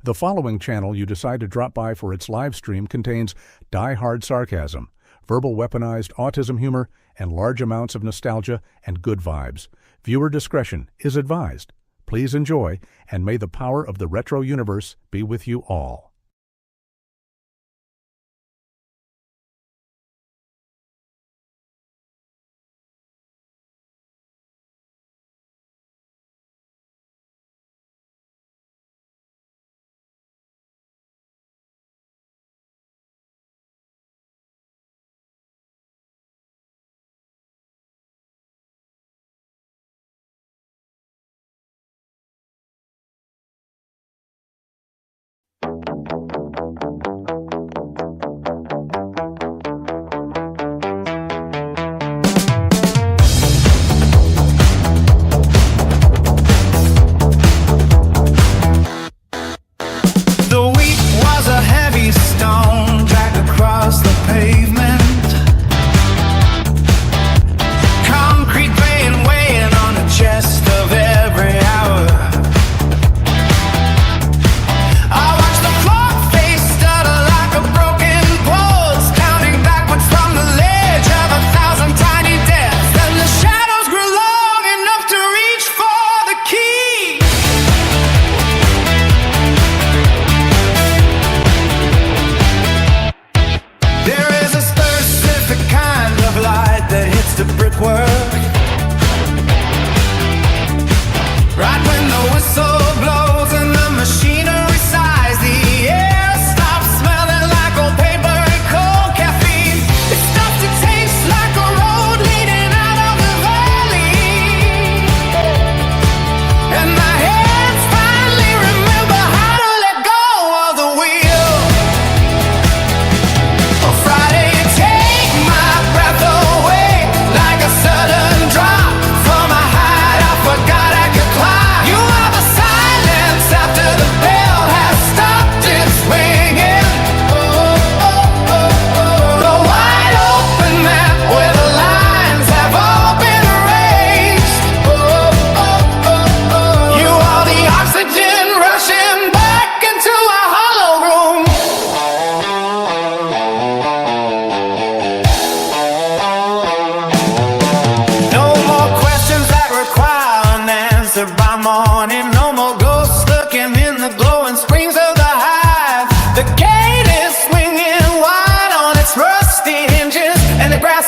The following channel you decide to drop by for its live stream contains die-hard sarcasm, verbal weaponized autism humor, and large amounts of nostalgia and good vibes. Viewer discretion is advised. Please enjoy, and may the power of the retro universe be with you all.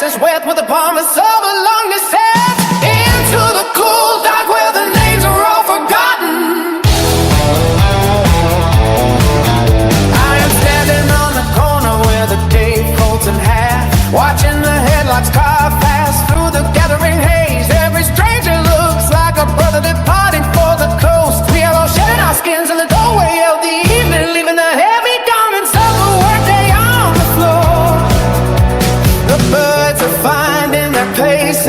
Is wet with the promise of a long descent into the cool dark where the names are all forgotten. I am standing on the corner where the day folds in half, watching the headlights carve past through the gathering haze. Every stranger looks like a brother departing for the coast. We are all shedding our skins in the doorway of the evening, leaving the heavy garments of the workday on the floor. The birds are finding their place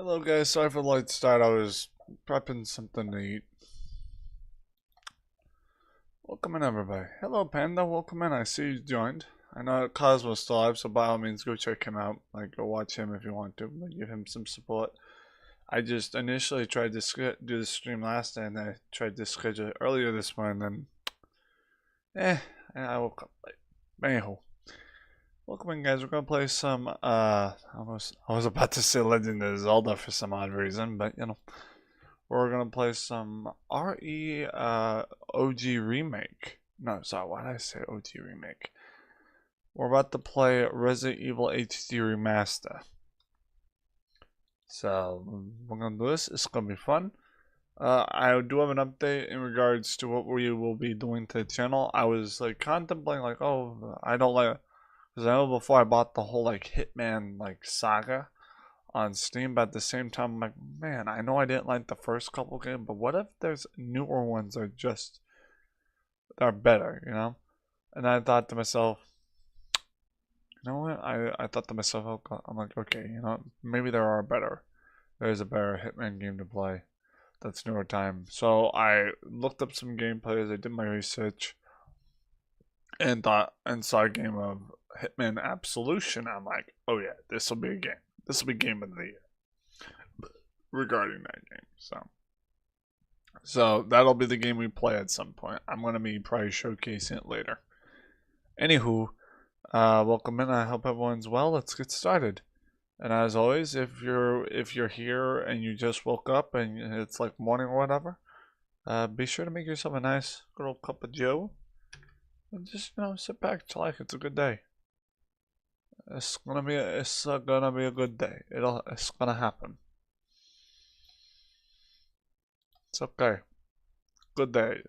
Hello guys, sorry for the late start. I was prepping something to eat. Welcome in everybody. Hello Panda, welcome in. I see you joined. I know Cosmo's still live, so by all means go check him out. Like, go watch him if you want to. Give him some support. I just initially tried to do the stream last day, and I tried to schedule it earlier this morning, and I woke up late. Anyhow, welcome in guys. We're gonna play some I was about to say Legend of Zelda for some odd reason, but you know, we're gonna play some OG remake. No, sorry, why did I say OG remake? We're about to play Resident Evil HD Remaster. So we're gonna do this. It's gonna be fun. I do have an update in regards to what we will be doing to the channel. I was like contemplating, like, oh, I don't like, because I know before I bought the whole like Hitman like saga on Steam, but at the same time, I'm like, man, I know I didn't like the first couple games, but what if there's newer ones that are better, you know? And I thought to myself, you know what? I thought to myself, I'm like, okay, you know, maybe there's a better Hitman game to play that's newer time. So I looked up some gameplays, I did my research, and saw a game of Hitman Absolution. I'm like, oh yeah, this will be a game. This will be game of the year regarding that game. So that'll be the game we play at some point. I'm gonna be probably showcasing it later. Anywho, welcome in. I hope everyone's well. Let's get started. And as always, if you're here and you just woke up and it's like morning or whatever, be sure to make yourself a nice little cup of joe and just, you know, sit back, chillax. It's a good day. It's gonna be a good day. It's gonna happen. It's okay. Good day.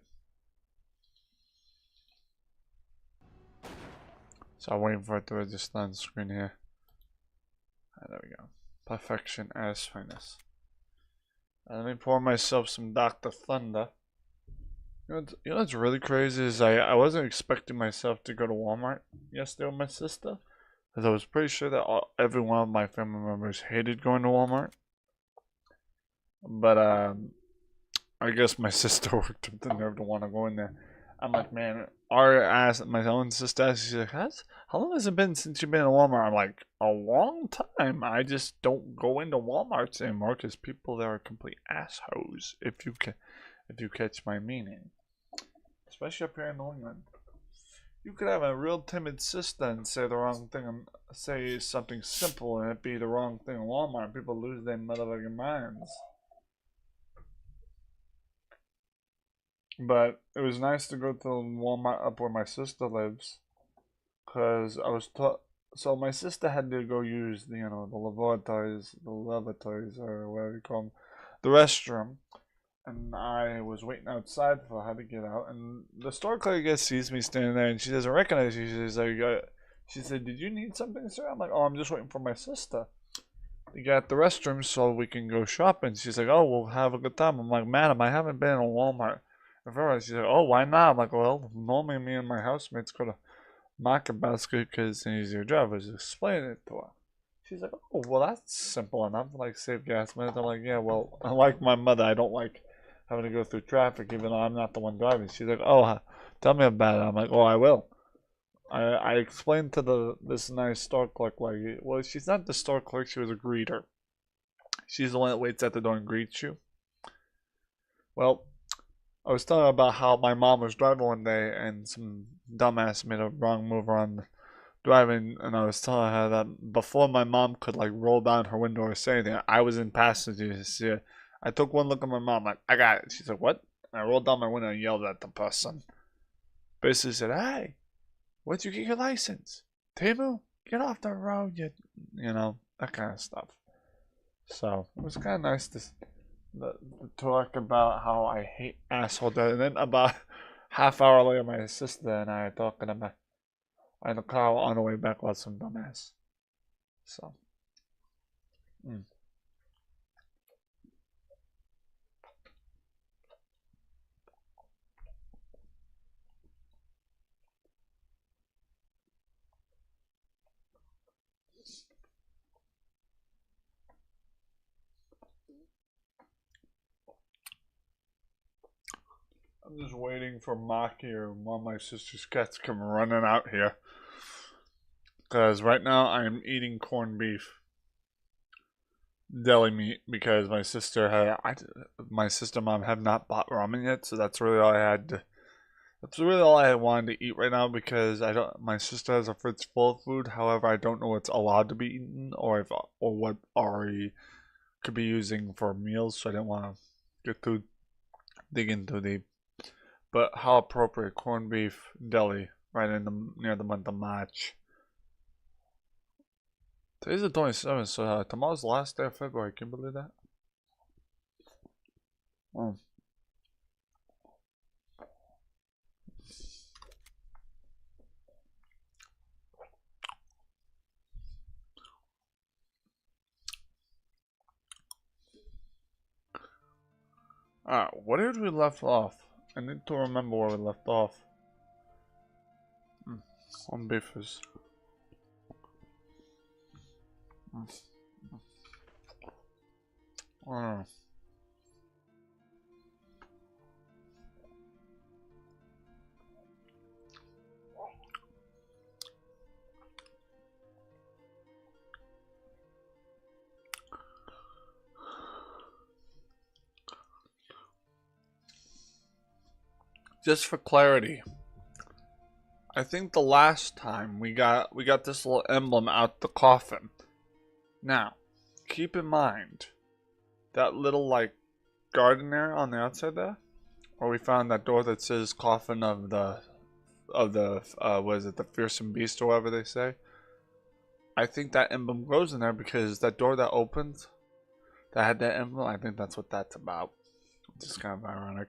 So I'm waiting for it to register on the screen here. There we go. Perfection as finest. Let me pour myself some Dr. Thunder. You know what's really crazy is I wasn't expecting myself to go to Walmart yesterday with my sister, because I was pretty sure that every one of my family members hated going to Walmart. But I guess my sister worked up the nerve to want to go in there. I'm like, man, my own sister asked, she's like, how long has it been since you've been in Walmart? I'm like, a long time. I just don't go into Walmarts anymore because people there are complete assholes, if you catch my meaning. Especially up here in New England. You could have a real timid sister and say the wrong thing and say something simple and it be the wrong thing in Walmart. People lose their motherfucking minds. But it was nice to go to Walmart up where my sister lives, because I was taught. So my sister had to go use the lavatories, or whatever you call them, the restroom, and I was waiting outside for her to get out. And the store clerk sees me standing there, and she doesn't recognize me. She's like, she said, "Did you need something, sir?" I'm like, "Oh, I'm just waiting for my sister to get the restroom so we can go shopping." She's like, "Oh, we'll have a good time." I'm like, "Madam, I haven't been in a Walmart." She's like, "Oh, why not?" I'm like, "Well, normally me and my housemates go to Market Basket because it's an easier job." I was explaining it to her. She's like, "Oh, well, that's simple enough. Like, save gas money." I'm like, "Yeah, well, unlike my mother, I don't like having to go through traffic, even though I'm not the one driving." She's like, "Oh, tell me about it." I'm like, "Oh, I will." I explained to this nice store clerk, like, well, she's not the store clerk. She was a greeter. She's the one that waits at the door and greets you. Well, I was telling her about how my mom was driving one day and some dumbass made a wrong move on driving, and I was telling her that before my mom could like roll down her window or say anything, I was in passenger seat. I took one look at my mom, like, "I got it." She's like, "What?" And I rolled down my window and yelled at the person. Basically said, "Hey, where'd you get your license? Timu, get off the road, you know, that kind of stuff." So it was kind of nice to talk about how I hate asshole drivers. And then about half hour later, my sister and I are talking about in the car on the way back about some dumbass. So, I'm just waiting for Maki or one of my sister's cats to come running out here. Because right now I am eating corned beef deli meat because my sister mom have not bought ramen yet, so that's really all I had to, that's really all I wanted to eat right now because my sister has a fridge full of food. However, I don't know what's allowed to be eaten or what Ari could be using for meals, so I didn't want to dig in too deep. But how appropriate, corned beef deli right near the month of March. Today's the 27th, so tomorrow's the last day of February. Can you believe that? Oh. Where did we left off? I need to remember where we left off. On beef is. Just for clarity, I think the last time we got this little emblem out the coffin. Now, keep in mind that little like garden there on the outside there, where we found that door that says coffin of the what is it, the fearsome beast or whatever they say. I think that emblem grows in there because that door that opened that had that emblem, I think that's what that's about. It's just kind of ironic.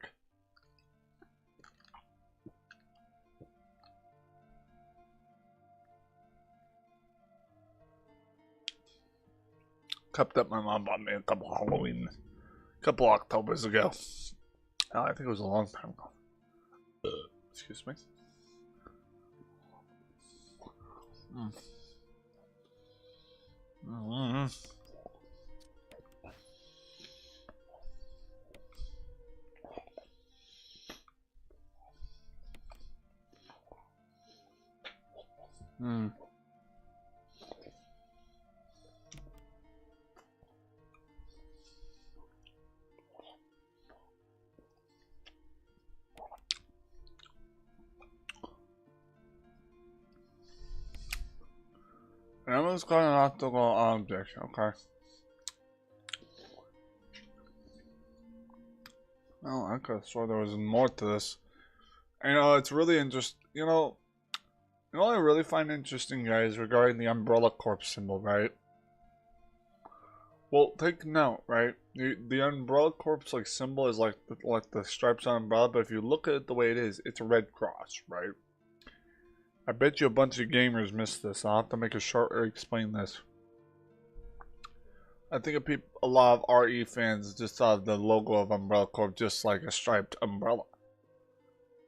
Cup that my mom bought me a couple Octobers ago. I think it was a long time ago. Excuse me. Everyone's got an optical object, okay. Oh, I could have sworn there was more to this. You know, it's really interesting. You know what I really find interesting, guys, regarding the Umbrella Corp symbol, right? Well, take note, right? The Umbrella Corp's like symbol is like the stripes on umbrella, but if you look at it the way it is, it's a red cross, right? I bet you a bunch of gamers missed this. I'll have to make a short explain this. I think a lot of RE fans just saw the logo of Umbrella Corp just like a striped umbrella.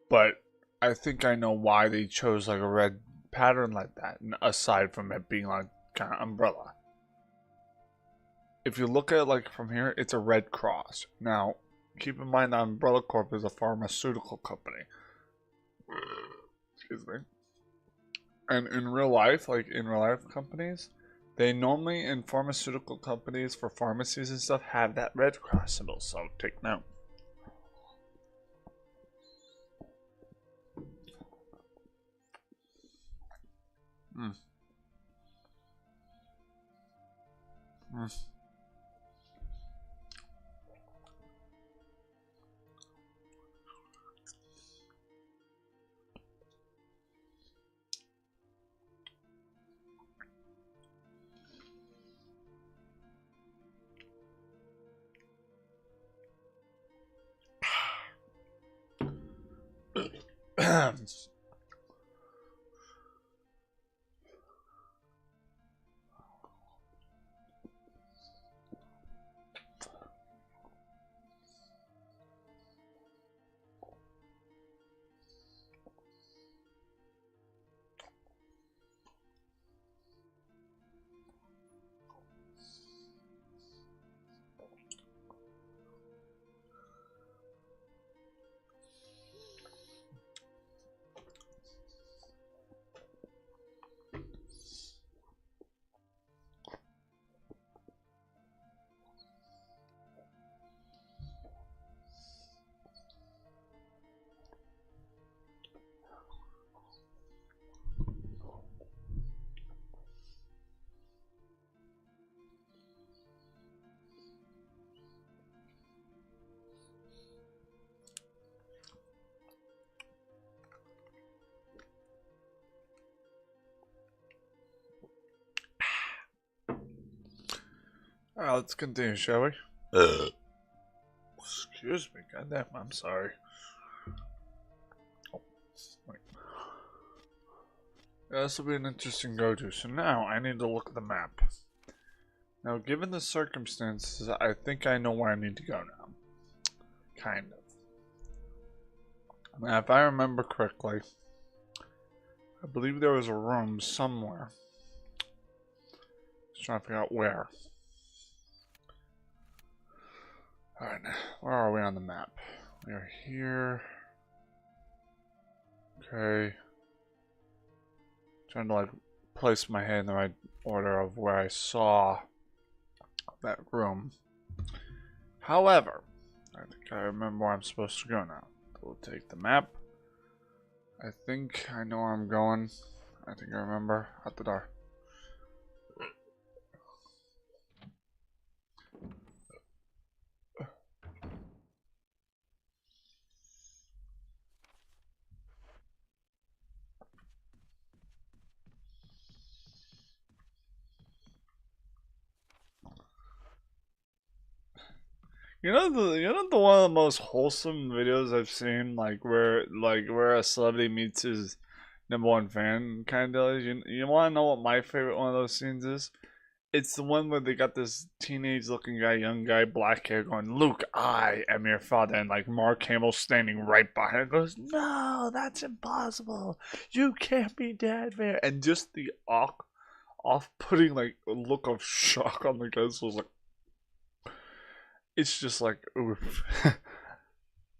But I think I know why they chose like a red pattern like that, aside from it being like kind of umbrella. If you look at it like from here, it's a red cross. Now, keep in mind that Umbrella Corp is a pharmaceutical company. Excuse me. And in real life, like in real life companies, they normally in pharmaceutical companies for pharmacies and stuff have that red cross symbol. So take note. Alright, let's continue, shall we? Excuse me, goddamn, I'm sorry. Oh, wait. Yeah, this will be an interesting go-to. So now I need to look at the map. Now, given the circumstances, I think I know where I need to go now. Kind of. Now, if I remember correctly, I believe there was a room somewhere. Just trying to figure out where. Alright, where are we on the map? We are here. Okay. Trying to like place my head in the right order of where I saw that room. However, I think I remember where I'm supposed to go now. We'll take the map. I think I know where I'm going. I think I remember. Out the door. You know the one of the most wholesome videos I've seen, like where a celebrity meets his #1 fan kind of. You want to know what my favorite one of those scenes is? It's the one where they got this teenage-looking guy, young guy, black hair, going, "Luke, I am your father," and like Mark Hamill standing right behind him goes, "No, that's impossible. You can't be Dad Vader," and just the off-putting like look of shock on the guy's was like. It's just like, oof.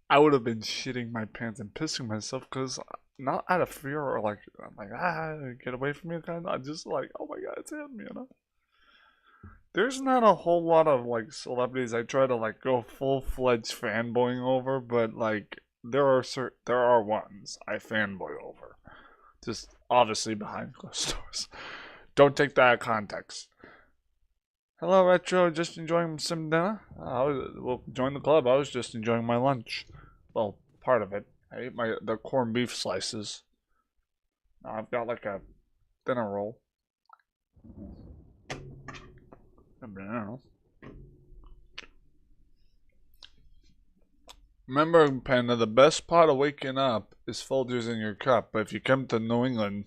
I would have been shitting my pants and pissing myself because not out of fear or like, I'm like, get away from me kind of. I'm just like, oh my god, it's him, you know? There's not a whole lot of like celebrities I try to like go full-fledged fanboying over, but like there are ones I fanboy over. Just obviously behind closed doors. Don't take that out of context. Hello, Retro. Just enjoying some dinner? Well, join the club. I was just enjoying my lunch. Well, part of it. I ate the corned beef slices. Now I've got like a dinner roll. Remember, Panda, the best part of waking up is Folgers in your cup. But if you come to New England,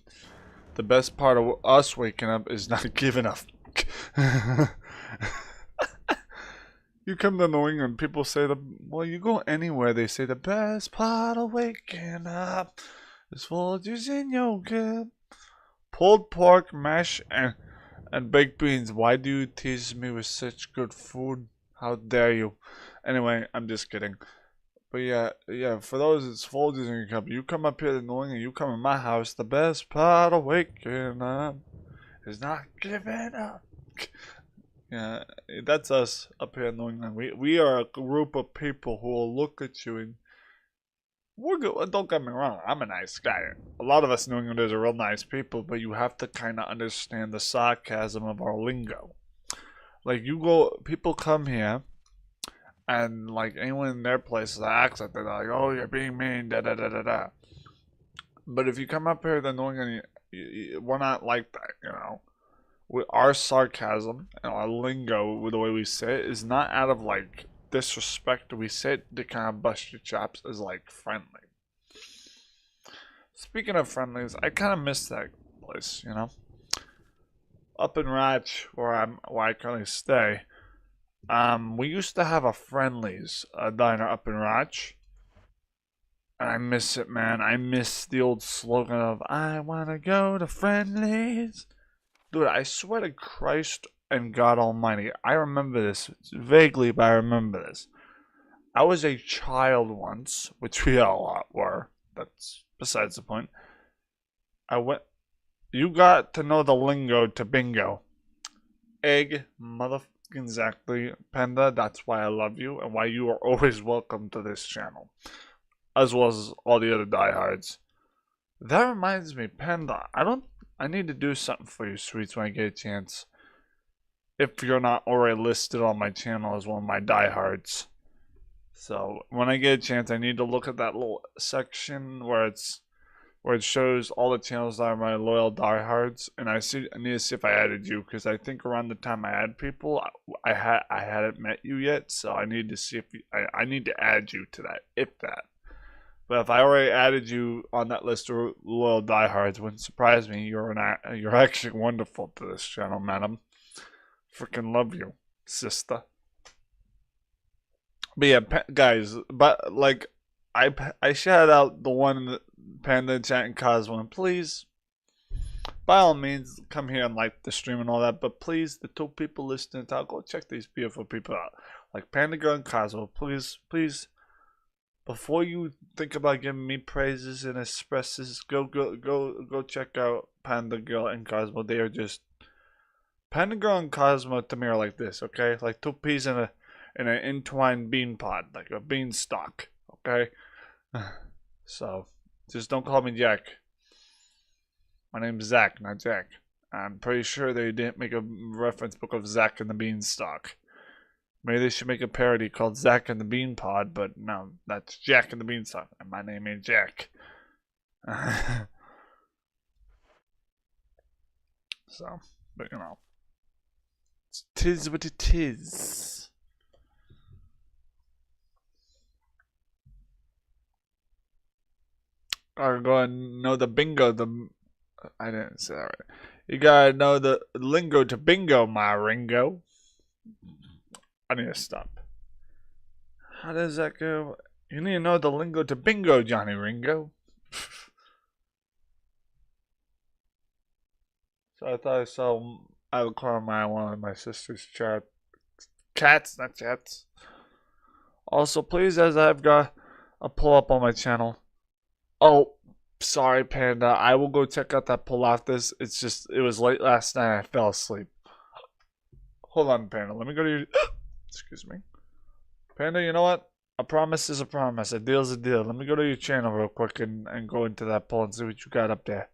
the best part of us waking up is not giving a You come to New England, people say well, you go anywhere, they say the best part of waking up is Folgers in your cup. Pulled pork, mash, and baked beans. Why do you tease me with such good food? How dare you? Anyway, I'm just kidding. But yeah, for those it's Folgers in your cup. You come up here to New England, you come in my house, the best part of waking up is not giving up. Yeah, that's us up here in New England. We are a group of people who will look at you and we're good. Don't get me wrong, I'm a nice guy. A lot of us New Englanders are real nice people, but you have to kind of understand the sarcasm of our lingo. Like people come here, and like anyone in their place with an accent, they're like, "Oh, you're being mean, da da da da da." But if you come up here to New England, we're not like that, you know. With our sarcasm and our lingo, with the way we say it, is not out of like disrespect. We say it to kind of bust your chops as like friendly. Speaking of friendlies, I kind of miss that place, you know. Up in Ratch, where I currently stay, we used to have a Friendlies diner up in Ratch, and I miss it, man. I miss the old slogan of "I wanna go to Friendlies." Dude, I swear to Christ and God Almighty, I remember this vaguely, but I remember this. I was a child once, which we all were. That's besides the point. You got to know the lingo to bingo. Egg, motherfucking exactly, Panda. That's why I love you and why you are always welcome to this channel, as well as all the other diehards. That reminds me, Panda. I need to do something for you, sweets, when I get a chance. If you're not already listed on my channel as one of my diehards. So, when I get a chance, I need to look at that little section where where it shows all the channels that are my loyal diehards, and I need to see if I added you, because I think around the time I add people, I hadn't met you yet, so I need to see if I need to add you to that, if that. But if I already added you on that list of loyal diehards, wouldn't surprise me. You're actually wonderful to this channel, madam. Freaking love you, sister. But yeah, guys, but like, I shout out the one in the Panda Chat and Cosmo, and please, by all means, come here and like the stream and all that. But please, the 2 people listening, go check these beautiful people out, like Panda Girl and Cosmo. Please, please, before you think about giving me praises and expresses, go check out Panda Girl and Cosmo. They are just Panda Girl and Cosmo to me are like this, okay? Like 2 peas in an entwined bean pod, like a beanstalk, okay? So just don't call me Jack. My name's Zach, not Jack. I'm pretty sure they didn't make a reference book of Zach and the Beanstalk. Maybe they should make a parody called Zach and the Bean Pod, but no, that's Jack and the Beanstalk, and my name ain't Jack. So, but you know, tis what it is. Or go and know the bingo. I didn't say that right. You gotta know the lingo to bingo, my Ringo. I need to stop. How does that go? You need to know the lingo to bingo, Johnny Ringo. So I thought I saw Alclarmai on one of my sister's cats, not chats. Also, please, as I've got a pull up on my channel. Oh, sorry, Panda. I will go check out that pull after this. It's just, it was late last night. I fell asleep. Hold on, Panda. Let me go to your... Excuse me. Panda, you know what? A promise is a promise. A deal's a deal. Let me go to your channel real quick and go into that poll and see what you got up there.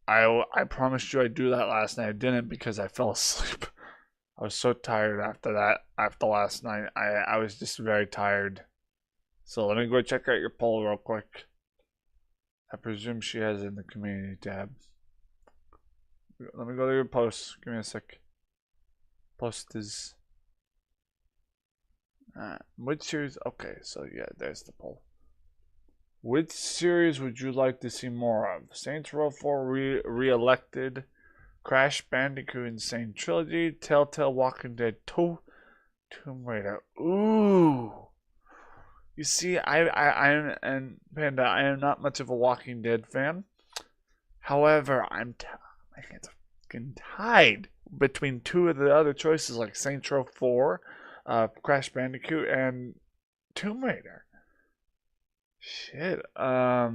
I promised you I'd do that last night. I didn't because I fell asleep. I was so tired after that. After last night. I was just very tired. So let me go check out your poll real quick. I presume she has it in the community tab. Let me go to your post. Give me a sec. Post is... which series? Okay, so yeah, there's the poll. Which series would you like to see more of? Saints Row 4 re-elected, Crash Bandicoot Insane Trilogy, Telltale Walking Dead 2, Tomb Raider. Ooh. You see, and Panda, I am not much of a Walking Dead fan. However, my hands are fucking tied between 2 of the other choices, like Saints Row 4, Crash Bandicoot, and Tomb Raider. Shit. Well,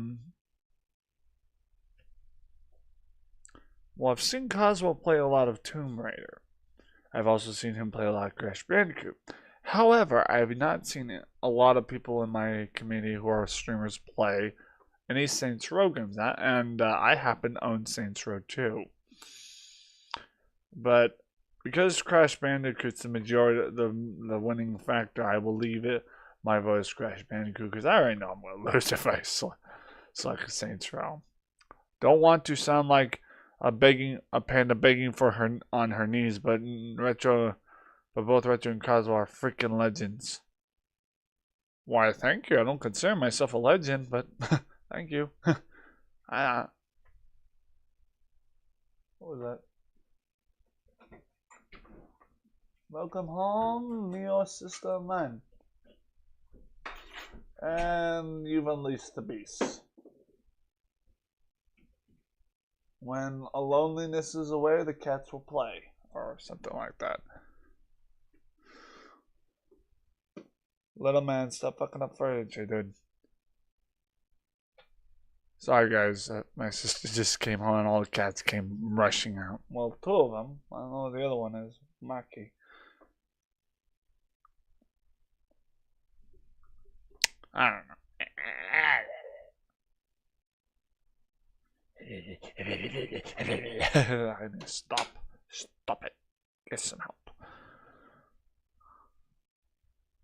I've seen Cosmo play a lot of Tomb Raider. I've also seen him play a lot of Crash Bandicoot. However, I have not seen a lot of people in my community who are streamers play any Saints Row games. And I happen to own Saints Row 2. But because Crash Bandicoot's the majority, the winning factor, I will leave it. My vote is Crash Bandicoot because I already know I'm going to lose if I select a Saints Row. Don't want to sound like a panda begging for her on her knees, but both Retro and Cosmo are freaking legends. Why, thank you. I don't consider myself a legend, but thank you. What was that? Welcome home, Neo sister man. And you've unleashed the beast. When a loneliness is away, the cats will play. Or something like that. Little man, stop fucking up furniture, dude. Sorry, guys. My sister just came home and all the cats came rushing out. Well, 2 of them. I don't know what the other one is. Maki. I don't know. I need to stop. Stop it. Get some help.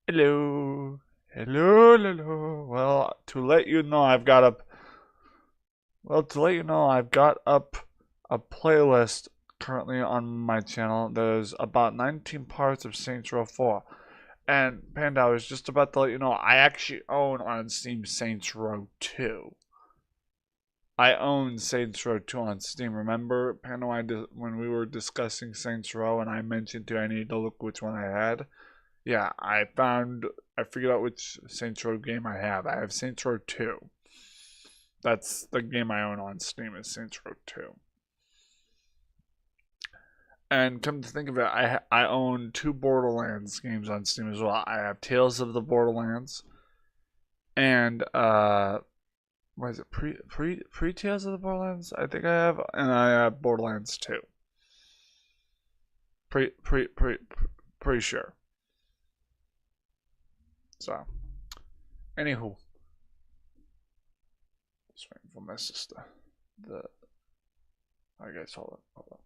Hello. Hello, hello. Well, to let you know, I've got Well, to let you know, I've got up a playlist currently on my channel. There's about 19 parts of Saints Row 4. And Panda, I was just about to let you know, I actually own on Steam Saints Row 2. I own Saints Row 2 on Steam. Remember, Panda, when we were discussing Saints Row and I mentioned to I needed to look which one I had? Yeah, I figured out which Saints Row game I have. I have Saints Row 2. That's the game I own on Steam is Saints Row 2. And come to think of it, I own 2 Borderlands games on Steam as well. I have Tales of the Borderlands and what is it? Pre Tales of the Borderlands? I think I have, and I have Borderlands 2. Pretty sure. So, anywho, just waiting for my sister. I guess hold on.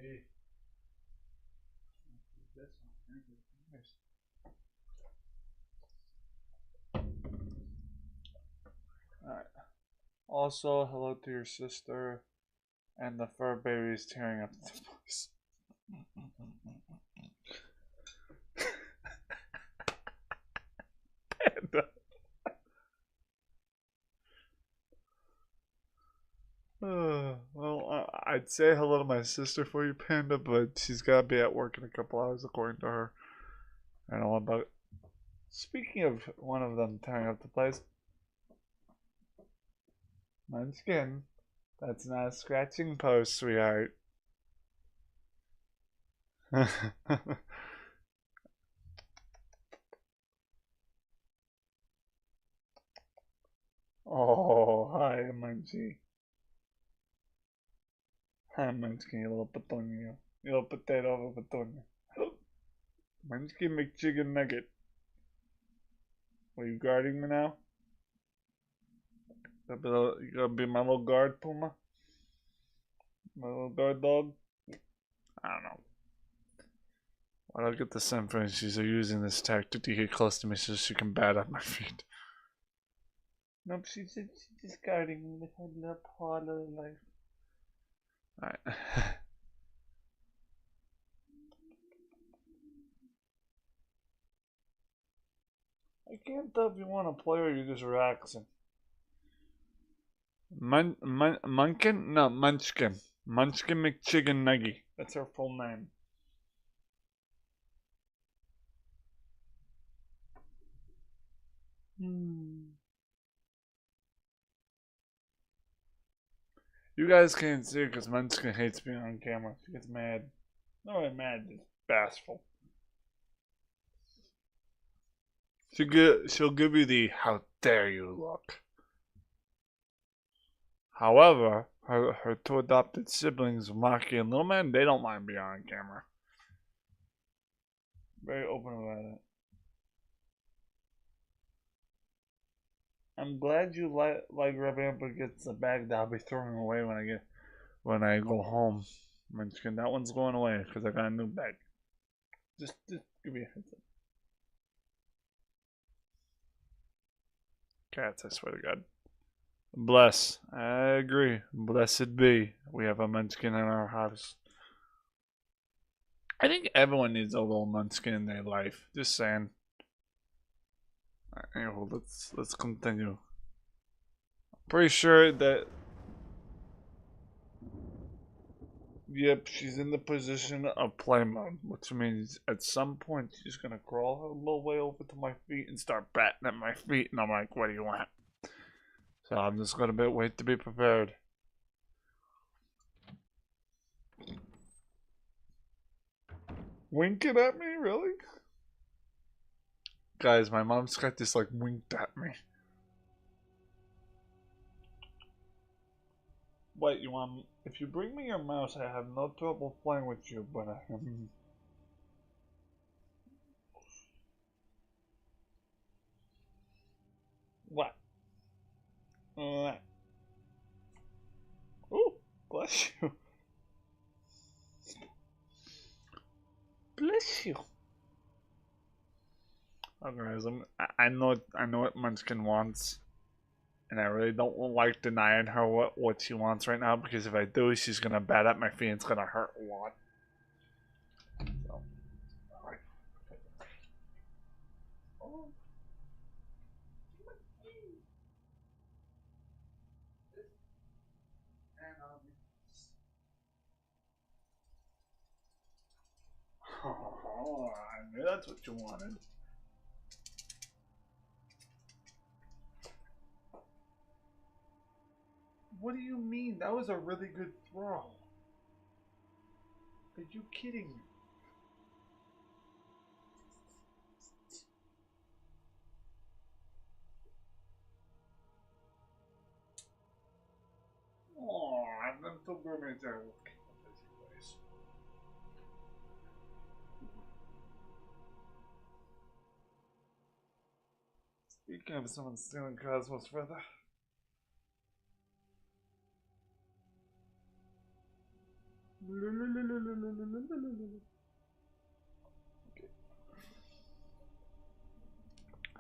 Hey. This one. Alright. Also, hello to your sister and the fur babies tearing up the place. And, well, I'd say hello to my sister for you, Panda, but she's gotta be at work in a couple hours, according to her. I don't know about it. Speaking of one of them tearing up the place, Munchkin, that's not a scratching post, sweetheart. Oh, hi, Munchie. Hi, Munchkin, you little petunia. You little potato petunia. Munchkin McChicken Nugget. Are you guarding me now? You gonna be my little guard, Puma? My little guard dog? I don't know. Why do I get the sense she's using this tactic to get close to me so she can bat at my feet? Nope, she's just guarding me with her little paw, little life. Alright. I can't tell if you want to play or you're just relaxing. Munchkin? No, Munchkin. Munchkin McChicken Nuggy. That's her full name. You guys can't see it because Munchkin hates being on camera. She gets mad. Not really mad, just bashful. She'll give you the "how dare you" look. However, her 2 adopted siblings, Maki and Little Man, they don't mind being on camera. Very open about it. I'm glad you like Red Amber gets the bag that I'll be throwing away when I go home. Munchkin, that one's going away because I got a new bag. Just give me a heads up. Cats, I swear to God. Bless. I agree. Blessed be. We have a munchkin in our house. I think everyone needs a little munchkin in their life. Just saying. Anyway, let's continue. Pretty sure that. Yep, she's in the position of play mode, which means at some point she's gonna crawl a little way over to my feet and start batting at my feet, and I'm like, "What do you want?" So I'm just gonna wait to be prepared. Winking at me, really? Guys, my mom's got this like winked at me. Wait, you want? If you bring me your mouse, I have no trouble playing with you, but I what? What? Oh, bless you. Bless you. Okay, guys, I know what Munchkin wants, and I really don't like denying her what she wants right now, because if I do, she's gonna bat at my feet and it's gonna hurt a lot. So, alright. Oh. Oh, I knew that's what you wanted. What do you mean? That was a really good throw. Are you kidding me? Oh, I'm so good at that. Speaking of someone stealing Cosmos further.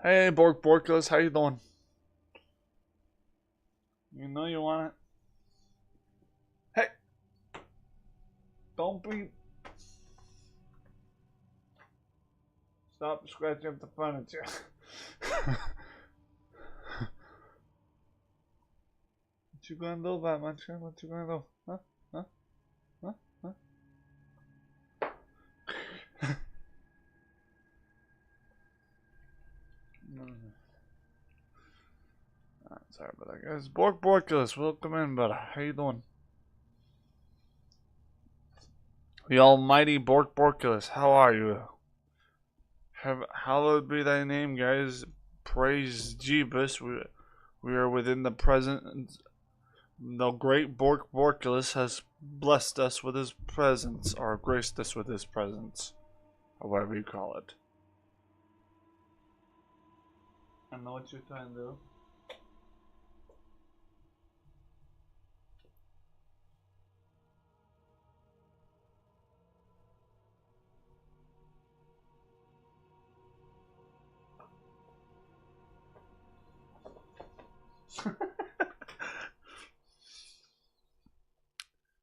Hey, Borkus, how you doing? You know you want it. Hey, don't be. Stop scratching up the furniture. What you gonna do about my chin? What you gonna do? Huh? Huh? Huh? Huh? Sorry about that, guys. Borkus, welcome in, brother. How you doing? The almighty Borkus, how are you? Hallowed be thy name, guys. Praise Jeebus. We are within the present. The great Borkulus has blessed us with his presence, or graced us with his presence, or whatever you call it. I know what you're trying to do.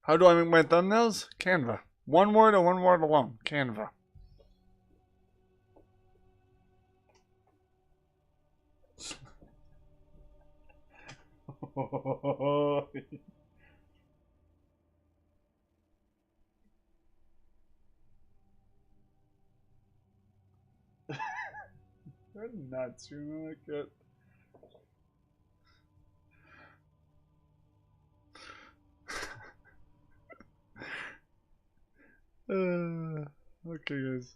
How do I make my thumbnails? Canva. One word or one word alone. Canva. You're nuts, you know, like that. Okay, guys.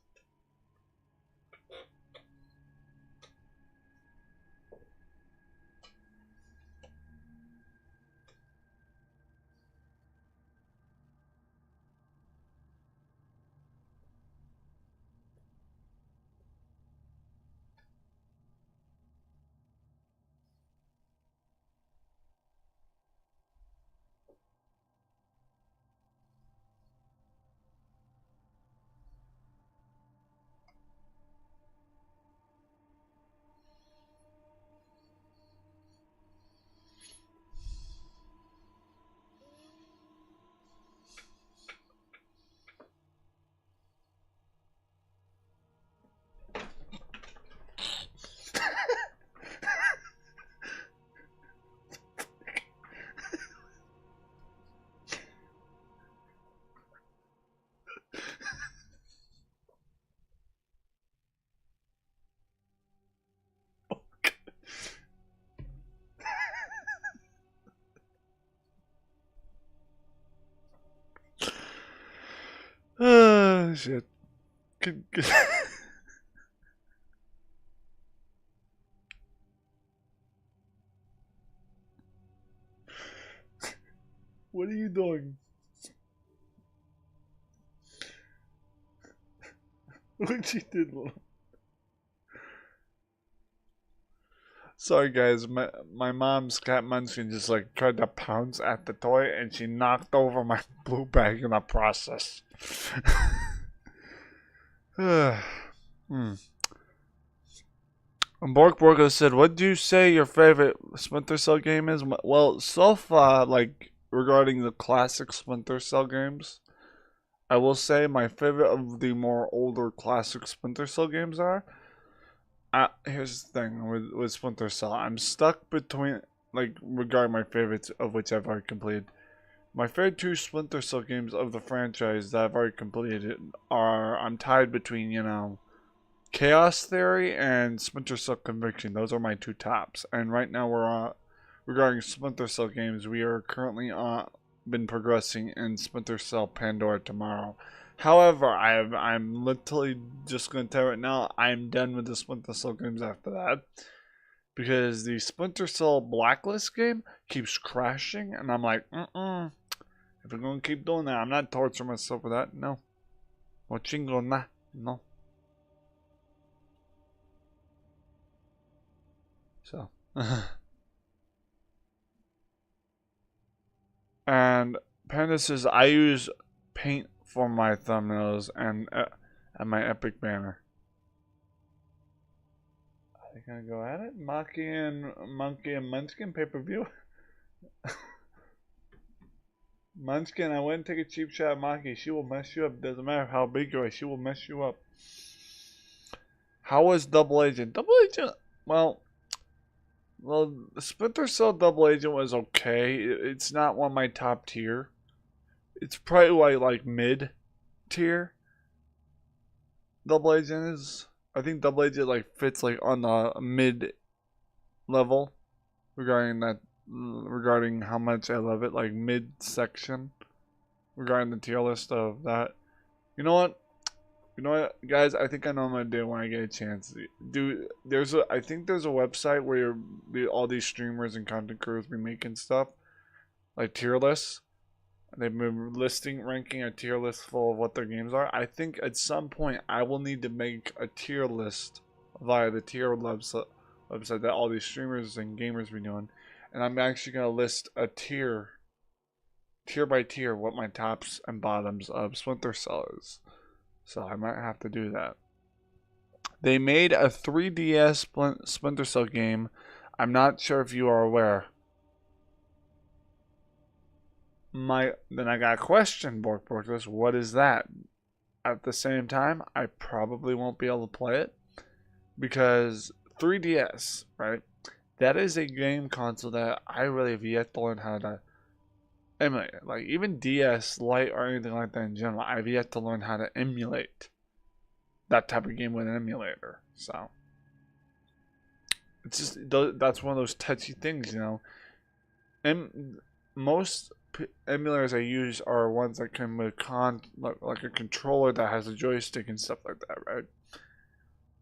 Oh shit. What are you doing? What you did? Sorry guys, my mom's cat Munchkin just like tried to pounce at the toy and she knocked over my blue bag in the process. Bork Borgo said, "What do you say your favorite Splinter Cell game is?" Well, so far, like regarding the classic Splinter Cell games, I will say my favorite of the more older classic Splinter Cell games are. Here's the thing with Splinter Cell. I'm stuck between, like, regarding my favorites of which I've already completed. My favorite two Splinter Cell games of the franchise that I've already completed are, I'm tied between, you know, Chaos Theory and Splinter Cell Conviction. Those are my two tops. And right now we're regarding Splinter Cell games, we are currently been progressing in Splinter Cell Pandora Tomorrow. However, I'm literally just going to tell you right now, I'm done with the Splinter Cell games after that. Because the Splinter Cell Blacklist game keeps crashing, and I'm like, if we're going to keep doing that, I'm not torturing myself with that. No. No chingo, nah. No. So. And Panda says, I use paint for my thumbnails and my epic banner. Are they gonna go at it? Monkey and Munchkin pay-per-view? Munchkin, I wouldn't take a cheap shot at Maki. She will mess you up. Doesn't matter how big you are, she will mess you up. How was Double Agent? Double Agent, well, Splinter Cell Double Agent was okay. It's not one of my top tier. It's probably like mid tier. Double Agent is. I think Double Agent like fits like on the mid level regarding that. Regarding how much I love it, like mid section. Regarding the tier list of that. You know what? You know what, guys? I think I know what I'm gonna do when I get a chance. I think there's a website where all these streamers and content creators be making stuff like tier lists. They've been ranking a tier list full of what their games are. I think at some point I will need to make a tier list via the tier website that all these streamers and gamers be doing, and I'm actually gonna list a tier by tier, what my tops and bottoms of Splinter Cell is. So I might have to do that. They made a 3DS Splinter Cell game. I'm not sure if you are aware. Then I got a question, Bork. What is that? At the same time, I probably won't be able to play it because 3DS, right? That is a game console that I really have yet to learn how to emulate. Like even DS Lite or anything like that in general, I've yet to learn how to emulate that type of game with an emulator. So it's just that's one of those touchy things, you know. And most emulators I use are ones that come with like a controller that has a joystick and stuff like that, right?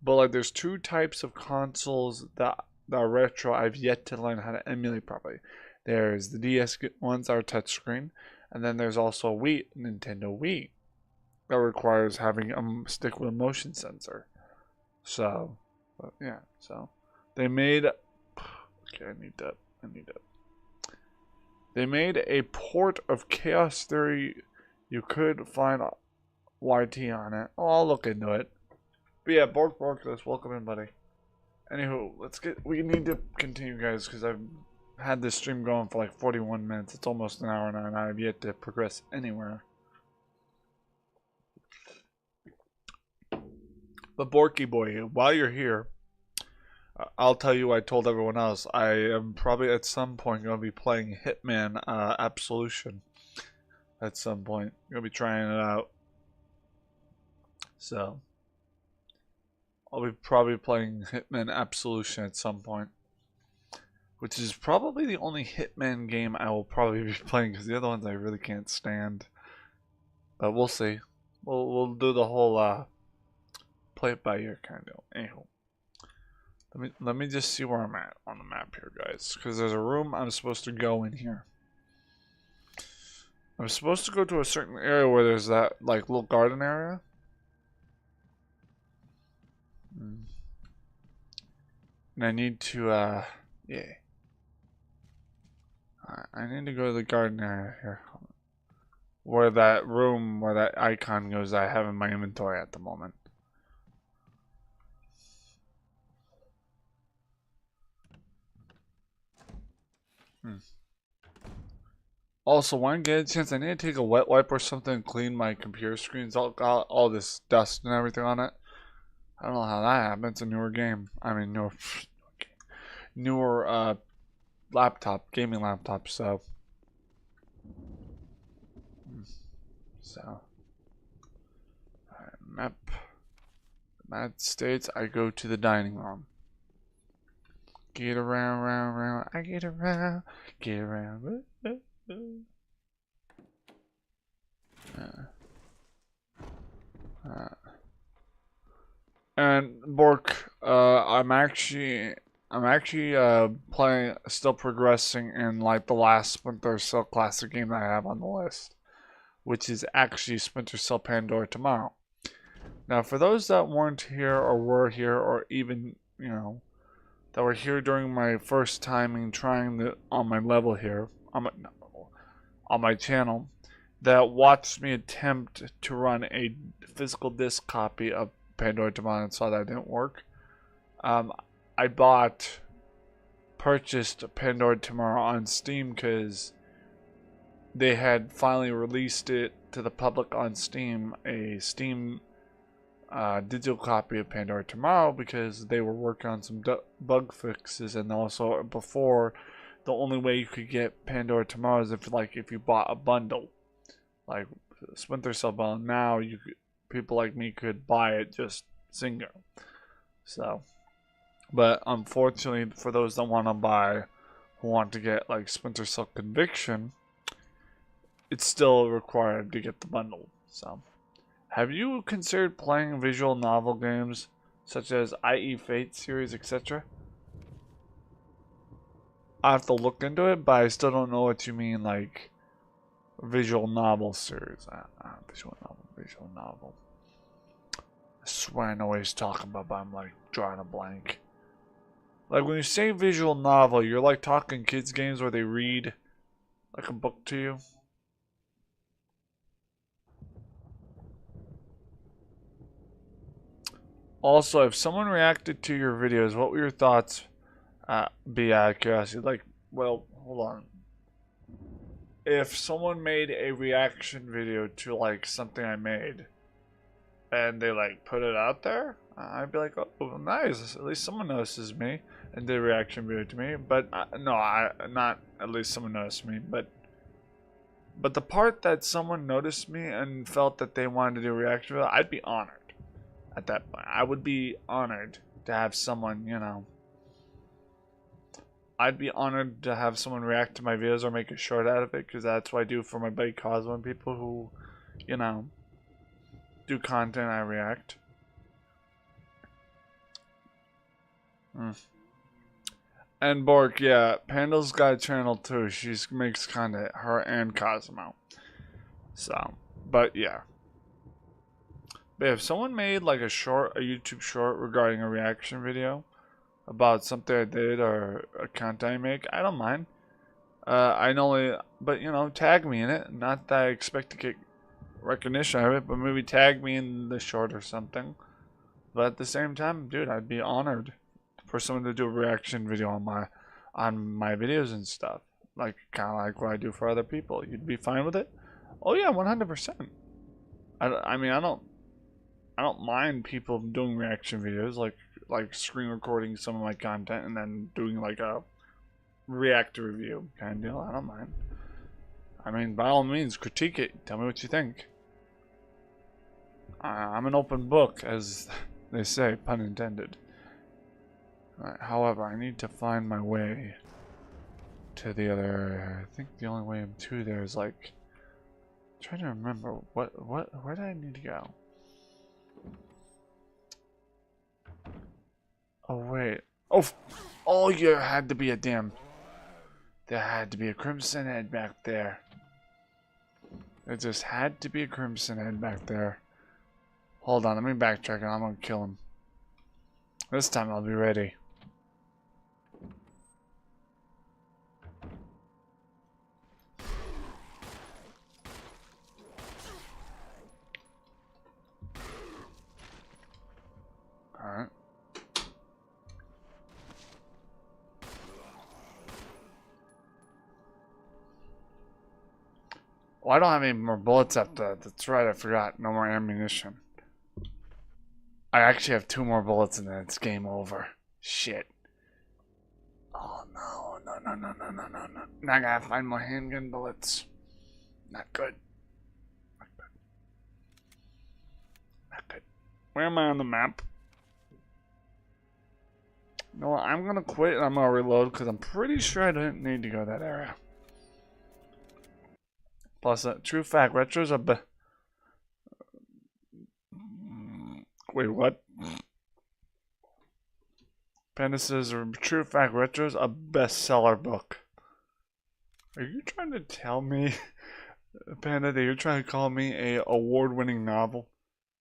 But like there's two types of consoles that are retro I've yet to learn how to emulate properly. There's the DS ones that are touchscreen, and then there's also Nintendo Wii that requires having a stick with a motion sensor. So, yeah. So they made. Okay, I need that. They made a port of Chaos Theory. You could find YT on it. Oh, I'll look into it. But yeah, Bork, let's welcome in, buddy. Anywho, we need to continue, guys, because I've had this stream going for like 41 minutes. It's almost an hour now, and I've yet to progress anywhere. But Borky boy, while you're here, I'll tell you, I told everyone else, I am probably at some point going to be playing Hitman Absolution. At some point. I'm going to be trying it out. So, I'll be probably playing Hitman Absolution at some point. Which is probably the only Hitman game I will probably be playing, because the other ones I really can't stand. But we'll see. we'll do the whole play it by ear kind of. Anywho, let me just see where I'm at on the map here, guys, because there's a room I'm supposed to go in here. I'm supposed to go to a certain area where there's that like little garden area. And I need to yeah. I need to go to the garden area here. Where that room, where that icon goes, I have in my inventory at the moment. Also, when I get a chance, I need to take a wet wipe or something and clean my computer screens. All this dust and everything on it. I don't know how that happened. It's a newer game. I mean, newer laptop, gaming laptop. So, map. United States. I go to the dining room. Get around, round, round. I get around, get around. And Bork, I'm actually playing, still progressing in like the last Splinter Cell classic game that I have on the list, which is actually Splinter Cell Pandora Tomorrow. Now, for those that weren't here or were here, or even that were here during my first time in trying on my level here on my channel, that watched me attempt to run a physical disc copy of Pandora Tomorrow and saw that didn't work. I purchased Pandora Tomorrow on Steam because they had finally released it to the public on Steam, a Steam digital copy of Pandora Tomorrow, because they were working on some bug fixes, and also before, the only way you could get Pandora Tomorrow is if you bought a bundle, like Splinter Cell bundle. Now people like me could buy it just single. So, but unfortunately, for those that want to buy, who want to get like Splinter Cell Conviction, it's still required to get the bundle. So, have you considered playing visual novel games such as IE Fate series, etc.? I have to look into it, but I still don't know what you mean, like visual novel series. Visual novel. I swear I know what he's talking about, but I'm like drawing a blank. Like when you say visual novel, you're like talking kids games where they read like a book to you. Also, if someone reacted to your videos, what were your thoughts? Be out of curiosity. Like, well, hold on. If someone made a reaction video to like something I made, and they like put it out there, I'd be like, oh, nice. At least someone notices me and did a reaction video to me. But no, not at least someone noticed me. But the part that someone noticed me and felt that they wanted to do a reaction video, I'd be honored. At that point, I would be honored to have someone, I'd be honored to have someone react to my videos or make a short out of it, because that's what I do for my buddy Cosmo and people who, do content. I react. And Bork, yeah, Panda's got a channel too. She makes content, her and Cosmo. So, but yeah. But if someone made like a YouTube short regarding a reaction video about something I did or a content I make, I don't mind. But tag me in it. Not that I expect to get recognition of it, but maybe tag me in the short or something. But at the same time, dude, I'd be honored for someone to do a reaction video on my videos and stuff. Like kind of like what I do for other people. You'd be fine with it? Oh yeah, 100%. I don't mind people doing reaction videos, like screen recording some of my content and then doing like a react review kind of deal. I don't mind. I mean, by all means, critique it. Tell me what you think. I'm an open book, as they say, pun intended. However, I need to find my way to the other. I think the only way to there is like trying to remember where did I need to go? Oh wait. Oh, you had to be a damn. There had to be a crimson head back there. There just had to be a crimson head back there. Hold on, let me backtrack and I'm gonna kill him. This time I'll be ready. Alright. Oh, I don't have any more bullets up there. That's right, I forgot. No more ammunition. I actually have 2 more bullets and then it's game over. Shit. Oh no, no. Now I gotta find more handgun bullets. Not good. Not good. Where am I on the map? You know what? I'm gonna quit and I'm gonna reload because I'm pretty sure I didn't need to go that area. Plus, true fact, retros are wait, what? Panda says, true fact, retros a bestseller book. Are you trying to tell me, Panda, that you're trying to call me a award-winning novel?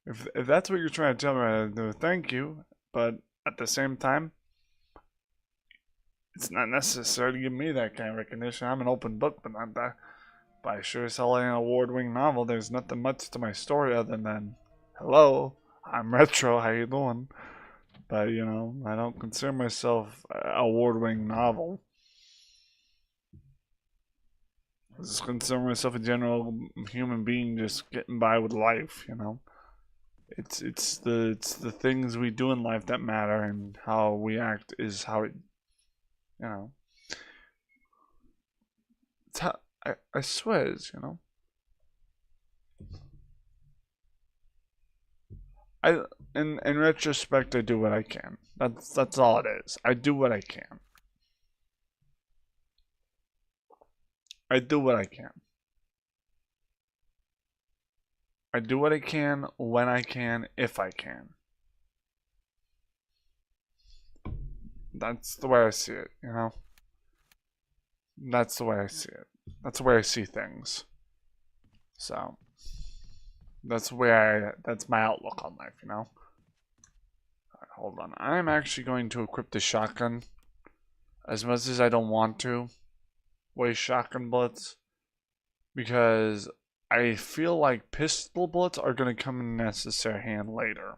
If that's what you're trying to tell me, thank you. But at the same time, it's not necessary to give me that kind of recognition. I'm an open book, but not that. By sure selling an award-winning novel, there's nothing much to my story other than, hello, I'm Retro, how you doing? But, you know, I don't consider myself an award-winning novel. I just consider myself a general human being just getting by with life, you know? It's the things we do in life that matter, and how we act is how it, you know. It's how I swear it is, you know. In retrospect, I do what I can. That's all it is. I do what I can. I do what I can. I do what I can, when I can, if I can. That's the way I see it, you know? That's the way I see it. That's the way I see things. So, that's my outlook on life, you know? Alright, hold on. I'm actually going to equip the shotgun. As much as I don't want to waste shotgun bullets. Because I feel like pistol bullets are going to come in necessary hand later.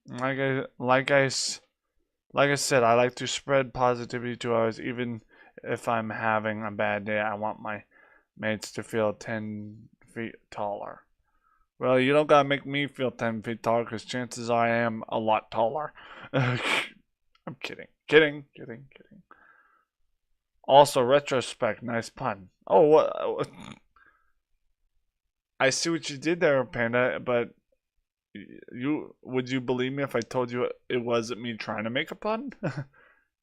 Like I said, I like to spread positivity to others, even if I'm having a bad day. I want my mates to feel 10 feet taller. Well, you don't gotta make me feel 10 feet taller, because chances are I am a lot taller. I'm kidding. Kidding. Also, retrospect, nice pun. Oh, what? I see what you did there, Panda, but would you believe me if I told you it wasn't me trying to make a pun?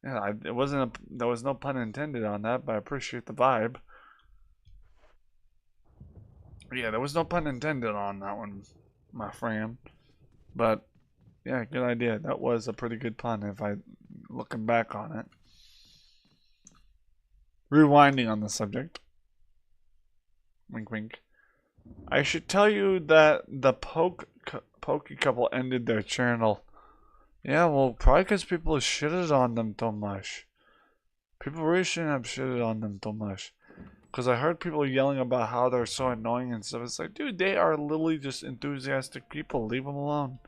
Yeah, there was no pun intended on that, but I appreciate the vibe. Yeah, there was no pun intended on that one, my friend. But yeah, good idea. That was a pretty good pun if I looking back on it. Rewinding on the subject. Wink wink. I should tell you that the Pokey couple ended their channel. Yeah, well, probably because people shitted on them too much. People really shouldn't have shitted on them too much. Because I heard people yelling about how they're so annoying and stuff. It's like, dude, they are literally just enthusiastic people. Leave them alone.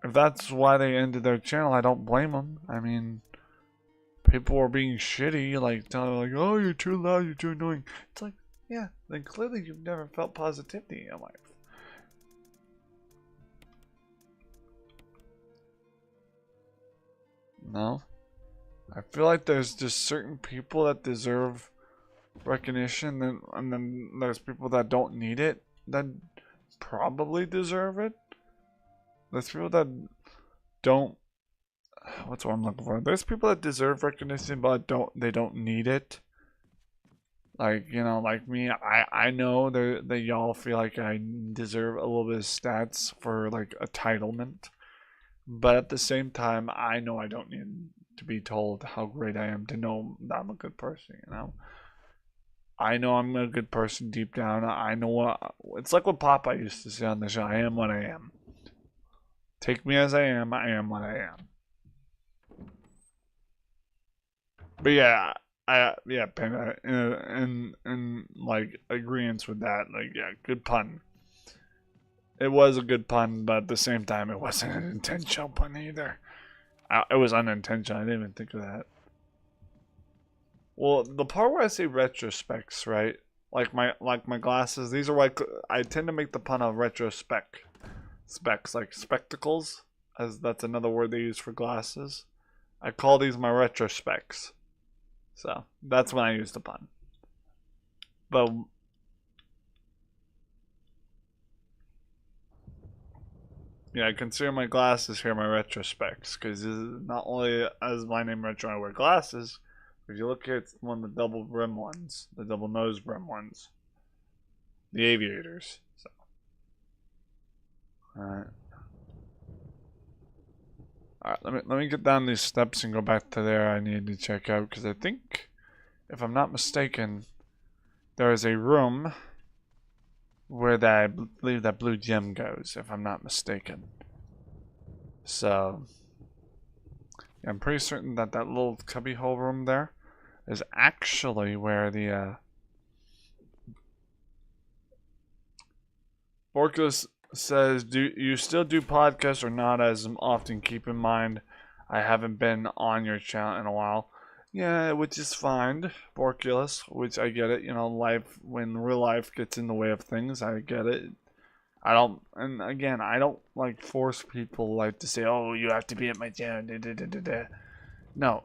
If that's why they ended their channel, I don't blame them. I mean, people were being shitty, like telling like, oh, you're too loud, you're too annoying. It's like, yeah, then clearly you've never felt positivity in your life. No? I feel like there's just certain people that deserve recognition, and then there's people that don't need it, that probably deserve it. There's people that don't, what's what I'm looking for? There's people that deserve recognition, but they don't need it. Like, you know, like me, I know that y'all feel like I deserve a little bit of stats for like entitlement, but at the same time, I know I don't need to be told how great I am to know that I'm a good person, you know? I know I'm a good person deep down. I know what it's like what Papa used to say on the show. I am what I am. Take me as I am what I am. But yeah, yeah, Panda, and like agreements with that. Like, yeah, good pun. It was a good pun, but at the same time, it wasn't an intentional pun either. It was unintentional. I didn't even think of that. Well, the part where I say retrospects, right? Like my glasses. These are like I tend to make the pun of retrospect specs, like spectacles, as that's another word they use for glasses. I call these my retrospects. So that's when I use the pun. But yeah, I consider my glasses here my retrospects because not only as my name retro I wear glasses, but if you look at one of the double brim ones, the double nose brim ones, the aviators. So, alright. Alright, let me get down these steps and go back to there. I need to check out because I think, if I'm not mistaken, there is a room where that I believe that blue gem goes, if I'm not mistaken. So, yeah, I'm pretty certain that that little cubbyhole room there is actually where the Borkus says, "Do you still do podcasts or not? As often, keep in mind, I haven't been on your channel in a while." Yeah, which is fine, Borculus. Which I get it. You know, life when real life gets in the way of things, I get it. I don't, and again, I don't like force people like to say, "Oh, you have to be at my channel." Da, da, da, da, da. No,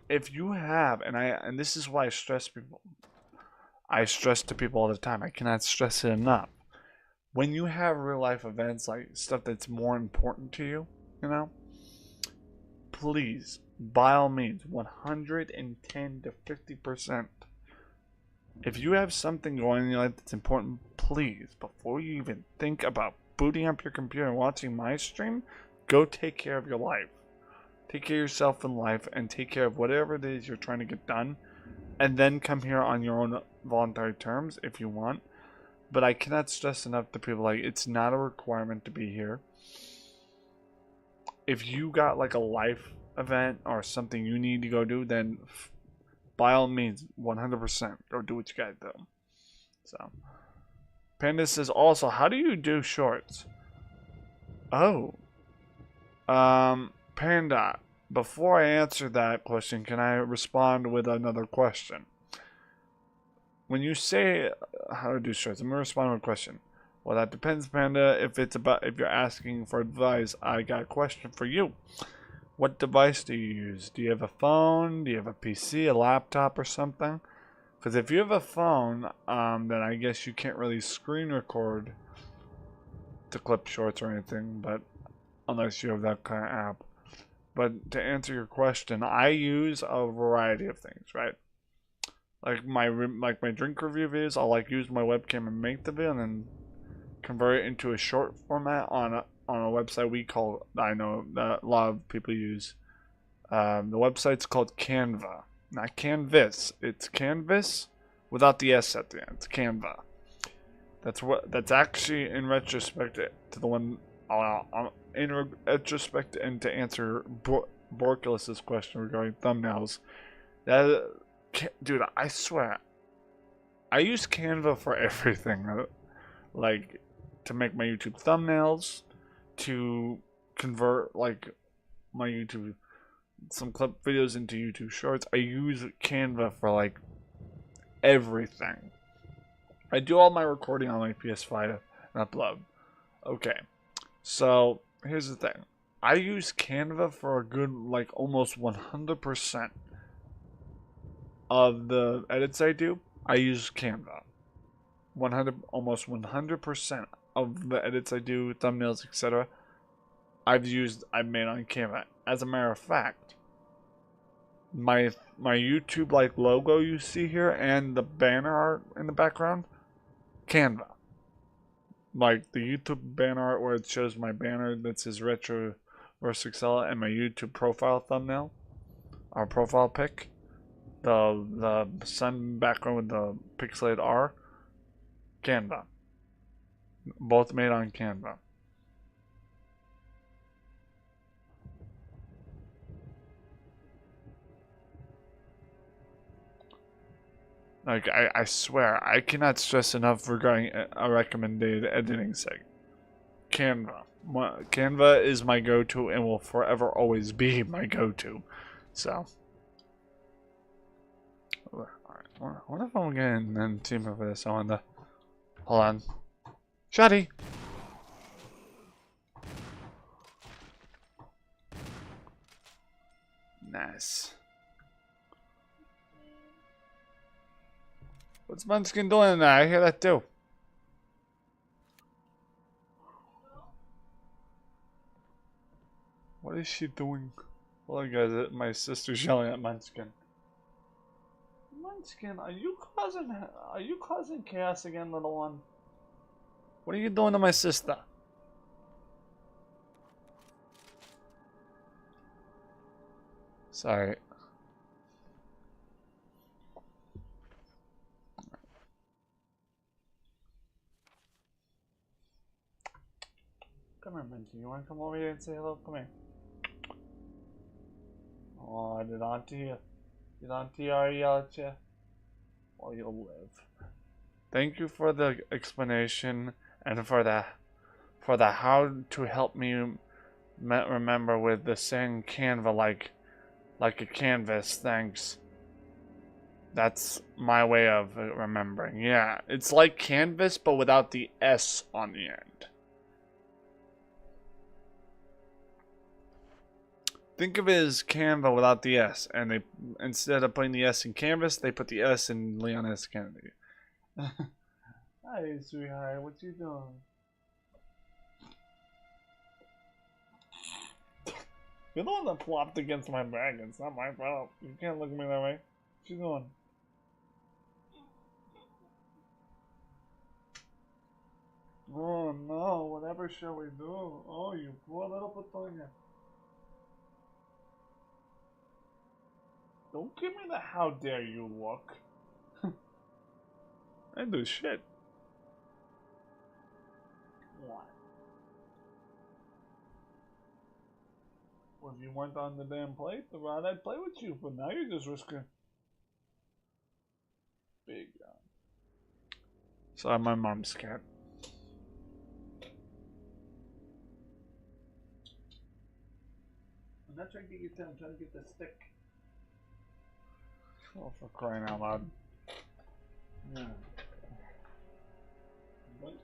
if you have, and this is why I stress people. I stress to people all the time. I cannot stress it enough. When you have real life events, like stuff that's more important to you, you know, please, by all means, 110 to 50%. If you have something going in your life that's important, please, before you even think about booting up your computer and watching my stream, go take care of your life. Take care of yourself in life and take care of whatever it is you're trying to get done. And then come here on your own voluntary terms if you want. But I cannot stress enough to people, like, it's not a requirement to be here. If you got like a life event or something you need to go do, then by all means, 100% go do what you gotta do. So, Panda says also, how do you do shorts? Oh, Panda, before I answer that question, can I respond with another question? When you say how to do shorts, I'm gonna respond with a question. Well, that depends, Panda. If you're asking for advice, I got a question for you. What device do you use? Do you have a phone? Do you have a PC, a laptop, or something? Because if you have a phone, then I guess you can't really screen record to clip shorts or anything, but unless you have that kind of app. But to answer your question, I use a variety of things, right? Like my drink review videos, I'll like use my webcam and make the video, and then convert it into a short format on a website we call, I know that a lot of people use. The website's called Canva, not Canvas. It's Canvas without the S at the end. It's Canva. That's actually in retrospect to the one in retrospect and to answer Borkulus's question regarding thumbnails. That dude, I swear, I use Canva for everything. Like to make my YouTube thumbnails, to convert like my YouTube some clip videos into YouTube shorts. I use Canva for like everything. I do all my recording on my PS5 and upload. Okay, so here's the thing. I use Canva for a good like almost 100% of the edits I do. I use Canva. Almost 100% of the edits I do, thumbnails, etc. I've made on Canva. As a matter of fact, my YouTube like logo you see here and the banner art in the background, Canva. Like the YouTube banner art where it shows my banner that says Retro vs. Excella and my YouTube profile thumbnail, our profile pic, the sun background with the pixelated R, Canva. Both made on Canva. Like, I swear, I cannot stress enough regarding a recommended editing site. Canva. Canva is my go-to and will forever always be my go-to. So. Alright, what if I'm getting then team over this? I want to. Hold on. Shotty! Nice. What's Munchkin doing in there? I hear that too. What is she doing? Well, guys, my sister's yelling at Munchkin. Munchkin, are you causing chaos again, little one? What are you doing to my sister? Sorry. Come here, Minty. You want to come over here and say hello? Come here. Oh, did Auntie already yell at you? Well, you'll live. Thank you for the explanation and for the how to help me remember with the saying Canva like a canvas. Thanks. That's my way of remembering. Yeah, it's like canvas but without the S on the end. Think of it as Canva without the S, and they instead of putting the S in canvas, they put the S in Leon S. Kennedy. Hi, sweetheart. What you doing? You're the one that plopped against my back. It's not my fault. You can't look at me that way. What you doing? Oh no! Whatever shall we do? Oh, you poor little Patonia. Don't give me the how dare you look. I do shit. What? Well, if you weren't on the damn plate, the rod I'd play with you, but now you're just risking. Big gun. Sorry, my mom's cat. I'm not trying to get your tail, I'm trying to get the stick. Oh, for crying out loud. Yeah. What?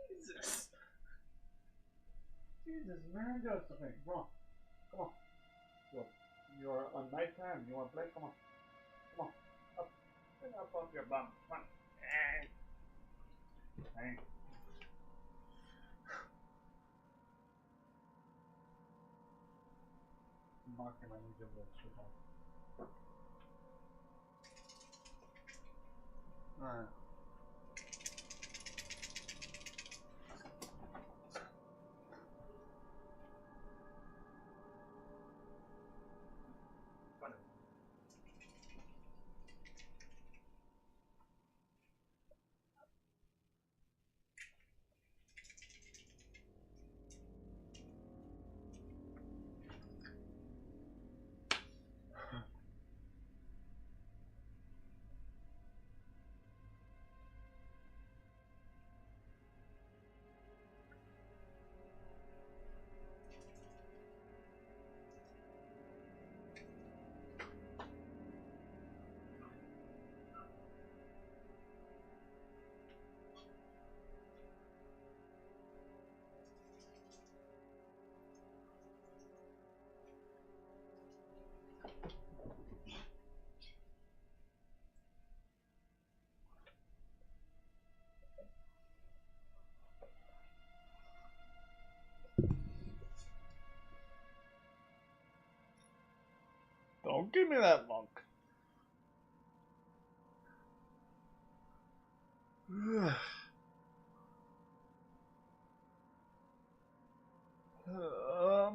Jesus. Jesus, man, do something. Come on. Come on. You're on my time. You want to play? Come on. Come on. Up. Get up off your bum. Come on. Hey. Hey. Marking, I need your little shit off. Alright. Don't give me that monk.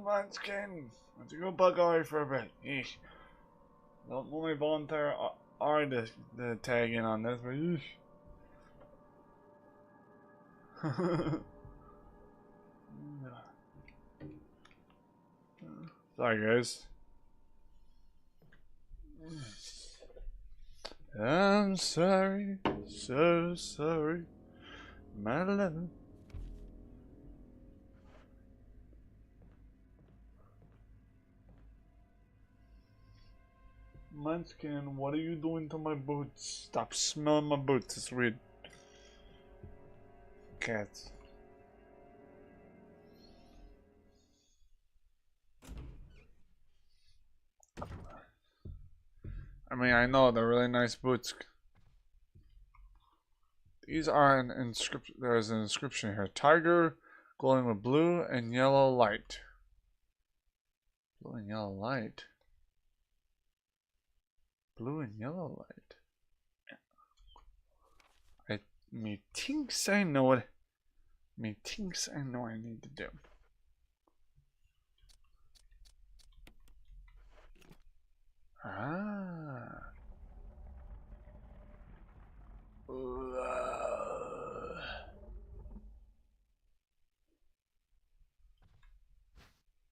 Munchkin. Let's go bug away for a bit. Yeesh. Don't let me volunteer R to tag in on this, but yeesh. Sorry, guys. I'm sorry, so sorry, my love. Munchkin, what are you doing to my boots? Stop smelling my boots, it's weird. Cats. I mean, I know they're really nice boots. These are an inscription. There's an inscription here. Tiger glowing with blue and yellow light. Blue and yellow light. Blue and yellow light. Methinks I know what. Methinks I know what I need to do. Ah.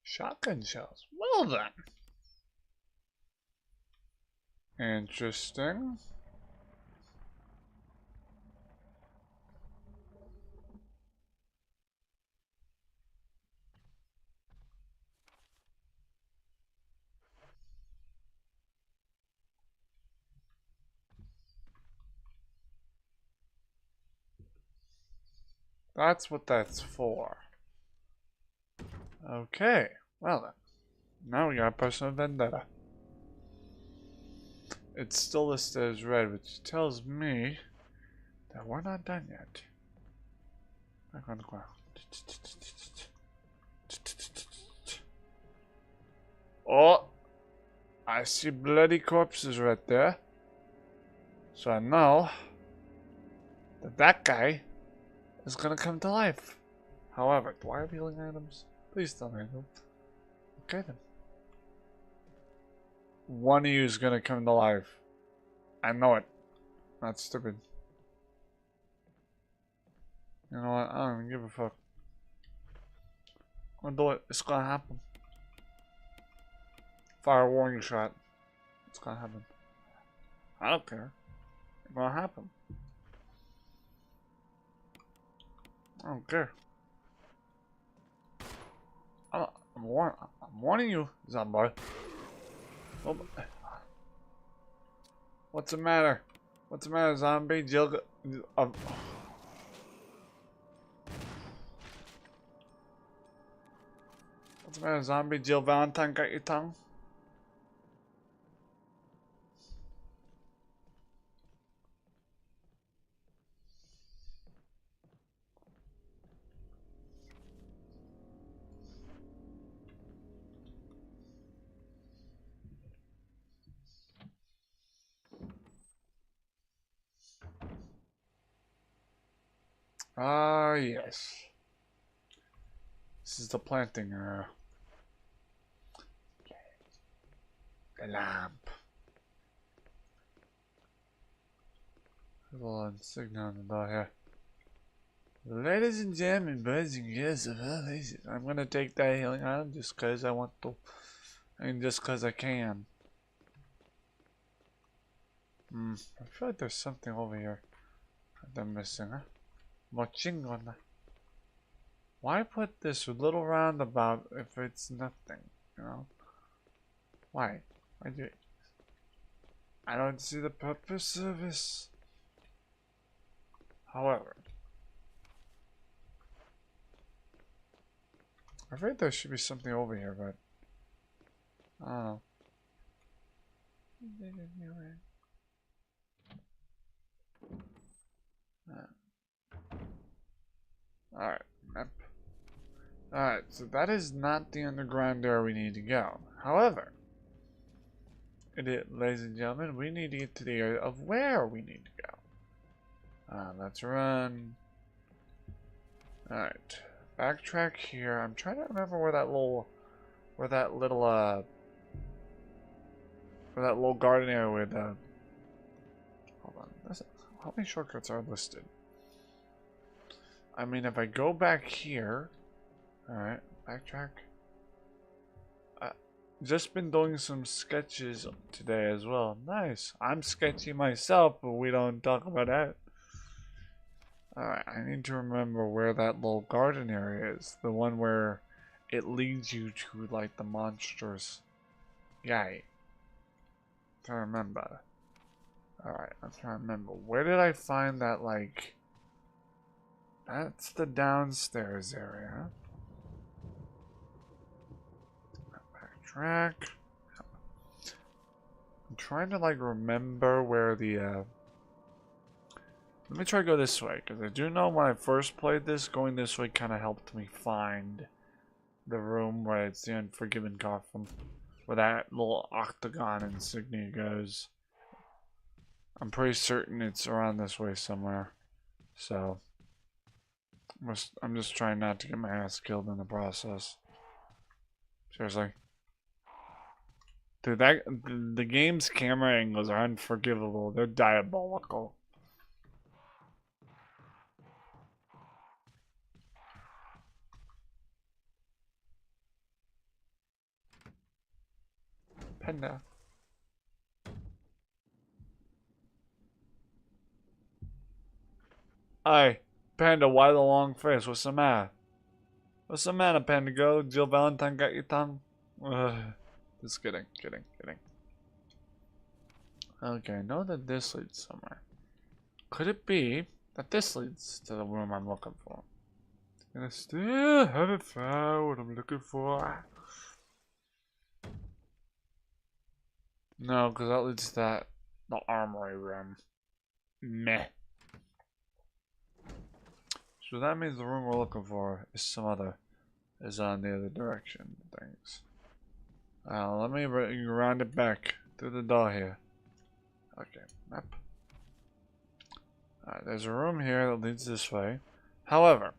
Shotgun shells. Well then. Interesting. That's what that's for. Okay. Well then. Now we got personal vendetta. It's still listed as red, which tells me that we're not done yet. Back on the ground. Oh! I see bloody corpses right there. So I know that that guy is gonna come to life. However, do I have healing items? Please tell me I do. Okay then. One of you is gonna come to life. I know it. Not stupid. You know what? I don't even give a fuck. I'm gonna do it. It's gonna happen. Fire a warning shot. It's gonna happen. I don't care. It's gonna happen. I don't care. I'm warning you, zombie. Oh, what's the matter? What's the matter, zombie? Jill. What's the matter, zombie? Jill Valentine got your tongue? Ah, yes. This is the planting area. The lamp. There's a little insignia on the door here. Ladies and gentlemen, boys and girls of all ages, I'm gonna take that healing item just cause I want to. And just cause I can. I feel like there's something over here that I'm missing, huh? Mochingona. Why put this little roundabout if it's nothing, you know? Why? Why do it? I don't see the purpose of this. However, I think there should be something over here, but I don't know. Alright, map. Alright, so that is not the underground area we need to go. However, ladies and gentlemen, we need to get to the area of where we need to go. Let's run. Alright. Backtrack here. I'm trying to remember where that little garden area with, hold on. How many shortcuts are listed? I mean, if I go back here, alright, backtrack. Just been doing some sketches today as well. Nice. I'm sketchy myself, but we don't talk about that. Alright, I need to remember where that little garden area is. The one where it leads you to, like, the monsters. Yay. To remember. Alright, I'm trying to remember. Where did I find that, like... That's the downstairs area. Backtrack. I'm trying to, like, remember where the, Let me try to go this way, because I do know when I first played this, going this way kind of helped me find the room where it's the Unforgiven Coffin, where that little octagon insignia goes. I'm pretty certain it's around this way somewhere, so I'm just trying not to get my ass killed in the process. Seriously. Dude, the game's camera angles are unforgivable. They're diabolical. Panda. Aye, Panda, why the long face? What's the matter? What's the matter, Panda? Go, Jill Valentine got your tongue? Just kidding. Okay, I know that this leads somewhere. Could it be that this leads to the room I'm looking for? And I still haven't found what I'm looking for. No, because that leads to the armory room. Meh. So that means the room we're looking for is is on the other direction. Things. Let me round it back through the door here. Okay, map. Alright, there's a room here that leads this way. However,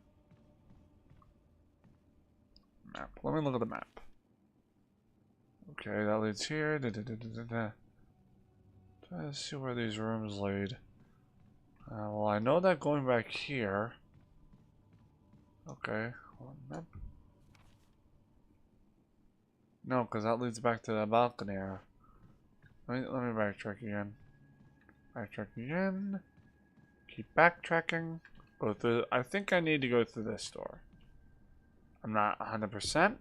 map. Let me look at the map. Okay, that leads here. Try to see where these rooms lead. Well, I know that going back here. Okay, hold on, map. No, because that leads back to the balcony area. Let me backtrack again. Keep backtracking. Go through. I think I need to go through this door. I'm not 100%.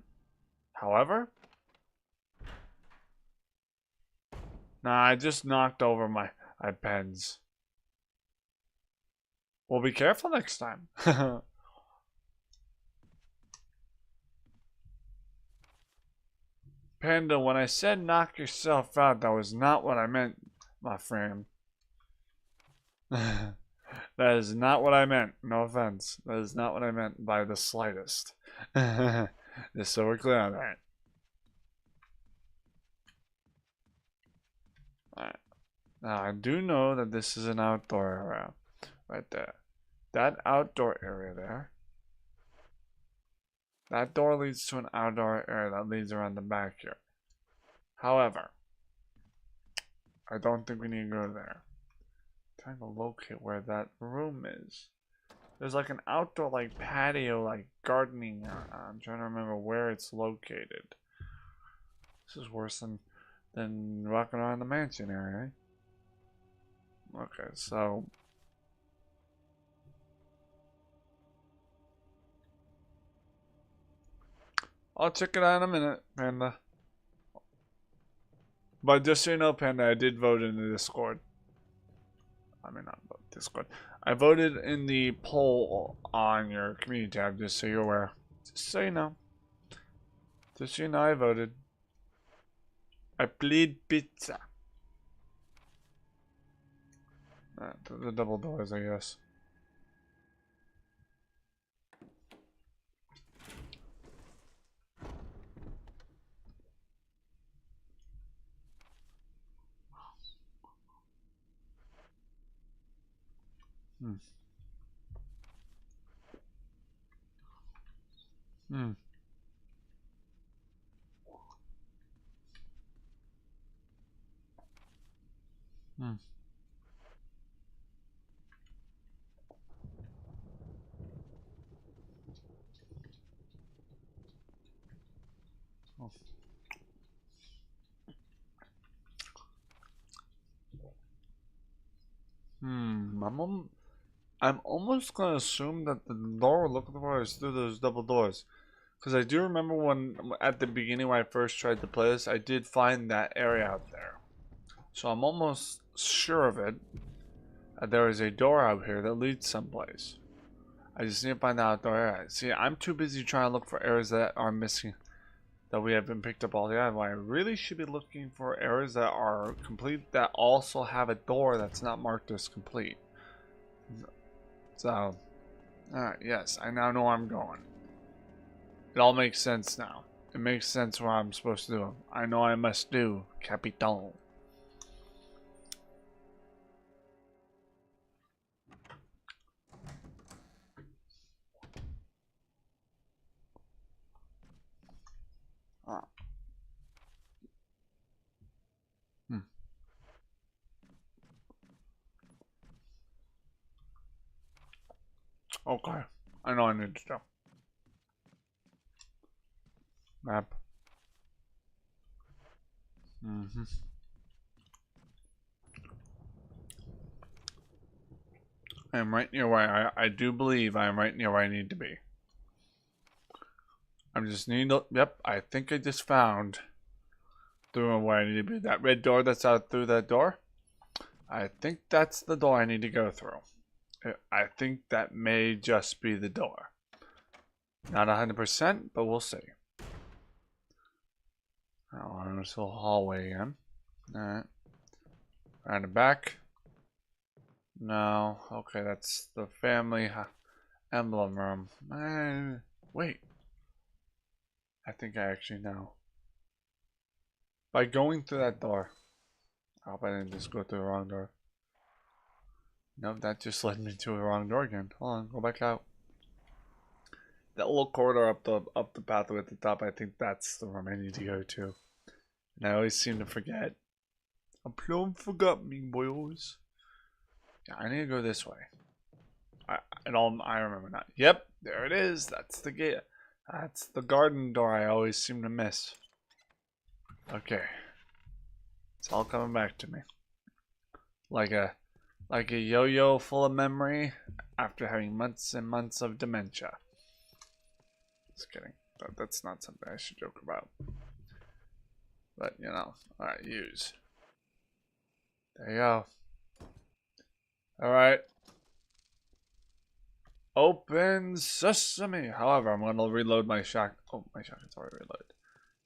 However, nah, I just knocked over my pens. Well, be careful next time. Panda, when I said knock yourself out, that was not what I meant, my friend. That is not what I meant. No offense. That is not what I meant by the slightest. Just so we're clear on that. Alright. Now, I do know that this is an outdoor area. Right there. That outdoor area there. That door leads to an outdoor area that leads around the back here. However, I don't think we need to go there. I'm trying to locate where that room is. There's like an outdoor like patio, like gardening area. I'm trying to remember where it's located. This is worse than walking around the mansion area. Okay, so I'll check it out in a minute, Panda. But just so you know, Panda, I did vote in the Discord. I mean, not vote, Discord. I voted in the poll on your community tab, just so you're aware. Just so you know. Just so you know, I voted. I plead pizza. The double doors, I guess. Hmm. Hmm. Hmm. Oh. Hmm. I'm almost gonna assume that the door we're looking for is through those double doors. Because I do remember when, at the beginning when I first tried to play this, I did find that area out there. So I'm almost sure of it. There is a door out here that leads someplace. I just need to find out the area. See, I'm too busy trying to look for areas that are missing, that we haven't picked up all the time. I really should be looking for areas that are complete, that also have a door that's not marked as complete. So, yes, I now know where I'm going. It all makes sense now. It makes sense what I'm supposed to do. I know I must do, Capitan. Ah. Hmm. Okay. I know I need to do. Map. Mm-hmm. I'm right near where I do believe I'm right near where I need to be. I'm just need to, yep, I think I just found through where I need to be. That red door that's out through that door. I think that's the door I need to go through. I think that may just be the door. Not 100%, but we'll see. Now on this little hallway again. Alright. Around the back. No. Okay, that's the family emblem room. Wait. I think I actually know. By going through that door. I hope I didn't just go through the wrong door. Nope, that just led me to the wrong door again. Hold on, go back out. That little corridor up the pathway at the top, I think that's the room I need to go to. And I always seem to forget. I plumb forgot me, boys. Yeah, I need to go this way. I remember now. Yep, there it is. That's the gate. That's the garden door I always seem to miss. Okay. It's all coming back to me. Like a yo-yo full of memory after having months and months of dementia. Just kidding. That's not something I should joke about. But, you know. Alright, use. There you go. Alright. Open sesame. However, I'm going to reload my shotgun. Oh, my shotgun's already reloaded.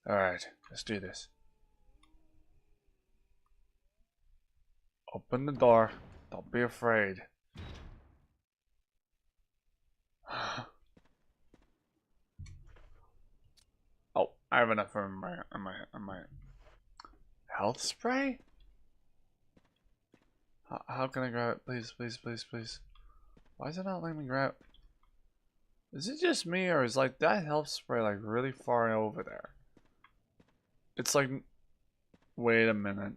Alright, let's do this. Open the door. Don't be afraid. Oh, I have enough room in my health spray? How can I grab it? Please, please, please, please. Why is it not letting me grab? Is it just me, or is like that health spray like really far over there? It's like, wait a minute.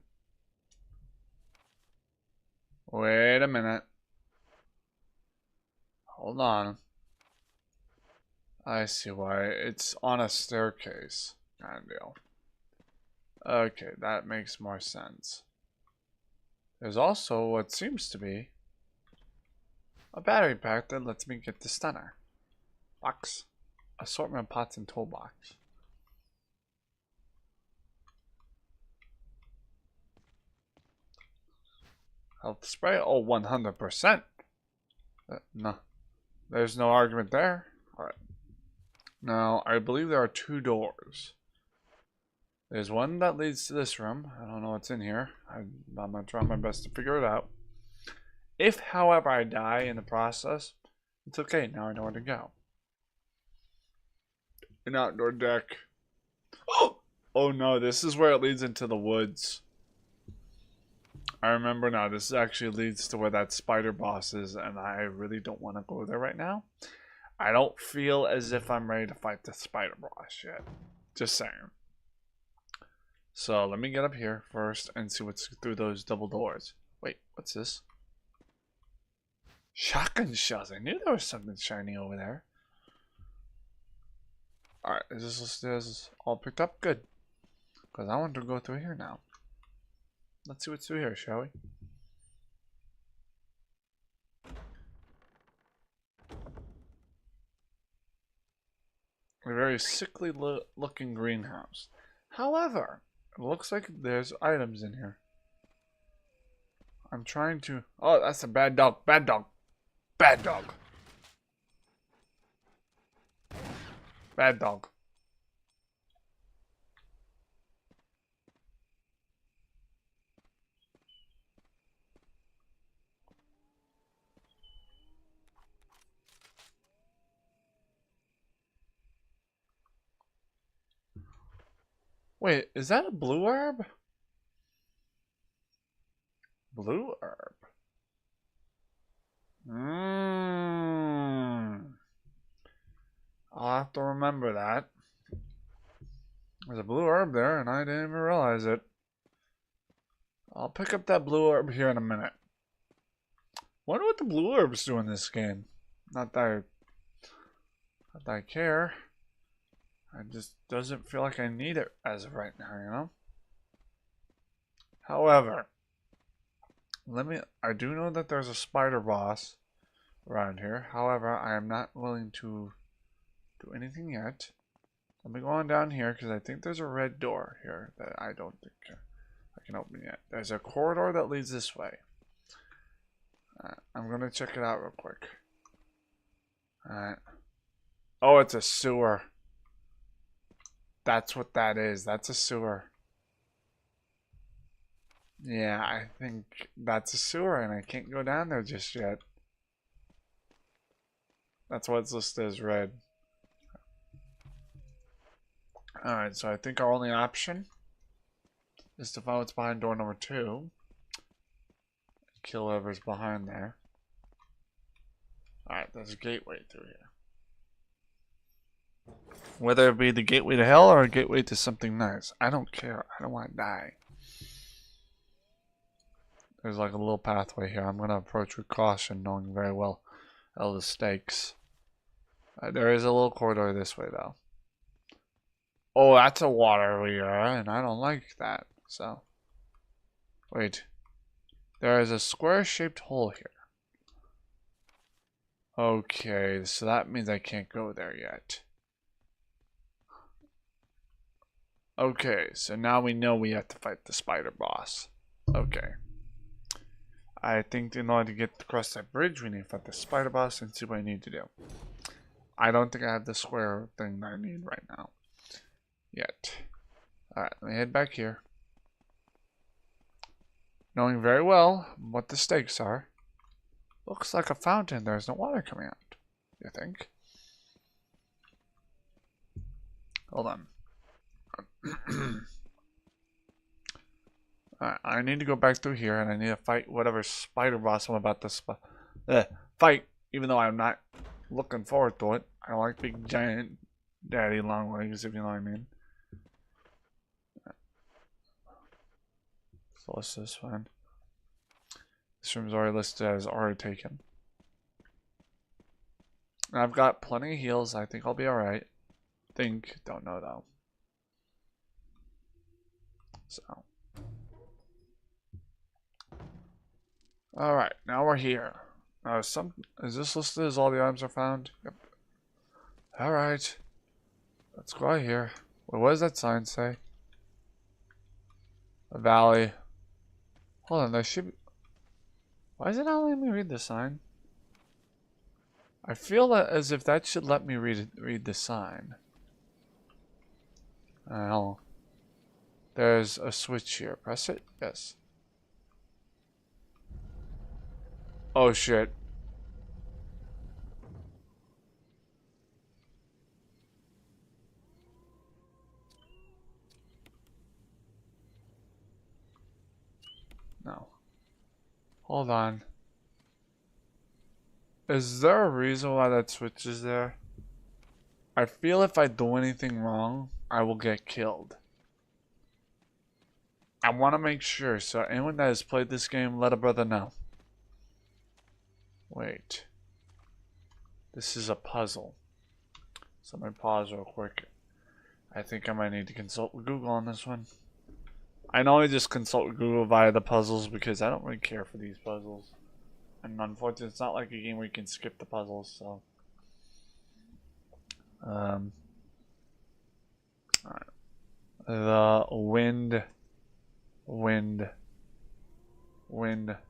Wait a minute. Hold on. I see why. It's on a staircase. Kind of deal. Okay, that makes more sense. There's also what seems to be a battery pack that lets me get the stunner. Box. Assortment pots and toolbox. Health spray? Oh, 100%. No. There's no argument there. Alright. Now, I believe there are two doors. There's one that leads to this room. I don't know what's in here. I'm going to try my best to figure it out. If, however, I die in the process, it's okay. Now I know where to go. An outdoor deck. Oh! Oh no, this is where it leads into the woods. I remember now. This actually leads to where that spider boss is, and I really don't want to go there right now. I don't feel as if I'm ready to fight the spider boss yet. Just saying. So let me get up here first and see what's through those double doors. Wait, what's this? Shotgun shells. I knew there was something shiny over there. Alright, is this upstairs all picked up? Good. Because I want to go through here now. Let's see what's through here, shall we? A very sickly looking greenhouse. However, it looks like there's items in here. I'm trying to... Oh, that's a bad dog. Bad dog. Bad dog. Bad dog. Wait, is that a blue herb? Blue herb. I'll have to remember that. There's a blue herb there, and I didn't even realize it. I'll pick up that blue herb here in a minute. Wonder what the blue herbs do in this game. Not that I care. It just doesn't feel like I need it as of right now, you know? However, I do know that there's a spider boss around here. However, I am not willing to do anything yet. Let me go on down here because I think there's a red door here that I don't think I can open yet. There's a corridor that leads this way. I'm going to check it out real quick. Alright. Oh, it's a sewer. That's what that is. That's a sewer. Yeah, I think that's a sewer and I can't go down there just yet. That's why it's listed as red. Alright, so I think our only option is to find what's behind door number 2. Kill whoever's behind there. Alright, there's a gateway through here. Whether it be the gateway to hell or a gateway to something nice. I don't care. I don't want to die. There's like a little pathway here. I'm going to approach with caution, knowing very well all the stakes. There is a little corridor this way, though. Oh, that's a water weir, and I don't like that. So, wait. There is a square-shaped hole here. Okay, so that means I can't go there yet. Okay, so now we know we have to fight the spider boss. Okay. I think in order to get across that bridge, we need to fight the spider boss and see what I need to do. I don't think I have the square thing that I need right now. Yet. Alright, let me head back here. Knowing very well what the stakes are. Looks like a fountain. There's no water coming out. You think? Hold on. Alright, I need to go back through here and I need to fight whatever spider boss I'm about to fight, even though I'm not looking forward to it. I don't like big giant daddy long legs, if you know what I mean. So let's this one. This room's already listed as already taken. I've got plenty of heals. I think I'll be alright. Don't know though. So. Alright, now we're here. Now is this listed as all the items are found? Yep. Alright. Let's go out here. Wait, what does that sign say? A valley. Hold on, there should be... Why is it not letting me read the sign? I feel that as if that should let me read the sign. Hell. There's a switch here. Press it? Yes. Oh shit. No. Hold on. Is there a reason why that switch is there? I feel if I do anything wrong, I will get killed. I want to make sure, so anyone that has played this game, let a brother know. Wait. This is a puzzle. So let me pause real quick. I think I might need to consult with Google on this one. I know I just consult with Google via the puzzles because I don't really care for these puzzles. And unfortunately, it's not like a game where you can skip the puzzles, so. Alright. The wind. The windmill.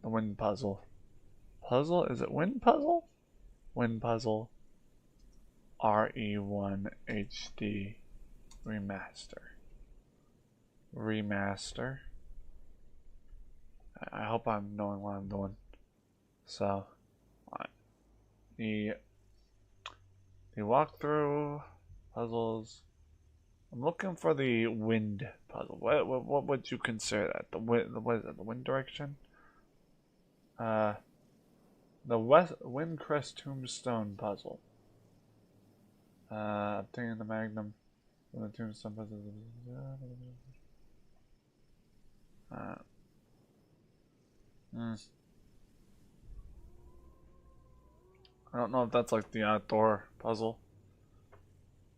The wind puzzle. Puzzle? Is it wind puzzle? Wind puzzle. RE1 HD. Remaster. Remaster. I hope I'm knowing what I'm doing. So, the walkthrough puzzles. I'm looking for the wind puzzle. What would you consider that? The wind? What is it? The wind direction? The Windcrest Tombstone puzzle. Obtaining the Magnum from the Tombstone puzzle. I don't know if that's like the outdoor puzzle,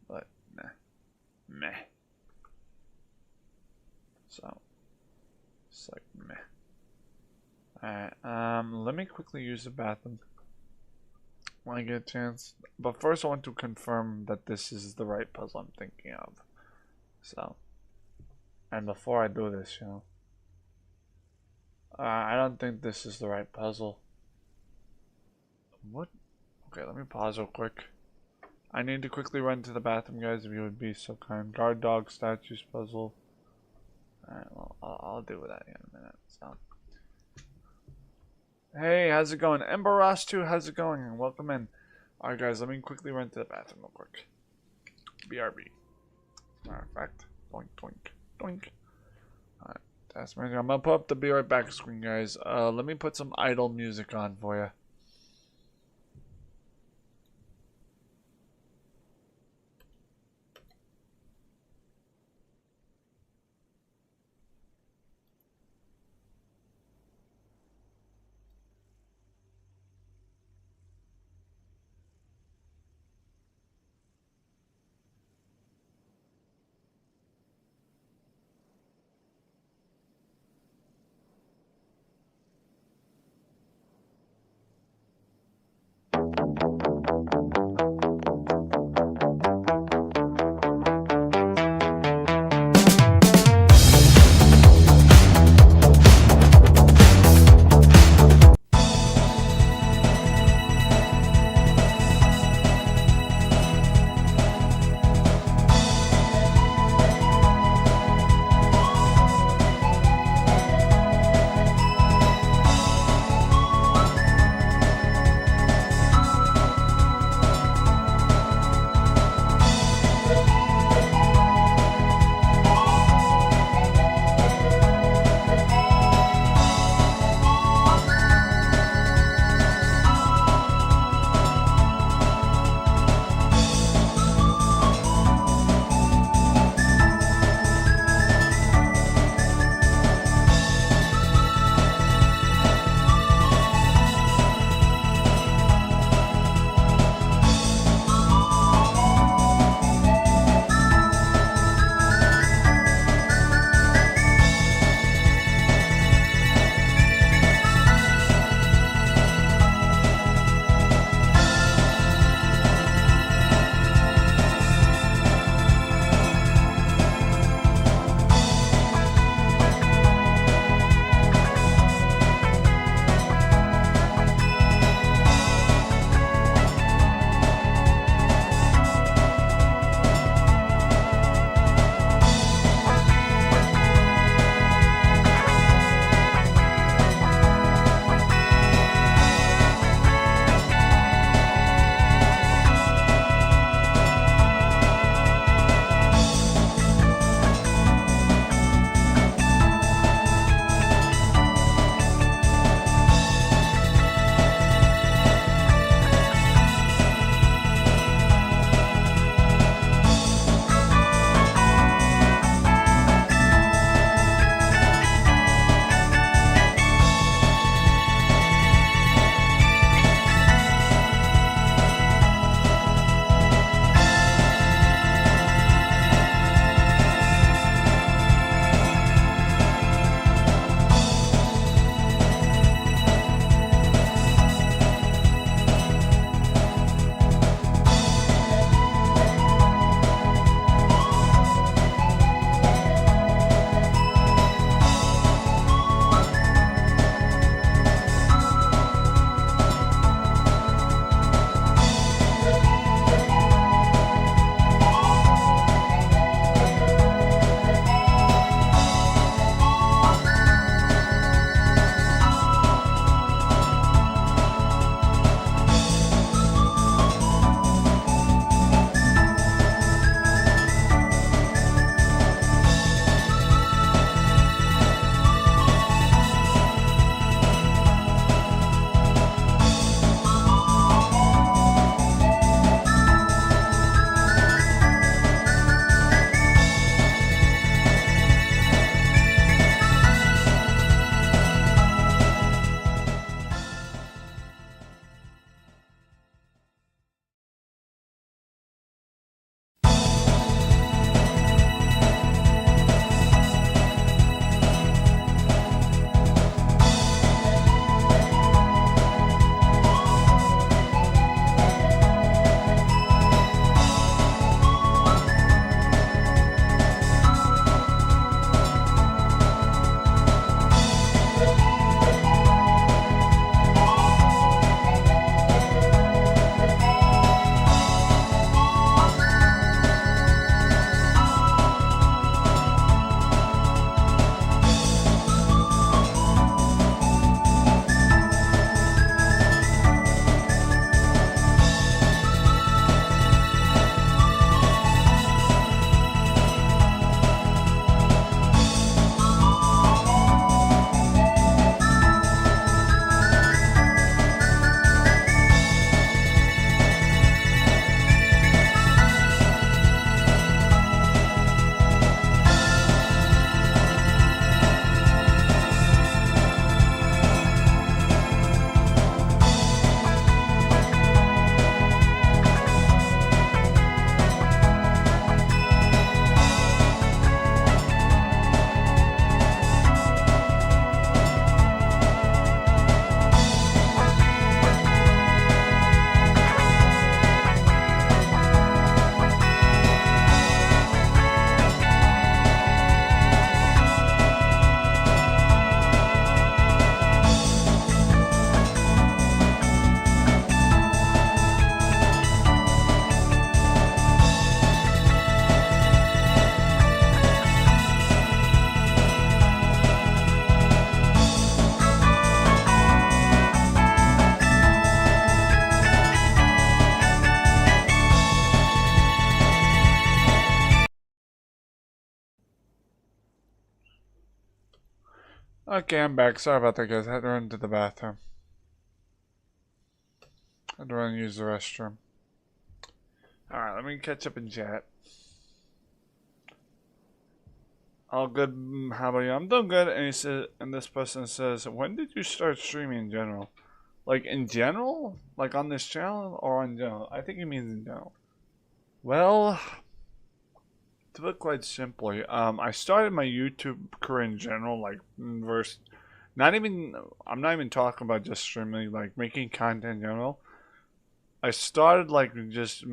but meh. So it's like meh. Alright, let me quickly use the bathroom when I get a chance. But first I want to confirm that this is the right puzzle I'm thinking of. So, and before I do this, you know, I don't think this is the right puzzle. What? Okay, let me pause real quick. I need to quickly run to the bathroom, guys, if you would be so kind. Guard dog statues puzzle. Alright, well, I'll deal with that in a minute, so. Hey, how's it going? Ember Ross 2, how's it going? Welcome in. Alright, guys, let me quickly run to the bathroom real quick. BRB. Matter of fact, doink, doink, doink. Alright, task manager. I'm gonna put up the be right back screen, guys. Let me put some idle music on for you. Okay, I'm back. Sorry about that, guys. I had to run to the bathroom. I had to run and use the restroom. Alright, let me catch up in chat. All good. How about you? I'm doing good. And he said, and this person says, when did you start streaming in general? Like in general? Like on this channel or in general? I think he means in general. Well, to put it quite simply, I started my YouTube career in general, like verse. I'm not even talking about just streaming, like making content in general. I started like just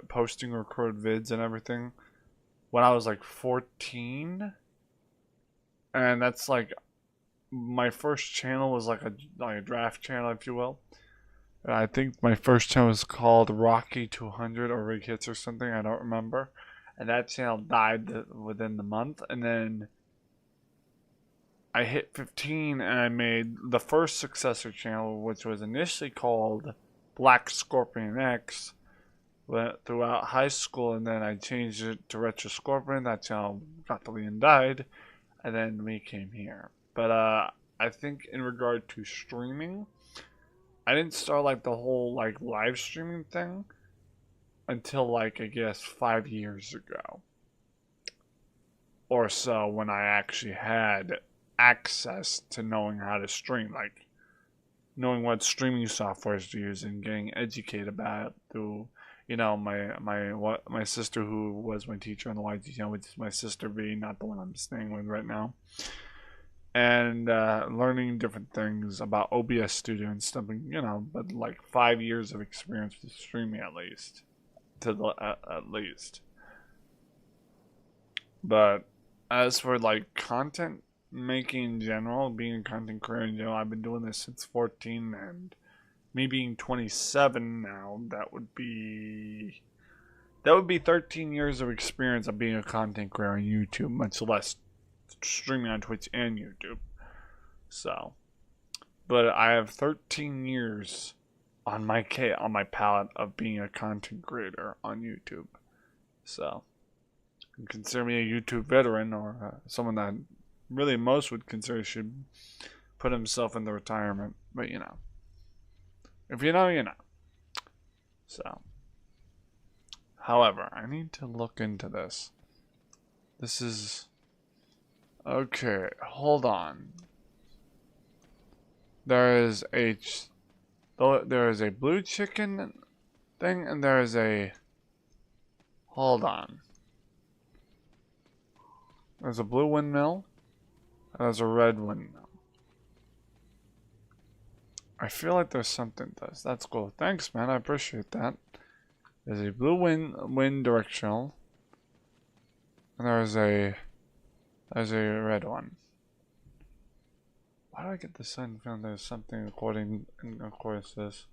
posting record vids and everything when I was like 14, and that's like my first channel was like a draft channel, if you will. And I think my first channel was called Rocky 200 or Rig Hits or something. I don't remember. And that channel died within the month, and then I hit 15 and I made the first successor channel, which was initially called Black Scorpion X. Went throughout high school, and then I changed it to Retro Scorpion. That channel got deleted and died, and then we came here. But I think in regard to streaming, I didn't start like the whole like live streaming thing until like I guess 5 years ago or so, when I actually had access to knowing how to stream, like knowing what streaming softwares to use and getting educated about it through, you know, my sister, who was my teacher on the YT channel, which is my sister V, not the one I'm staying with right now, and learning different things about OBS Studio and stuff, you know, but like 5 years of experience with streaming at least, at least. But as for like content making in general, being a content creator in general, I've been doing this since 14, and me being 27 now, that would be 13 years of experience of being a content creator on YouTube, much less streaming on Twitch and YouTube. So, but I have 13 years on my palette of being a content creator on YouTube. So, you can consider me a YouTube veteran, or someone that really most would consider should put himself in the retirement. But you know, if you know, you know. So, however, I need to look into this. This is okay. Hold on. There is a blue chicken thing, and there is a. Hold on. There's a blue windmill, and there's a red windmill. I feel like there's something to this. That's cool. Thanks, man. I appreciate that. There's a blue wind directional, and there's a red one. Why do I get the sun feeling there's something according to this?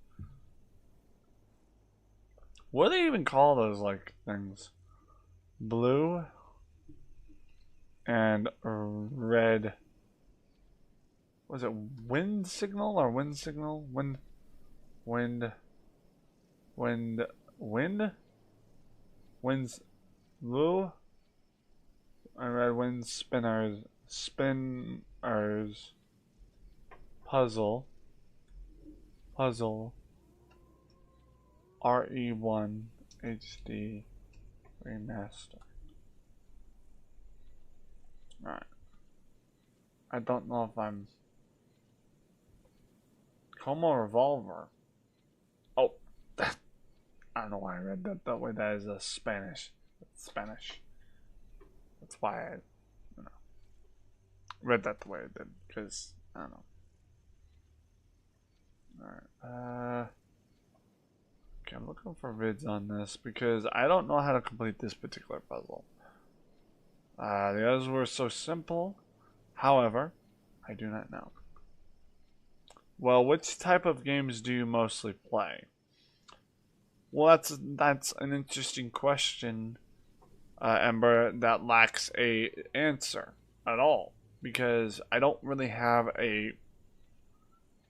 What do they even call those like things? Blue and red. Was it wind signal or wind signal? Winds blue and red wind spinners puzzle RE1 HD remaster. Alright. I don't know if I'm Como Revolver. Oh, I don't know why I read that way. That is a Spanish. That's Spanish. That's why I read that the way I did. Because, I don't know. Alright. Okay, I'm looking for vids on this because I don't know how to complete this particular puzzle. The others were so simple. However, I do not know. Well, which type of games do you mostly play? Well, that's an interesting question, Ember, that lacks a answer at all, because I don't really have a.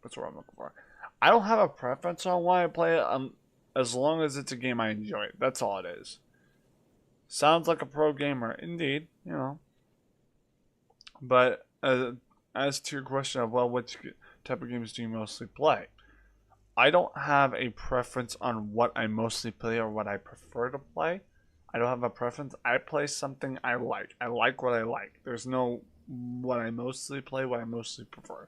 What's what I'm looking for? I don't have a preference on why I play it. As long as it's a game I enjoy. That's all it is. Sounds like a pro gamer, indeed. You know, but as to your question of, well, which type of games do you mostly play? I don't have a preference on what I mostly play or what I prefer to play. I don't have a preference. I play something I like. I like what I like. There's no what I mostly play, what I mostly prefer.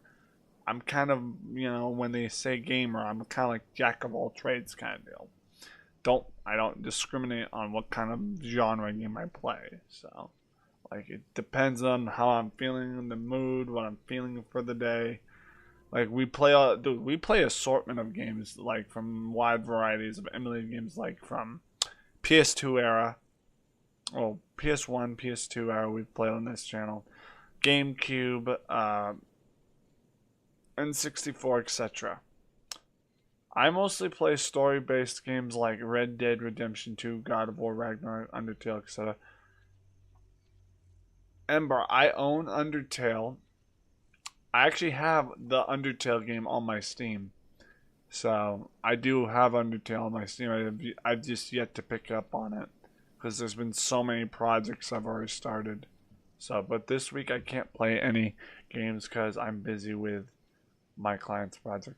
I'm kind of, when they say gamer, I'm kind of like jack of all trades kind of deal. I don't discriminate on what kind of genre game I play. So, like, it depends on how I'm feeling in the mood, what I'm feeling for the day. Like, we play assortment of games, like, from wide varieties of emulated games, like from PS2 era, well, PS1, PS2 era we've played on this channel, GameCube, N64, etc. I mostly play story-based games like Red Dead Redemption 2, God of War, Ragnarok, Undertale, etc. Ember, I own Undertale. I actually have the Undertale game on my Steam. So, I do have Undertale on my Steam. I've just yet to pick up on it. Because there's been so many projects I've already started. So, but this week I can't play any games because I'm busy with my client's project.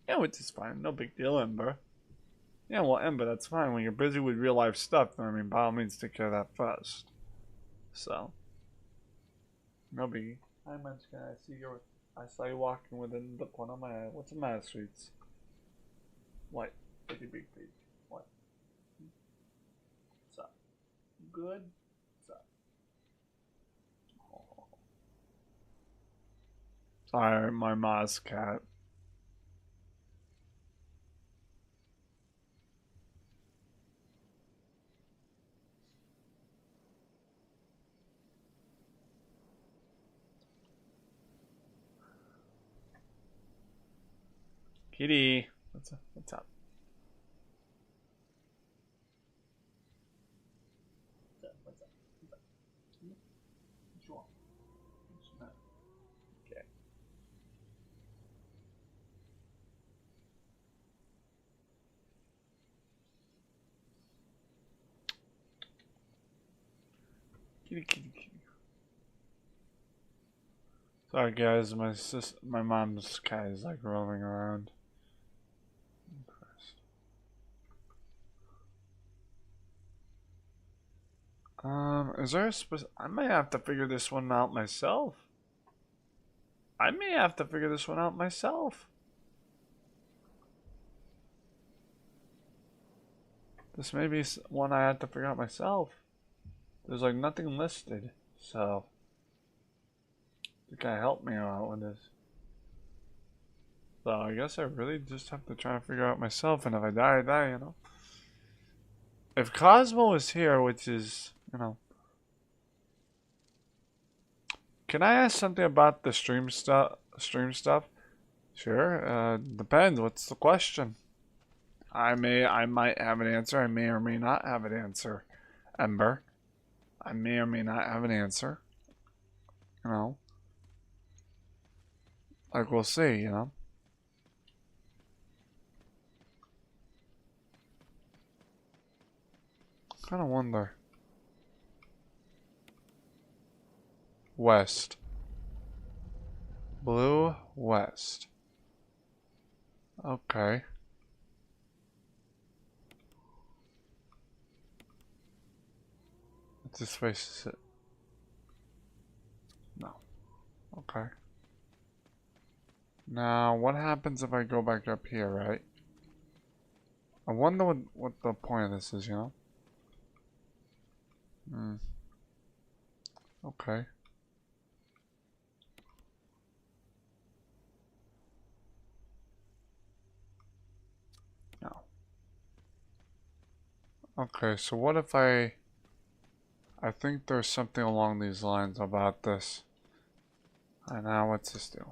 Yeah, which is fine. No big deal, Ember. Yeah, well, Ember, that's fine. When you're busy with real life stuff, I mean, by all means, take care of that first. So, no biggie. Hi, Munchkin. I saw you walking with the corner of my eye. What's the matter, Sweets? What? Pretty big feet. What? What's up? Good? What's up? Oh. Sorry, my Ma's cat. Kitty, what's up? What's up? What's up? What you want? Okay. Kitty, kitty, kitty. Sorry, guys. My mom's cat is like roaming around. Is there a I may have to figure this one out myself. This may be one I have to figure out myself. There's like nothing listed, so the guy helped me out with this. So I guess I really just have to try and figure out myself, and if I die, I die, If Cosmo is here, which is, Can I ask something about the stream stuff? Sure. Depends. What's the question? I might have an answer. I may or may not have an answer. Ember. I may or may not have an answer. Like, we'll see, Kind of wonder. West. Blue, west. Okay. Let's just face it. No. Okay. Now, what happens if I go back up here, right? I wonder what the point of this is, Okay. No. Okay, so what if I think there's something along these lines about this. And now what's this do?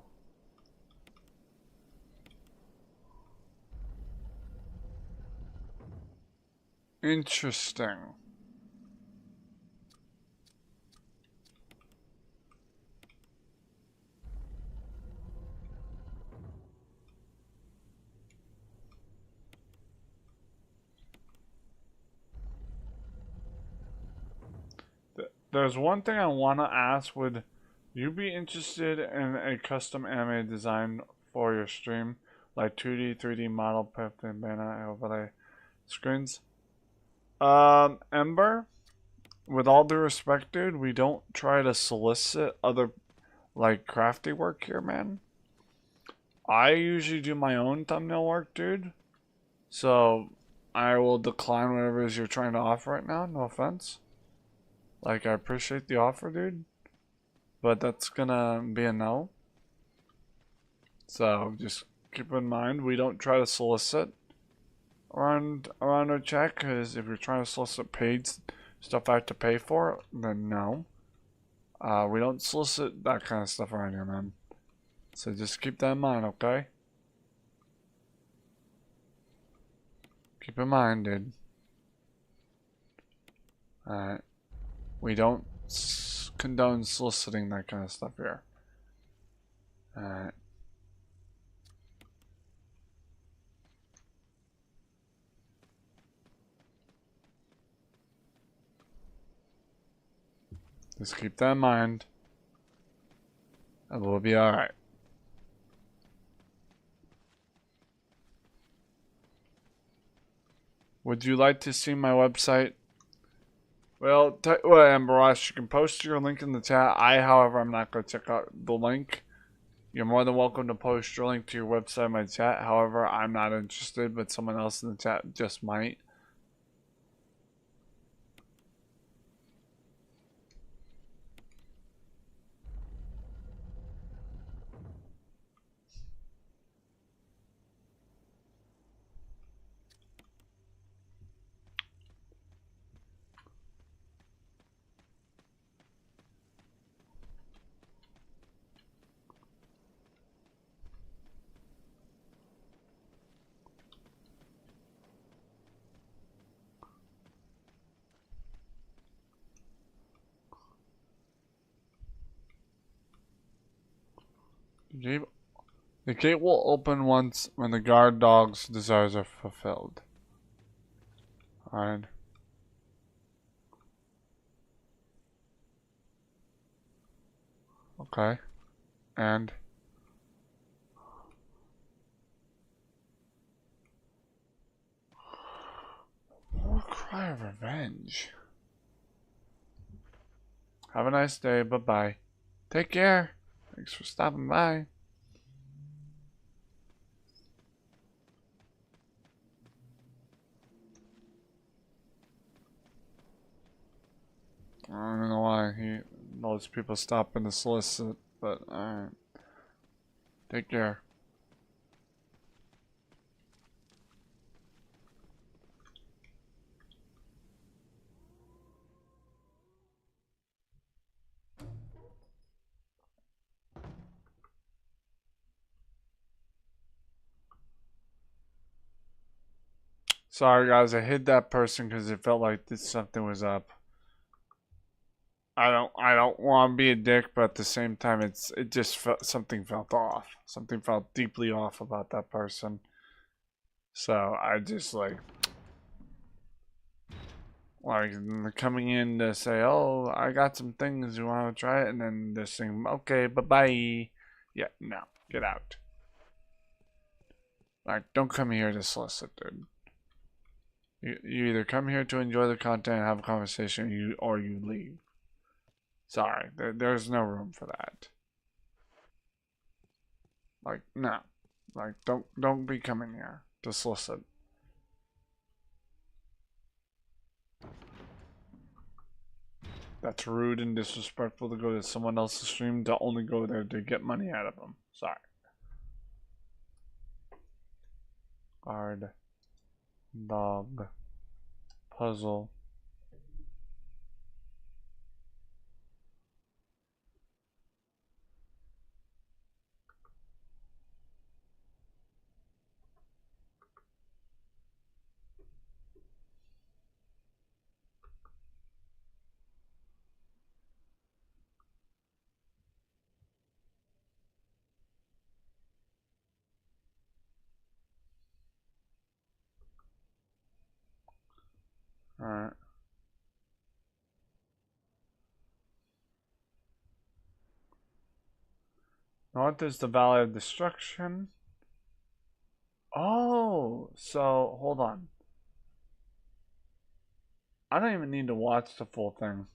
Interesting. There's one thing I want to ask with You be interested in a custom anime design for your stream, like 2D, 3D model, pep, and banner overlay screens? Ember, with all due respect, dude, we don't try to solicit other, like, crafty work here, man. I usually do my own thumbnail work, dude. So, I will decline whatever it is you're trying to offer right now, no offense. Like, I appreciate the offer, dude. But that's gonna be a no. So, just keep in mind, we don't try to solicit around our chat, because if you're trying to solicit paid stuff I have to pay for, then no. We don't solicit that kind of stuff around here, man. So just keep that in mind, okay? Keep in mind, dude. Alright. We don't condone soliciting that kind of stuff here. Alright. Just keep that in mind. And we'll be alright. Would you like to see my website? Well, Ambrosh, you can post your link in the chat. However, I'm not going to check out the link. You're more than welcome to post your link to your website in my chat. However, I'm not interested, but someone else in the chat just might. The gate will open once when the guard dog's desires are fulfilled. Alright. Okay. And war cry of revenge. Have a nice day. Bye-bye. Take care. Thanks for stopping by. I don't know why most people stop in to solicit, but alright. Take care. Sorry guys, I hid that person because it felt like something was up. I don't want to be a dick, but at the same time, it just felt something felt off. Something felt deeply off about that person. So I just like coming in to say, "Oh, I got some things. You want to try it?" And then this thing, "Okay, bye bye." Yeah, no, get out. Like, don't come here to solicit, dude. You either come here to enjoy the content and have a conversation, or you leave. Sorry, there's no room for that. Like, no. Like, don't be coming here to solicit. That's rude and disrespectful to go to someone else's stream to only go there to get money out of them. Sorry. Guard. Dog. Puzzle. Alright. North is the Valley of Destruction. Oh, so hold on. I don't even need to watch the full thing.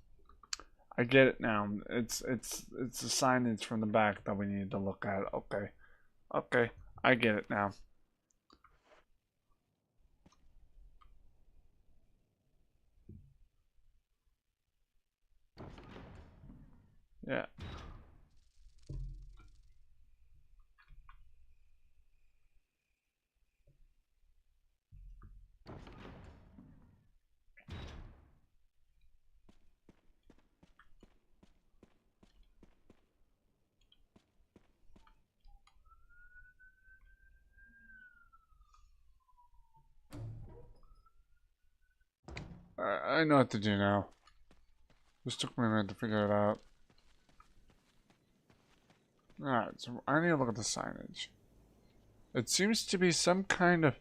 I get it now. It's the signage from the back that we need to look at. Okay. Okay. I get it now. Yeah. I know what to do now. Just took me a minute to figure it out. Alright, so I need to look at the signage. It seems to be some kind of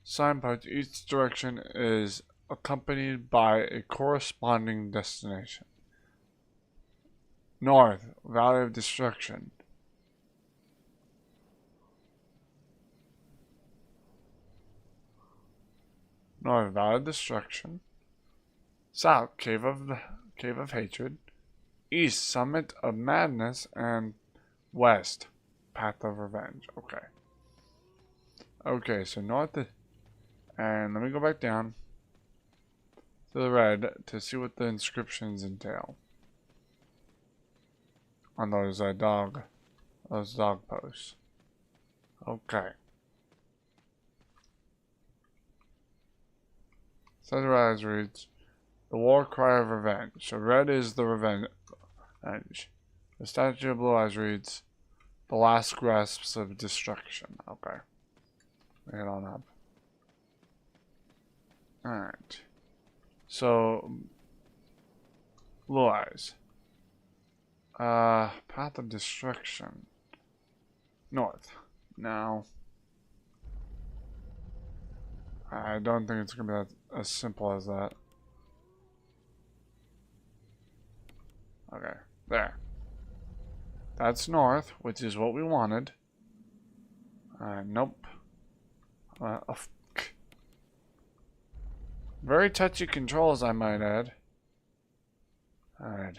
signpost. Each direction is accompanied by a corresponding destination. North, Valley of Destruction. North, Valley of Destruction. South, Cave of Hatred. East, Summit of Madness. And West, Path of Revenge. Okay. Okay, so north, and let me go back down to the red to see what the inscriptions entail on those dog posts. Okay. Sunrise reads, "The war cry of revenge." So red is the revenge. The statue of Blue Eyes reads, "The last grasps of destruction." Okay. Head on up. Alright. So, Blue Eyes. Path of Destruction. North. Now, I don't think it's gonna be that as simple as that. Okay, there. That's north, which is what we wanted. Nope. Very touchy controls, I might add. Alright.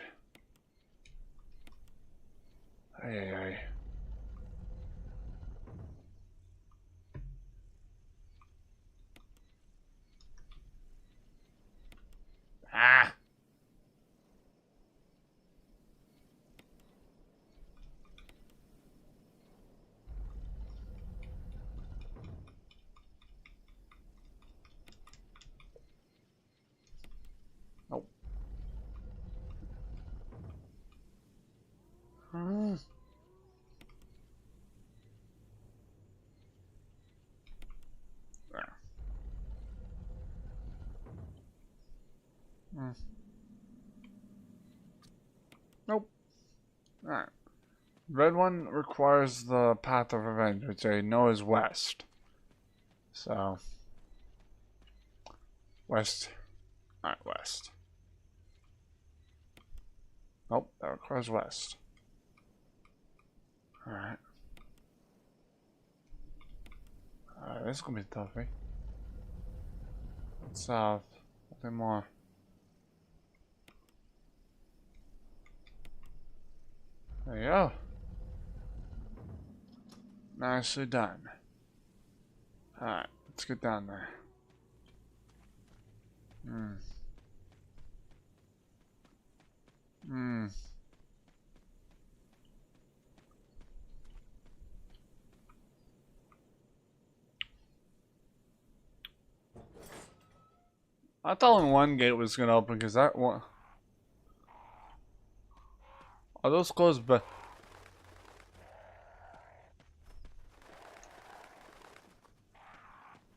Hey. Ah! Nope. Nope. Alright. Red one requires the Path of Revenge, which I know is west. So, west. Alright, west. Nope, that requires west. Alright. Alright, this is gonna be toughy. South. Nothing more. There you go. Nicely done. Alright, let's get down there. I thought only one gate was gonna open because that one. Are those closed? But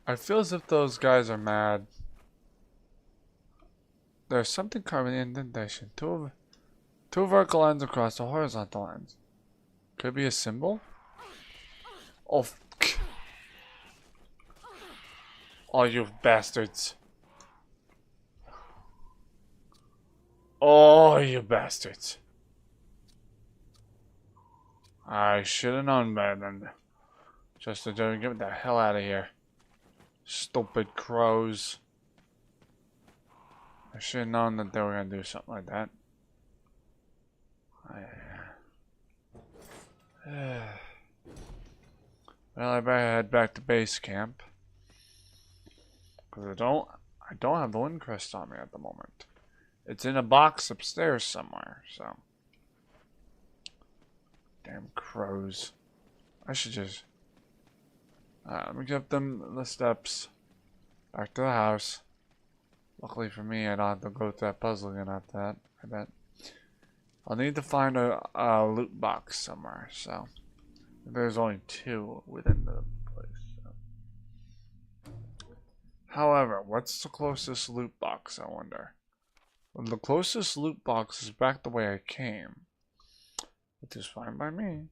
I feel as if those guys are mad. There's something carving the indentation. Two vertical lines across the horizontal lines. Could be a symbol? Oh, oh, you bastards. Oh, you bastards. I should have known better than just to get me the hell out of here. Stupid crows. I should have known that they were going to do something like that. Well, I better head back to base camp. Because I don't have the wind crest on me at the moment. It's in a box upstairs somewhere, so. Damn crows. I should just... let me get them the steps. Back to the house. Luckily for me, I don't have to go through that puzzle again after that, I bet. I'll need to find a loot box somewhere, so. There's only 2 within the place, so. However, what's the closest loot box, I wonder? Well, the closest loot box is back the way I came. Which is fine by me.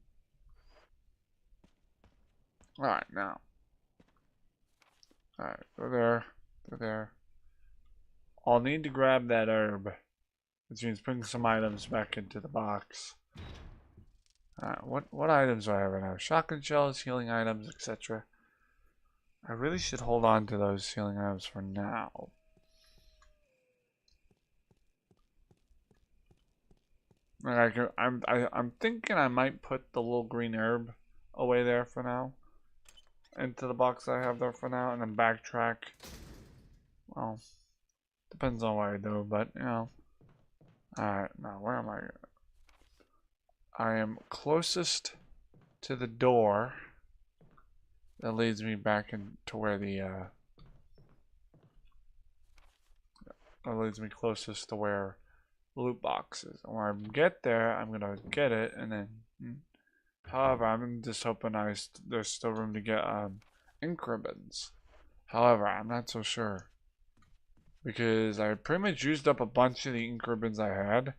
Alright, now. Alright, go there. Go there. I'll need to grab that herb. Which means bring some items back into the box. Alright, what items do I have right now? Shotgun shells, healing items, etc. I really should hold on to those healing items for now. I'm thinking I might put the little green herb away there for now. Into the box I have there for now, and then backtrack. Well, depends on what I do, but you know. Alright, now where am I? I am closest to the door that leads me back into where the that leads me closest to where loot boxes. And when I get there, I'm gonna get it, and then. However, I'm just hoping there's still room to get ink ribbons. However, I'm not so sure because I pretty much used up a bunch of the ink ribbons I had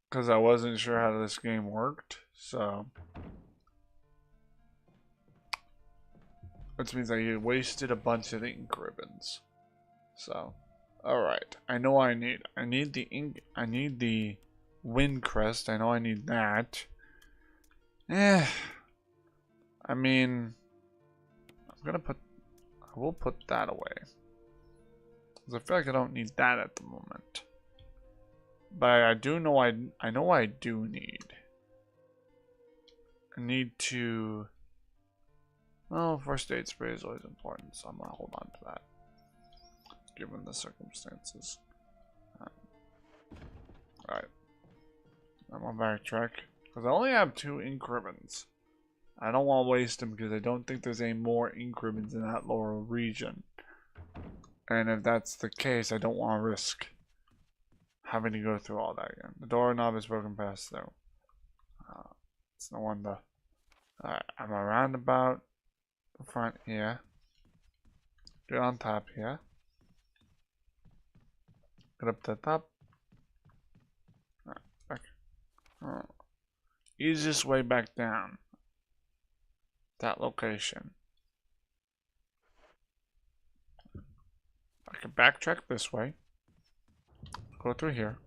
because I wasn't sure how this game worked. So, which means I wasted a bunch of the ink ribbons. So, alright. I know what I need. I need the ink. I need the wind crest. I know I need that. I mean, I will put that away. Because I feel like I don't need that at the moment. But I do know I know what I do need. I need to... Well, first aid spray is always important, so I'm going to hold on to that. Given the circumstances. Alright. I'm on backtrack. Because I only have 2 ink ribbons. I don't want to waste them because I don't think there's any more ink ribbons in that lower region. And if that's the case, I don't want to risk having to go through all that again. The doorknob is broken past though. It's no wonder. Alright, I'm around about the front here. Get on top here. Get up to the top. Alright, back. Oh. Easiest way back down. That location. I can backtrack this way. Go through here.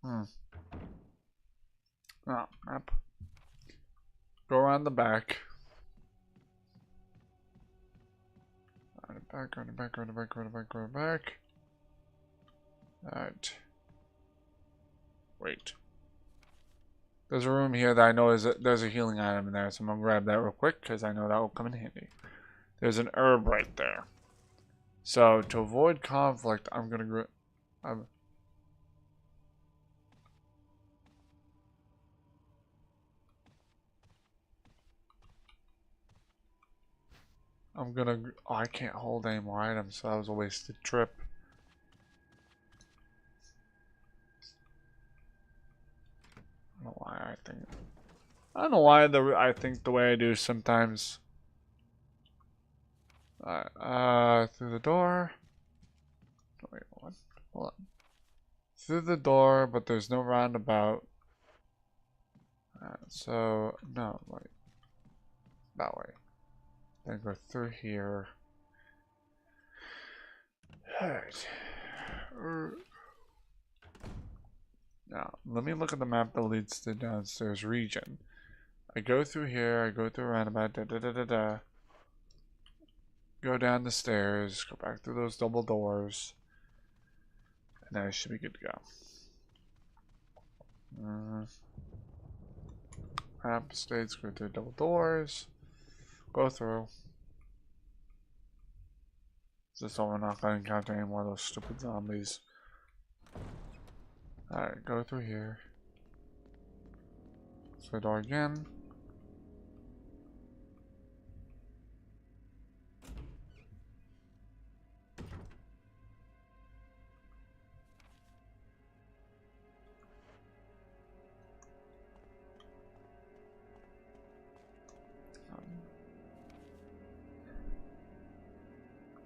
Oh, map. Go around the back. Back. Alright. Wait. There's a room here that I know there's a healing item in there, so I'm gonna grab that real quick because I know that will come in handy. There's an herb right there. So to avoid conflict, I'm gonna oh, I can't hold any more items, so that was a wasted trip. I don't know why I don't know why I think the way I do sometimes. Through the door. Wait, what? Hold on. Through the door, but there's no roundabout. So no, wait. That way. Then go through here. Alright. Now, let me look at the map that leads to downstairs region. I go through here, I go through roundabout, go down the stairs, go back through those double doors, and then I should be good to go. Map states, go through double doors, go through. Just so we're not going to encounter any more of those stupid zombies. Alright, go through here. So door again.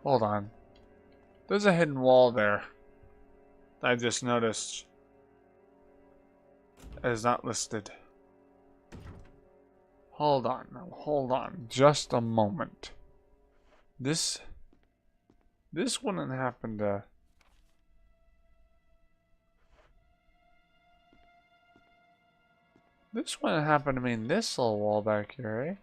Hold on. There's a hidden wall there. I just noticed. It is not listed. Hold on now, hold on. Just a moment. This wouldn't happen to... This wouldn't happen to me in this little wall back here, eh?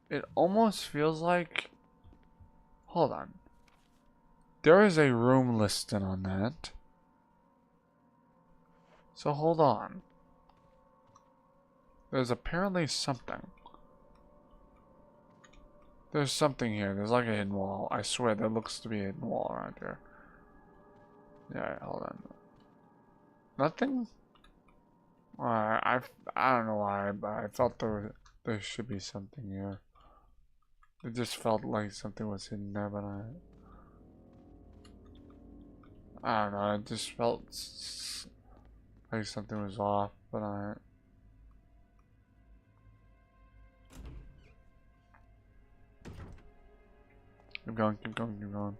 It almost feels like... Hold on. There is a room listed on that. So hold on. There's apparently something. There's something here. There's like a hidden wall. I swear there looks to be a hidden wall around here. Yeah, hold on. Nothing? I don't know why, but I felt there should be something here. It just felt like something was hidden there, but I don't know. It just felt like something was off, but keep going, keep going, keep going.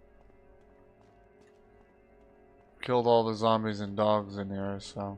Killed all the zombies and dogs in here, so.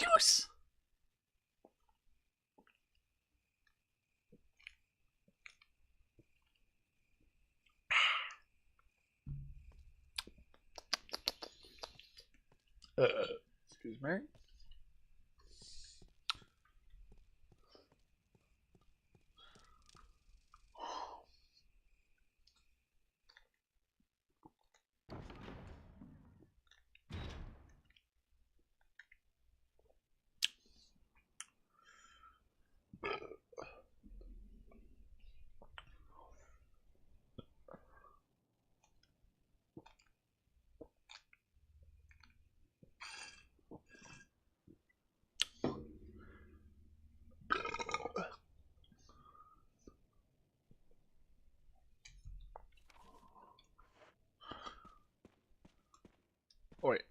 juice. Excuse me. Wait.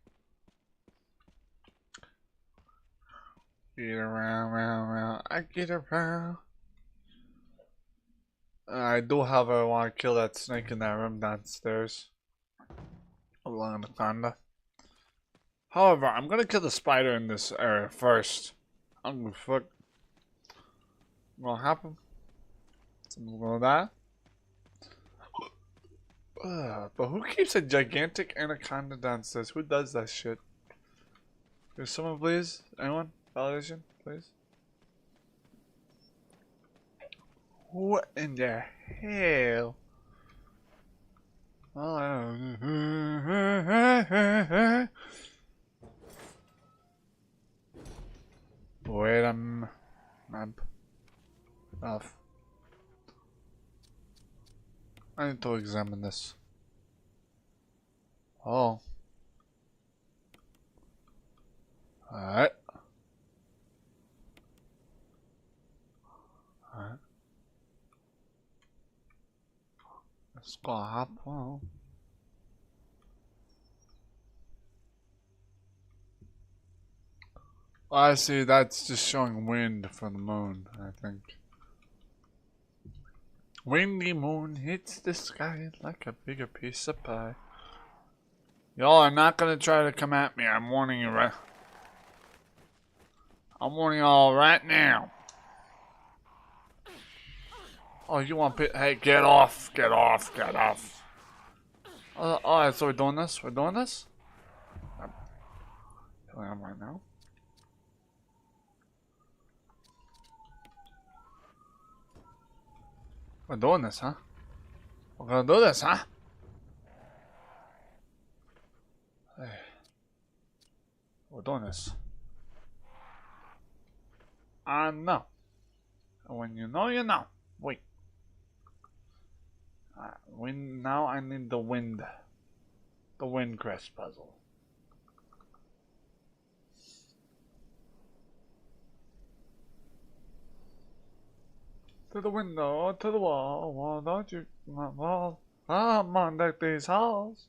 Get around, round, round. I get around. I do, however, want to kill that snake in that room downstairs. Along the anaconda. However, I'm gonna kill the spider in this area first. I don't give a fuck. What'll happen? Someone's gonna die. But who keeps a gigantic anaconda downstairs? Who does that shit? There's someone, please? Anyone? Validation, please? What in the hell? Oh, I don't know. Wait a minute. Off. I need to examine this. Oh. Alright. Alright. Let's go hop on. I see, that's just showing wind from the moon, I think. Windy moon hits the sky like a bigger piece of pie. Y'all are not gonna try to come at me. I'm warning you right. I'm warning y'all right now. Oh, you want pit? Hey, get off! Get off! Get off! Alright, so we're doing this. We're doing this. I'm telling them right now. We're doing this, huh? We're gonna do this, huh? Hey. We're doing this. I know. When you know, you know. Wait. Now I need the wind. The wind crest puzzle. To the window, to the wall, why don't you, well, I'm on deck these halls.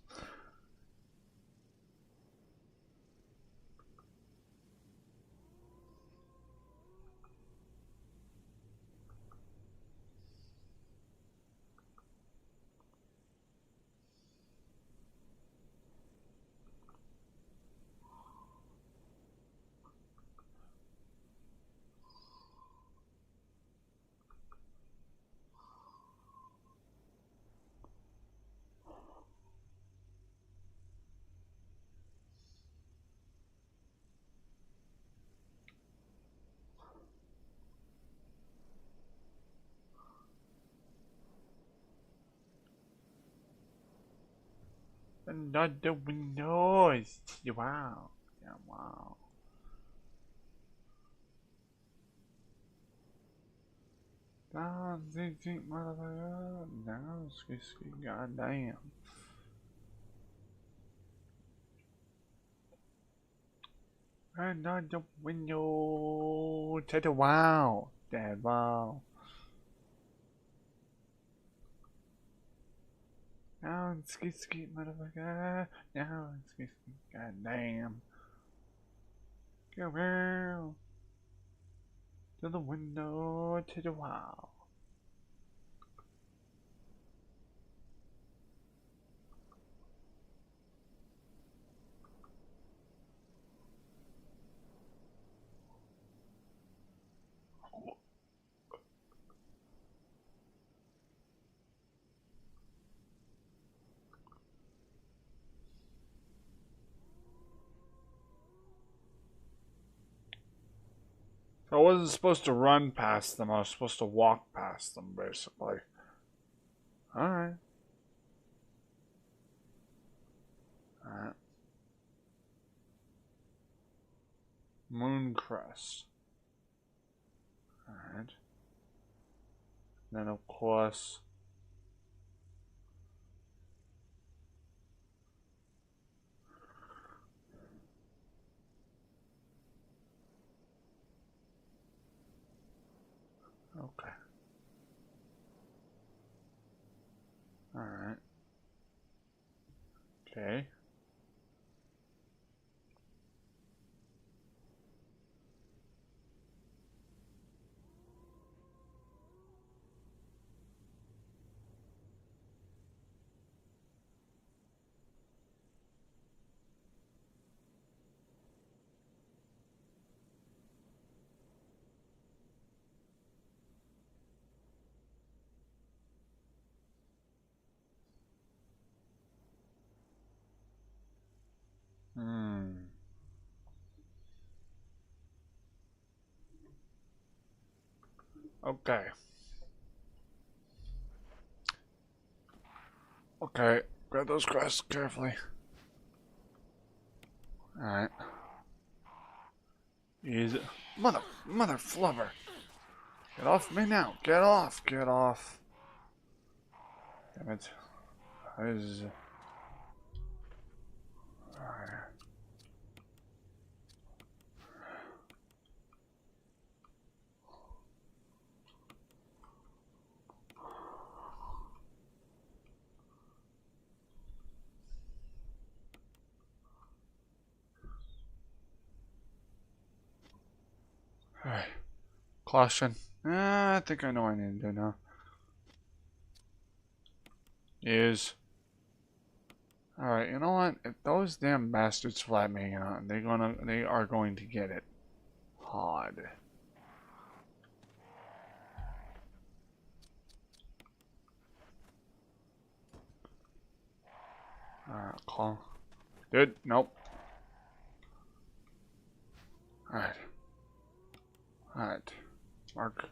And not the windows. Wow. Yeah, wow. Down, zing, motherfucker. Down, ski, goddamn. And not the window. To the wow. Dad, wow. Down, ski, motherfucker. Down, ski, goddamn. Go around. To the window, to the wow. I wasn't supposed to run past them. I was supposed to walk past them, basically. Alright. Alright. Mooncrest. Alright. Then, of course... Okay. Alright. Okay. Okay. Okay. Grab those crests carefully. Alright. Easy. Mother flubber. Get off me now. Get off. Get off. Damn it. Alright. Alright. Caution. I think I know what I need to do now. Alright, you know what? If those damn bastards flat me out, they are going to get it hard. Alright, call. Dude, nope. Alright. Alright. Mark.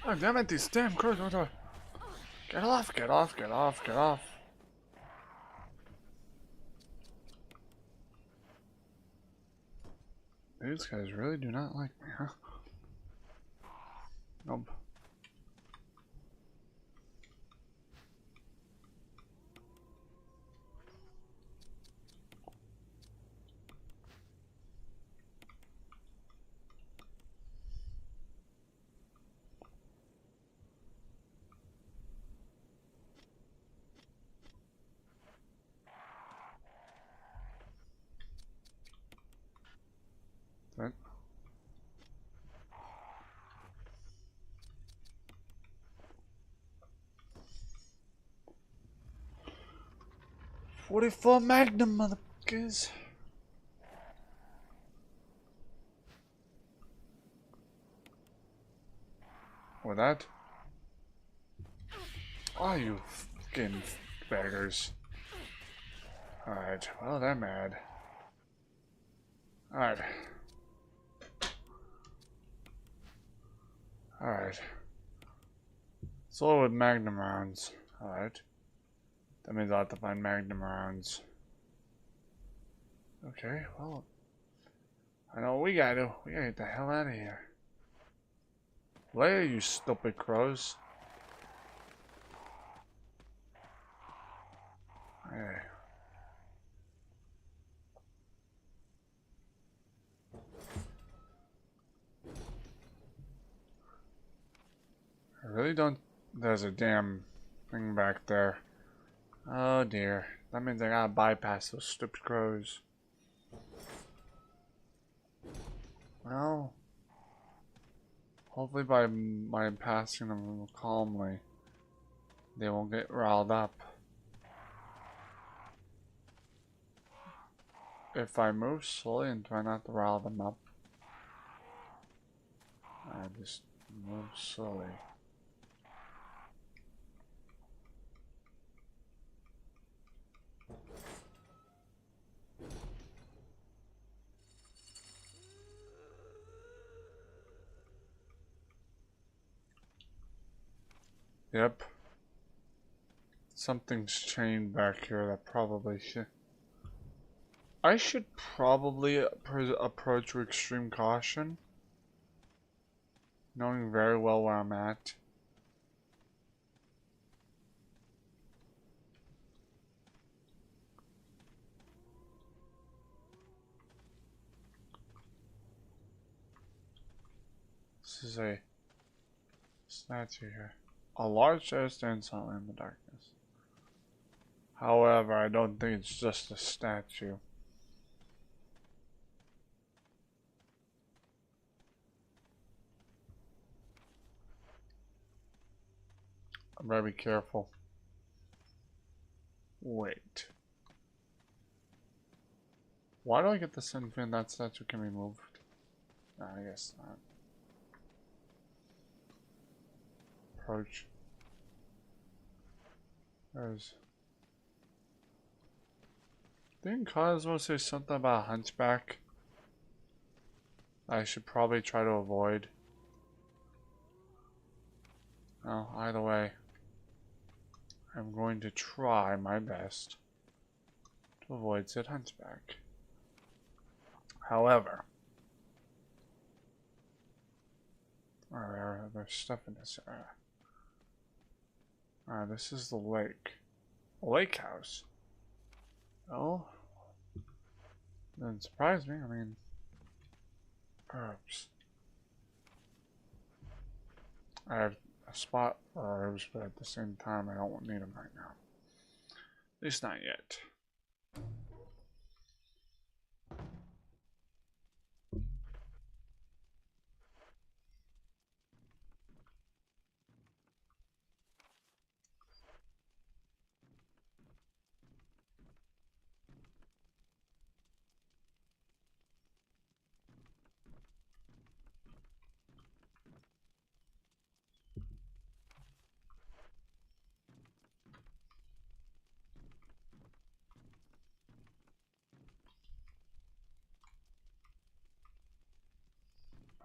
Oh, damn it, these damn crows. Get off, get off, get off, get off. These guys really do not like me, huh? Nope. Right. .44 Magnum, motherfuckers. With that? Oh, you fucking beggars. Alright, well, they're mad. Alright. Alright. Slow with Magnum rounds. Alright. That means I'll have to find Magnum rounds. Okay, well. I know what we gotta do. We gotta get the hell out of here. Later, you stupid crows. Hey. I really don't. There's a damn thing back there. Oh dear. That means I gotta bypass those stupid crows. Well. Hopefully by my passing them calmly, they won't get riled up. If I move slowly and try not to rile them up, I just move slowly. Yep. Something's chained back here that probably should... I should probably approach with extreme caution, knowing very well where I'm at. This is a statue here. A large shadow stands silently in the darkness. However, I don't think it's just a statue. I better be careful. Wait. Why do I get the sense that statue can be moved? No, I guess not. Approach. There's... Didn't Cosmo say something about a hunchback I should probably try to avoid? Well, either way, I'm going to try my best to avoid said hunchback. However, there's stuff in this area. Alright, this is the lake. A lake house. Oh, doesn't surprise me. I mean, herbs. I have a spot for herbs, but at the same time, I don't need them right now. At least not yet.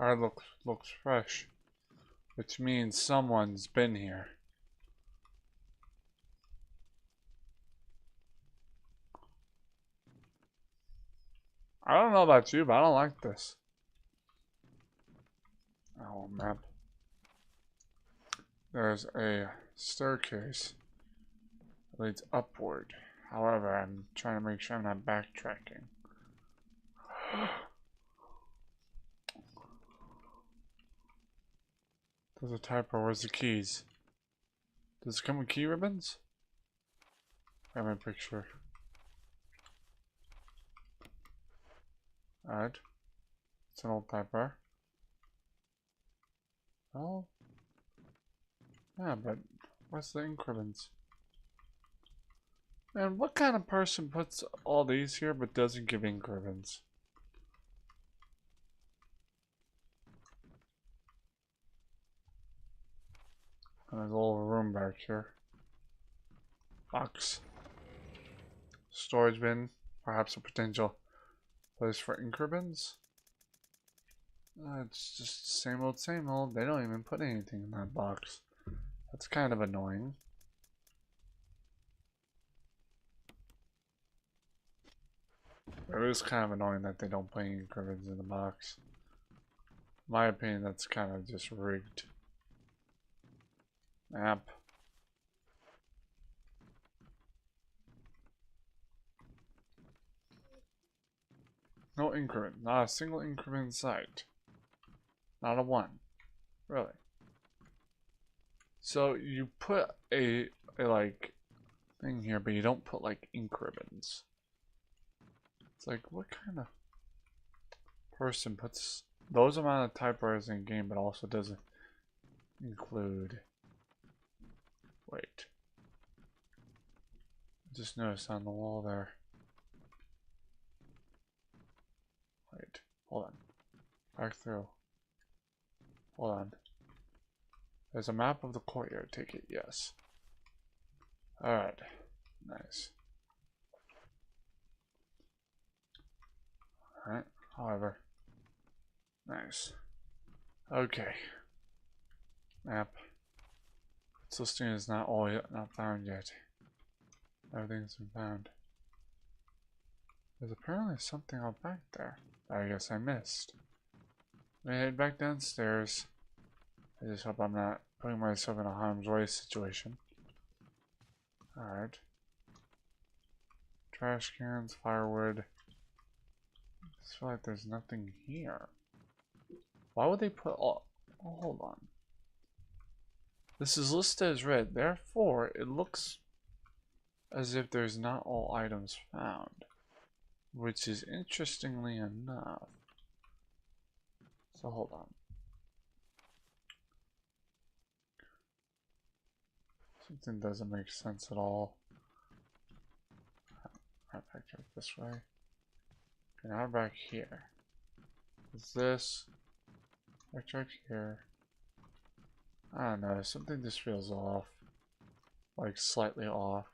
Alright, looks fresh, which means someone's been here. I don't know about you, but I don't like this. Oh, map. There's a staircase that leads upward. However, I'm trying to make sure I'm not backtracking. There's a typo. Where's the keys? Does it come with key ribbons? I have my picture. Alright. It's an old typo. Oh. Yeah, but what's the ink ribbons? Man, what kind of person puts all these here but doesn't give ink ribbons? And there's a little room back here. Box. Storage bin. Perhaps a potential place for ink ribbons. It's just same old, same old. They don't even put anything in that box. That's kind of annoying. It is kind of annoying that they don't put ink ribbons in the box. In my opinion, that's kind of just rigged. Map. No ink ribbon. Not a single ink ribbon in sight. Not a one. Really. So you put a like thing here, but you don't put like ink ribbons. It's like, what kind of person puts those amount of typewriters in game, but also doesn't include. Wait. I just noticed on the wall there. Wait. Hold on. Back through. Hold on. There's a map of the courtyard. Take it. Yes. Alright. Nice. Alright. However. Nice. Okay. Map. Its listing is not all yet, not found yet. Everything's been found. There's apparently something out back there that I guess I missed. I'm gonna head back downstairs. I just hope I'm not putting myself in a harm's way situation. Alright. Trash cans, firewood. I just feel like there's nothing here. Why would they put all... Oh, hold on. This is listed as red, therefore it looks as if there's not all items found. Which is interestingly enough. So hold on. Something doesn't make sense at all. Right back this way. Okay, now back here. Is this back here? I don't know, something just feels off. Like slightly off.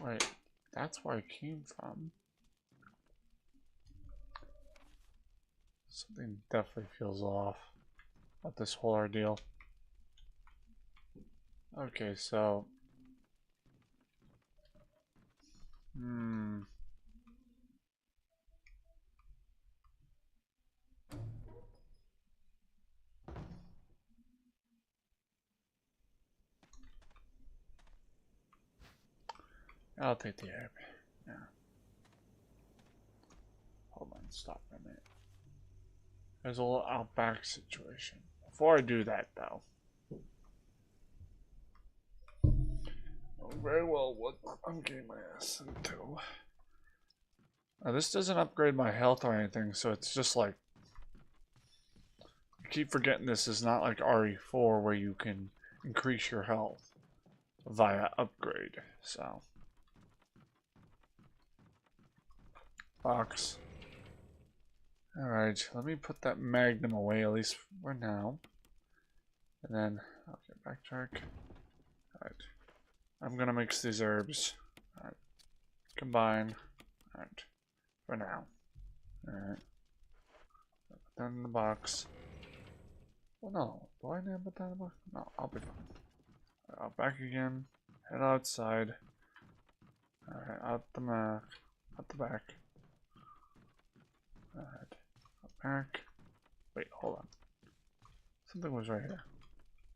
Wait, that's where I came from. Something definitely feels off about this whole ordeal. Okay, so... I'll take the herb. Yeah. Hold on, stop for a minute. There's a little outback situation. Before I do that, though. Oh, very well, what I'm getting my ass into. Now, this doesn't upgrade my health or anything, so it's just like... I keep forgetting this is not like RE4 where you can increase your health via upgrade, so... Box. Alright, let me put that magnum away, at least for now. And then, I'll get backtrack. Alright. I'm gonna mix these herbs. Alright. Combine. Alright. For now. Alright. Put that in the box. Well, no. Do I need to put that in the box? No, I'll be fine. Alright, back again. Head outside. Alright, out the back. Out the back. Alright. Back. Wait, hold on. Something was right here.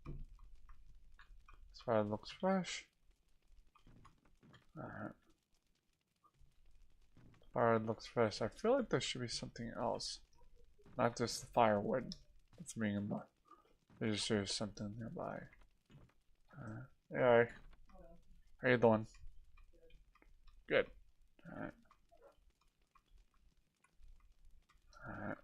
As far as it looks fresh. Alright. As far as it looks fresh. I feel like there should be something else. Not just the firewood that's being in the... There's something nearby. Hey, how you doing? Good. Alright. Alright.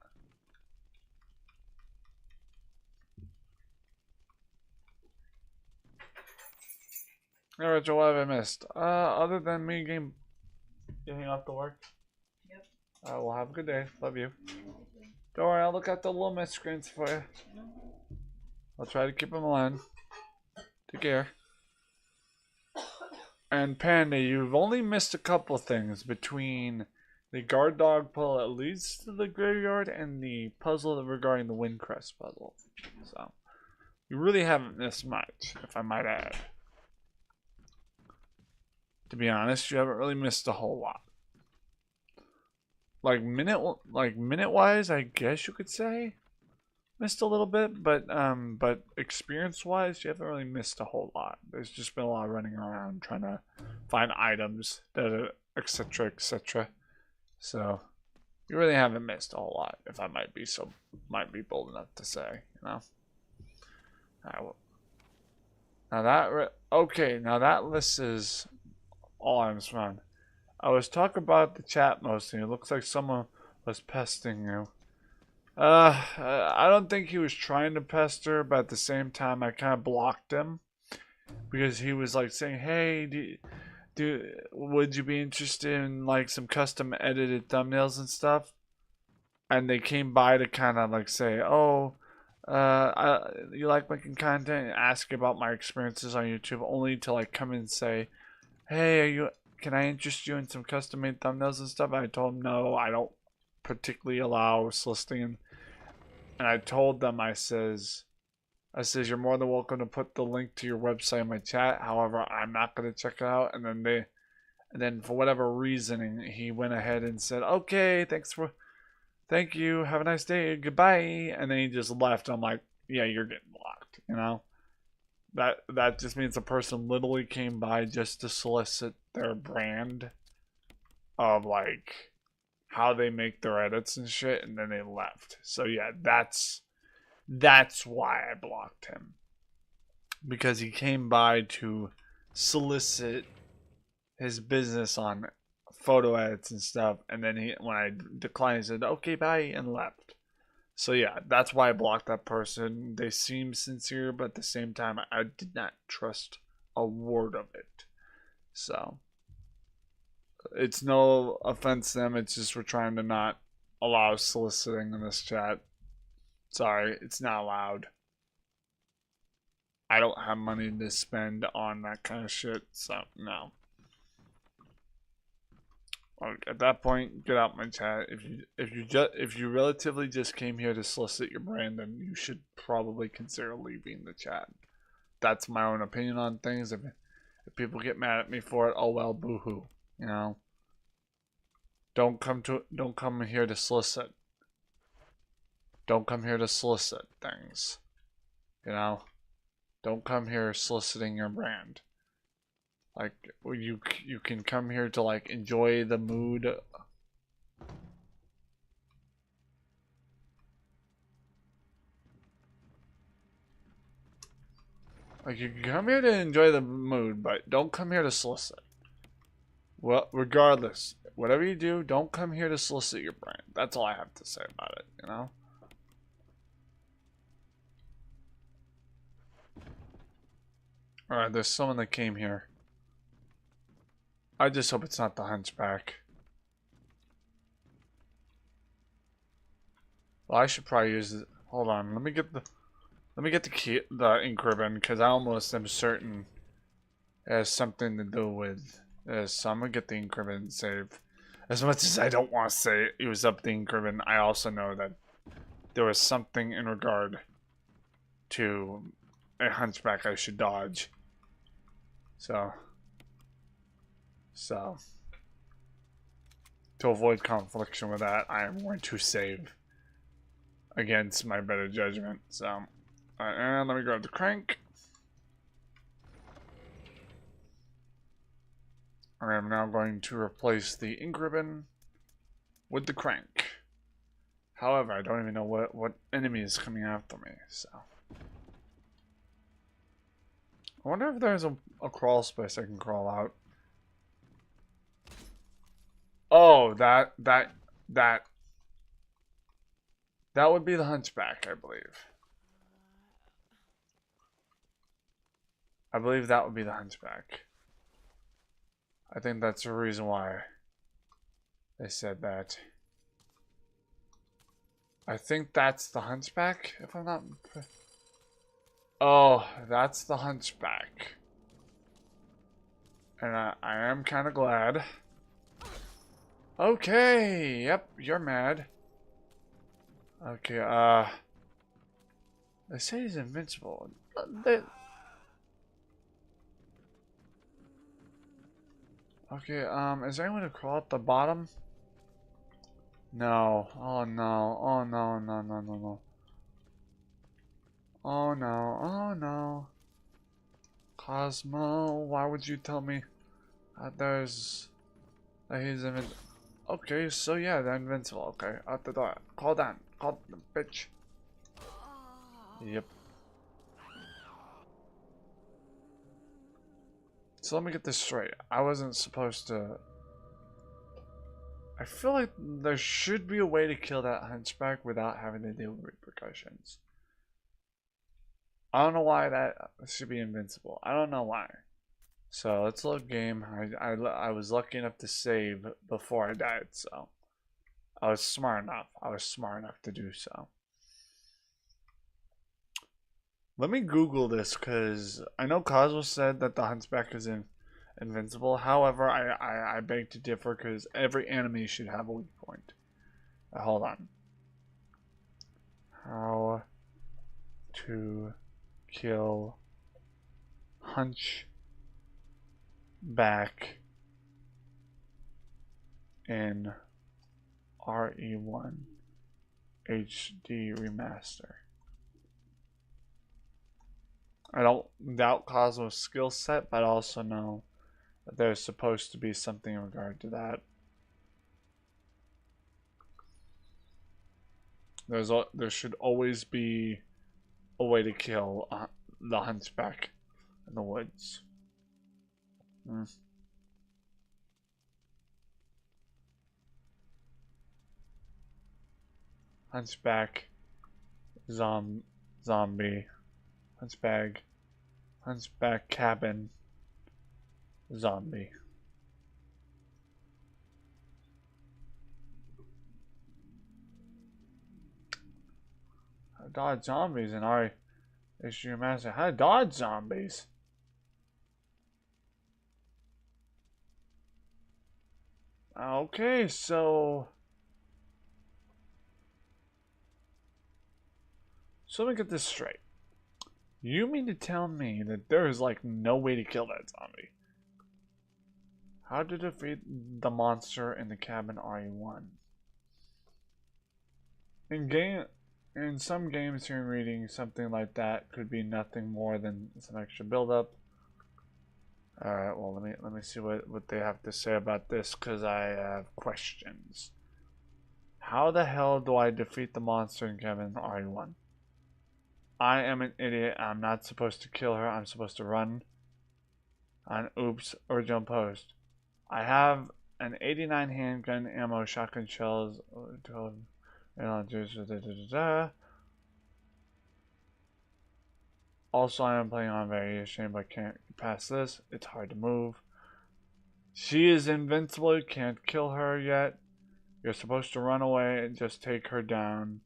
Alright, Joe, what have I missed? Other than me getting off to work? Yep. Well, have a good day. Love you. Don't worry, I'll look at the little miss screens for you. I'll try to keep them alive. Take care. And Panda, you've only missed a couple things between the guard dog puzzle that leads to the graveyard and the puzzle regarding the Windcrest puzzle. So, you really haven't missed much, if I might add. To be honest, you haven't really missed a whole lot. Like minute-wise, I guess you could say missed a little bit, but experience-wise, you haven't really missed a whole lot. There's just been a lot of running around trying to find items, etc., etc. So you really haven't missed a whole lot, if I might be bold enough to say, you know. Alright, well, now that list is all items found. I was talking about the chat mostly. It looks like someone was pestering you. I don't think he was trying to pester, but at the same time, I kind of blocked him because he was like saying, "Hey, would you be interested in like some custom edited thumbnails and stuff?" And they came by to kind of like say, "Oh, you like making content?" And ask about my experiences on YouTube, only to like come and say, "Hey, can I interest you in some custom made thumbnails and stuff?" I told them no, I don't particularly allow soliciting. And I told them, I says, you're more than welcome to put the link to your website in my chat. However, I'm not gonna check it out. And then for whatever reasoning, he went ahead and said, "Okay, thank you, have a nice day, goodbye." And then he just left. I'm like, yeah, you're getting blocked. You know, that just means the person literally came by just to solicit their brand of like how they make their edits and shit, and then they left. So yeah, that's why I blocked him, because he came by to solicit his business on photo edits and stuff, and then when I declined, he said, "Okay, bye," and left. So yeah, that's why I blocked that person. They seem sincere, but at the same time, I did not trust a word of it. So it's no offense to them. It's just we're trying to not allow soliciting in this chat. Sorry, it's not allowed. I don't have money to spend on that kind of shit, so no. At that point, get out my chat. If you relatively just came here to solicit your brand, then you should probably consider leaving the chat. That's my own opinion on things. If people get mad at me for it, oh well, boo-hoo. You know. Don't come here to solicit. Don't come here to solicit things. You know. Don't come here soliciting your brand. Like, you can come here to like enjoy the mood. Like, you can come here to enjoy the mood, but don't come here to solicit. Well, regardless, whatever you do, don't come here to solicit your brand. That's all I have to say about it, you know? Alright, there's someone that came here. I just hope it's not the hunchback. Well, I should probably use it. Hold on, let me get the key, the ink ribbon, because I almost am certain it has something to do with this. So I'm gonna get the ink ribbon and save. As much as I don't want to say use up the ink ribbon, I also know that there was something in regard to a hunchback I should dodge. So to avoid confliction with that, I am going to save against my better judgment. So, and let me grab the crank. I am now going to replace the ink ribbon with the crank. However, I don't even know what enemy is coming after me, so. I wonder if there's a crawl space I can crawl out. Oh, that would be the hunchback, I believe. I believe that would be the hunchback. I think that's the reason why they said that. I think that's the hunchback, if I'm not... Oh, that's the hunchback. And I am kind of glad. Okay, yep, you're mad. Okay, they say he's invincible. Okay, is there anyone to crawl at the bottom? No. Oh no. Oh no, no, no, no, no. Oh no, oh no. Cosmo, why would you tell me that that he's invincible? Okay, so yeah, they're invincible. Okay, out the door. Call down. Call the bitch. Yep. So let me get this straight. I wasn't supposed to... I feel like there should be a way to kill that hunchback without having to deal with repercussions. I don't know why that should be invincible. I don't know why. So let's load game. I was lucky enough to save before I died, so I was smart enough. I was smart enough to do so. Let me Google this because I know Cosmo said that the hunchback is invincible. However, I beg to differ because every enemy should have a weak point. Hold on. How to kill hunchback in RE1 HD remaster. I don't doubt Cosmo's skill set, but I also know that there's supposed to be something in regard to that. There should always be a way to kill the hunchback in the woods. Hunchback, zombie, hunchback cabin, zombie. How to dodge zombies in our issue master. How to dodge zombies? Okay, so let me get this straight. You mean to tell me that there is like no way to kill that zombie? How to defeat the monster in the cabin RE1? In some games here, reading something like that could be nothing more than some extra build-up. All right, well let me see what they have to say about this because I have questions. How the hell do I defeat the monster in cabin RE1? I am an idiot. I'm not supposed to kill her. I'm supposed to run on oops or jump post. I have an 89 handgun ammo, shotgun shells, also I am playing on very ashamed I can't pass this. It's hard to move. She is invincible. You can't kill her yet. You're supposed to run away and just take her down.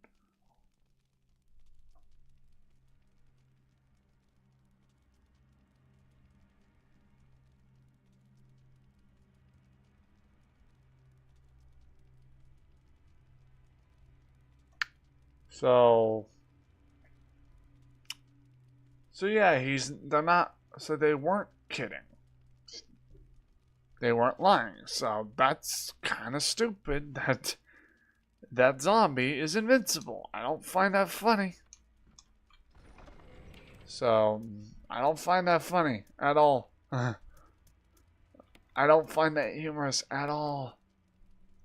So yeah, they weren't kidding. They weren't lying. So that's kind of stupid that zombie is invincible. I don't find that funny. So I don't find that funny at all. I don't find that humorous at all.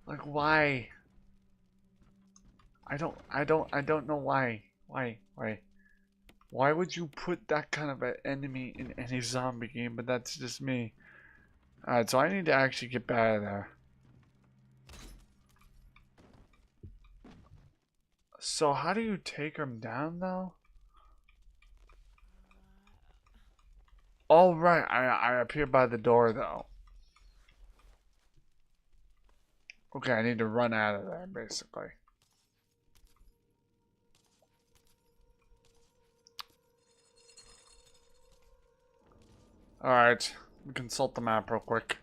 Like why? I don't know why. Why would you put that kind of an enemy in any zombie game? But that's just me. Alright, so I need to actually get out of there. So how do you take him down though? Oh right, I appear by the door though. Okay, I need to run out of there basically. Alright, let me consult the map real quick.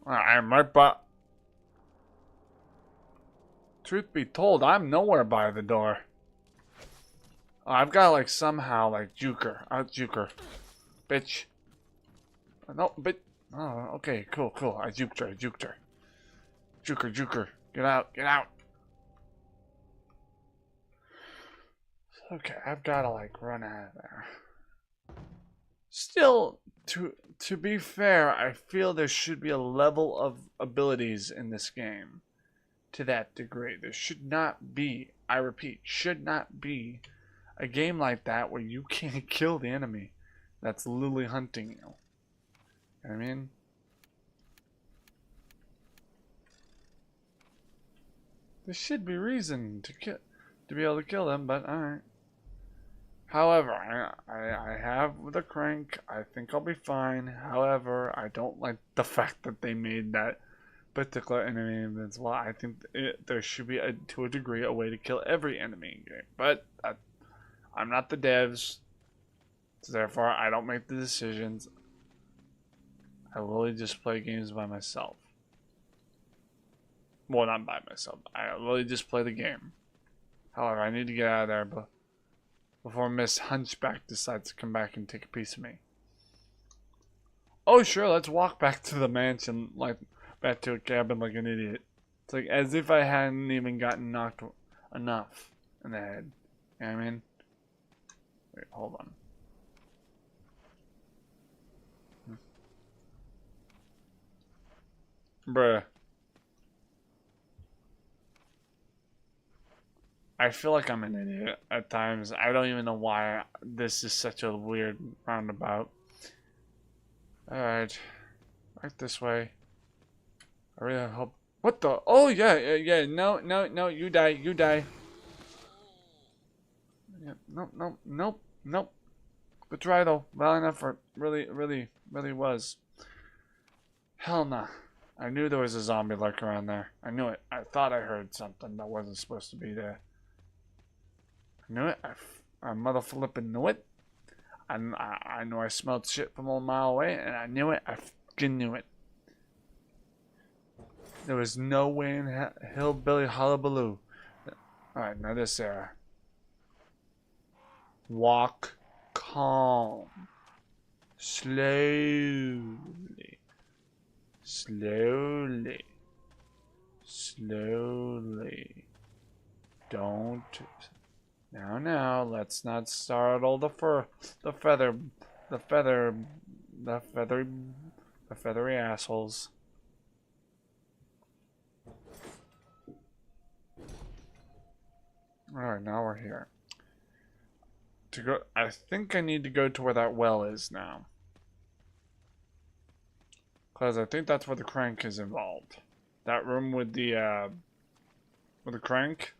I'm right by... Truth be told, I'm nowhere by the door. I've got like somehow like juke her. Bitch. No, but... Oh, okay, cool. I juked her. Juke her. Get out. Okay, I've gotta like run out of there. Still, to be fair, I feel there should be a level of abilities in this game to that degree. There should not be, I repeat, should not be a game like that where you can't kill the enemy. that's literally hunting you. You know what I mean? There should be reason to be able to kill them, but alright. However, I have the crank. I think I'll be fine. However, I don't like the fact that they made that particular enemy invincible. I think there should be, to a degree, a way to kill every enemy in game. But I'm not the devs, so therefore I don't make the decisions. I literally just play games by myself. Well, not by myself. I literally just play the game. However, I need to get out of there before Miss Hunchback decides to come back and take a piece of me. Oh, sure, let's walk back to the mansion, like, back to a cabin like an idiot. It's like, as if I hadn't even gotten knocked enough in the head. You know what I mean? Wait, hold on. Bruh. I feel like I'm an idiot at times. I don't even know why this is such a weird roundabout. Alright. Right this way. I really hope. What the? Oh, yeah. No, you die. Yeah, nope. Good try, though. Valiant effort. Really was. Hell nah. I knew there was a zombie lurker around there. I knew it. I thought I heard something that wasn't supposed to be there. I knew it. I mother flippin' knew it. I knew I smelled shit from a mile away, and I knew it. I fucking knew it. There was no way in hillbilly hullabaloo. Alright, now this area. Walk calm. Slowly. Don't. Now, let's not startle the feathery assholes. Alright, now we're here. I think I need to go to where that well is now. Because I think that's where the crank is involved. That room with the crank.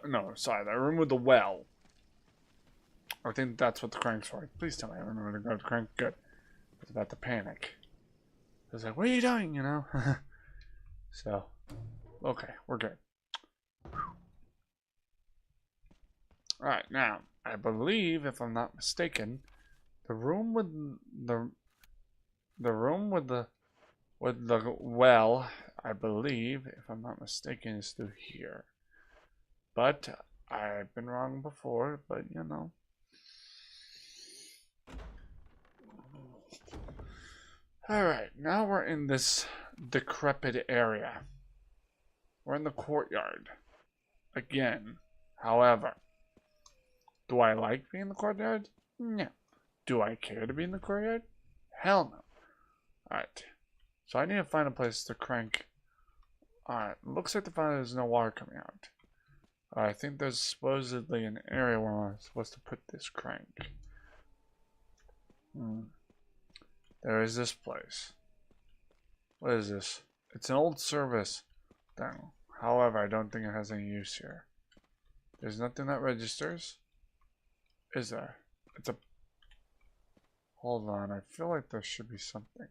No, sorry, that room with the well. I think that's what the crank's for. Please tell me I remember to grab the crank. Good. I was about to panic. I was like, what are you doing, you know? So, okay, we're good. Alright, now, I believe, if I'm not mistaken, the room with the well, I believe, if I'm not mistaken, is through here. But I've been wrong before, but you know. Alright, now we're in this decrepit area. We're in the courtyard. Again. However, do I like being in the courtyard? No. Do I care to be in the courtyard? Hell no. Alright. So I need to find a place to crank. Alright, looks like there's no water coming out. I think there's supposedly an area where I'm supposed to put this crank. There is this place. What is this? It's an old service thing. However, I don't think it has any use here. There's nothing that registers. Is there? It's a... Hold on, I feel like there should be something.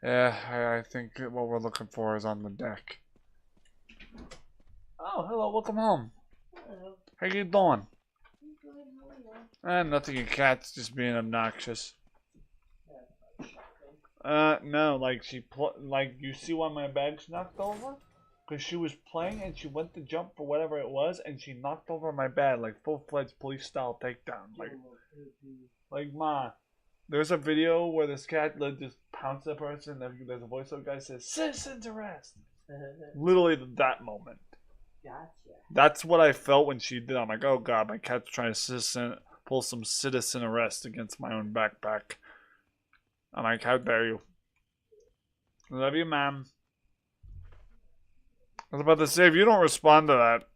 Yeah, I think what we're looking for is on the deck. Oh, hello, welcome home. Hello. How you doing? Good, how are you? Nothing, your cat's just being obnoxious. No, like like you see why my bag's knocked over? Because she was playing and she went to jump for whatever it was and she knocked over my bag, like full-fledged police style takedown. Like ma. There's a video where this cat just pounced at a person and there's a voiceover guy says, "Citizens arrest." Literally that moment. Gotcha. That's what I felt when she did. I'm like, oh god, my cat's trying to pull some citizen arrest against my own backpack. I'm like, how dare you? Love you, ma'am. I was about to say, if you don't respond to that,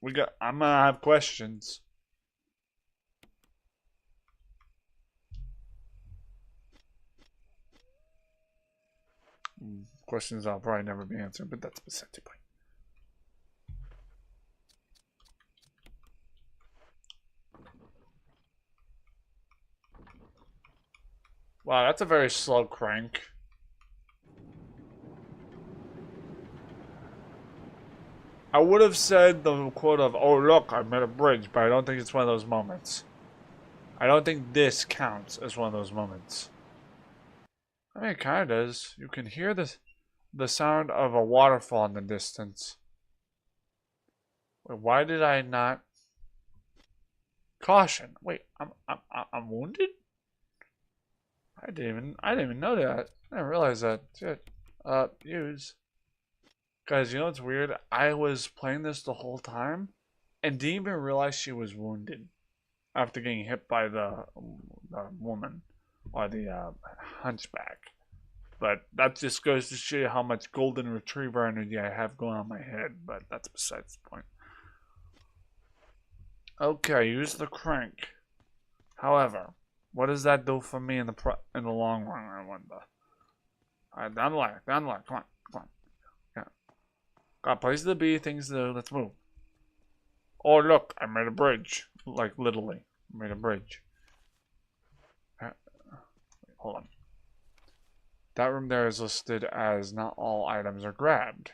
I'm gonna have questions. Questions I'll probably never be answered, but that's beside the point. Wow, that's a very slow crank. I would have said the quote of, "Oh look, I made a bridge," but I don't think it's one of those moments. I don't think this counts as one of those moments. I mean, it kind of does. You can hear the sound of a waterfall in the distance. Wait, why did I not? Caution. Wait, I'm wounded? I didn't even know that. I didn't realize that. Shit. Use. Guys, you know what's weird? I was playing this the whole time and didn't even realize she was wounded after getting hit by the woman or the hunchback. But that just goes to show you how much golden retriever energy I have going on my head, but that's besides the point. Okay, use the crank. However, what does that do for me in the long run, I wonder? Alright, down the line, come on. Yeah. Got places to be, things to do, let's move. Oh look, I made a bridge. Like literally, I made a bridge. Wait, hold on. That room there is listed as not all items are grabbed.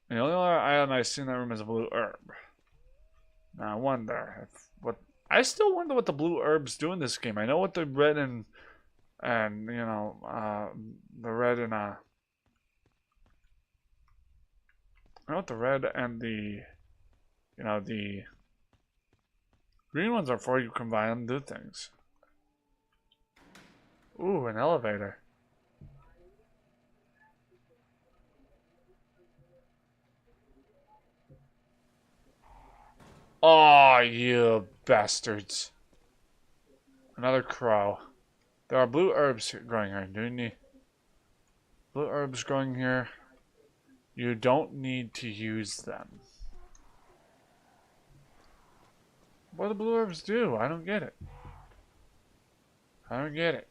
And the only other item I see in that room is a blue herb. Now I wonder if I still wonder what the blue herbs do in this game. I know what the red and you know the red and I know what the red and the the green ones are for. You combine them, do things. Ooh, an elevator. Oh, you bastards. Another crow. There are blue herbs growing here. Do you need blue herbs growing here? You don't need to use them. What do blue herbs do? I don't get it. I don't get it.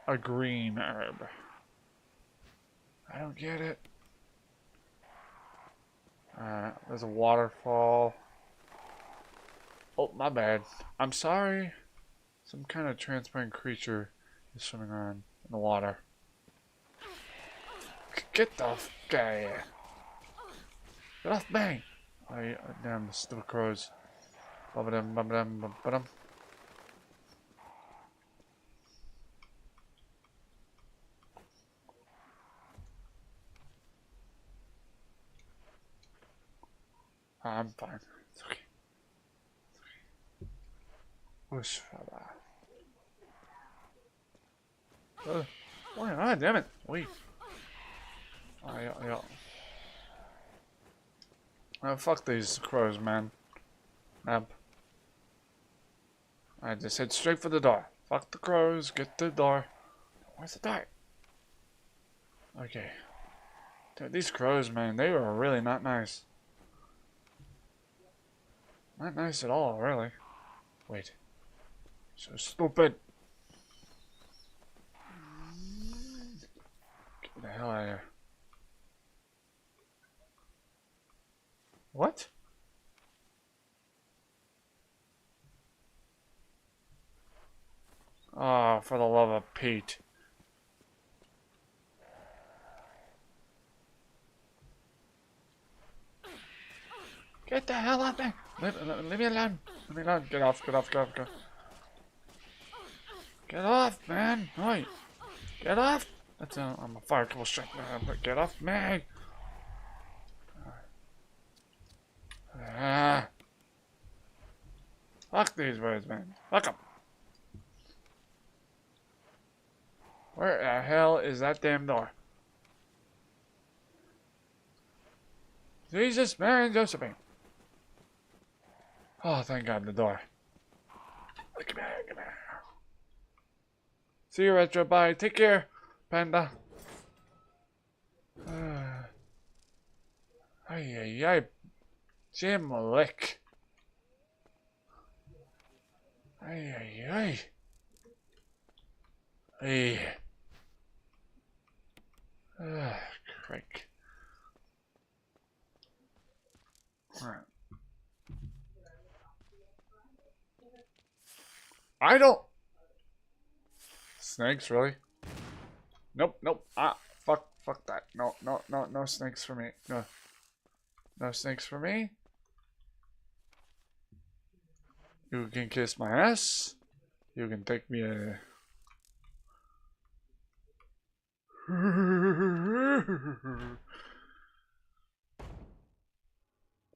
A green herb. I don't get it. There's a waterfall. Oh, my bad. I'm sorry. Some kind of transparent creature is swimming around in the water. Get the f out of here. Get off me. Oh, damn, the stupid crows. Bum-ba-dum, bum-ba-dum, bum-ba-dum. I'm fine. It's okay. Whoosh, oh, ah, damn it. Wait. Oh, yeah. Oh, fuck these crows, man. I just head straight for the door. Fuck the crows, get the door. Where's the door? Okay. Dude, these crows, man, they were really not nice. Not nice at all, really. Wait. So stupid. Get the hell out of here. What? Oh, for the love of Pete. Get the hell out of there! Leave me alone! Leave me alone! Get off! Get off, man! Oi! Get off! That's I'm a fire couple shot. Get off me! Fuck these birds, man. Fuck them. Where the hell is that damn door? Jesus, Mary, and Josephine. Oh, thank God, the door. Come here. See you, Retro. Bye. Take care, Panda. Ay, ay, ay. Jim lick. Ay, ay, ay. Ay. Crick. Alright. I don't. Snakes, really? Nope, nope. Ah, fuck that. No, no, no, no snakes for me. No. No snakes for me. You can kiss my ass. You can take me a...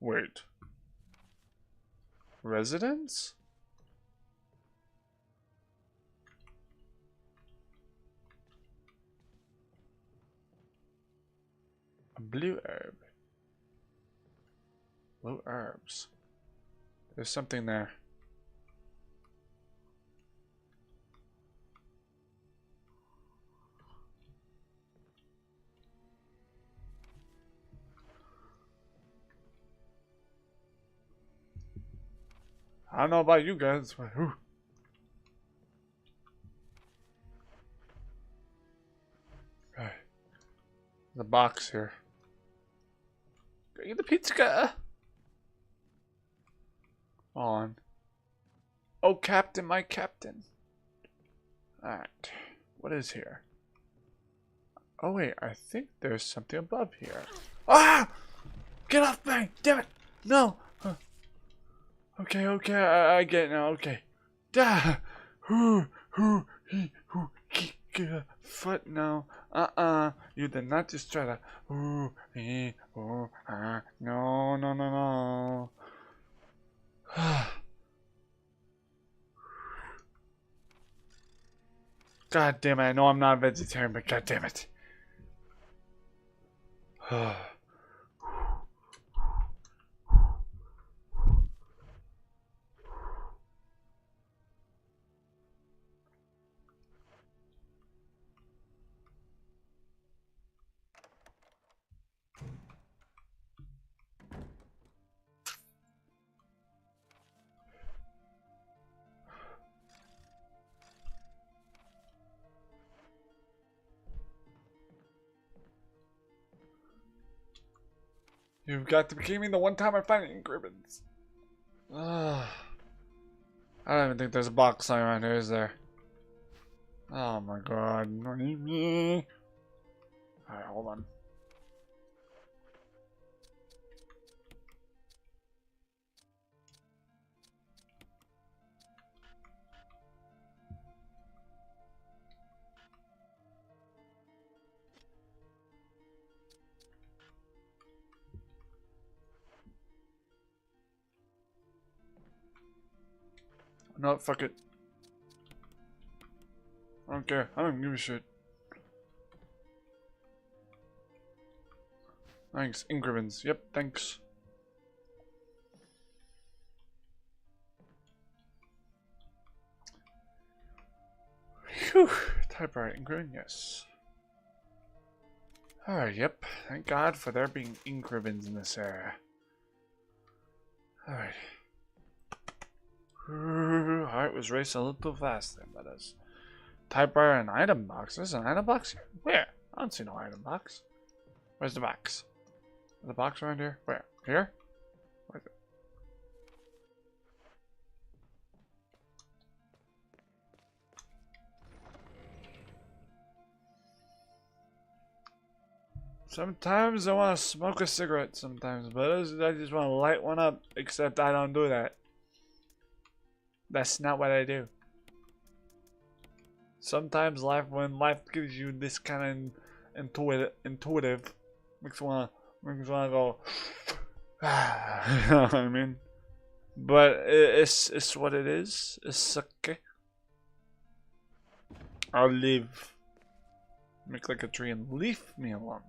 Wait. Residence? A blue herb. Blue herbs. There's something there. I don't know about you guys, but whew. Okay. The box here. Get the pizza. On. Oh, Captain, my Captain. Alright. What is here? Oh, wait. I think there's something above here. Ah! Get off me! Damn it! No! Okay, okay. I get it now. Okay. Da! Foot now. You did not just try to. No, no, no, no. God damn it, I know I'm not a vegetarian, but god damn it. You've got to give me the one time I find ink ribbons. I don't even think there's a box sign around here, is there? Oh my god. Alright, hold on. No, fuck it. I don't care. I don't give a shit. Thanks. Ink ribbons. Yep, thanks. Phew. Typewriter ink ribbon, yes. Alright, yep. Thank God for there being ink ribbons in this area. Alright. Heart was racing a little too fast then, but as typewriter and item box. There's an item box here? Where? I don't see no item box. Where's the box? Is the box around here? Where? Here? Where's it? Sometimes I want to smoke a cigarette sometimes, but I just want to light one up, except I don't do that. That's not what I do. Sometimes when life gives you this kind of intuitive, makes you wanna go, you know what I mean? But it's what it is. It's okay. I'll live. Make like a tree and leave me alone.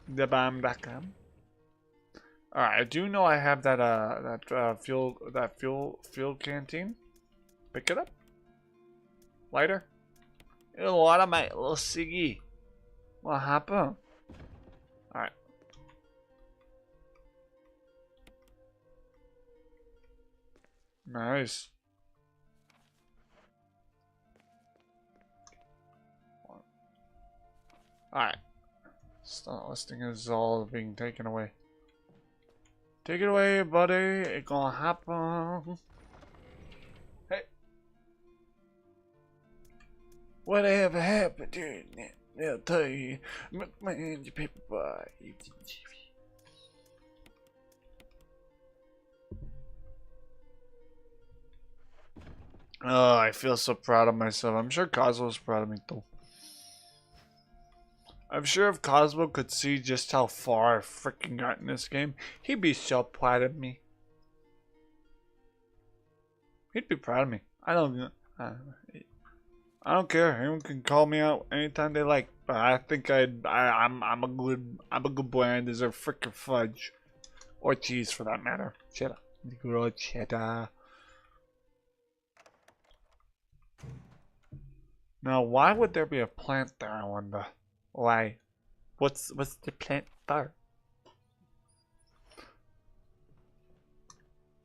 The bam dakam. Alright, I do know I have that fuel canteen. Pick it up. Lighter. A lot of my little ciggy. What happened? Nice. Alright. Start listing is all being taken away. Take it away, buddy. It gonna happen. Hey. Whatever happened during that, they'll tell you. McMahon, your paper boy. Oh, I feel so proud of myself. I'm sure Cosmo's proud of me too. I'm sure if Cosmo could see just how far I freaking got in this game, he'd be so proud of me. He'd be proud of me. I don't care. Anyone can call me out anytime they like. But I think I'm a good boy. I deserve freaking fudge, or cheese for that matter. Cheddar, good old cheddar. Now, why would there be a plant there? I wonder. Why? What's the plant for?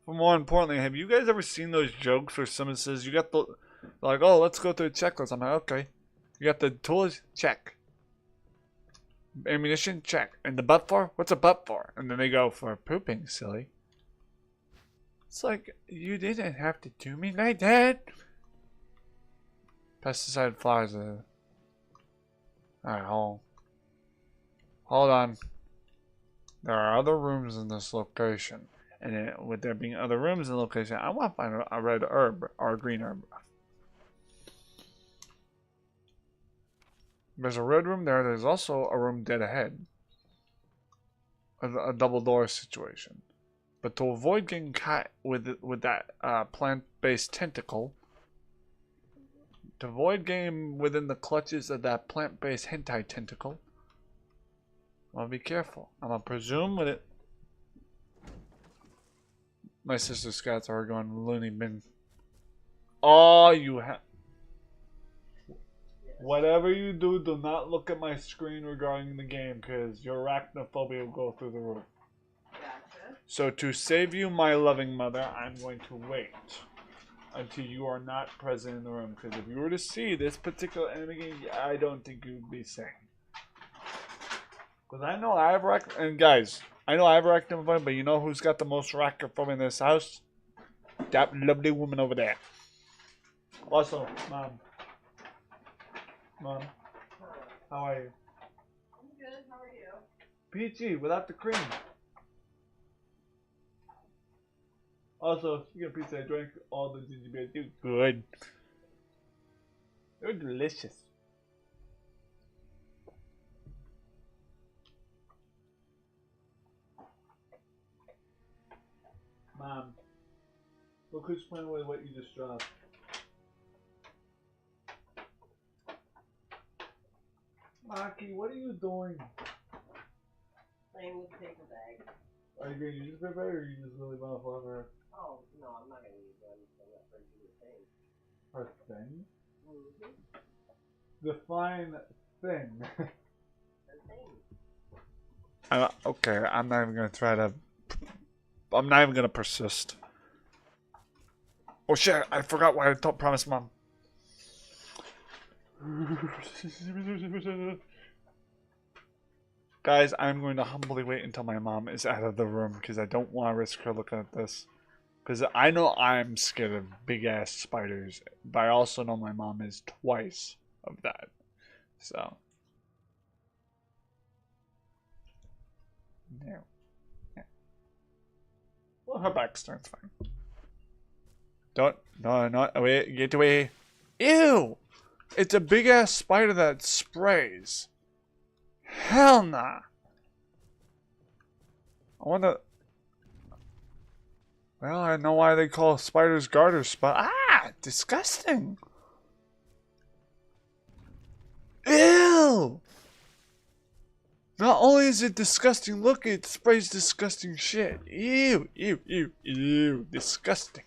But more importantly, have you guys ever seen those jokes where someone says you got the like, oh, let's go through a checklist. I'm like, okay. You got the tools? Check. Ammunition? Check. And the butt for? What's a butt for? And then they go for pooping, silly. It's like, you didn't have to do me like that. Pesticide flies. Alright, hold on. There are other rooms in this location. And with there being other rooms in the location, I want to find a red herb or a green herb. There's a red room there. There's also a room dead ahead. A double door situation. But to avoid getting caught with that plant-based tentacle, to avoid getting within the clutches of that plant-based hentai tentacle, I'm gonna be careful. I'm gonna presume with it. My sister's scats are going loony bin. Oh, you have. Whatever you do, do not look at my screen regarding the game, because your arachnophobia will go through the roof. Gotcha. So to save you, my loving mother, I'm going to wait until you are not present in the room, because if you were to see this particular anime game, I don't think you would be sane. Because I know I have and guys, I know I have arachnophobia, but you know who's got the most arachnophobia in this house? That lovely woman over there. Also, Mom, how are you? I'm good. How are you? Peachy, without the cream. Also, speaking of pizza, I drank all the ginger beer. They're good. They're delicious. Mom, look who's playing with what you just dropped. Maki, what are you doing? Playing with the paper bag. Are you going to use the paper or are you just really want to fall over Oh, no, I'm not going to use them. I'm not going to do the thing. her thing? Define thing. The thing. Okay, I'm not even going to try to... I'm not even going to persist. Oh shit, I forgot why I don't promise Mom. Guys, I'm going to humbly wait until my mom is out of the room because I don't want to risk her looking at this. Because I know I'm scared of big ass spiders, but I also know my mom is twice of that. So. No. Yeah. Well, her back's turned fine. No, wait, get away. Ew! It's a big ass spider that sprays. Hell nah. I wonder. Well, I know why they call spiders garters, but disgusting. Ew. Not only is it disgusting, look, it sprays disgusting shit. Ew, ew, ew, ew, disgusting.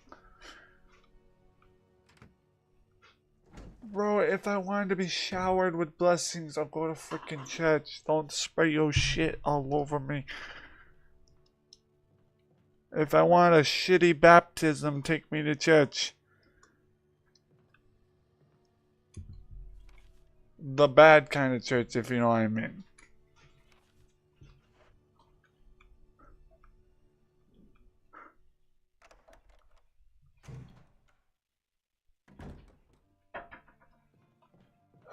Bro, if I wanted to be showered with blessings, I'll go to freaking church. Don't spray your shit all over me. If I want a shitty baptism, take me to church. The bad kind of church, if you know what I mean.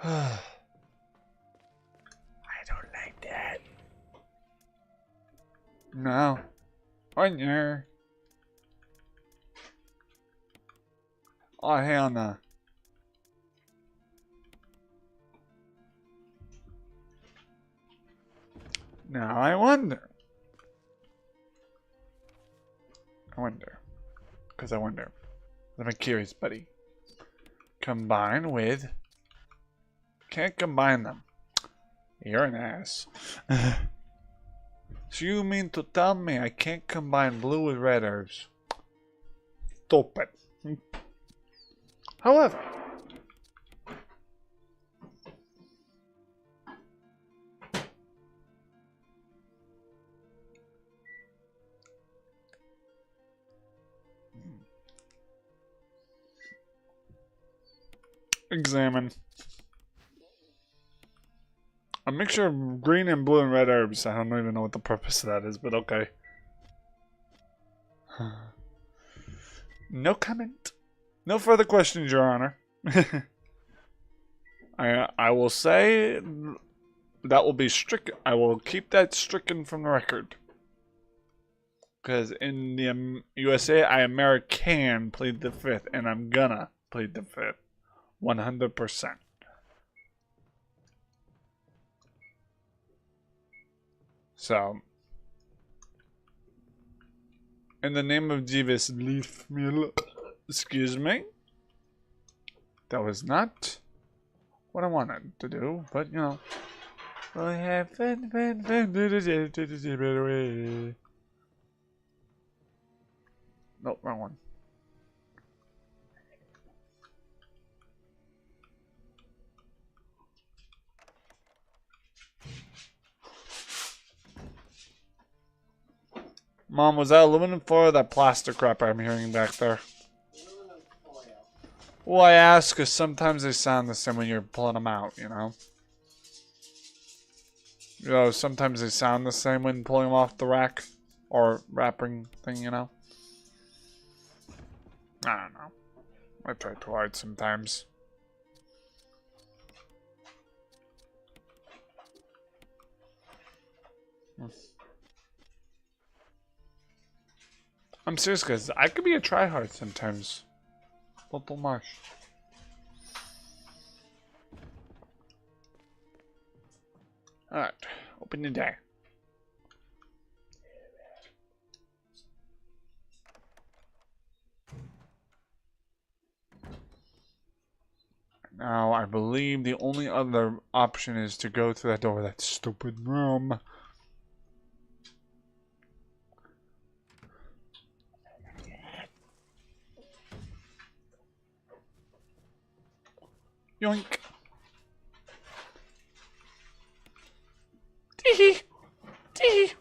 I don't like that. No. On there. Oh, hell no. Now I wonder. Because I wonder. I'm curious, buddy. Combine with... Can't combine them. You're an ass. So you mean to tell me I can't combine blue with red herbs? Stupid. However... Examine. A mixture of green and blue and red herbs. I don't even know what the purpose of that is, but okay. No comment. No further questions, Your Honor. I will say that will be stricken. I will keep that stricken from the record. Because in the USA, I American plead the fifth, and I'm gonna plead the fifth. 100%. So, in the name of Jeeves, leave me alone. Excuse me. That was not what I wanted to do, but you know. I have fun. Nope, wrong one. Mom, was that aluminum foil or that plastic crap I'm hearing back there? Aluminum foil. Well, I ask because sometimes they sound the same when you're pulling them out, you know? You know, sometimes they sound the same when pulling them off the rack or wrapping thing, you know? I don't know. I try too hard sometimes. I'm serious, guys. I could be a tryhard sometimes. Little marsh. Alright. Open the day. Now, I believe the only other option is to go through that door, that stupid room. Yoink. Tee-hee. Tee-hee.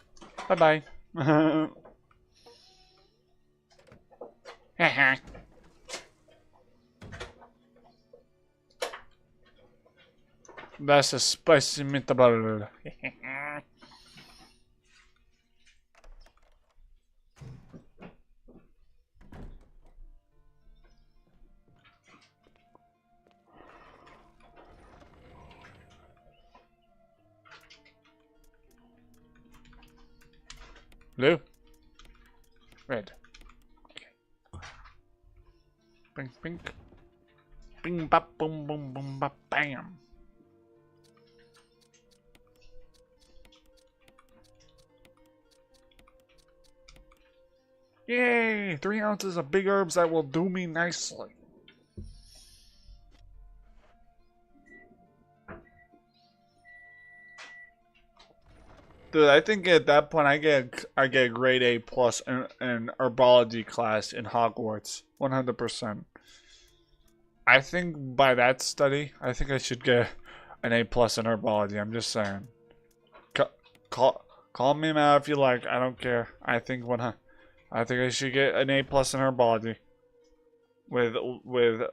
Bye-bye. That's a spicy meatball. Blue. Red. Okay. Pink, pink. Bing, bop, boom, boom, boom, bop, bam. Yay! 3 ounces of big herbs that will do me nicely. Dude, I think at that point I get grade A plus in herbology class in Hogwarts, 100%. I think by that study, I think I should get an A plus in herbology. I'm just saying. Call me mad if you like. I don't care. I think I think I should get an A+ in herbology. With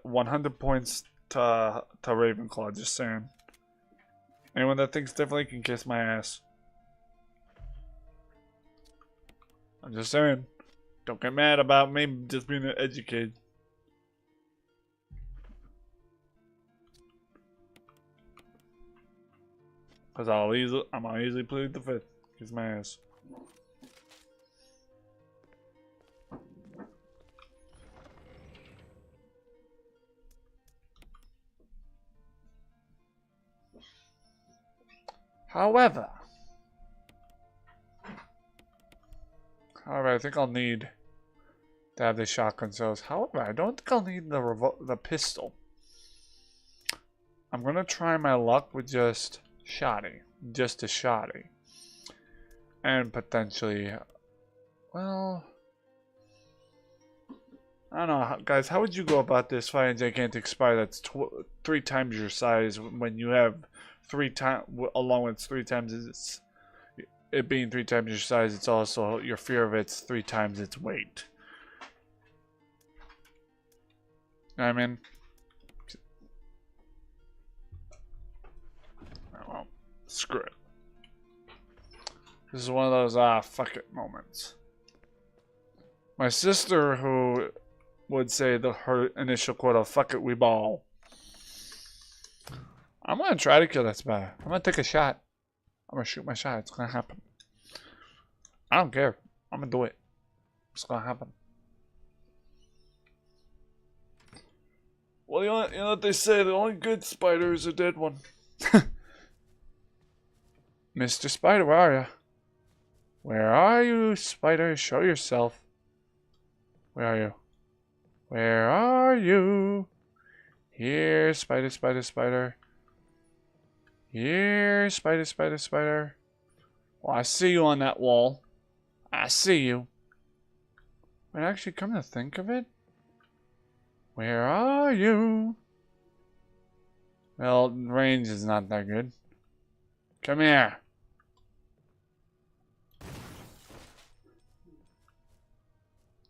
100 points to Ravenclaw, just saying. Anyone that thinks differently can kiss my ass. I'm just saying. Don't get mad about me just being an educated. Cause I'll easily plead the fifth. Kiss my ass. However, I think I'll need to have the shotgun cells. However, I don't think I'll need the pistol. I'm gonna try my luck with just a shotty, and potentially, well, I don't know, guys. How would you go about this fighting a gigantic spider that's 3 times your size when you have 3 times, along with 3 times it being 3 times your size, it's also your fear of it's 3 times its weight. You know what I mean? Well, screw it. This is one of those fuck it moments. My sister, who would say her initial quote of "fuck it, we ball." I'm gonna try to kill that spider. I'm gonna take a shot. I'm gonna shoot my shot. It's gonna happen. I don't care. I'm gonna do it. It's gonna happen. Well, you know what they say, the only good spider is a dead one. Mr. Spider, where are you? Where are you, spider? Show yourself. Where are you? Where are you? Here, spider, spider, spider. Here, spider, spider, spider. Well, I see you on that wall. I see you. But actually, come to think of it, where are you? Well, range is not that good. Come here.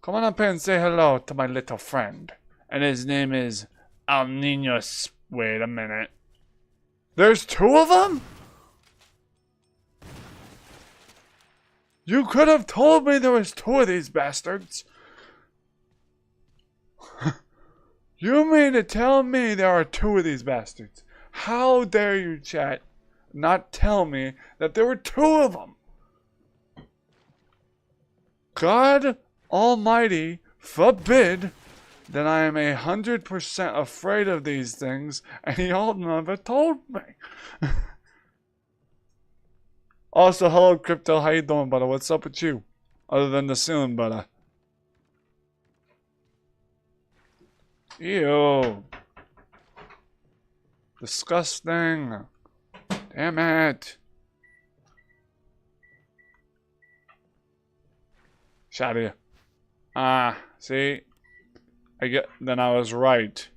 Come on up here and say hello to my little friend. And his name is El Nino. Wait a minute. There's 2 of them? You could have told me there was 2 of these bastards. You mean to tell me there are 2 of these bastards? How dare you, chat, not tell me that there were 2 of them? God Almighty forbid that I am 100% afraid of these things, and y'all never told me. Also, hello, Crypto. How you doing, brother? What's up with you? Other than the ceiling, brother. Ew. Disgusting. Damn it. Shot of you. See? Then I was right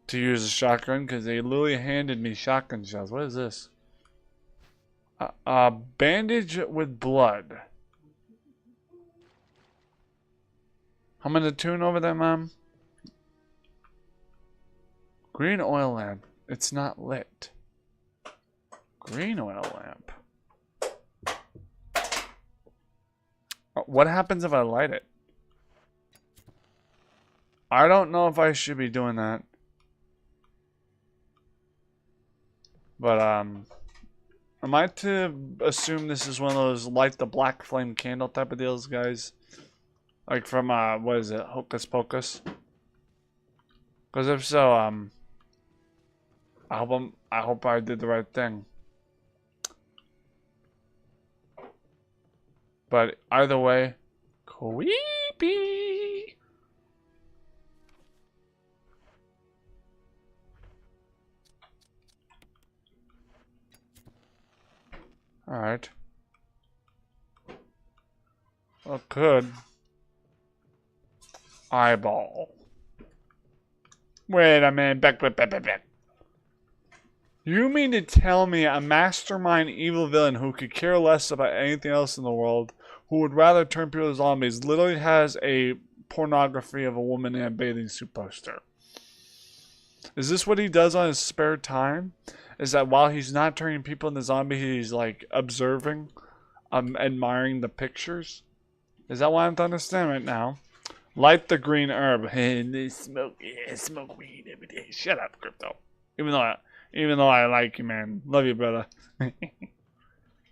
to use a shotgun because they literally handed me shotgun shells. What is this? Bandage with blood. I'm in the tune over there, Mom. Green oil lamp. It's not lit. Green oil lamp. What happens if I light it? I don't know if I should be doing that. But, am I to assume this is one of those light the black flame candle type of deals, guys? Like from, what is it? Hocus Pocus? Because if so, I hope I did the right thing. But either way, creepy. Alright. Well, good. Eyeball. Wait a minute. Back. You mean to tell me a mastermind evil villain who could care less about anything else in the world, who would rather turn people to zombies literally has a pornography of a woman in a bathing suit poster. Is this what he does on his spare time? Is that while he's not turning people into zombies, he's like observing, admiring the pictures? Is that what I'm to understand right now? Light the green herb. And smoke weed every day. Shut up, Crypto. Even though I like you, man. Love you, brother.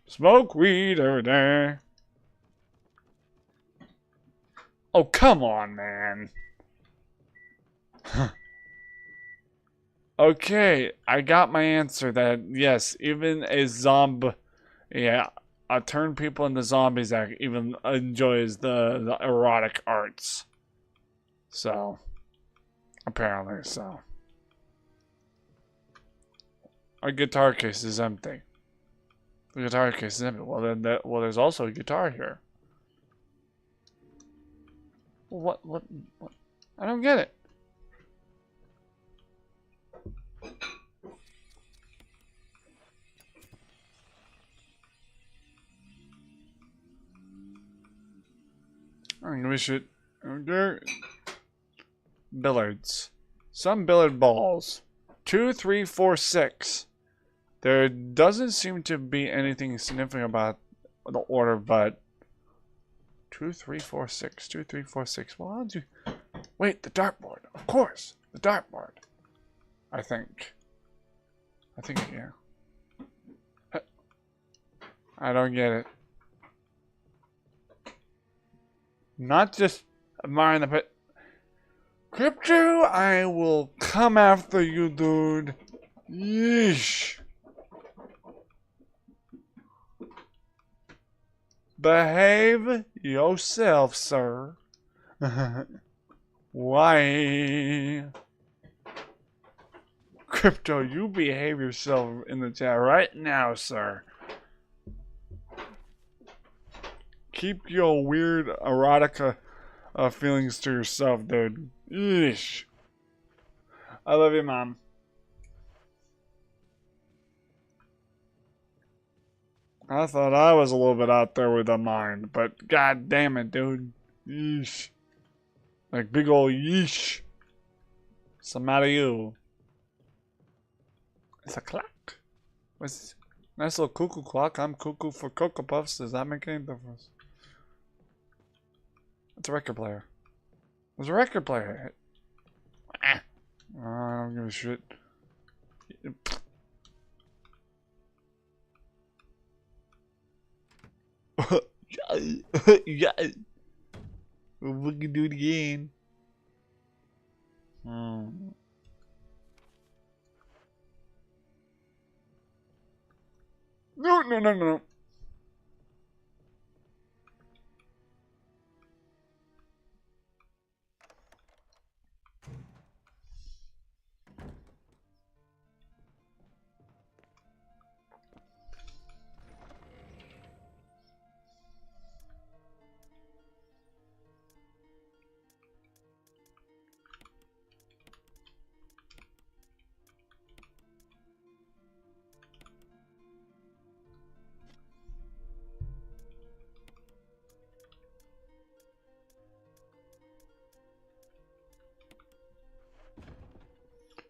Smoke weed every day. Oh, come on, man. Okay, I got my answer that, yes, even a zombie, yeah, turn people into zombies that even enjoys the erotic arts. So, apparently so. Our guitar case is empty. The guitar case is empty. Well, then, there's also a guitar here. What? I don't get it. We should. Billiards. Some billiard balls. 2, 3, 4, 6. There doesn't seem to be anything significant about the order, but 2, 3, 4, 6. 2, 3, 4, 6. Well, how'd you? Wait, the dartboard. Of course, the dartboard. I think, yeah. I don't get it. Not just admiring the pit. Crypto, I will come after you, dude. Yeesh. Behave yourself, sir. Why? Crypto, you behave yourself in the chat right now, sir. Keep your weird erotica feelings to yourself, dude. Yeesh. I love you, Mom. I thought I was a little bit out there with the mind, but god damn it, dude. Yeesh. Like big ol' yeesh. Somebody you. It's a clock. What's this? Nice little cuckoo clock. I'm cuckoo for Cocoa Puffs. Does that make any difference? It's a record player. There's a record player. I don't give a shit. Yeah. We can do it again. No.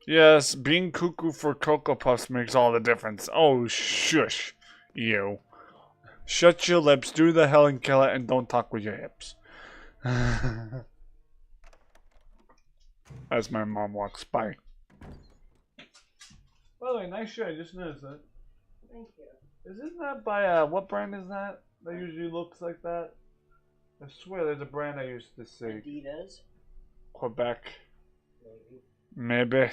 Yes, being cuckoo for Cocoa Puffs makes all the difference. Oh, shush, you. Shut your lips, do the Helen Keller, and don't talk with your hips. As my mom walks by. By the way, nice shirt. I just noticed that. Thank you. Isn't that by, what brand is that? That usually looks like that? I swear there's a brand I used to see. Adidas? Quebec. Maybe. Maybe.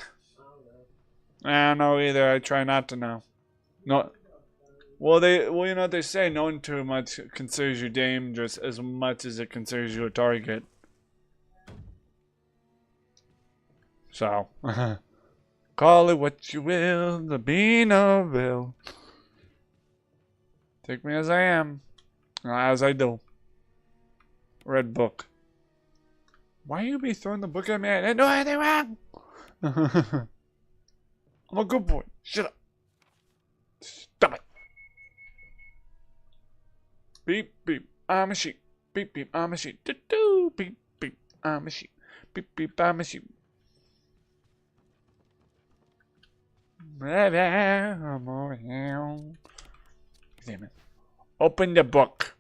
I don't know either. I try not to know. No. Well, you know what they say. Knowing too much considers you dangerous as much as it considers you a target. So, call it what you will, the Beanaville. Take me as I am, as I do. Red book. Why you be throwing the book at me? I didn't do anything wrong. I'm a good boy. Shut up. Stop it. Beep, beep. I'm a sheep. Beep beep, I'm a sheep. Do do beep beep, I'm a sheep. Beep beep, I'm a sheep. I'm over here. Examine. Open the book.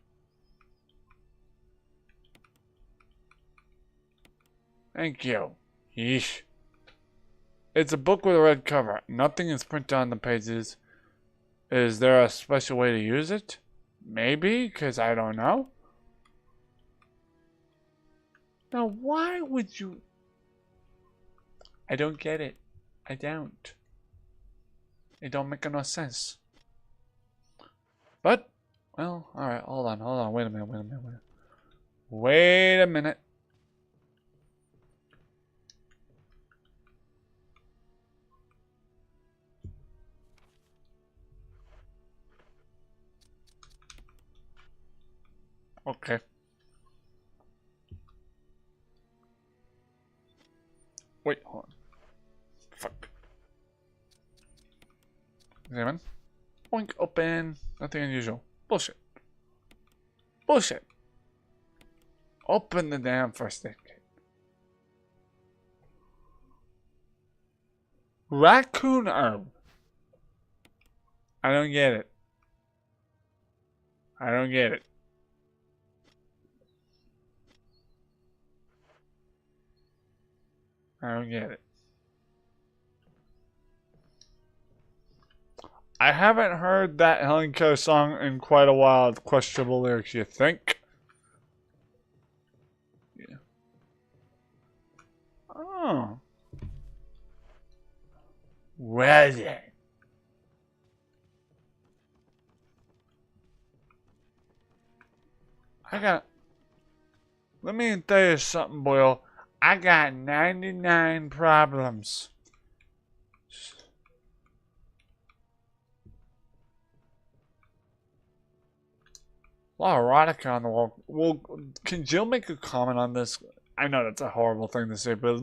Thank you. Yeesh. It's a book with a red cover. Nothing is printed on the pages. Is there a special way to use it? Maybe, because I don't know. Now, why would you... I don't get it. I don't. It don't make no sense. But, well, alright, hold on. Wait a minute. Wait a minute. Okay. Wait, hold on. Fuck. Examine. Boink, open. Nothing unusual. Bullshit. Bullshit. Open the damn first aid kit. Raccoon herb. I don't get it. I don't get it. I don't get it. I haven't heard that Helen Keller song in quite a while. Questionable lyrics, you think? Yeah. Oh. Well then. Let me tell you something, Boyle. I got 99 problems. A lot of erotica on the wall. Well, can Jill make a comment on this? I know that's a horrible thing to say, but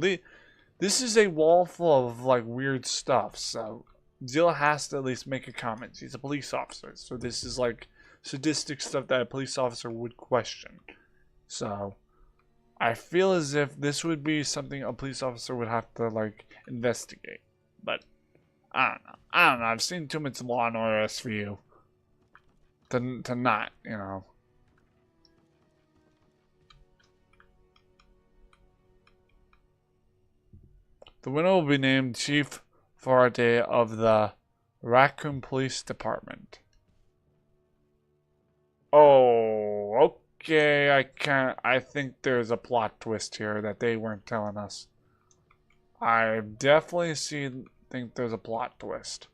this is a wall full of like weird stuff. So Jill has to at least make a comment. She's a police officer, so this is like sadistic stuff that a police officer would question. So I feel as if this would be something a police officer would have to like investigate. But I don't know. I've seen too much Law and Order SVU to not, you know. The winner will be named Chief Faraday of the Raccoon Police Department. Oh, okay. I think there's a plot twist here that they weren't telling us. I definitely think there's a plot twist.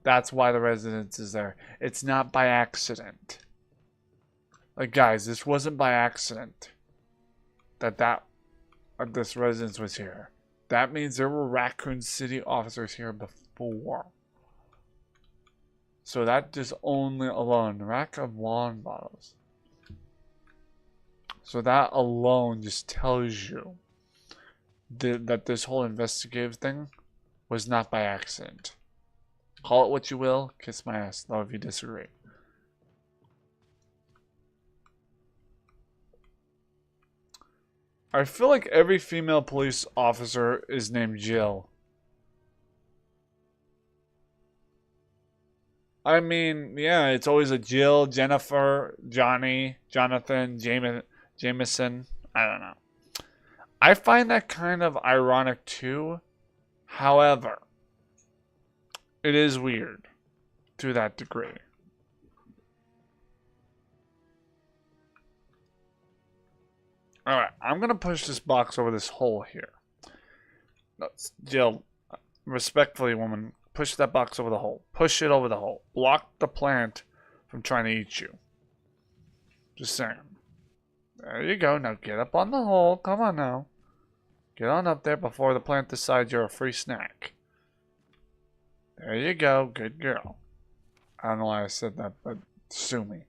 That's why the residence is there. It's not by accident. Like, guys, this wasn't by accident that this residence was here. That means there were Raccoon City officers here before. So that just only alone, rack of wand bottles. So that alone just tells you that this whole investigative thing was not by accident. Call it what you will, kiss my ass, though, if you disagree. I feel like every female police officer is named Jill. I mean, yeah, it's always a Jill, Jennifer, Johnny, Jonathan, Jameson. I don't know. I find that kind of ironic too. However, it is weird to that degree. Alright, I'm going to push this box over this hole here. Jill, respectfully, woman, push that box over the hole. Push it over the hole. Block the plant from trying to eat you. Just saying. There you go. Now get up on the hole. Come on now. Get on up there before the plant decides you're a free snack. There you go. Good girl. I don't know why I said that, but sue me.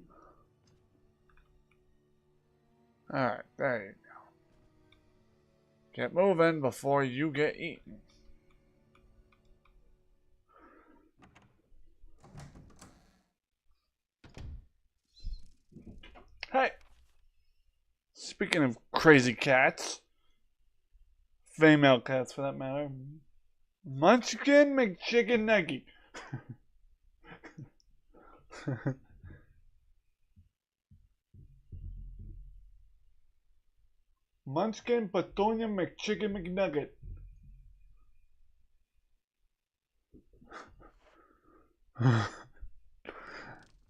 Alright, there you go. Get moving before you get eaten. Hey, Speaking of crazy cats, female cats for that matter, Munchkin McChicken Nugget. Munchkin Petunia McChicken McNugget.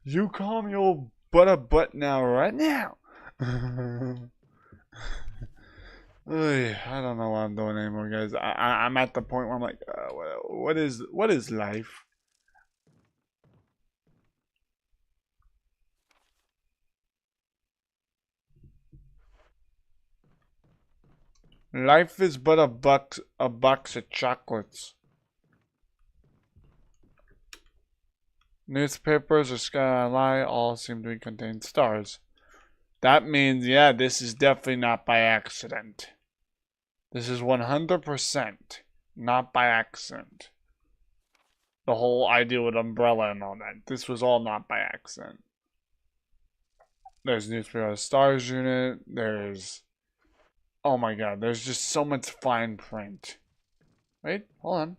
You call me old butt now, right now. I don't know what I'm doing anymore, guys. I'm at the point where I'm like, what is life? Life is but a box of chocolates. Newspapers or sky lie all seem to contain stars. That means, yeah, this is definitely not by accident. This is 100% not by accident. The whole idea with umbrella and all that. This was all not by accident. There's newspaper stars unit. There's, oh my god, there's just so much fine print. Wait, hold on.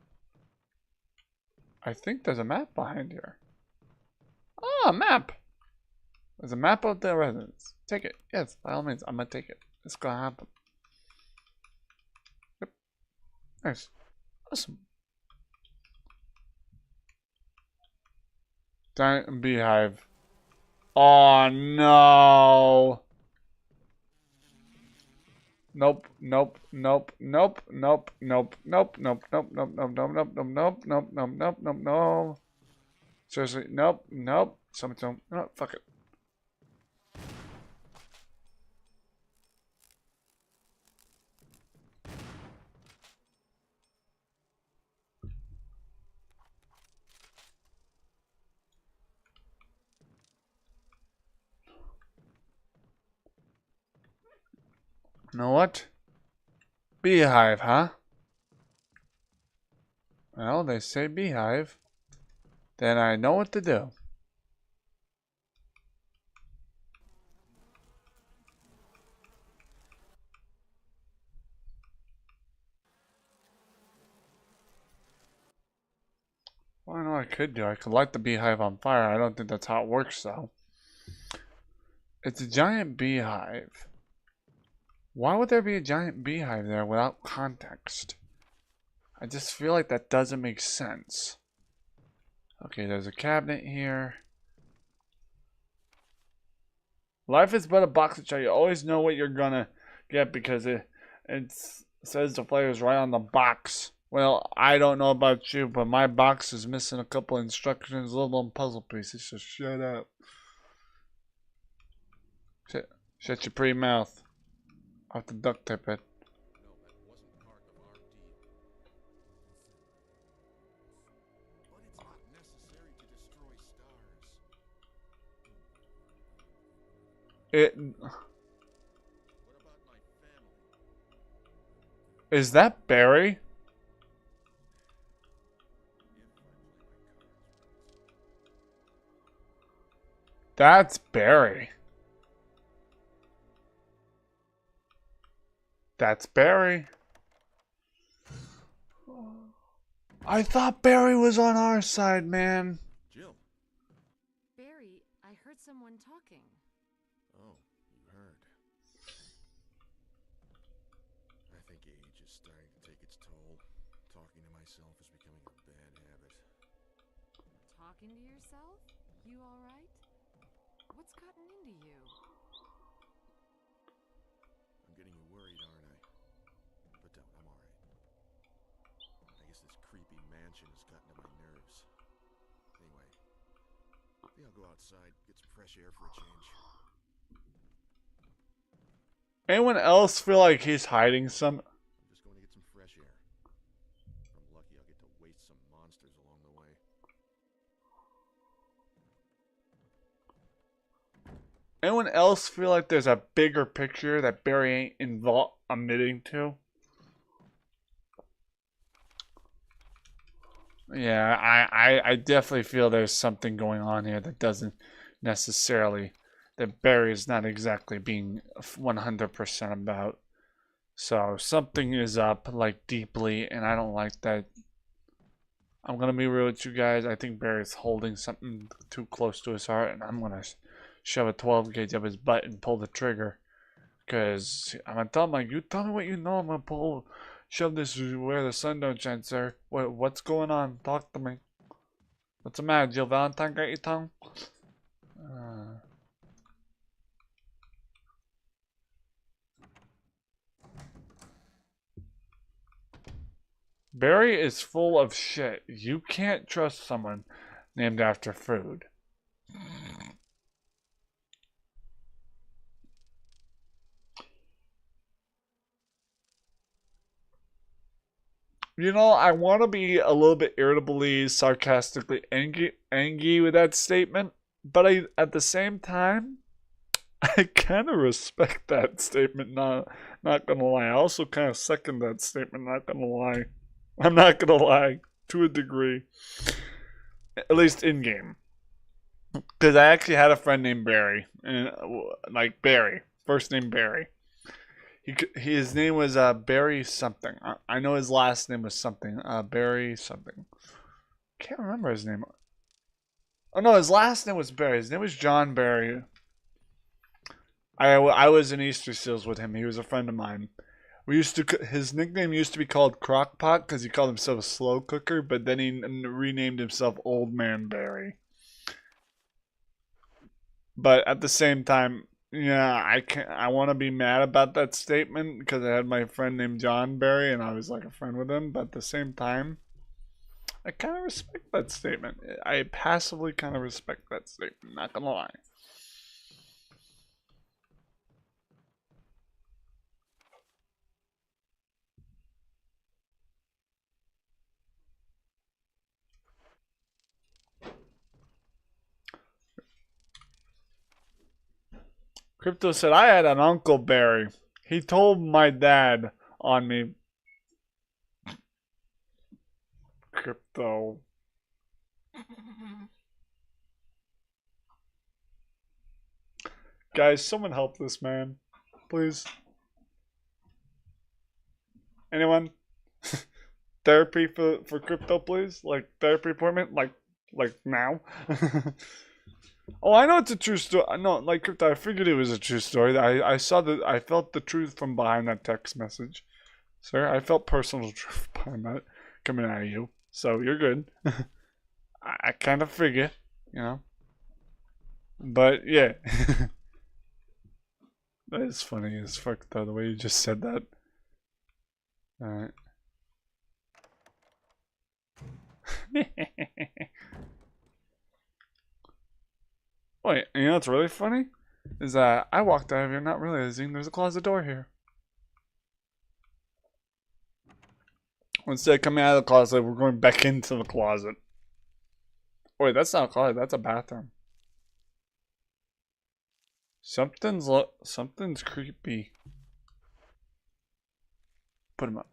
I think there's a map behind here. Ah, a map. There's a map of the residence. Take it. Yes, by all means, I'm gonna take it. It's gonna happen. Yep. Nice. Awesome. Giant beehive. Oh no. Nope, nope, nope, nope, nope, nope, nope, nope, nope, nope, nope, nope, nope, nope, nope, nope, nope, nope, nope, no. Seriously, nope, nope. Someone tell me. No, fuck it. You know what? Beehive, huh? Well, they say beehive. Then I know what to do. Well, I know I could do. I could light the beehive on fire. I don't think that's how it works, though. It's a giant beehive. Why would there be a giant beehive there without context? I just feel like that doesn't make sense. Okay, there's a cabinet here. Life is but a box of chocolate. You always know what you're gonna get because it says the flavors right on the box. Well, I don't know about you, but my box is missing a couple instructions, little puzzle pieces, so shut up. Shut your pretty mouth. I have to duct tape it. Is that Barry? That's Barry. That's Barry. I thought Barry was on our side, man. Jill. Barry, I heard someone talking. Oh, you heard. I think age is starting to take its toll. Talking to myself is becoming a bad habit. Talking to yourself? You alright? What's gotten into you? I'm getting you worried, aren't I? But don't, I'm alright. I guess this creepy mansion has gotten to my nerves. Anyway, I think I'll go outside, get some fresh air for a change. Anyone else feel like he's hiding some? I'm just going to get some fresh air. If I'm lucky, I'll get to waste some monsters along the way. Anyone else feel like there's a bigger picture that Barry ain't admitting to? Yeah, I definitely feel there's something going on here that doesn't necessarily that Barry's not exactly being 100% about. So something is up, like, deeply, and I don't like that. I'm gonna be real with you guys. I think Barry's holding something too close to his heart, and I'm gonna shove a 12 gauge up his butt and pull the trigger. Because I'm gonna tell him, like, you tell me what you know, I'm gonna shove this where the sun don't shine, sir. What's going on? Talk to me. What's the matter? Jill Valentine got your tongue? Barry is full of shit. You can't trust someone named after food. You know, I want to be a little bit irritably, sarcastically angry with that statement, but at the same time, I kind of respect that statement. Not gonna lie. I also kind of second that statement. Not gonna lie. I'm not gonna lie, to a degree, at least in game. Because I actually had a friend named Barry, and like Barry, first name Barry. His name was Barry something. I know his last name was something. Barry something. Can't remember his name. Oh no, his last name was Barry. His name was John Barry. I was in Easter Seals with him. He was a friend of mine. His nickname used to be called Crockpot because he called himself a slow cooker, but then he renamed himself Old Man Barry. But at the same time, yeah, I want to be mad about that statement because I had my friend named John Barry and I was like a friend with him. But at the same time, I kind of respect that statement. I passively kind of respect that statement. Not gonna lie. Crypto said, I had an Uncle Barry. He told my dad on me. Crypto. Guys, someone help this man. Please. Anyone? Therapy for Crypto, please? Like, therapy appointment? Like now? Oh, I know it's a true story. No, like Crypto, I figured it was a true story. I felt the truth from behind that text message. Sir, I felt personal truth behind that coming out of you. So you're good. I kind of figure, you know. But yeah. That is funny as fuck though, the way you just said that. Alright. Wait, you know what's really funny? Is that I walked out of here not realizing there's a closet door here. Instead of coming out of the closet, we're going back into the closet. Wait, that's not a closet, that's a bathroom. Something's creepy. Put him up.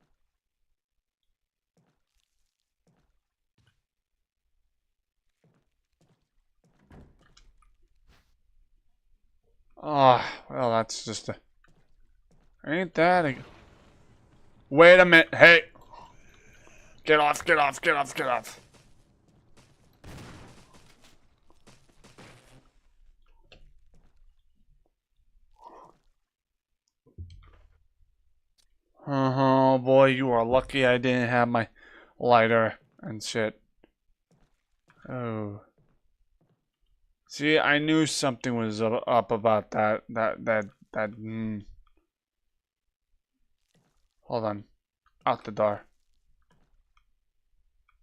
Ah, oh, well, that's just a... Ain't that a... Wait a minute, hey! Get off, get off, get off, get off. Oh boy, you are lucky I didn't have my lighter and shit. Oh. See, I knew something was up about that. Hold on. Out the door.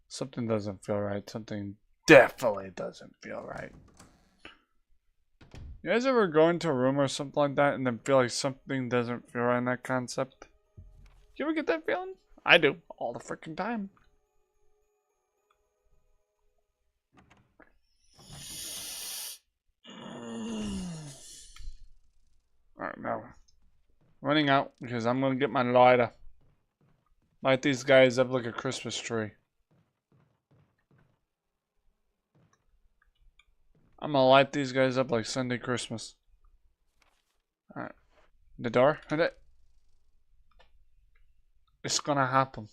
Something doesn't feel right. Something definitely doesn't feel right. You guys ever go into a room or something like that and then feel like something doesn't feel right in that concept? You ever get that feeling? I do. All the freaking time. Alright, now. Running out because I'm going to get my lighter. Light these guys up like a Christmas tree. I'm going to light these guys up like Sunday Christmas. Alright. The door? Hit it. It's gonna happen.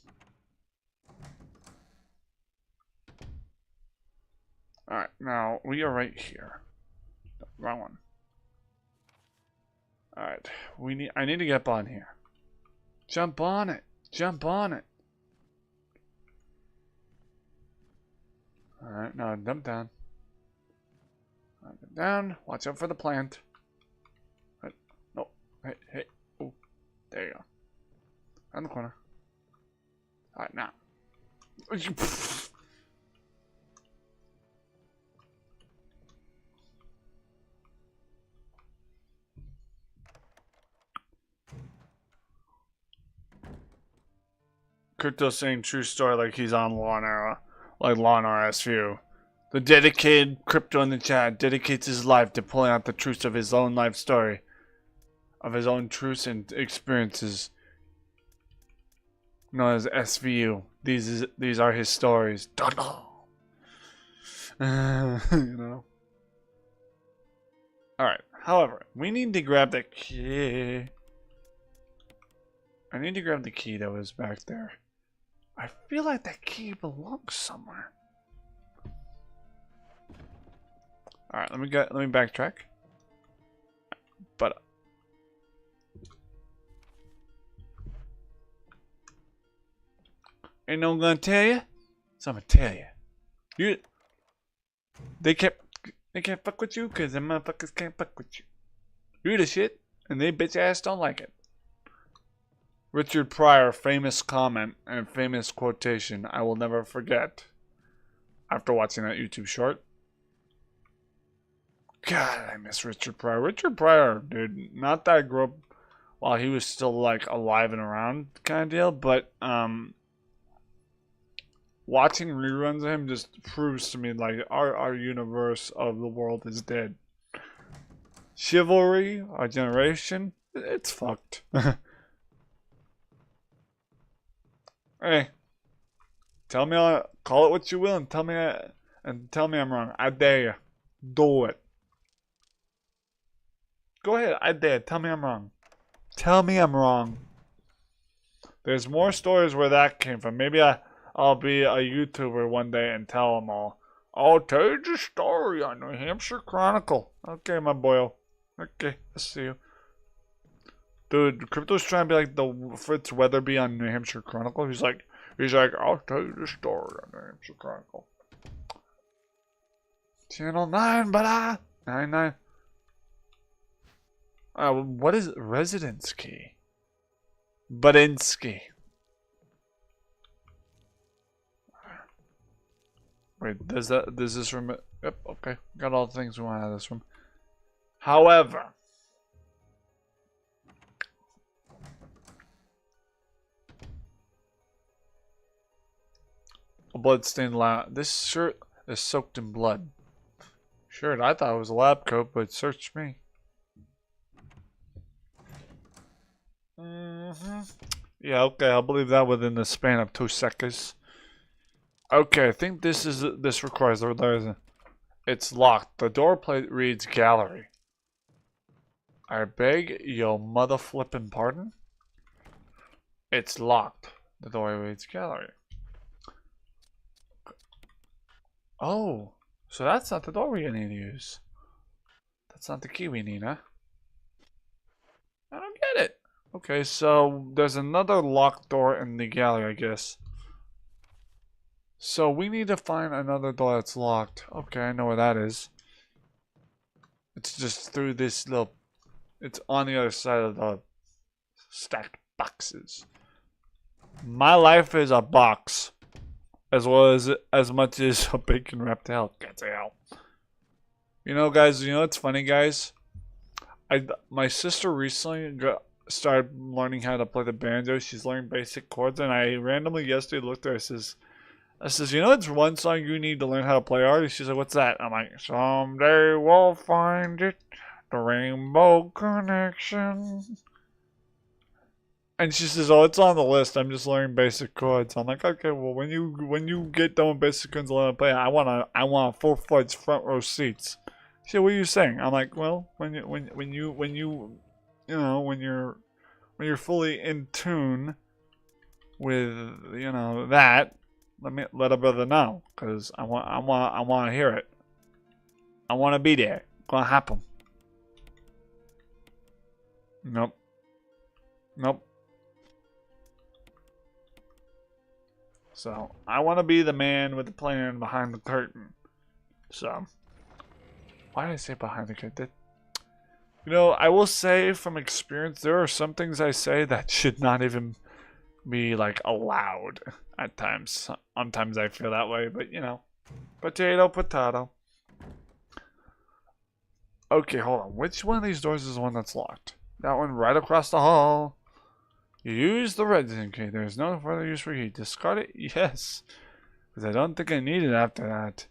Alright, now we are right here. Wrong one. Alright, I need to get up on here. Jump on it. Jump on it. Alright, now jump down. Jump down. Watch out for the plant. Right. No. Hey, hey. Oh, there you go. Around the corner. Alright, now. Crypto saying true story like he's on Law and Order, like Law and Order SVU. The dedicated Crypto in the chat dedicates his life to pulling out the truths of his own life story, of his own truths and experiences, known as SVU. These are his stories. You know. All right. However, we need to grab the key. I need to grab the key that was back there. I feel like that key belongs somewhere. All right, let me backtrack. But ain't no one gonna tell you. So I'm gonna tell you. They can't fuck with you because them motherfuckers can't fuck with you. You the shit, and they bitch ass don't like it. Richard Pryor, famous comment and famous quotation I will never forget after watching that YouTube short. God, I miss Richard Pryor. Richard Pryor, dude, not that I grew up while he was still like alive and around kind of deal, but watching reruns of him just proves to me like our universe of the world is dead. Chivalry, our generation, it's fucked. Hey, tell me, call it what you will, and tell me I'm wrong. I dare you. Do it. Go ahead. I dare. Tell me I'm wrong. Tell me I'm wrong. There's more stories where that came from. Maybe I'll be a YouTuber one day and tell them all. I'll tell you the story on New Hampshire Chronicle. Okay, my boyo. Okay, I see you. Dude, Crypto's trying to be like the Fritz Weatherby on New Hampshire Chronicle. He's like, I'll tell you the story on New Hampshire Chronicle. Channel 9, but 99. What is residence key? Budinsky. Wait, does this room? Yep, okay. Got all the things we want out of this room. However, a bloodstained lab. This shirt is soaked in blood. Shirt, I thought it was a lab coat, but search me. Yeah, okay, I'll believe that within the span of 2 seconds. Okay, I think this requires the it's locked. The door plate reads gallery. I beg your mother flippin' pardon? It's locked. The door reads gallery. Oh, so that's not the door we need to use. That's not the key we need, huh? I don't get it. Okay, so there's another locked door in the gallery, I guess. So we need to find another door that's locked. Okay, I know where that is. It's just through this little... It's on the other side of the stacked boxes. My life is a box. As well as much as a bacon wrapped hell gets out. You know, guys, you know what's funny, guys? My sister recently started learning how to play the banjo. She's learning basic chords, and I randomly yesterday looked at her. I says, you know, it's one song you need to learn how to play art. She's like, what's that? I'm like, someday we'll find it, the Rainbow Connection. And she says, oh, it's on the list. I'm just learning basic chords. I'm like, okay, well, when you get done with basic chords and learn to play, I want full-fledged front row seats. She said, what are you saying? I'm like, well, when you you know, when you're fully in tune with, you know, that, let a brother know, cause I want to hear it. I want to be there. Gonna happen. Nope. Nope. So I want to be the man with the plan behind the curtain. So why did I say behind the curtain? You know, I will say from experience, there are some things I say that should not even be like allowed at times. Sometimes I feel that way, but you know, potato, potato. Okay, hold on. Which one of these doors is the one that's locked? That one right across the hall. You use the resin key. There's no further use for key. Discard it? Yes. Because I don't think I need it after that.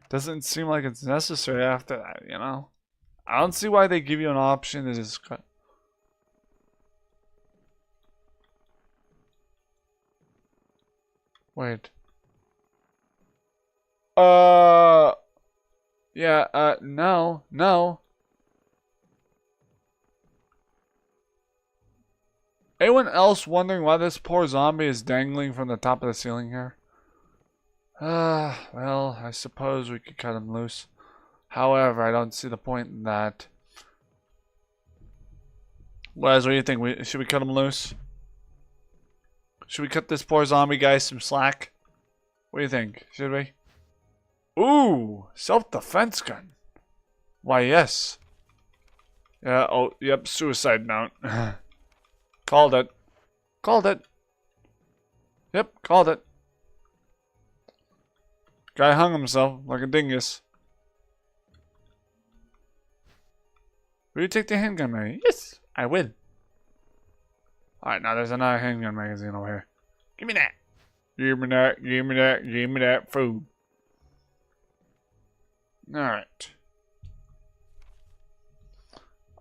Doesn't seem like it's necessary after that, you know? I don't see why they give you an option to discard. Wait. Yeah, no. Anyone else wondering why this poor zombie is dangling from the top of the ceiling here? Well, I suppose we could cut him loose. However, I don't see the point in that. Wes, what do you think? Should we cut him loose? Should we cut this poor zombie guy some slack? What do you think? Should we? Ooh, self-defense gun. Why, yes. Yeah, oh, yep, suicide note. Called it. Called it. Yep, called it. Guy hung himself like a dingus. Will you take the handgun, Mary? Yes, I will. Alright, now there's another handgun magazine over here. Give me that. Give me that, give me that, give me that food. Alright.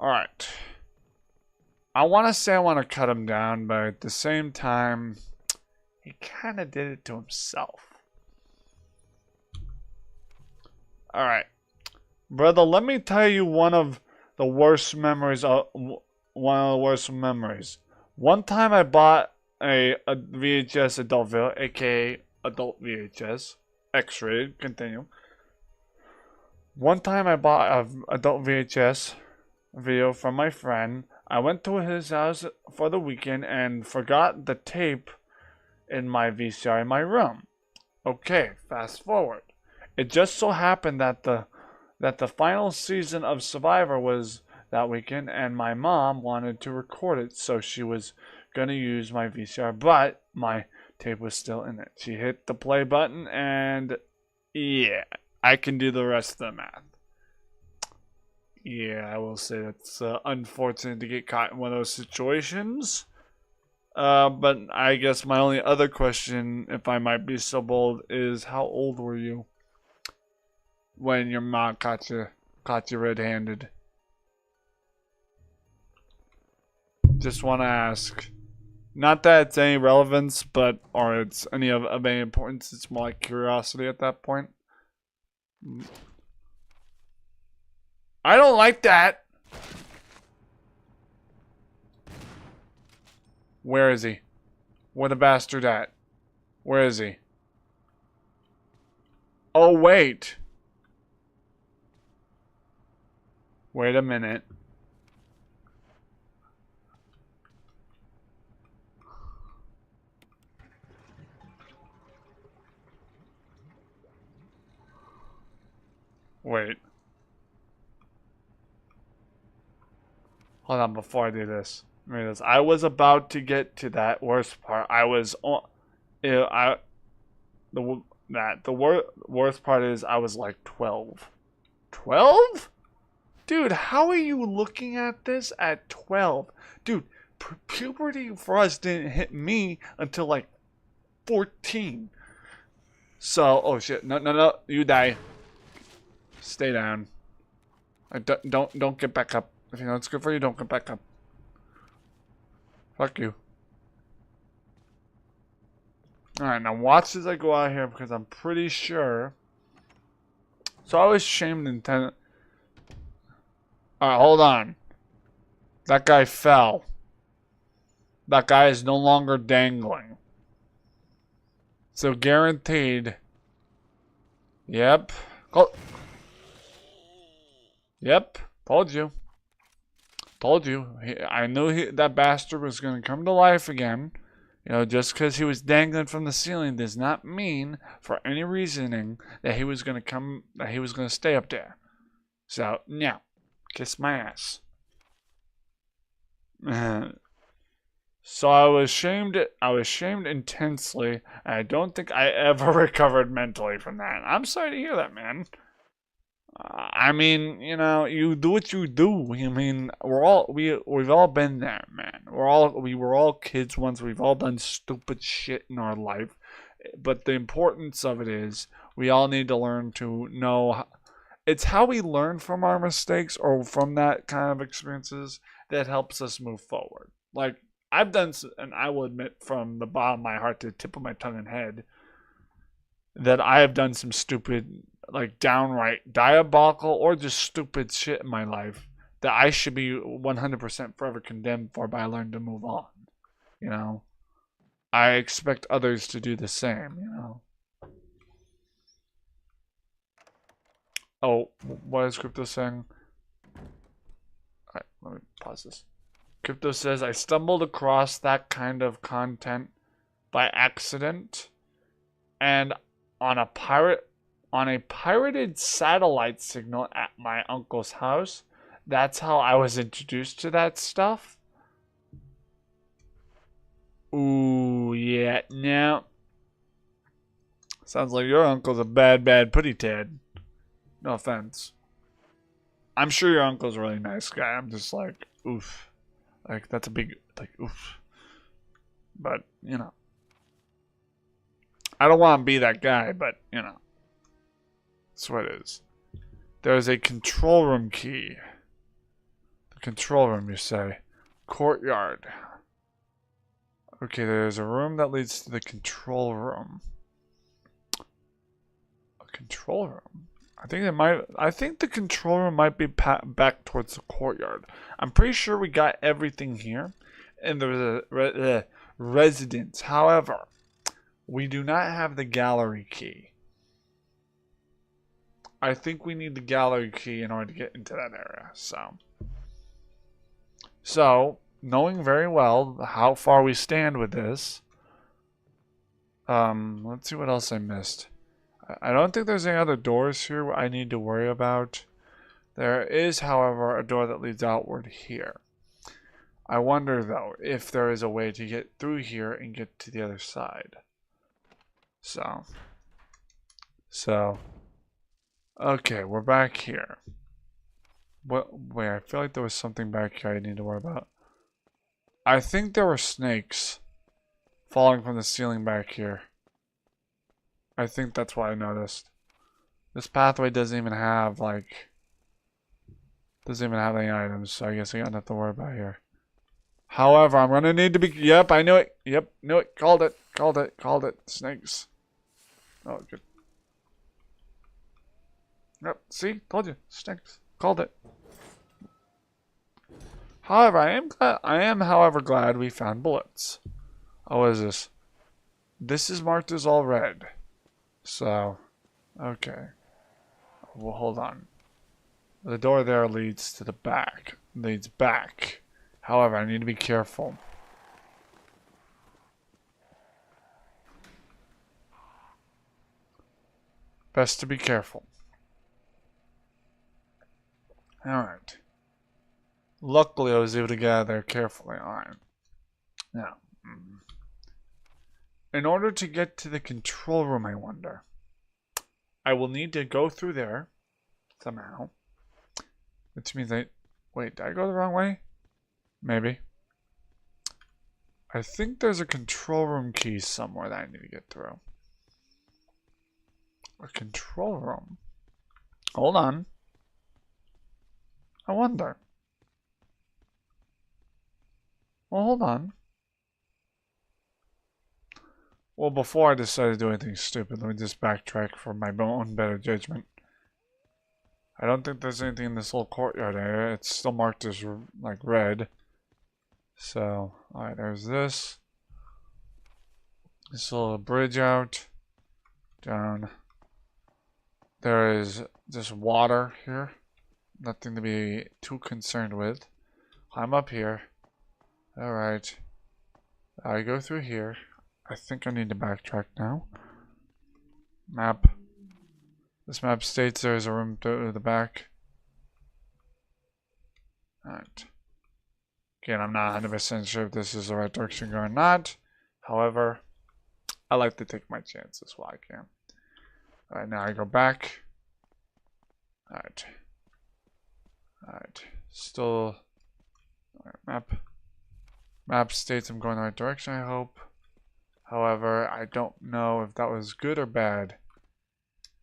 Alright. I want to say I want to cut him down, but at the same time, he kind of did it to himself. Alright. Brother, let me tell you one of the worst memories. One time I bought a VHS adult video, aka adult VHS, X-rated, continue. One time I bought an adult VHS video from my friend. I went to his house for the weekend and forgot the tape in my VCR in my room. Okay, fast forward. It just so happened that the final season of Survivor was that weekend, and my mom wanted to record it, so she was gonna use my VCR, but my tape was still in it. She hit the play button, and yeah, I can do the rest of the math. Yeah, I will say it's unfortunate to get caught in one of those situations. But I guess my only other question, if I might be so bold, is how old were you when your mom caught you red-handed? Just want to ask. Not that it's any relevance, or it's any of any importance. It's more like curiosity at that point. I don't like that. Where is he? Where the bastard at? Where is he? Oh, wait. Wait a minute. Wait. Hold on, before I do this. I was about to get to that worst part. I was on. The worst part is I was like 12. 12? Dude, how are you looking at this at 12? Dude, puberty for us didn't hit me until like 14. So, oh shit, no, you die. Stay down. Don't get back up. If you know it's good for you, don't get back up. Fuck you. Alright, now watch as I go out here because I'm pretty sure. So I was shamed in 10. Alright, hold on. That guy fell. That guy is no longer dangling. So guaranteed. Yep. Oh. Yep. Told you. Told you. I knew that bastard was going to come to life again. You know, just because he was dangling from the ceiling does not mean, for any reasoning, that he was going to stay up there. So, no. Kiss my ass. So I was shamed intensely, and I don't think I ever recovered mentally from that. I'm sorry to hear that, man. I mean, you know, you do what you do. I mean, we've all been there, man. We were all kids once. We've all done stupid shit in our life. But the importance of it is we all need to learn to know. It's how we learn from our mistakes or from that kind of experiences that helps us move forward. Like, I've done, and I will admit from the bottom of my heart to the tip of my tongue and head, that I have done some stupid, like downright diabolical or just stupid shit in my life that I should be 100% forever condemned for, but I learned to move on. You know? I expect others to do the same, you know? Oh, what is Crypto saying? Alright, let me pause this. Crypto says, I stumbled across that kind of content by accident and on a pirated satellite signal at my uncle's house. That's how I was introduced to that stuff. Ooh, yeah, no. Sounds like your uncle's a bad putty tad. No offense. I'm sure your uncle's a really nice guy. I'm just like, oof. Like, that's a big, like, oof. But, you know. I don't want to be that guy, but, you know. That's what it is. There's a control room key. The control room, you say. Courtyard. Okay, there's a room that leads to the control room. A control room? I think the control room might be back towards the courtyard. I'm pretty sure we got everything here in the residence. However, we do not have the gallery key. I think we need the gallery key in order to get into that area. So knowing very well how far we stand with this, let's see what else I missed. I don't think there's any other doors here I need to worry about. There is, however, a door that leads outward here. I wonder, though, if there is a way to get through here and get to the other side. So, okay, we're back here. Wait, I feel like there was something back here I need to worry about. I think there were snakes falling from the ceiling back here. I think that's what I noticed. This pathway doesn't even have, like, any items, so I guess I got nothing to worry about here. However, I'm gonna need to be, yep, I knew it, yep, knew it, called it, snakes. Oh, good. Yep, see, told you, snakes, called it. However, I am, however, glad we found bullets. Oh, what is this? This is marked as all red. So, okay. Well, hold on. The door there leads to the back. Leads back. However, I need to be careful. Best to be careful. Alright. Luckily, I was able to get out of there carefully. Alright. Now. In order to get to the control room, I wonder, I will need to go through there somehow. Which means wait, did I go the wrong way? Maybe. I think there's a control room key somewhere that I need to get through. A control room? Hold on. I wonder. Well, hold on. Well, before I decide to do anything stupid, let me just backtrack for my own better judgment. I don't think there's anything in this little courtyard area. It's still marked as, like, red. So, alright, there's this. This little bridge out. Down. There is just water here. Nothing to be too concerned with. Climb up here. Alright. I go through here. I think I need to backtrack now. Map. This map states there is a room to the back. Alright. Again, I'm not 100% sure if this is the right direction or not. However, I like to take my chances while I can. Alright, now I go back. Alright. Alright. Still. Alright, map. Map states I'm going the right direction, I hope. However, I don't know if that was good or bad.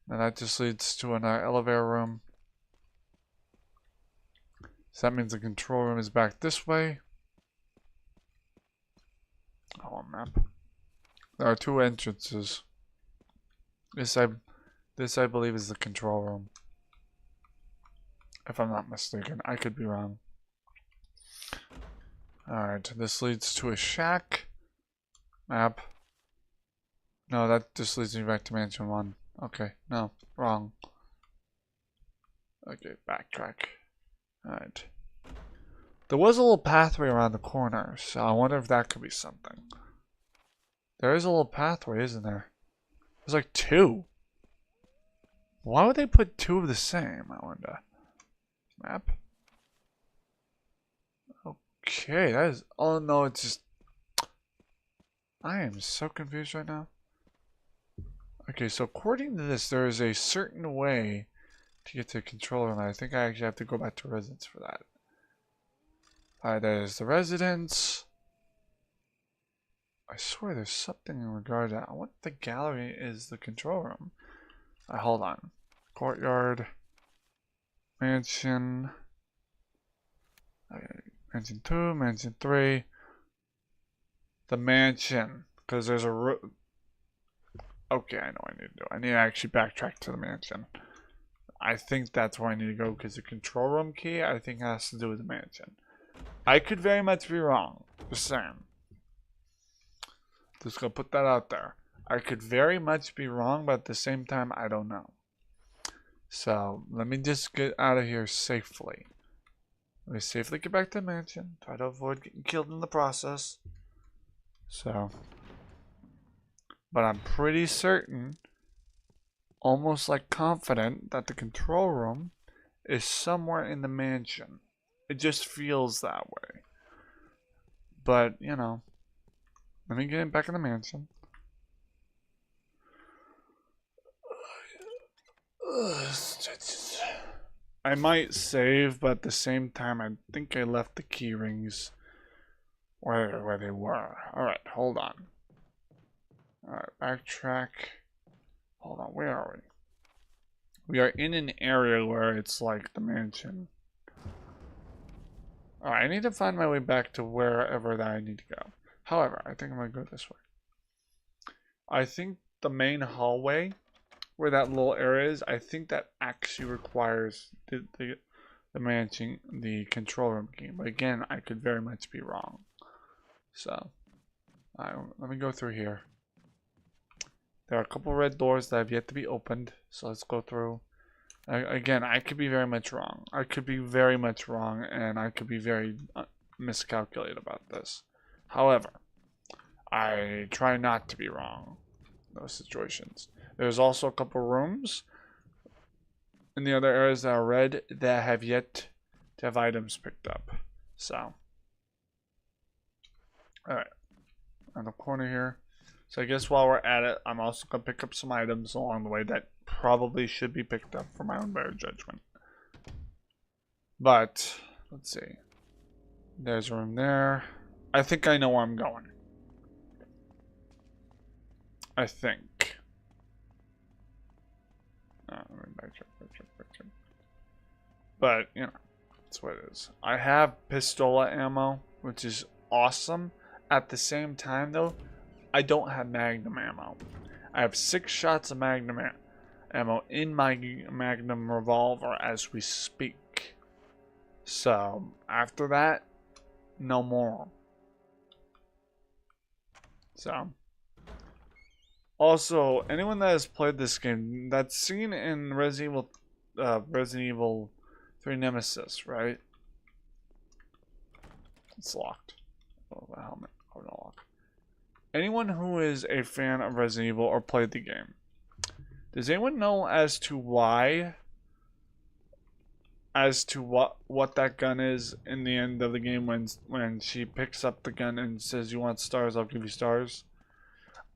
And that just leads to another elevator room. So that means the control room is back this way. Oh, map. There are two entrances. This I believe is the control room. If I'm not mistaken. I could be wrong. Alright, this leads to a shack. Map. No, that just leads me back to Mansion 1. Okay, no, wrong. Okay, backtrack. Alright. There was a little pathway around the corner, so I wonder if that could be something. There is a little pathway, isn't there? There's like two. Why would they put two of the same, I wonder? Map. Okay, that is... Oh no, it's just... I am so confused right now. Okay, so according to this, there is a certain way to get to the control room. I think I actually have to go back to residence for that. Alright, that is the residence. I swear there's something in regard to that. I want the gallery is the control room. Hold on. Courtyard. Mansion. Okay, mansion 2, mansion 3. The mansion. Because there's a room. Okay, I know what I need to do. I need to actually backtrack to the mansion. I think that's where I need to go because the control room key, I think, has to do with the mansion. I could very much be wrong. Just saying. Just gonna put that out there. I could very much be wrong, but at the same time, I don't know. So, let me just get out of here safely. Let me safely get back to the mansion. Try to avoid getting killed in the process. So... But I'm pretty certain, almost like confident, that the control room is somewhere in the mansion. It just feels that way. But, you know, let me get back in the mansion. I might save, but at the same time, I think I left the key rings where they were. Alright, hold on. Alright, backtrack. Hold on, where are we? We are in an area where it's like the mansion. Alright, I need to find my way back to wherever that I need to go. However, I think I'm going to go this way. I think the main hallway, where that little area is, I think that actually requires the mansion, the control room key. But again, I could very much be wrong. So, let me go through here. There are a couple red doors that have yet to be opened, so let's go through. Again, I could be very much wrong. I could be very much wrong, and I could be very miscalculated about this. However, I try not to be wrong in those situations. There's also a couple rooms in the other areas that are red that have yet to have items picked up. So, alright, on the corner here. So I guess while we're at it, I'm also going to pick up some items along the way that probably should be picked up for my own better judgment. But, let's see. There's a room there. I think I know where I'm going. I think. Backtrack. But, you know, that's what it is. I have pistola ammo, which is awesome. At the same time, though, I don't have magnum ammo. I have 6 shots of magnum ammo in my magnum revolver as we speak. So, after that, no more. So, also, anyone that has played this game, that scene in Resident Evil 3 Nemesis, right? It's locked. Oh, the helmet. Oh, no, lock. Anyone who is a fan of Resident Evil or played the game, does anyone know as to why? As to what that gun is in the end of the game when she picks up the gun and says, "You want stars? I'll give you stars."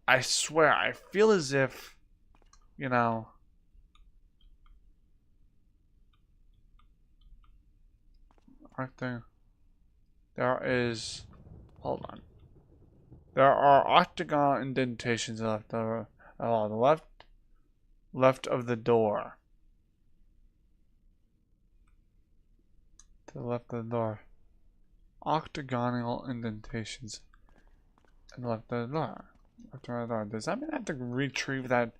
I swear, I feel as if, you know, right there. There is. Hold on. There are octagon indentations left over. Oh, the left of the door. To the left of the door. Octagonal indentations. And left of the door. Left of the door. Does that mean I have to retrieve that?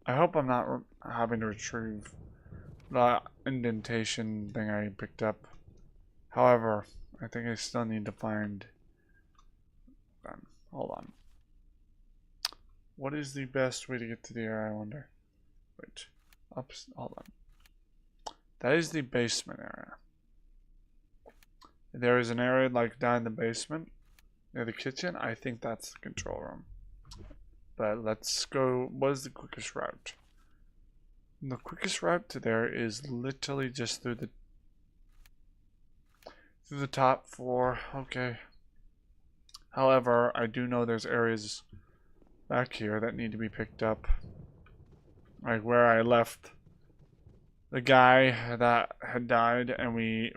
I hope I'm not having to retrieve the indentation thing I picked up. However, I think I still need to find. Hold on. What is the best way to get to the area, I wonder? Wait. Hold on. That is the basement area. There is an area like down in the basement near the kitchen. I think that's the control room. But let's go. What is the quickest route? The quickest route to there is literally just through the top floor. Okay. However, I do know there's areas back here that need to be picked up. Like where I left the guy that had died and we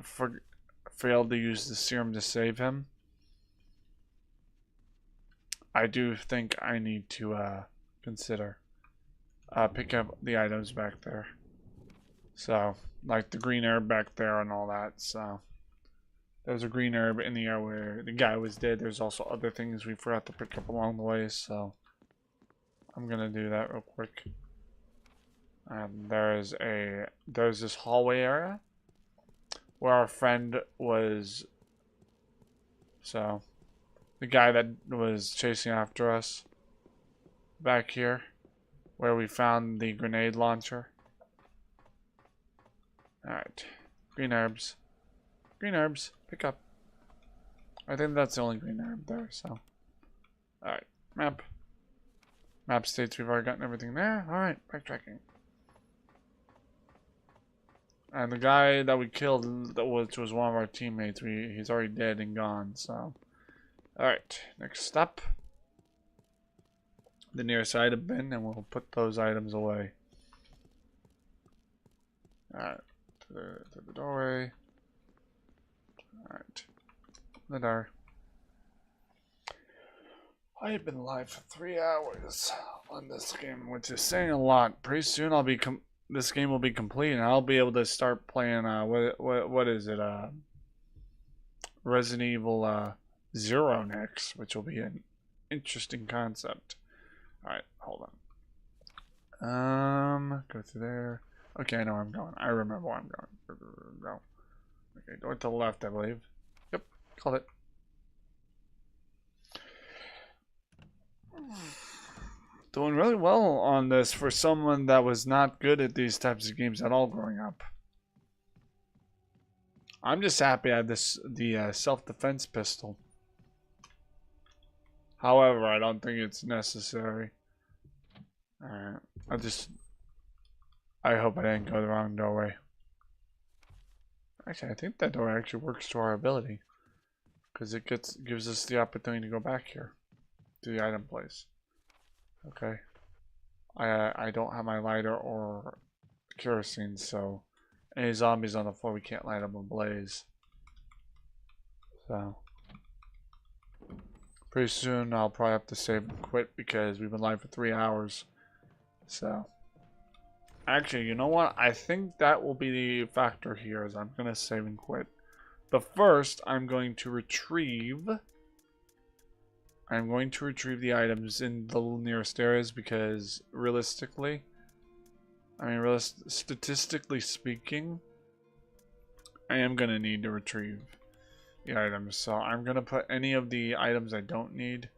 failed to use the serum to save him. I do think I need to consider pick up the items back there. So, like the green herb back there and all that. So, there's a green herb in the area where the guy was dead. There's also other things we forgot to pick up along the way. So, I'm gonna do that real quick. There's this hallway area where our friend was. So, the guy that was chasing after us back here where we found the grenade launcher. Alright. Green herbs. Green herbs. Pick up. I think that's the only green herb there, so. Alright. Map. Map states we've already gotten everything there. Alright. Backtracking. And the guy that we killed, which was one of our teammates, he's already dead and gone, so. Alright, next stop. The nearest item bin, and we'll put those items away. Alright, to the doorway. Alright, the door. I have been live for 3 hours on this game, which is saying a lot. Pretty soon I'll be this game will be complete, and I'll be able to start playing. What is it? Resident Evil 0 next, which will be an interesting concept. Alright, hold on. Go through there. Okay, I know where I'm going. I remember where I'm going. Go. Okay, go to the left, I believe. Yep, called it. Doing really well on this for someone that was not good at these types of games at all growing up. I'm just happy I had the self-defense pistol. However, I don't think it's necessary. Alright, I hope I didn't go the wrong doorway. Actually, I think that door actually works to our ability. Because it gives us the opportunity to go back here. To the item place. Okay. I don't have my lighter or kerosene, so any zombies on the floor, we can't light them ablaze. So pretty soon I'll probably have to save and quit because we've been live for 3 hours. So actually, you know what? I think that will be the factor here is I'm gonna save and quit. But first I'm going to retrieve the items in the nearest areas because statistically speaking, I am going to need to retrieve the items. So I'm gonna put any of the items I don't need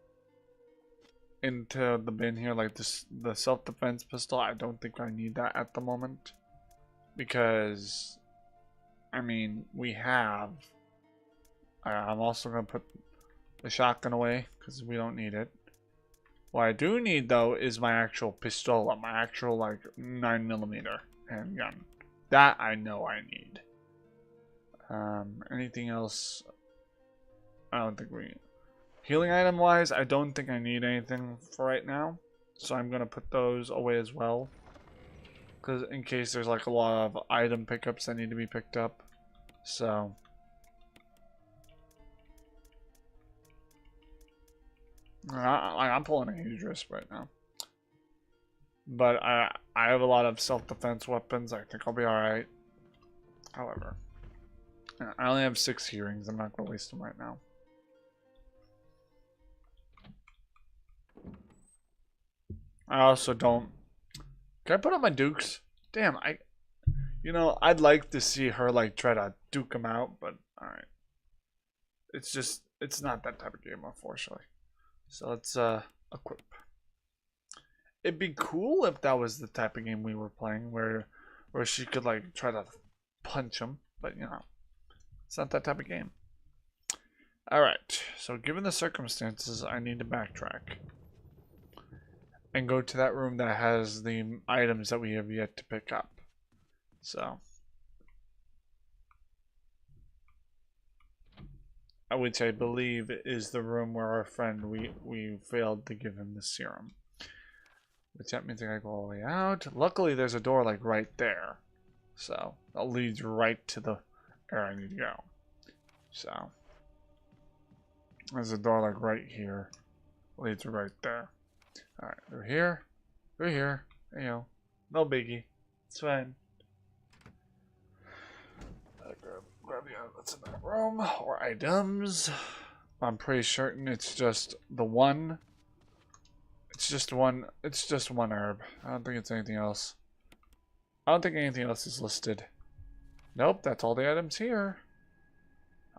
into the bin here, like this, the self-defense pistol. I don't think I need that at the moment because, I mean, we have. I'm also gonna put the shotgun away because we don't need it. What I do need though is my actual pistola, my actual like 9mm handgun. That I know I need. Anything else? I don't think we. Healing item wise, I don't think I need anything for right now. So I'm gonna put those away as well. Because in case there's like a lot of item pickups that need to be picked up. So. I'm pulling a huge risk right now. But I have a lot of self-defense weapons. I think I'll be alright. However, I only have 6 hearings. I'm not going to waste them right now. I also don't... Can I put on my dukes? Damn, you know, I'd like to see her like try to duke them out, but alright. It's just, it's not that type of game, unfortunately. So let's equip. It'd be cool if that was the type of game we were playing, where she could like try to punch him, but you know, it's not that type of game. All right. So given the circumstances, I need to backtrack and go to that room that has the items that we have yet to pick up. So which I believe is the room where our friend we failed to give him the serum. Which that means I gotta go all the way out. Luckily there's a door like right there. So that leads right to the area I need to go. So there's a door like right here. Leads right there. Alright, they're here. They're here. You know. No biggie. It's fine. Grab the outlets in that room, or items. I'm pretty certain it's just the one. It's just one herb. I don't think it's anything else. I don't think anything else is listed. Nope, that's all the items here.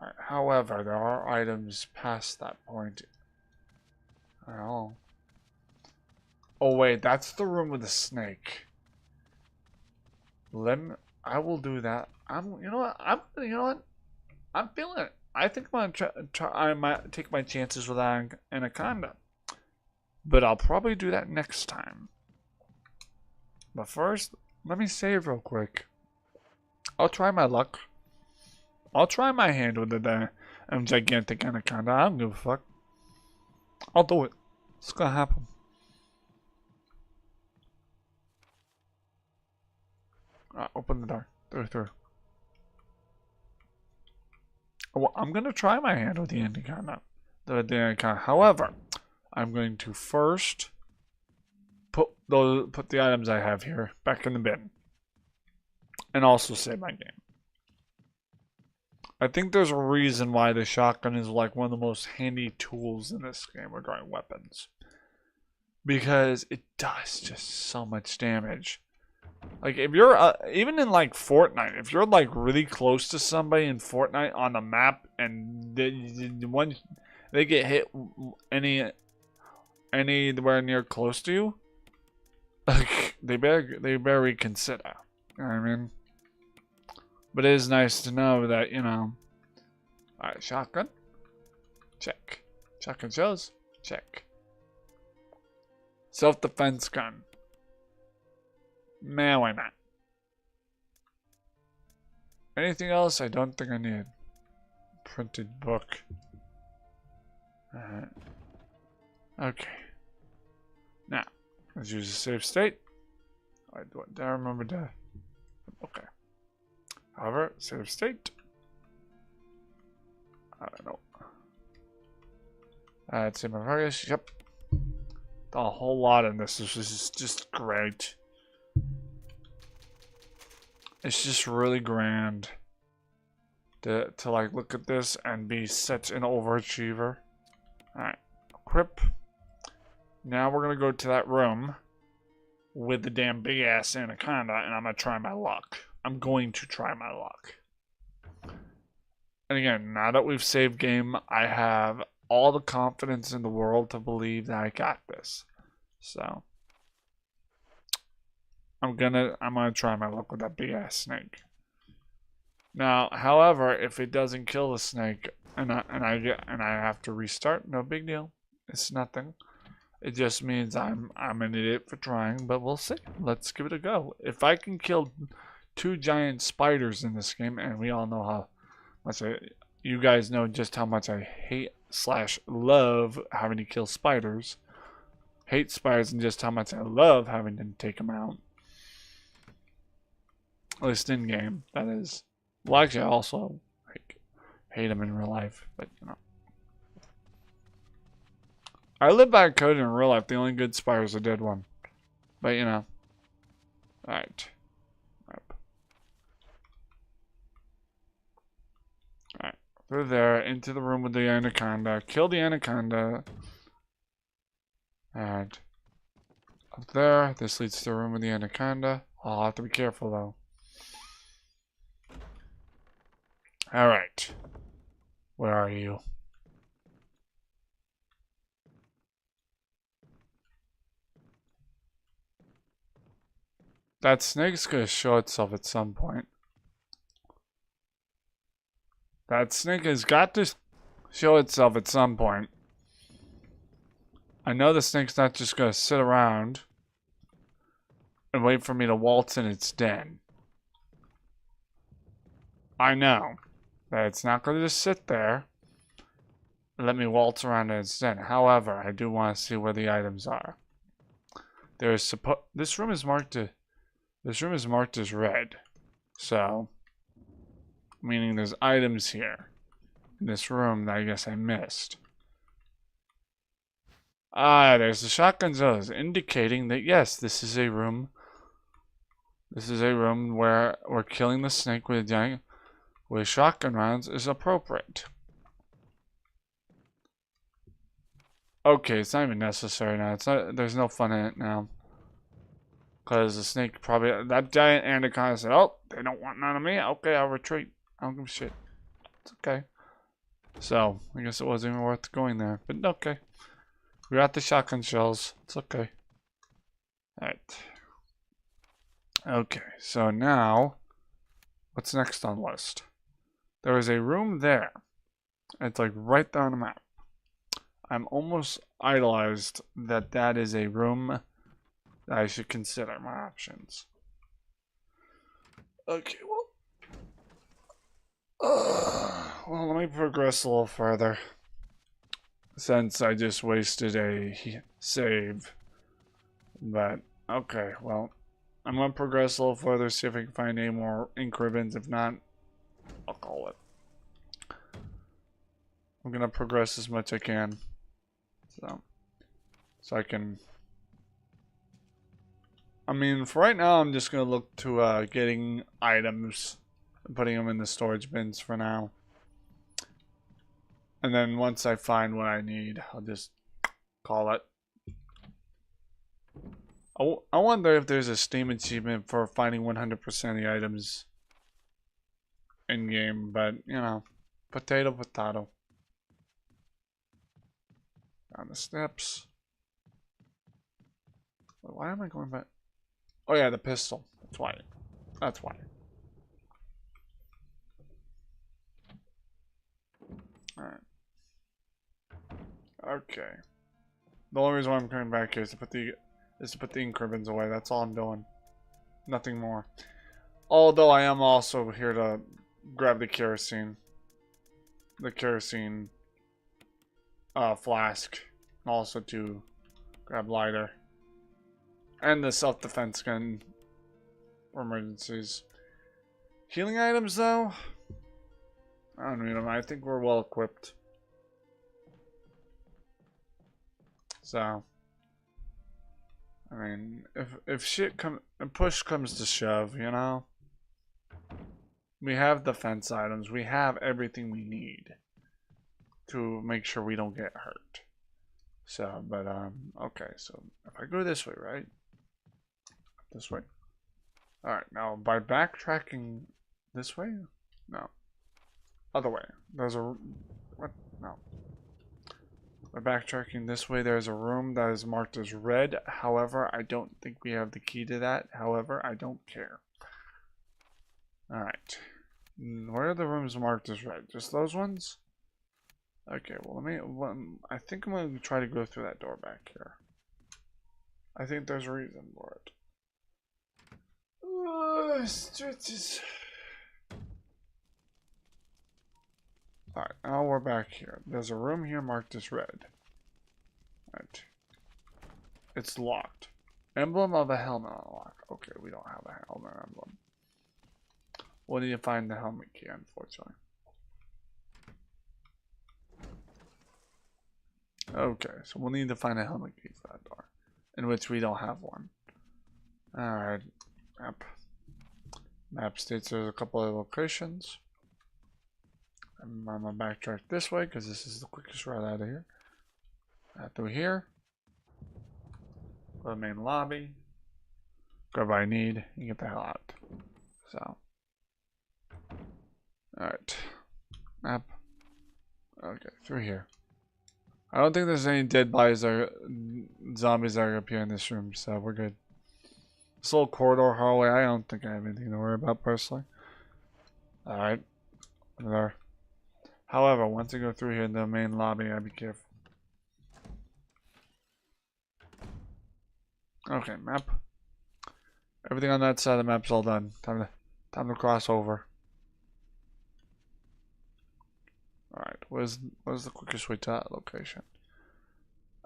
Alright, however, there are items past that point. Oh. Oh wait, that's the room with the snake. I will do that. You know what? I'm feeling it. I think I'm gonna try. I might take my chances with Anaconda, but I'll probably do that next time. But first, let me save real quick. I'll try my luck. I'll try my hand with the gigantic Anaconda. I don't give a fuck. I'll do it. It's gonna happen. Open the door. Through. Well, I'm gonna try my hand with the Anaconda. However, I'm going to first put the items I have here back in the bin, and also save my game. I think there's a reason why the shotgun is like one of the most handy tools in this game regarding weapons, because it does just so much damage. Like if you're even in like Fortnite, if you're like really close to somebody in Fortnite on the map, and when they get hit anywhere near close to you, they better reconsider. You know what I mean? But it is nice to know that, you know. Alright, shotgun. Check. Shotgun shells. Check. Self-defense gun. Man, why not? Anything else? I don't think I need. Printed book. Alright. Okay. Now, let's use a save state. I remember that. Okay. However, save state. I don't know. Save my progress. Yep. A whole lot in this. This is just great. It's just really grand to like look at this and be such an overachiever. Alright. Equip. Now we're gonna go to that room with the damn big ass anaconda, and I'm gonna try my luck. I'm going to try my luck. And again, now that we've saved game, I have all the confidence in the world to believe that I got this. So I'm gonna try my luck with that big ass snake. Now, however, if it doesn't kill the snake and I have to restart, no big deal. It's nothing. It just means I'm an idiot for trying, but we'll see. Let's give it a go. If I can kill 2 giant spiders in this game, and we all know how much you guys know just how much I hate / love having to kill spiders. Hate spiders and just how much I love having to take them out. At least in game, that is. Well, actually, I also hate them in real life, but you know. I live by a code in real life. The only good spider is a dead one. But, you know. Alright. Alright. Through there, into the room with the anaconda. Kill the anaconda. And up there. This leads to the room with the anaconda. I'll have to be careful, though. Alright. Where are you? That snake's gonna show itself at some point. That snake has got to show itself at some point. I know the snake's not just gonna sit around and wait for me to waltz in its den. I know that it's not gonna just sit there and let me waltz around in its den. However, I do want to see where the items are. This room is marked as red, so meaning there's items here in this room that I guess I missed. Ah, there's the shotgun shells, indicating that yes, this is a room. This is a room where we're killing the snake with shotgun rounds is appropriate. Okay, it's not even necessary now. There's no fun in it now. Because the snake probably, that giant anaconda said, oh, they don't want none of me. Okay, I'll retreat. I don't give a shit. It's okay. So, I guess it wasn't even worth going there. But okay. We got the shotgun shells. It's okay. Alright. Okay, so now, what's next on the list? There is a room there. It's like right there on the map. I'm almost idolized that that is a room that I should consider my options. Okay, well, let me progress a little further. Since I just wasted a save. But, okay, well, I'm going to progress a little further, see if I can find any more ink ribbons. If not, I'll call it. I'm going to progress as much as I can. So I can... I mean, for right now, I'm just going to look to getting items and putting them in the storage bins for now. And then once I find what I need, I'll just call it. I wonder if there's a Steam achievement for finding 100% of the items in-game, but, you know, potato, potato. Down the steps. Wait, why am I going back? Oh yeah, the pistol. That's why. That's why. Alright. Okay. The only reason why I'm coming back here is to put the ink ribbons away. That's all I'm doing. Nothing more. Although I am also here to grab the kerosene. The kerosene flask. Also to grab lighter. And the self-defense gun for emergencies. Healing items though? I don't need them. I think we're well equipped. So, I mean, if push comes to shove, you know, we have defense items. We have everything we need to make sure we don't get hurt. So, but okay. So if I go this way, right? This way. All right. Now by backtracking this way, no. Other way. There's a... What? No. We're backtracking this way. There's a room that is marked as red. However, I don't think we have the key to that. However, I don't care. Alright. Where are the rooms marked as red? Just those ones? Okay, well, I think I'm going to try to go through that door back here. I think there's a reason for it. Stretches. Alright, now we're back here. There's a room here marked as red. Right. It's locked. Emblem of a helmet unlocked. Okay, we don't have a helmet emblem. We'll need to find the helmet key, unfortunately. Okay, so we'll need to find a helmet key for that door, in which we don't have one. Alright, map. Map states there's a couple of locations. I'm gonna backtrack this way because this is the quickest route out of here. Through here. Go to the main lobby. Grab what I need and get the hell out. So. Alright. Map. Okay, through here. I don't think there's any dead bodies or zombies that are up here in this room, so we're good. This little corridor hallway, I don't think I have anything to worry about personally. Alright. There. However, once I go through here in the main lobby, I'd be careful. Okay, map. Everything on that side of the map's all done. Time to cross over. Alright, where's the quickest way to that location?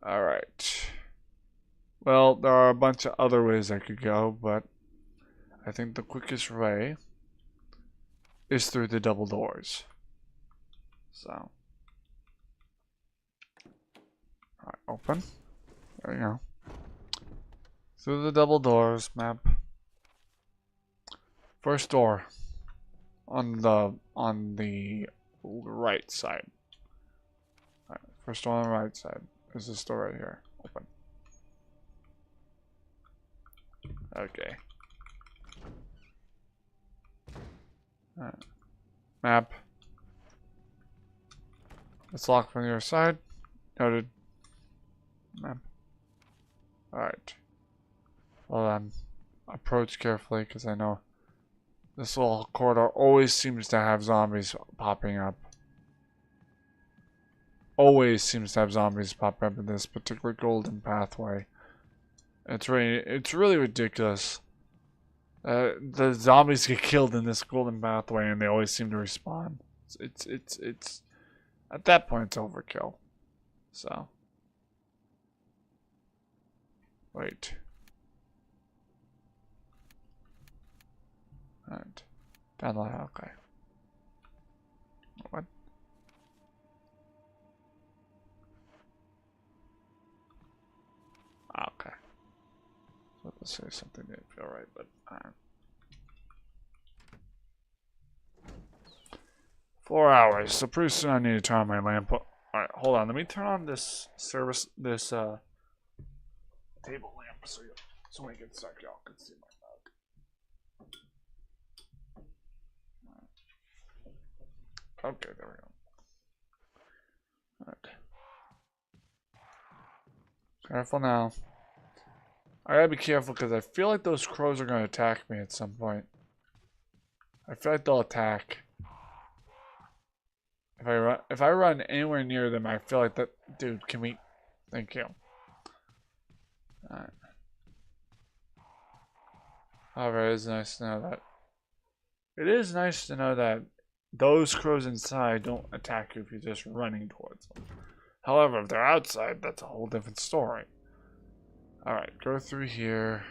Alright. Well, there are a bunch of other ways I could go, but I think the quickest way is through the double doors. So. Alright, open. There you go. Through the double doors, map. First door. On the right side. Alright, first door on the right side. There's this door right here. Open. Okay. Alright. Map. It's locked from the other side. Noted. Map. Alright. Well then, approach carefully because I know this little corridor always seems to have zombies popping up. Always seems to have zombies pop up in this particular golden pathway. It's really ridiculous. The zombies get killed in this golden pathway and they always seem to respawn. It's at that point it's overkill. So wait. Alright. Down the line, okay. What? Okay. So let's say something didn't feel right, but 4 hours. So pretty soon I need to turn on my lamp. Alright, hold on. Let me turn on this table lamp so when it gets dark y'all can see my mug. Okay, there we go. Alright. Careful now. I gotta be careful because I feel like those crows are gonna attack me at some point. I feel like they'll attack. If I run anywhere near them, I feel like that. Dude, can we? Thank you. Alright. However, it is nice to know that. It is nice to know that those crows inside don't attack you if you're just running towards them. However, if they're outside, that's a whole different story. Alright, go through here.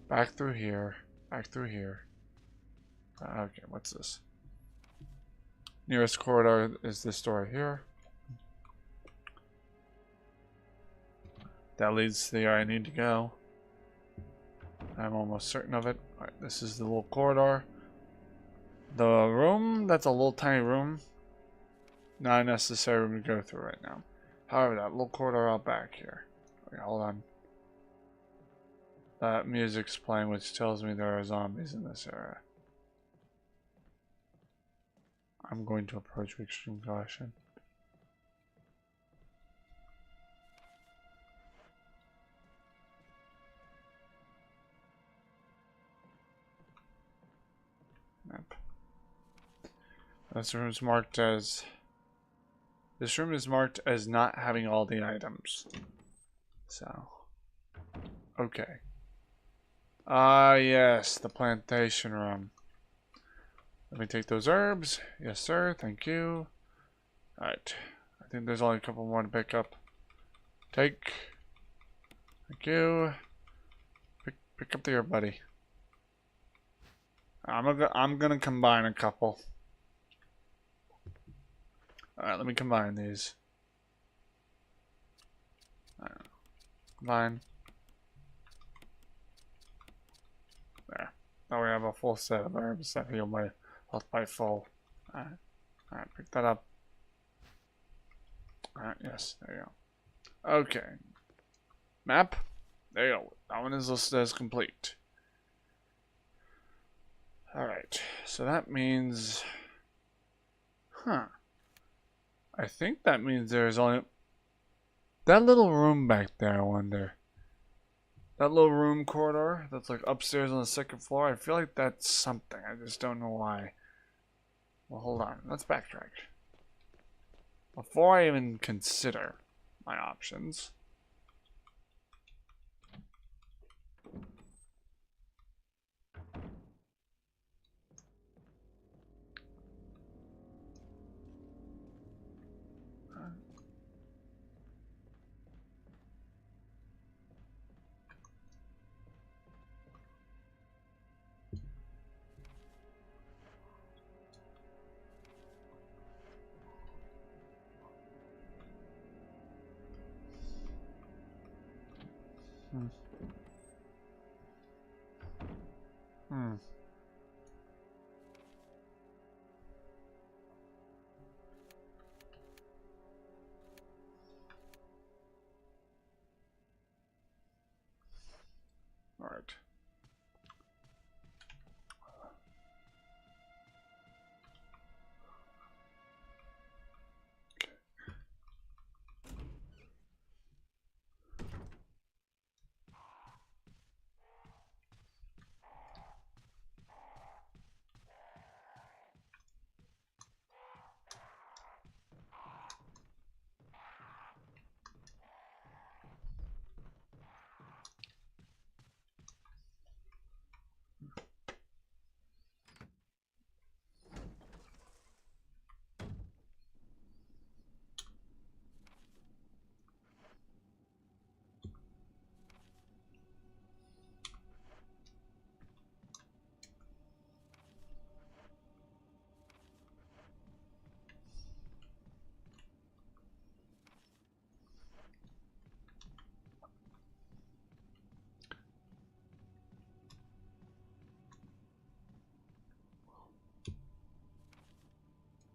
Back through here. Back through here. Okay, what's this? Nearest corridor is this door here. That leads to the area I need to go. I'm almost certain of it. Alright, this is the little corridor. The room, that's a little tiny room. Not a necessary room to go through right now. However, that little corridor out back here. Okay, hold on. That music's playing, which tells me there are zombies in this area. I'm going to approach with extreme caution. Map. This room is marked as... This room is marked as not having all the items. So... Okay. Ah, yes, the plantation room. Let me take those herbs. Yes, sir. Thank you. Alright. I think there's only a couple more to pick up. Take. Thank you. Pick up the herb, buddy. I'm gonna combine a couple. Alright, let me combine these. Combine. There. Now we have a full set of herbs that heal my health by full. Alright, pick that up. Alright, yes, there you go. Okay. Map. There you go. That one is listed as complete. Alright, so that means... Huh. I think that means there's only... That little room back there, I wonder. That little room corridor that's like upstairs on the second floor, I feel like that's something. I just don't know why. Well, hold on. Let's backtrack. Before I even consider my options. Alright.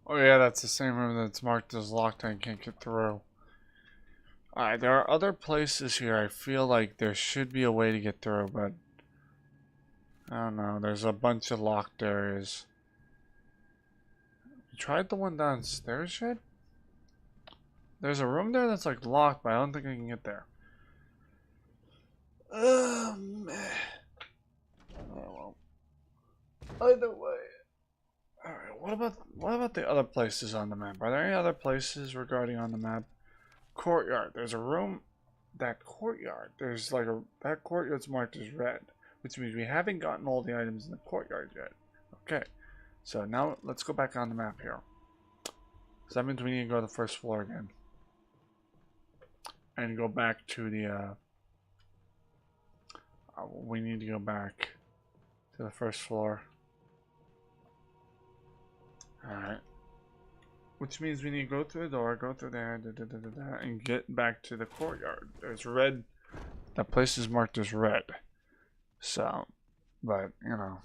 Oh yeah, that's the same room that's marked as locked and can't get through. Alright, there are other places here. I feel like there should be a way to get through, but... I don't know. There's a bunch of locked areas. You tried the one downstairs yet? There's a room there that's like locked, but I don't think I can get there. Oh well. Either way. Alright, what about the other places on the map? Are there any other places regarding on the map? Courtyard. There's a room. That courtyard. There's like that courtyard's marked as red, which means we haven't gotten all the items in the courtyard yet. Okay. So now let's go back on the map here. So that means we need to go to the first floor again. And go back to the we need to go back to the first floor. Alright. Which means we need to go through the door, go through there, and get back to the courtyard. There's red. That place is marked as red. So, but, you know.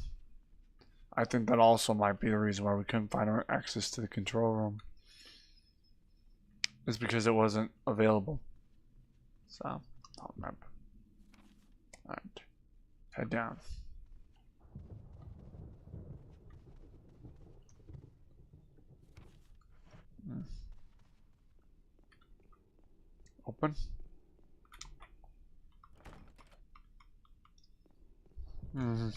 I think that also might be the reason why we couldn't find our access to the control room. It's because it wasn't available. So, I'll remember. Alright. Head down. Open. Nice.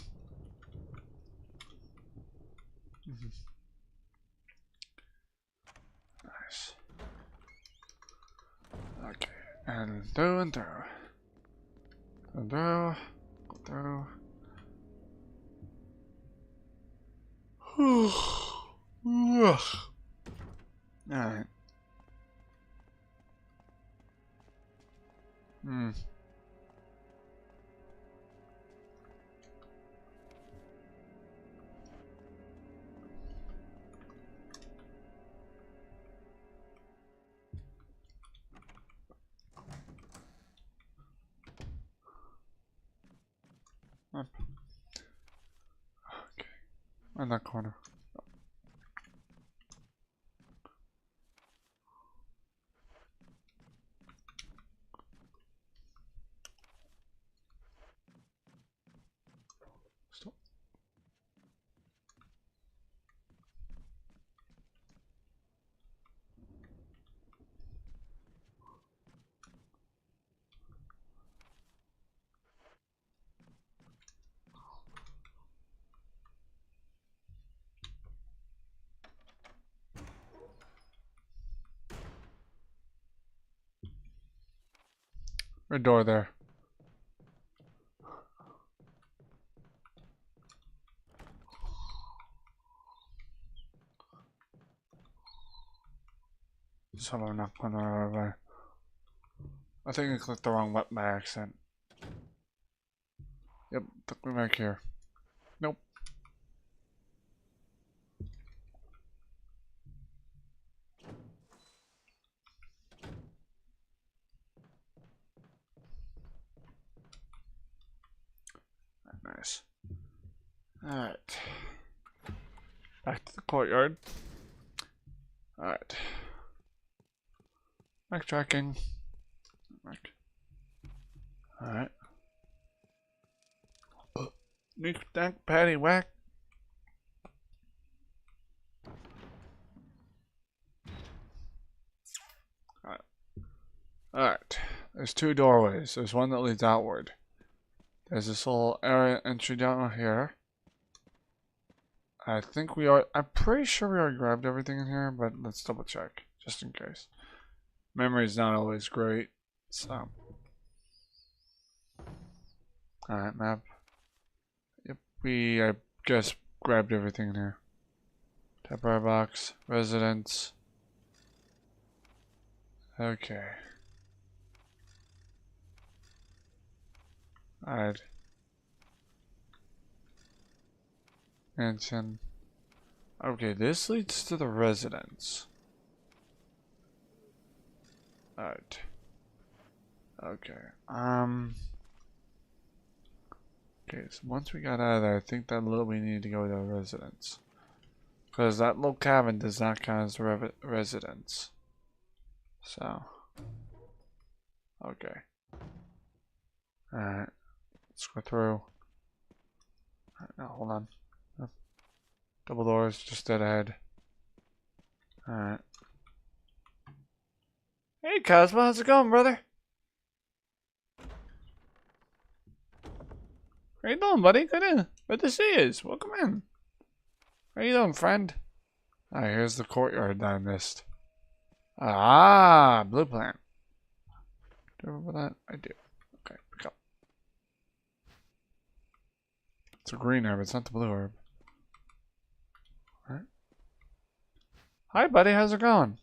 Okay, and through and through. And through. Through. Alright. Up. Okay. In that corner. Stop. Red door there. So I'm not gonna. I think I clicked the wrong button by accident. Yep, took me back here. Nope. Nice. Alright. Back to the courtyard. Alright. Backtracking. Back. Alright. Nick, dank, patty, whack. Alright. Alright. There's two doorways. There's one that leads outward. There's this little area entry down here. I think we are. I'm pretty sure we already grabbed everything in here, but let's double check just in case. Memory's not always great, so. Alright, map. Yep, I guess, grabbed everything in here. Temporary box, residence. Okay. Alright. Mansion. Okay, this leads to the residence. Alright. Okay. Okay, so once we got out of there, I think that we need to go to the residence. Because that little cabin does not count as a residence. So. Okay. Alright. Let's go through. No, hold on. Double doors, just dead ahead. Alright. Hey Cosmo, how's it going, brother? How you doing, buddy? Good to see you. Welcome in. How you doing, friend? Alright, here's the courtyard that I missed. Ah, blue plant. Do you remember that? I do. Okay, pick up. It's a green herb, it's not the blue herb. Alright. Hi, buddy, how's it going?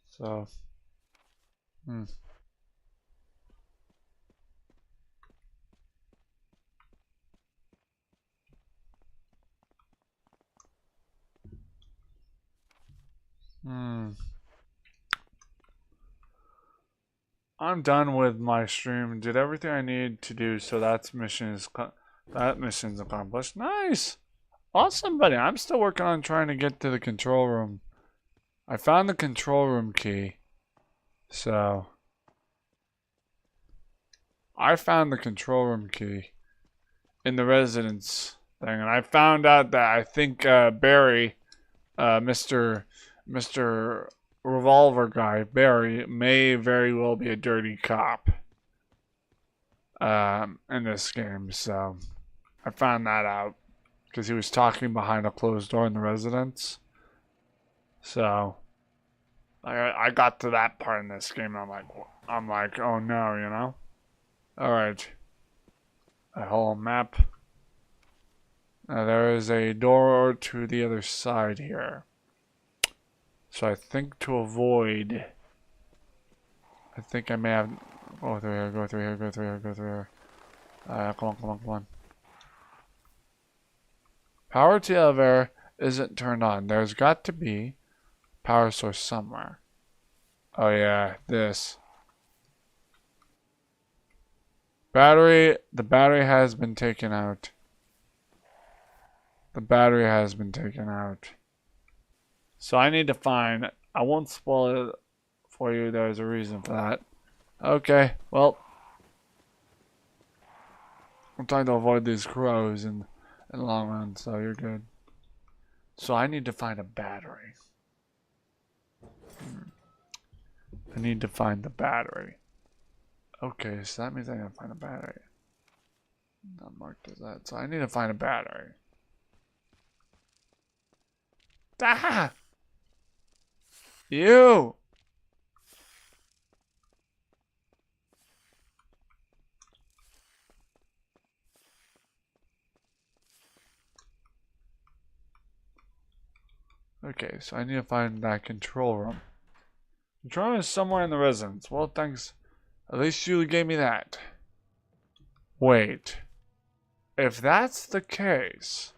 So. I'm done with my stream. Did everything I need to do, so that mission's accomplished. Nice, awesome, buddy. I'm still working on trying to get to the control room. I found the control room key, so I found the control room key in the residence thing, and I found out that I think Barry, Mr. Revolver guy, Barry, may very well be a dirty cop in this game. So I found that out because he was talking behind a closed door in the residence. So I got to that part in this game, and I'm like, oh no, you know. All right, a whole map. There is a door to the other side here. So I think to avoid, I think I may have, go through here, go through here, go through here, go through here. Come on, come on, come on. Power to the elevator isn't turned on. There's got to be power source somewhere. Oh yeah, this. Battery, the battery has been taken out. The battery has been taken out. So I need to find, I won't spoil it for you, there's a reason for that. Okay, well. I'm trying to avoid these crows in the long run, so you're good. So I need to find a battery. I need to find the battery. Okay, so that means I gotta find a battery. Not marked as that, so I need to find a battery. Ah! You! Okay, so I need to find that control room. Control room is somewhere in the residence. Well, thanks. At least you gave me that. Wait. If that's the case,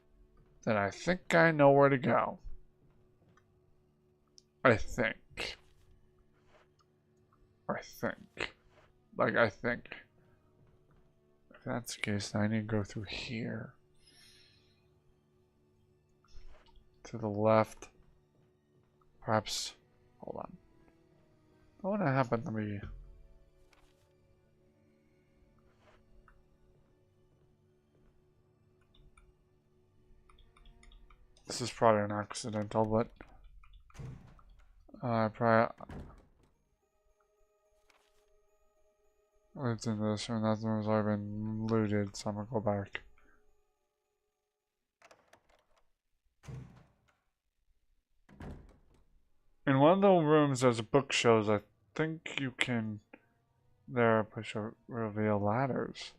then I think I know where to go. I think. Like, I think. If that's the case, then I need to go through here. To the left. Perhaps. Hold on. I want to happen to be. This is probably an accidental, but. Probably. It's in this room. That room's already been looted, so I'm gonna go back. In one of the rooms, there's a bookshelves. I think you can there push or reveal ladders.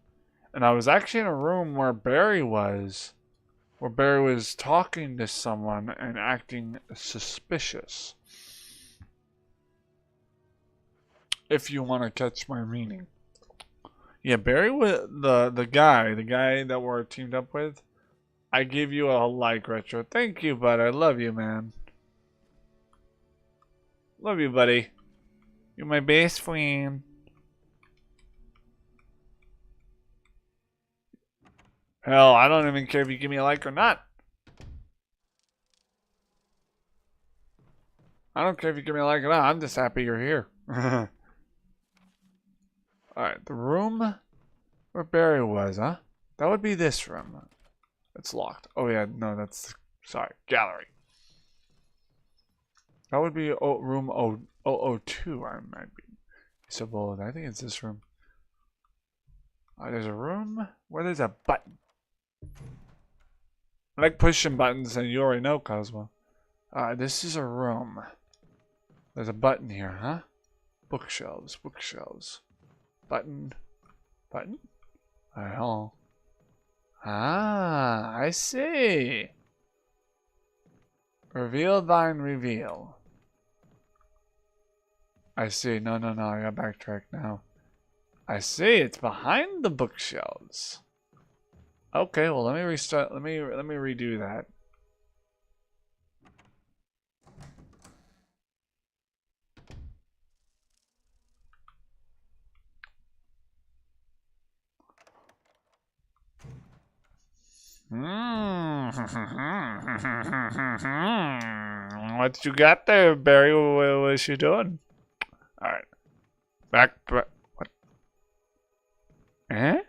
And I was actually in a room where Barry was talking to someone and acting suspicious. If you want to catch my meaning. Yeah, Barry was the guy that we're teamed up with. I give you a like, Retro. Thank you, bud. I love you, man. Love you, buddy. You're my best friend. Hell, I don't even care if you give me a like or not. I don't care if you give me a like or not. I'm just happy you're here. Alright, the room where Barry was, huh? That would be this room. It's locked. Oh yeah, no, that's... Sorry, gallery. That would be room 002, I might be. So bold. I think it's this room. There's a room where there's a button. I like pushing buttons, and you already know, Cosmo. This is a room. There's a button here, huh? Bookshelves, bookshelves. Button. Button? Hello. Ah, I see. Reveal thine reveal. I see. No, I gotta backtrack now. I see. It's behind the bookshelves. Okay, well, let me restart. Let me redo that. What you got there, Barry? What's you doing? Alright. What? Eh?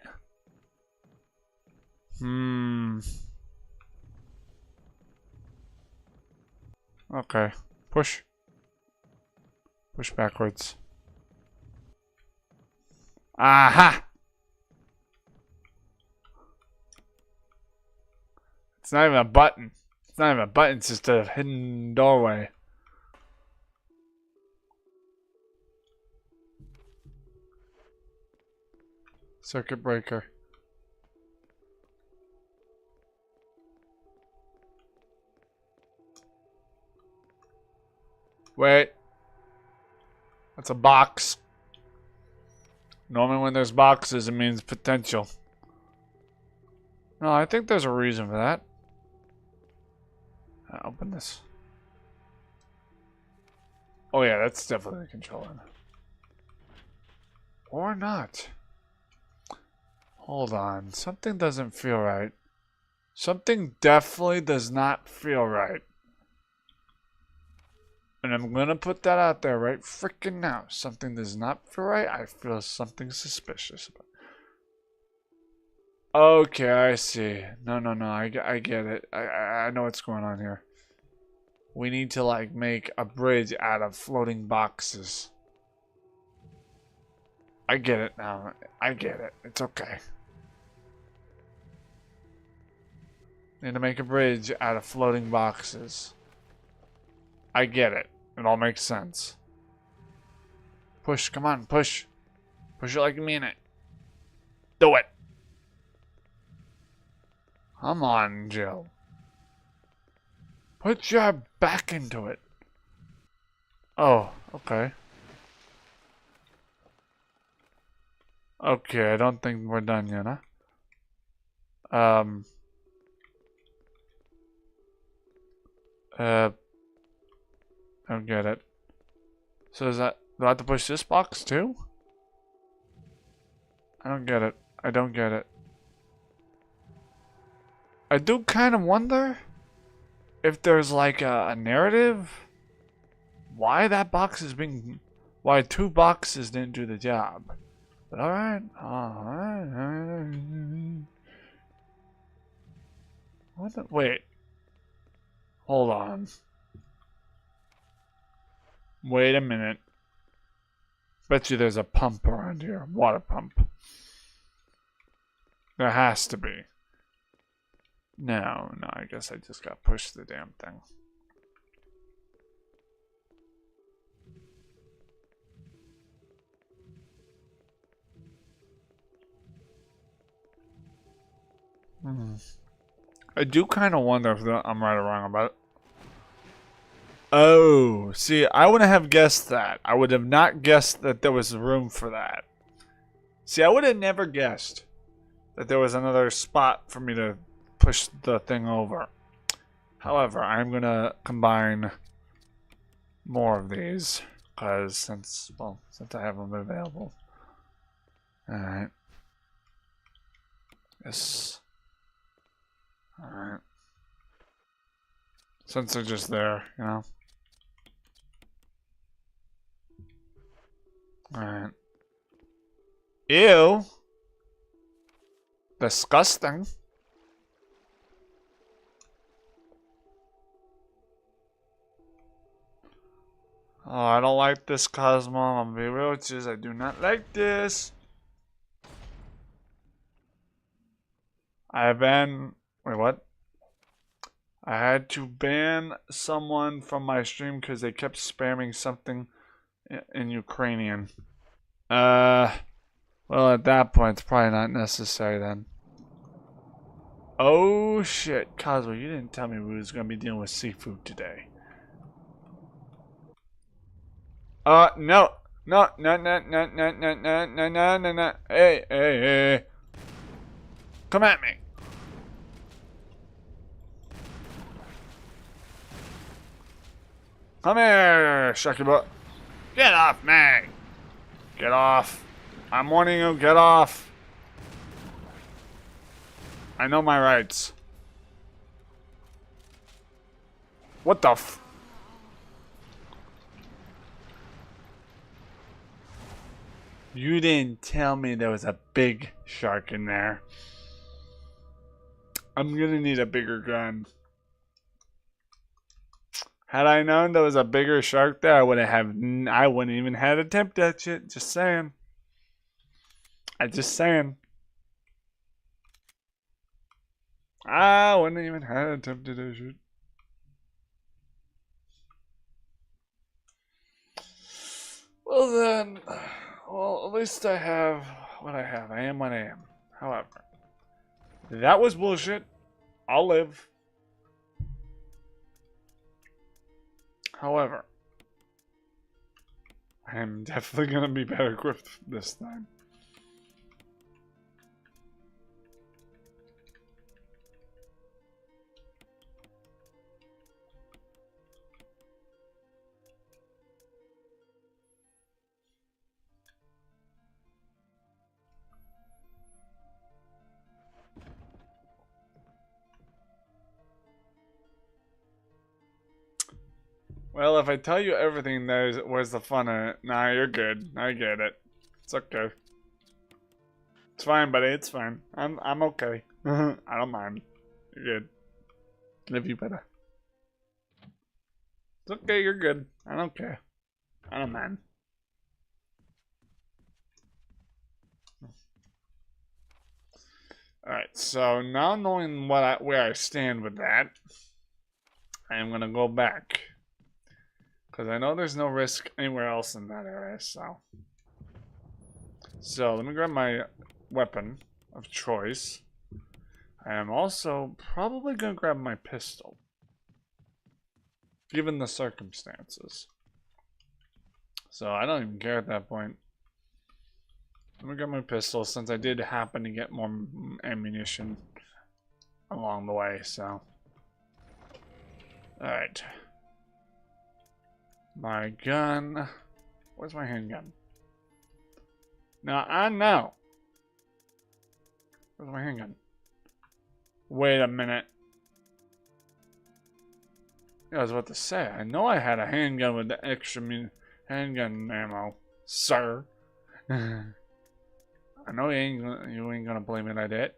Okay. Push. Push backwards. Aha! It's not even a button. It's not even a button, it's just a hidden doorway. Circuit breaker. Wait. That's a box. Normally when there's boxes, it means potential. No, I think there's a reason for that. Open this. Oh yeah, that's definitely the controller. Or not. Hold on. Something doesn't feel right. Something definitely does not feel right. And I'm gonna put that out there right freaking now. Something does not feel right. I feel something suspicious about it. Okay, I see. No, I get it. I know what's going on here. We need to, like, make a bridge out of floating boxes. I get it now. I get it. It's okay. Need to make a bridge out of floating boxes. I get it. It all makes sense. Push, come on, push. Push it like you mean it. Do it. Come on, Jill. Put your back into it. Oh, okay. Okay, I don't think we're done yet, huh? I don't get it. So is that, do I have to push this box too? I don't get it. I don't get it. I do kind of wonder if there's like a narrative. Why that box is being... Why two boxes didn't do the job. But alright. Alright. What the... Wait. Hold on. Wait a minute. Bet you there's a pump around here. Water pump. There has to be. No, I guess I just got pushed the damn thing. I do kind of wonder if I'm right or wrong about it. Oh, see, I wouldn't have guessed that. I would have not guessed that there was room for that. See, I would have never guessed that there was another spot for me to push the thing over. However, I'm going to combine more of these. Because since I have them available. Alright. Yes. Alright. Since they're just there, you know. Alright. Ew. Disgusting. Oh, I don't like this, Cosmo. I'm gonna be real with you. I do not like this. I ban... Wait, what? I had to ban someone from my stream because they kept spamming something in Ukrainian. Well, at that point, it's probably not necessary then. Oh, shit. Cosmo, you didn't tell me we was going to be dealing with seafood today. No. No. Hey. Come at me. Come here, shucky butt. Get off me. Get off. I'm warning you, get off. I know my rights. What the f... You didn't tell me there was a big shark in there. I'm gonna need a bigger gun. Had I known there was a bigger shark there, I wouldn't even had attempt that shit. Just saying. Just saying. I wouldn't even had attempted that shit. Well then, at least I have what I have. I am what I am. However, that was bullshit. I'll live. However, I am definitely gonna be better equipped this time. Well, if I tell you everything, where's the fun in it? Nah, you're good. I get it. It's okay. It's fine, buddy. It's fine. I'm okay. I don't mind. You're good. Live you better. It's okay. You're good. I don't care. I don't mind. All right. So now knowing where I stand with that, I am gonna go back. Because I know there's no risk anywhere else in that area, so let me grab my weapon of choice. I am also probably going to grab my pistol, given the circumstances. So I don't even care at that point. Let me grab my pistol, since I did happen to get more ammunition along the way, so. Alright. My gun. Where's my handgun? Now I know. Where's my handgun? Wait a minute. Yeah, I was about to say, I know I had a handgun with the extra handgun ammo, sir. I know you ain't gonna blame it I did.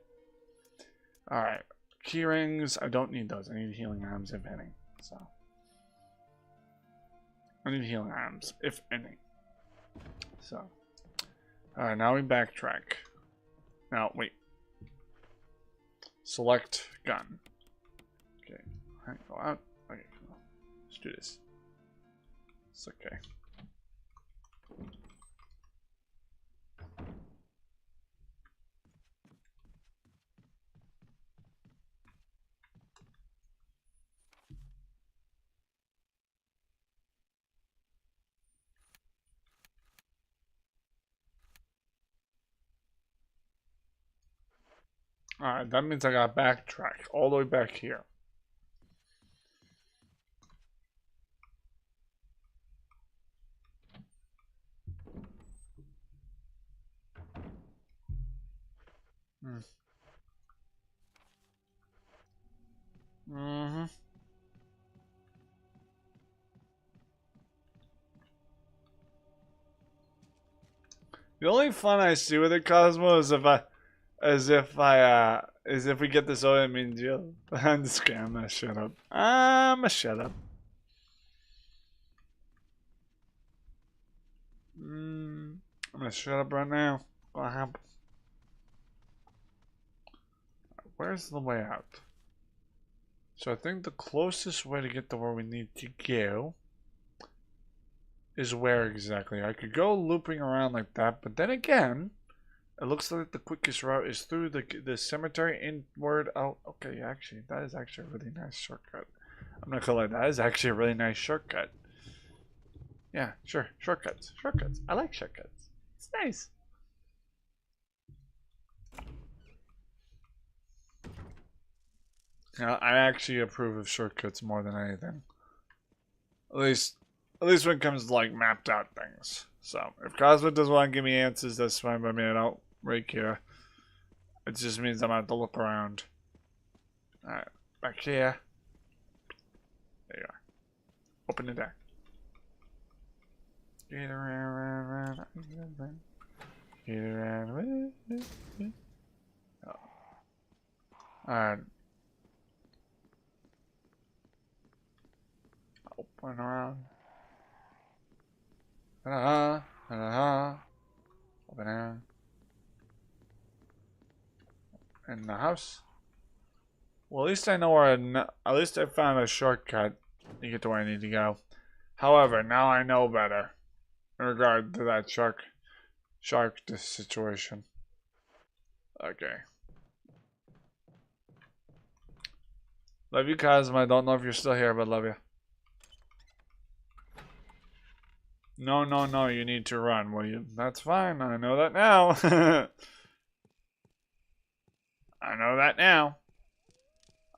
Alright. Key rings, I don't need those. I need healing items, if any. So I need healing items, if any. So, alright, now we backtrack. Now, wait. Select gun. Okay, alright, go out. Okay, cool. Let's do this. It's okay. Alright, that means I gotta backtrack all the way back here. Mm-hmm. The only fun I see with it, Cosmo, is if we get this over, it means you. I'm just kidding. I'm gonna shut up. I'm gonna shut up. I'm gonna shut up right now. What happened? Where's the way out? So I think the closest way to get to where we need to go is where exactly? I could go looping around like that, but then again, it looks like the quickest route is through the cemetery inward out. Okay, actually, that is actually a really nice shortcut. I'm not gonna lie, that is actually a really nice shortcut. Yeah, sure, shortcuts. Shortcuts. I like shortcuts. It's nice. Yeah, I actually approve of shortcuts more than anything. At least when it comes to like mapped out things. So if Cosmo doesn't want to give me answers, that's fine by me. I don't really care. It just means I'm gonna have to look around. Alright, back here. There you are. Open the deck. Get around. He ran with me. Oh. Alright. Open around. Open around. In the house. Well, at least I know where. At least I found a shortcut to get to where I need to go. However, now I know better in regard to that shark situation. Okay. Love you, Cosmo. I don't know if you're still here, but love you. No, no, no. You need to run. Well, that's fine. I know that now. I know that now.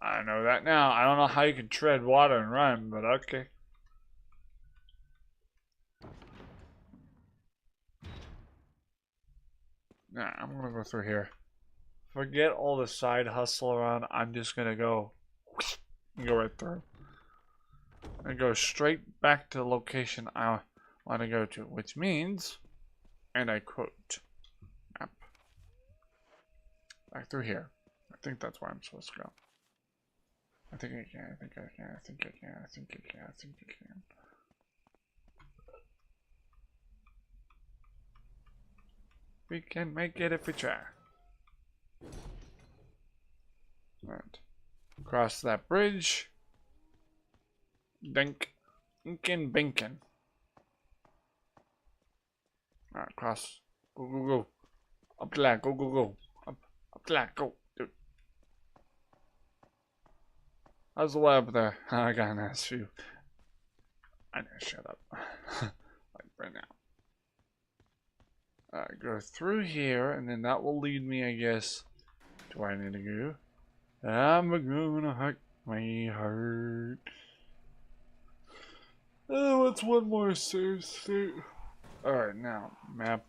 I know that now. I don't know how you can tread water and run, but okay. Nah, I'm gonna go through here. Forget all the side hustle around. I'm just gonna go right through. And go straight back to the location I want to go to, which means, and I quote, map. Back through here. I think that's where I'm supposed to go. I think I can, I think I can, I think I can, I think I can, I think I can. We can make it if we try. Alright. Cross that bridge. Dink. Inkin binkin. Alright, cross. Go, go, go. Up the lag, go, go, go. Up the lag, go. Dude. How's the way up there? I got an ass view. I need to shut up. Like right now. Alright, go through here, and then that will lead me, I guess, to where I need to go. I'm gonna hack my heart. Oh, what's one more save state? Alright, now, map.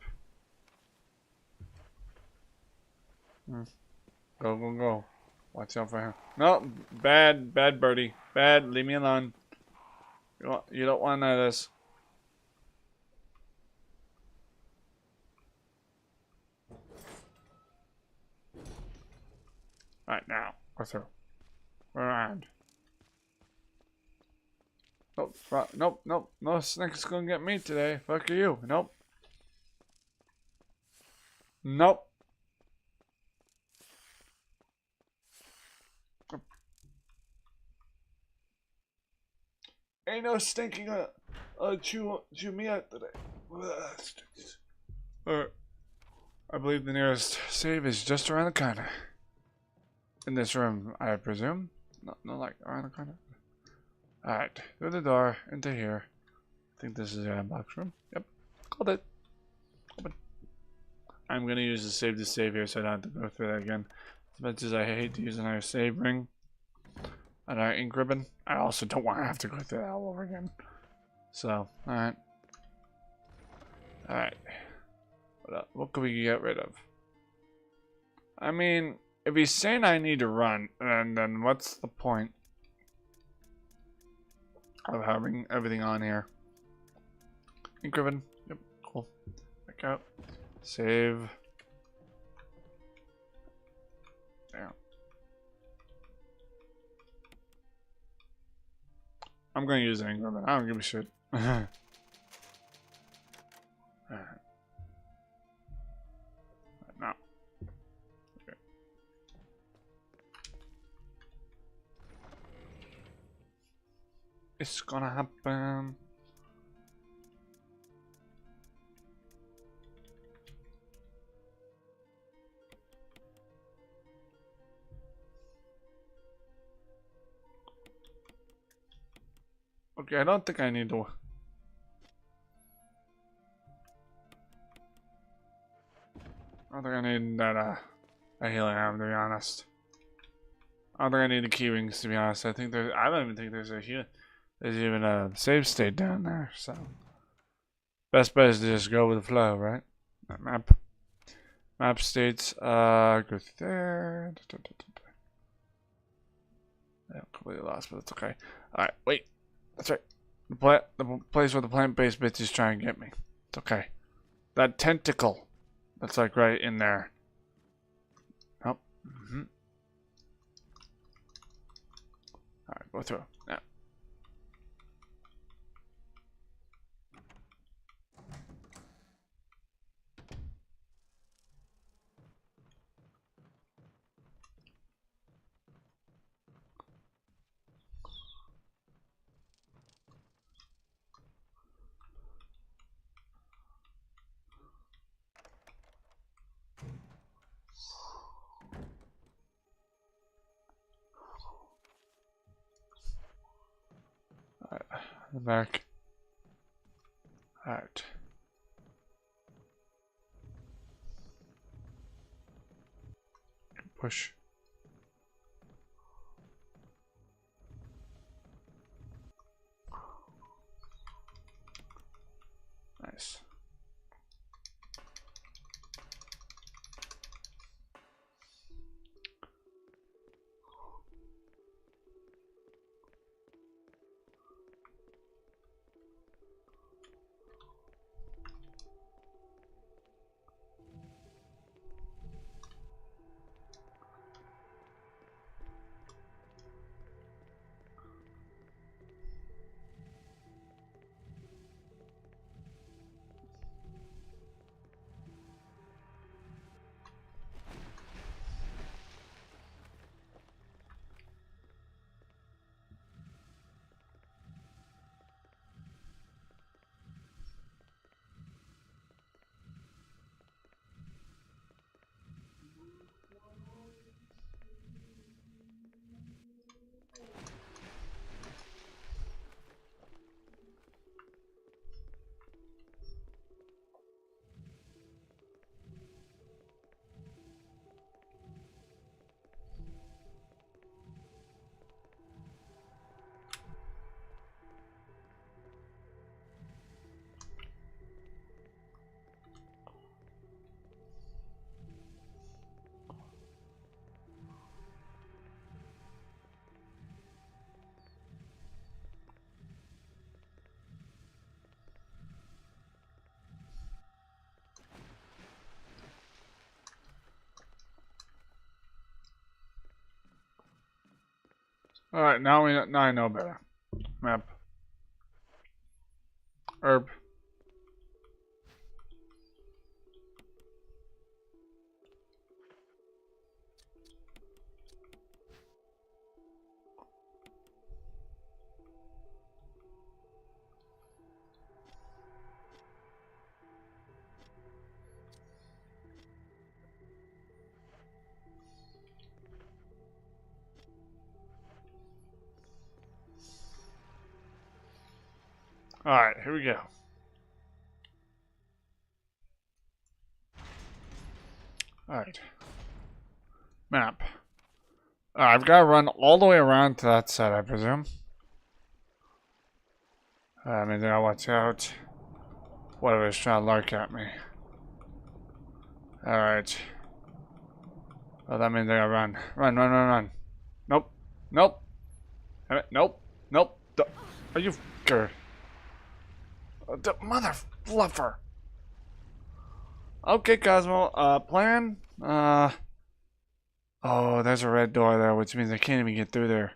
Go, go, go. Watch out for him. No, bad birdie. Bad, leave me alone. You don't want none of this. Alright, now, go through. Around. Nope, nope, nope. No snake's gonna get me today. Fuck you. Nope. Nope. Ain't no stinking chew me out today. Alright. I believe the nearest save is just around the corner. In this room, I presume? No, like around the corner. Alright, through the door, into here. I think this is the box room. Yep, called it. Open. I'm gonna use the save to save here so I don't have to go through that again. As much as I hate to use another save ring and our ink ribbon, I also don't want to have to go through that all over again. So, alright. Alright. What can we get rid of? I mean, if he's saying I need to run, then what's the point of having everything on here? Ink ribbon. Yep, cool. Back out. Save. There. I'm gonna use an ink ribbon. I don't give a shit. Alright. Now. Okay. It's gonna happen. Okay, I don't think I need to. I don't think I need that a healing item, to be honest. I don't think I need the key rings, to be honest. I don't even think there's even a save state down there, so best bet is to just go with the flow, right? Map states go there. Yeah, completely lost, but it's okay. Alright, wait. That's right. The place where the plant-based bitch is trying to get me. It's okay. That tentacle That's like right in there. Oh. Mm-hmm. Alright, go through. Yeah. The back. Alright. Push. Nice. Alright, now I know better. Map. Herb. Alright, here we go. Alright. Map. I've got to run all the way around to that side, I presume. I mean, I'll watch out. Whatever's trying to lark at me. Alright. Well, that means I gotta run. Run. Nope. Nope. Damn it. Nope. Nope. Are you... Mother fluffer. Okay, Cosmo. Plan? Oh, there's a red door there, which means I can't even get through there.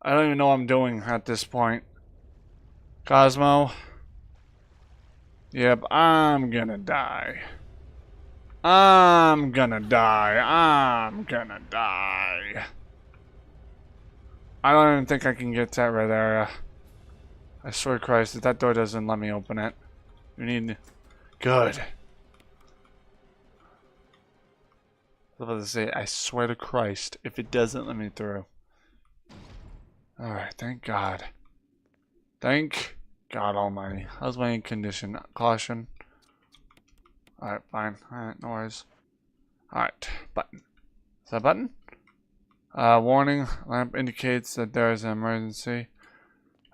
I don't even know what I'm doing at this point. Cosmo. Yep, I'm gonna die. I'm gonna die. I don't even think I can get to that red area. I swear to Christ, if that door doesn't let me open it. You need... Good. I was about to say, I swear to Christ, if it doesn't let me through. Alright, thank God. Thank God Almighty. How's my condition? Caution. Alright, fine. Alright, no worries. Alright, button. Is that a button? Warning. Lamp indicates that there is an emergency.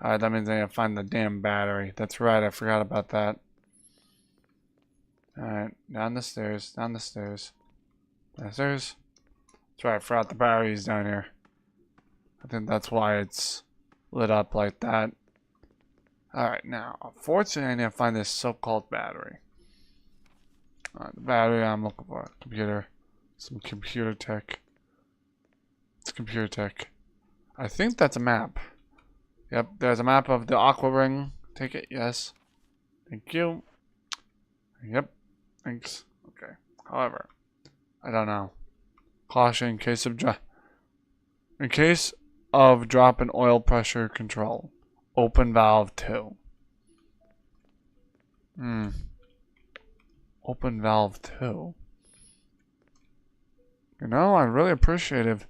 Alright, that means I gotta find the damn battery. That's right, I forgot about that. Alright, down the stairs. Downstairs. That's right, I forgot the battery's down here. I think that's why it's lit up like that. Alright, now, unfortunately I need to find this so-called battery. The battery I'm looking for. Computer. Some computer tech. It's computer tech. I think that's a map. Yep, there's a map of the Aqua Ring. Take it, yes. Thank you. Yep, thanks. Okay. However, I don't know. Caution in case of drop in oil pressure control. Open valve 2. Open valve 2. You know, I'd really appreciate if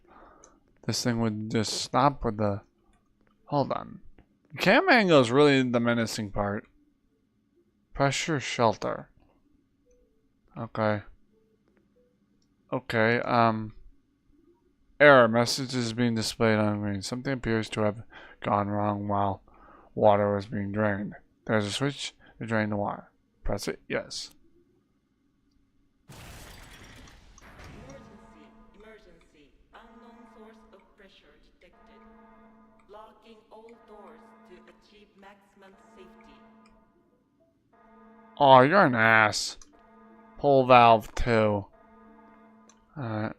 this thing would just stop with the... Hold on. The cam angle is really the menacing part. Pressure shelter. Okay. Okay, error message is being displayed on screen. Something appears to have gone wrong while water was being drained. There's a switch to drain the water. Press it, yes. Emergency. Unknown source of pressure detected. Locking all doors to achieve maximum safety. Oh, you're an ass. Pull valve 2. Alright.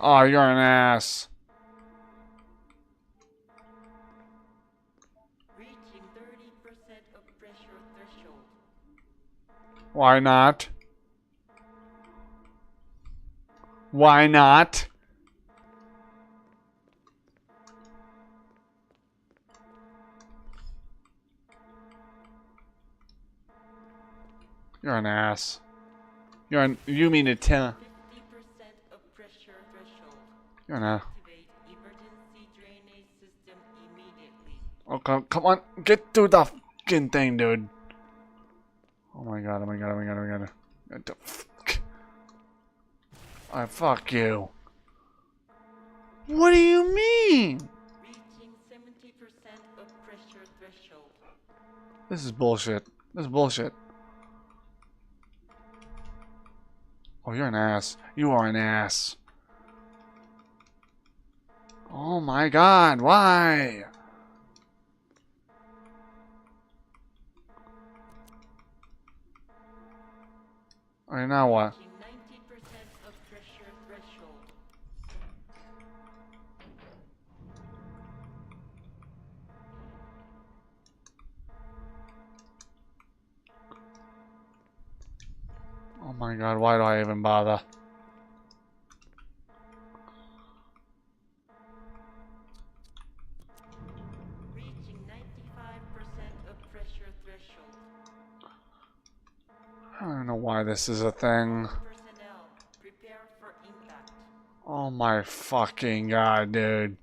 Oh, you're an ass. Reaching 30% of pressure threshold. Why not? Why not? You're an ass. You mean a 10. 50% of pressure threshold. You're an ass. Activate emergency drainage system immediately. Okay, come on. Get through the fucking thing, dude. Oh my god, oh my god, oh my god, oh my god. What the fuck? I fuck you. What do you mean? Reaching 70% of pressure threshold. This is bullshit. This is bullshit. Oh, you're an ass. You are an ass. Oh my god, why? Alright, now what? Reaching 90% of pressure threshold. Oh my god, why do I even bother? Reaching 95% of pressure threshold. I don't know why this is a thing. Personnel, prepare for impact. Oh my fucking god, dude.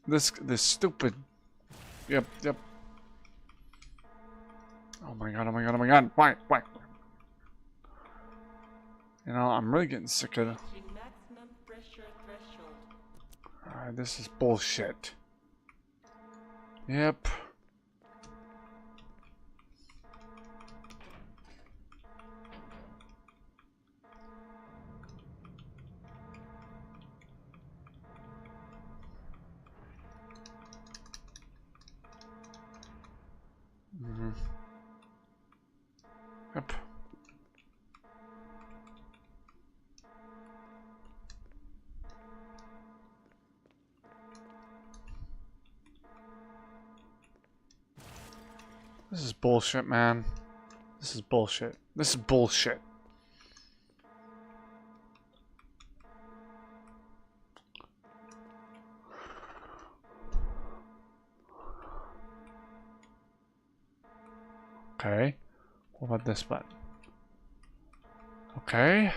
This stupid. Yep. Oh my god, oh my god, oh my god. Why? You know, I'm really getting sick of it. Reaching maximum pressure threshold. Alright, this is bullshit. Yep. Yep. This is bullshit, man. This is bullshit. This is bullshit. Okay. What about this button? Okay.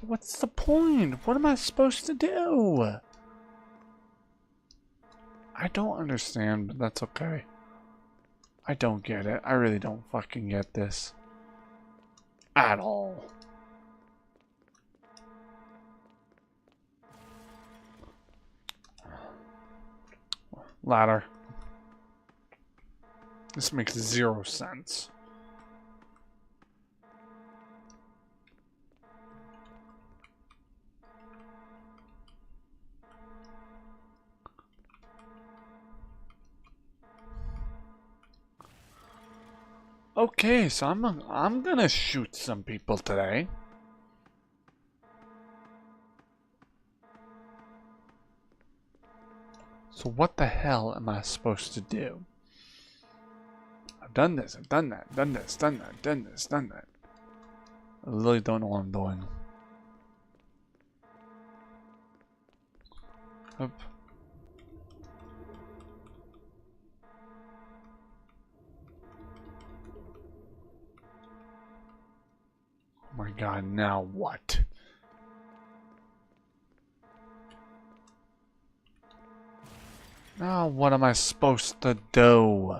What's the point? What am I supposed to do? I don't understand, but that's okay. I don't get it. I really don't fucking get this. At all. Ladder. This makes 0 sense. Okay, so I'm gonna shoot some people today. So what the hell am I supposed to do? I've done this, I've done that, done this, done that, done this, done that. I really don't know what I'm doing. Up. Oh my god, now what? Now what am I supposed to do?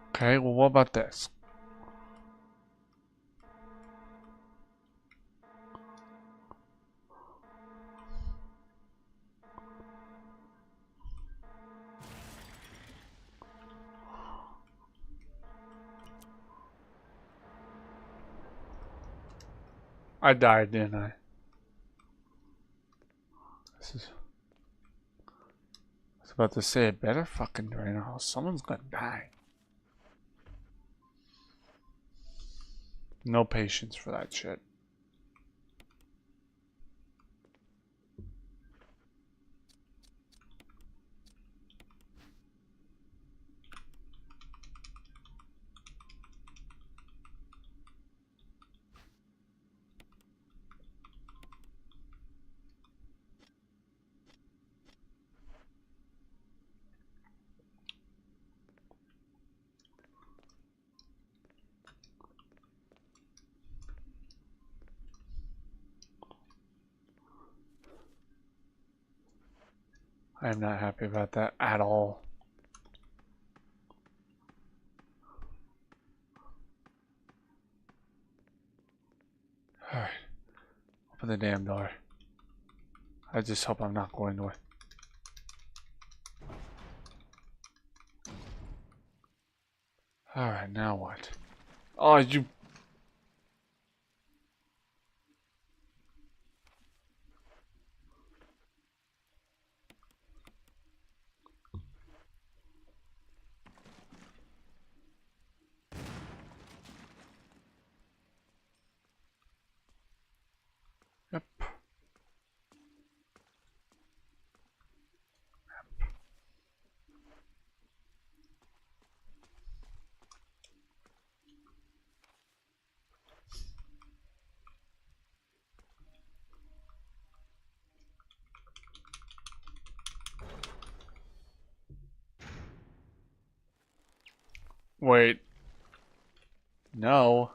Okay, well what about this? I died, didn't I? This is... I was about to say, it better fucking drain or someone's gonna die. No patience for that shit. I am not happy about that at all. Alright. Open the damn door. I just hope I'm not going to. Alright, now what? Oh, you... Yep. Wait. No.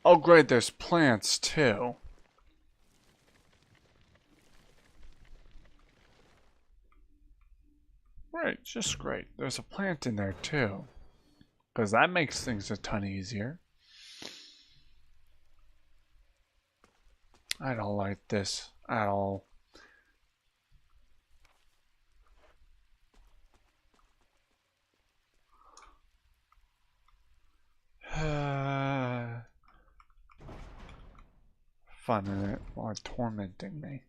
Oh great, there's plants too. Right, just great. There's a plant in there too. Because that makes things a ton easier. I don't like this at all. Fun in it while tormenting me.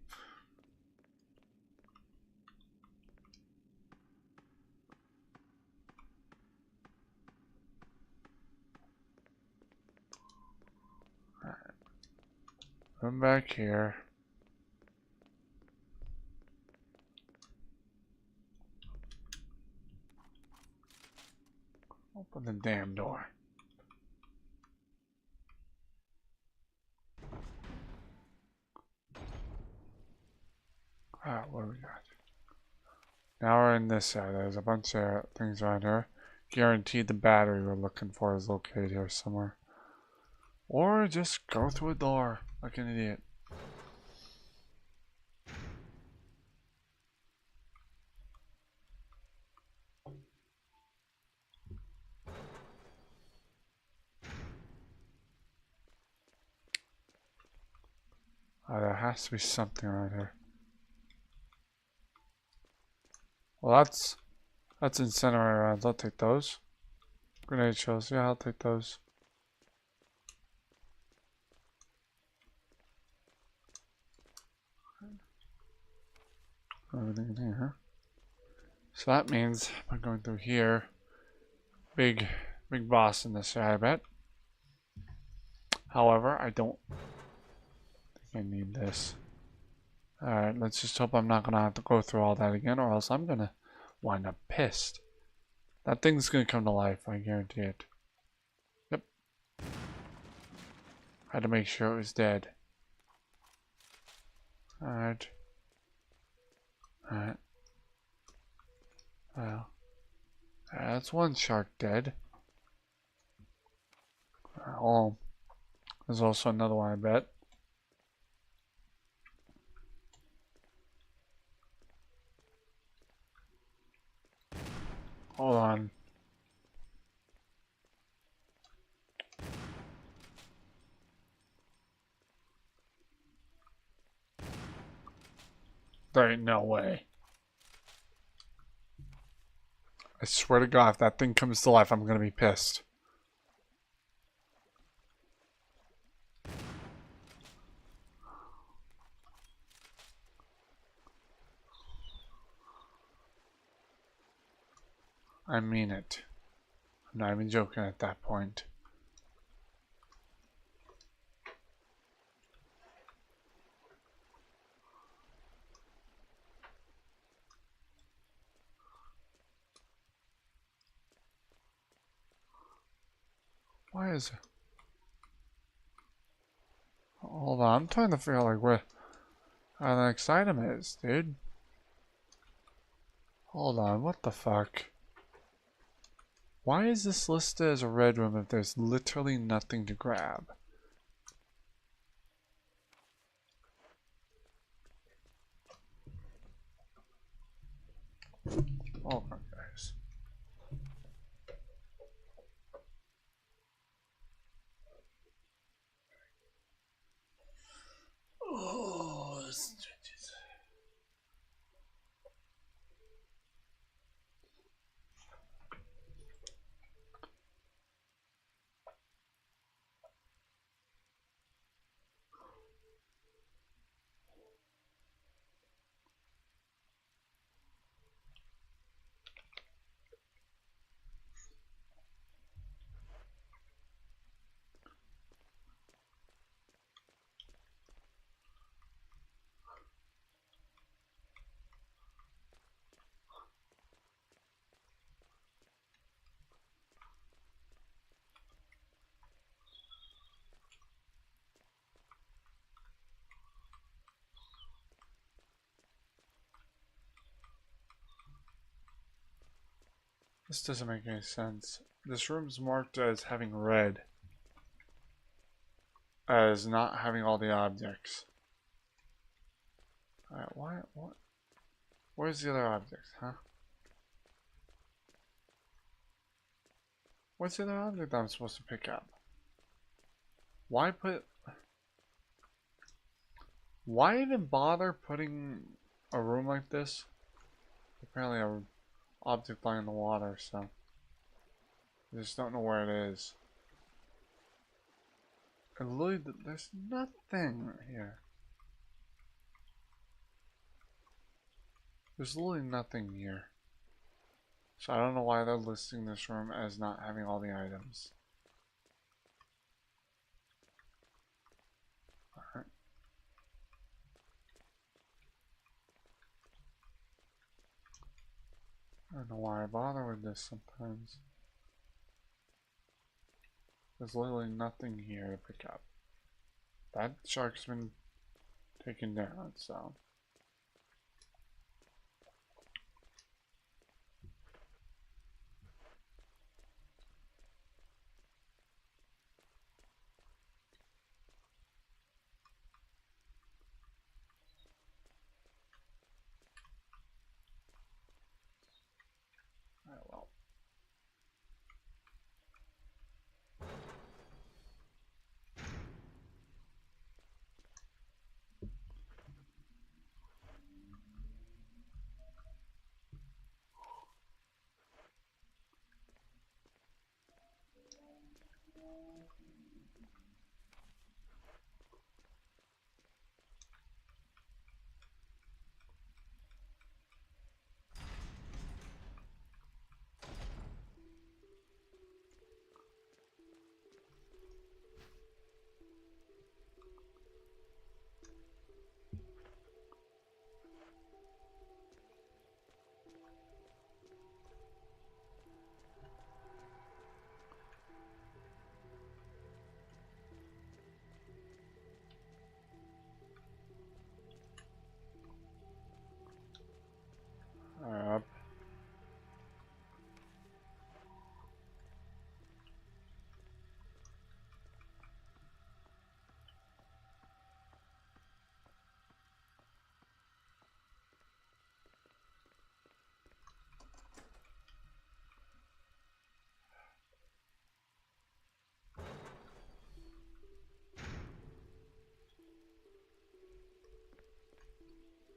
Alright. Come back here. Open the damn door. Alright, what do we got? Now we're in this side. There's a bunch of things around here. Guaranteed the battery we're looking for is located here somewhere. Or just go through a door like an idiot. There has to be something around here. Well, that's incinerator rounds. I'll take those. Grenade shells. Yeah, I'll take those. Everything in here. So that means I'm going through here. Big boss in this area, I bet. However, I don't think I need this. Alright, let's just hope I'm not gonna have to go through all that again, or else I'm gonna wind up pissed. That thing's gonna come to life, I guarantee it. Yep. Had to make sure it was dead. Alright. Alright. Well. That's one shark dead. Oh. There's also another one, I bet. Hold on. There ain't no way. I swear to God, if that thing comes to life, I'm gonna be pissed. I mean it. I'm not even joking at that point. Why is it? Hold on, I'm trying to figure out like where the next item is, dude. Hold on, what the fuck? Why is this listed as a red room if there's literally nothing to grab? Hold on, guys. Oh, this is... This doesn't make any sense. This room's marked as having red. As not having all the objects. Alright, what? Where's the other objects, huh? What's the other object that I'm supposed to pick up? Why even bother putting a room like this? Apparently a object lying in the water, so I just don't know where it is. And literally, there's nothing here. There's literally nothing here. So I don't know why they're listing this room as not having all the items. Alright. I don't know why I bother with this sometimes. There's literally nothing here to pick up. That shark's been taken down, so. Alright, well.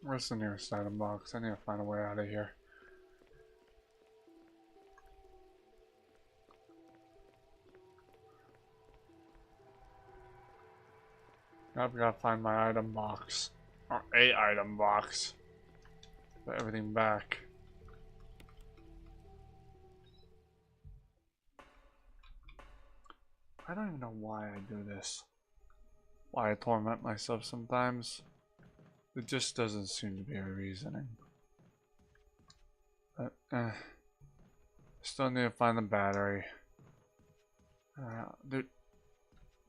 Where's the nearest item box? I need to find a way out of here. I've got to find my item box. Or a item box. Put everything back. I don't even know why I do this. Why I torment myself sometimes. It just doesn't seem to be a reasoning. But, still need to find the battery. Dude,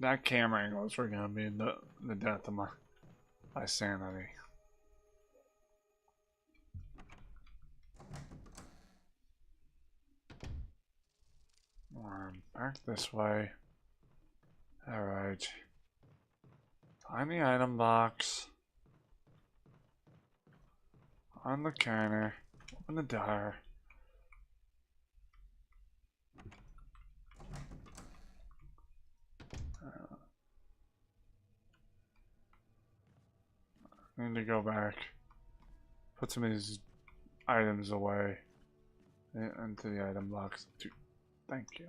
that camera angles were gonna be the death of my sanity. Back this way. Alright. Find the item box. On the counter. Open the door. I need to go back. Put some of these items away. Into the item box. Thank you.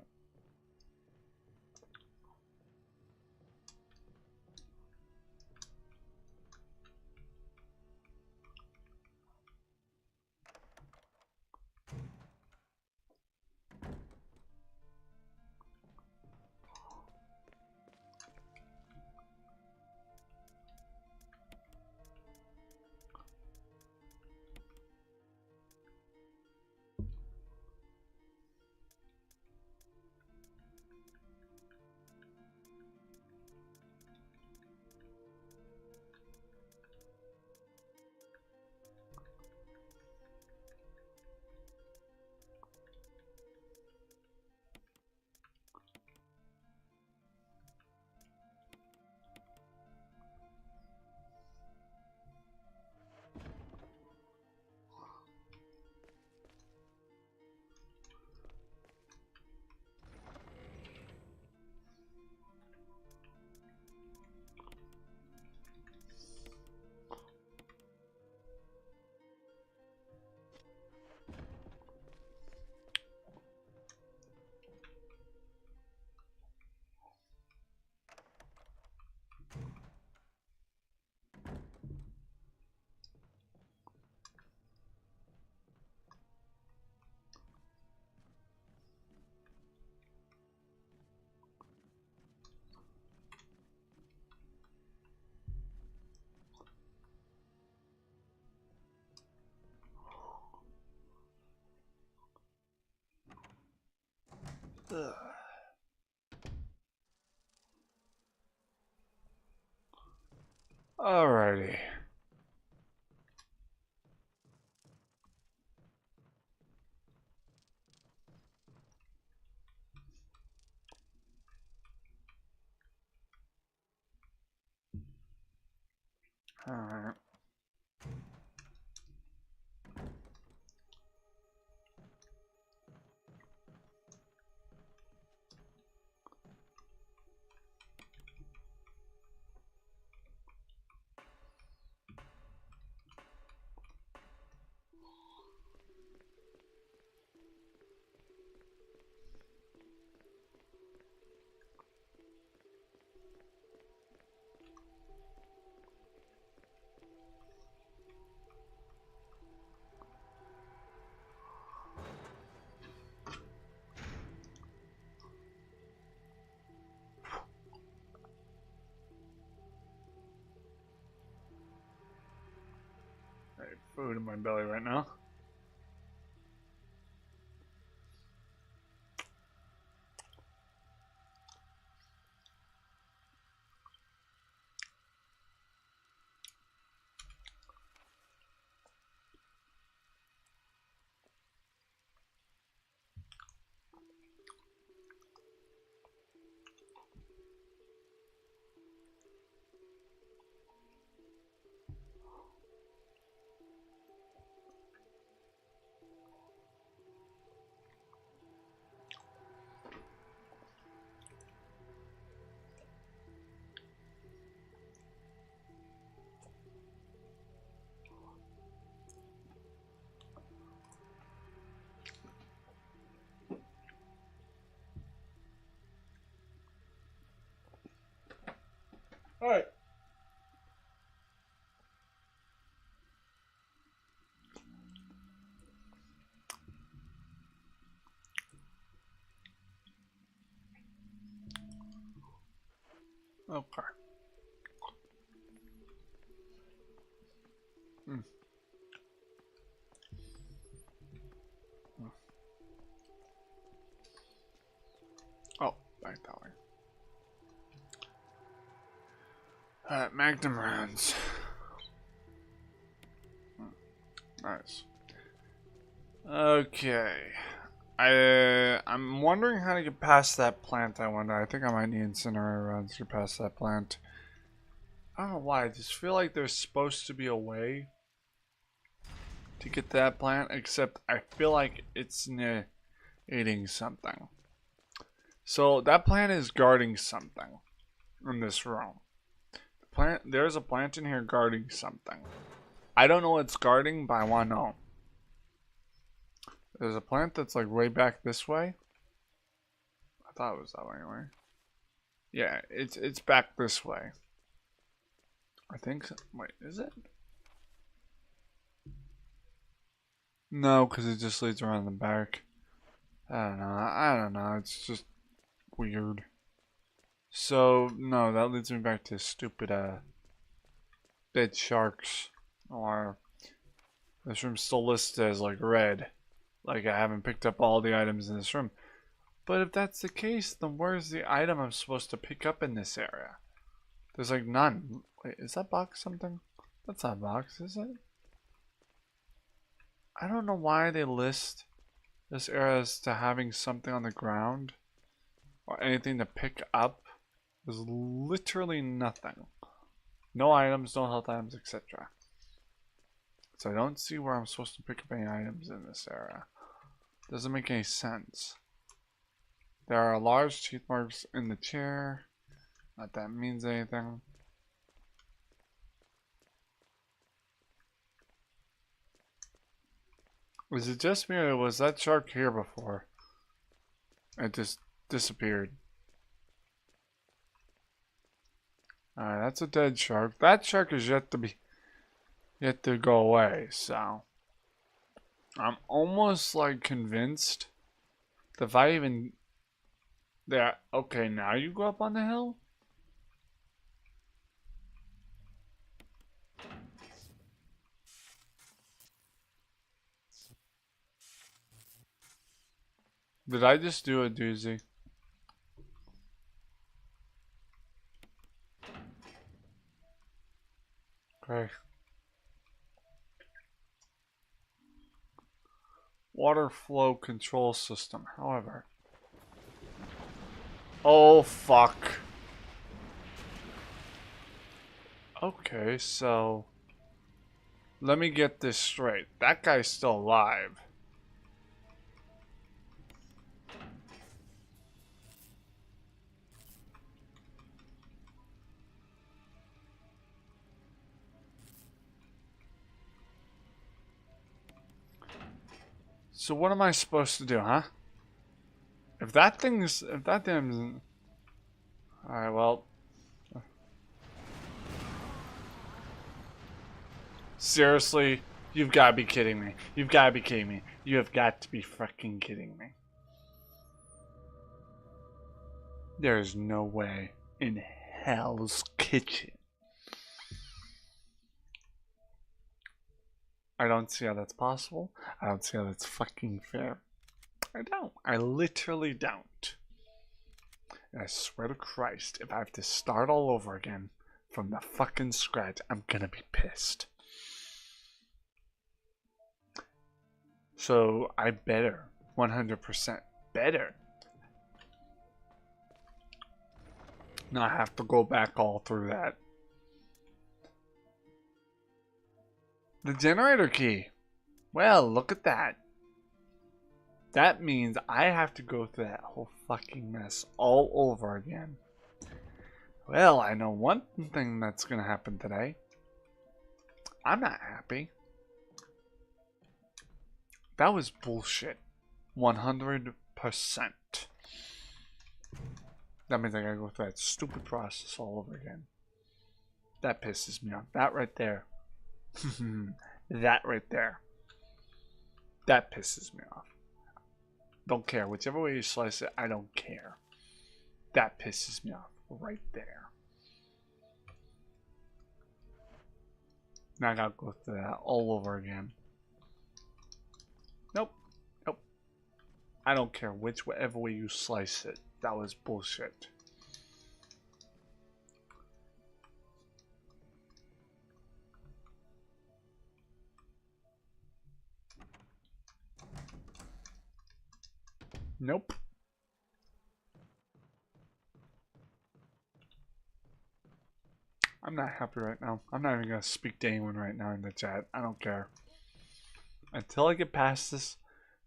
Ugh. Alrighty. Alright. I have food in my belly right now. Alright. Okay. Oh, back that way. Magnum rounds. Nice. Okay. I'm wondering how to get past that plant. I wonder. I think I might need incinerator rounds to get past that plant. I don't know why. I just feel like there's supposed to be a way to get to that plant, except I feel like it's eating something. So that plant is guarding something in this room. There's a plant in here guarding something. I don't know what it's guarding, but I want to know. There's a plant that's like way back this way. I thought it was that way anyway. Yeah, it's back this way. I think so. Wait, is it? No, because it just leads around the back. I don't know. It's just weird. So, no, that leads me back to stupid, dead sharks. Or, this room's still listed as, like, red. Like, I haven't picked up all the items in this room. But if that's the case, then where's the item I'm supposed to pick up in this area? There's, like, none. Wait, is that box something? That's not a box, is it? I don't know why they list this area as to having something on the ground. Or anything to pick up. There's literally nothing. No items, no health items, etc. So I don't see where I'm supposed to pick up any items in this area. Doesn't make any sense. There are large teeth marks in the chair. Not that means anything. Was it just me or was that shark here before? It just disappeared. Alright, that's a dead shark. That shark is yet to go away, so I'm almost like convinced that if I even okay, now you go up on the hill? Did I just do a doozy? Okay. Water flow control system, however. Oh, fuck. Okay, so let me get this straight. That guy's still alive. So what am I supposed to do, huh? If that thing's... Alright, well... Seriously? You've got to be kidding me. You've got to be kidding me. You have got to be fucking kidding me. There's no way in Hell's Kitchen. I don't see how that's possible. I don't see how that's fucking fair. I don't. I literally don't. And I swear to Christ, if I have to start all over again from the fucking scratch, I'm gonna be pissed. So I better, 100% better, not have to go back all through that. The generator key. Well, look at that. That means I have to go through that whole fucking mess all over again. Well, I know one thing that's gonna happen today. I'm not happy. That was bullshit. 100%. That means I gotta go through that stupid process all over again. That pisses me off. That right there. That right there. That pisses me off. Don't care. Whichever way you slice it, I don't care. That pisses me off right there. Now I gotta go through that all over again. Nope. Nope. I don't care whichever way you slice it. That was bullshit. Nope. I'm not happy right now. I'm not even gonna speak to anyone right now in the chat. I don't care. Until I get past this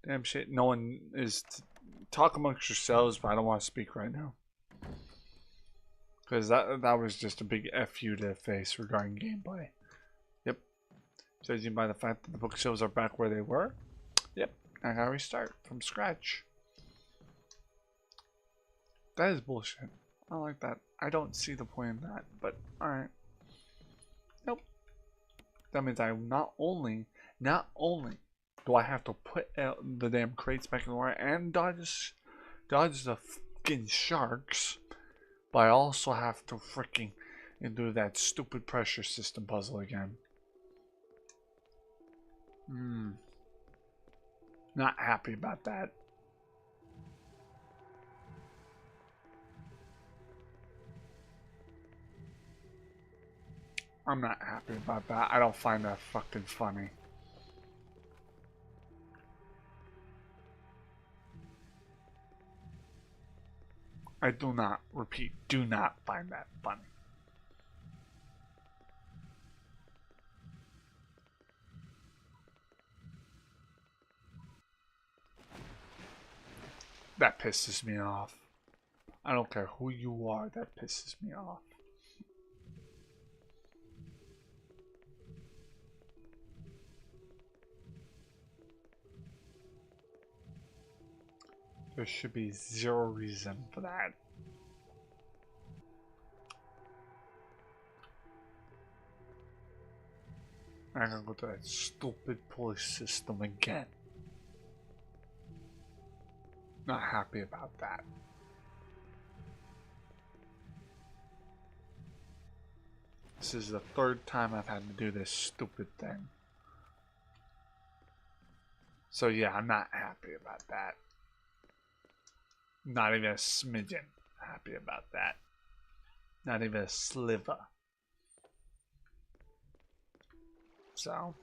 damn shit, no one is talk amongst yourselves, but I don't want to speak right now. Because that was just a big FU to face regarding gameplay. Yep. Judging by the fact that the bookshelves are back where they were. Yep. I gotta restart from scratch. That is bullshit. I don't like that. I don't see the point in that, but alright. Nope. That means I not only do I have to put the damn crates back in the water and dodge the fucking sharks, but I also have to freaking do that stupid pressure system puzzle again. Not happy about that. I'm not happy about that. I don't find that fucking funny. I do not, repeat, do not find that funny. That pisses me off. I don't care who you are, that pisses me off. There should be zero reason for that. I'm gonna go to that stupid police system again. Not happy about that. This is the third time I've had to do this stupid thing. So yeah, I'm not happy about that. Not even a smidgen happy about that. Not even a sliver. So,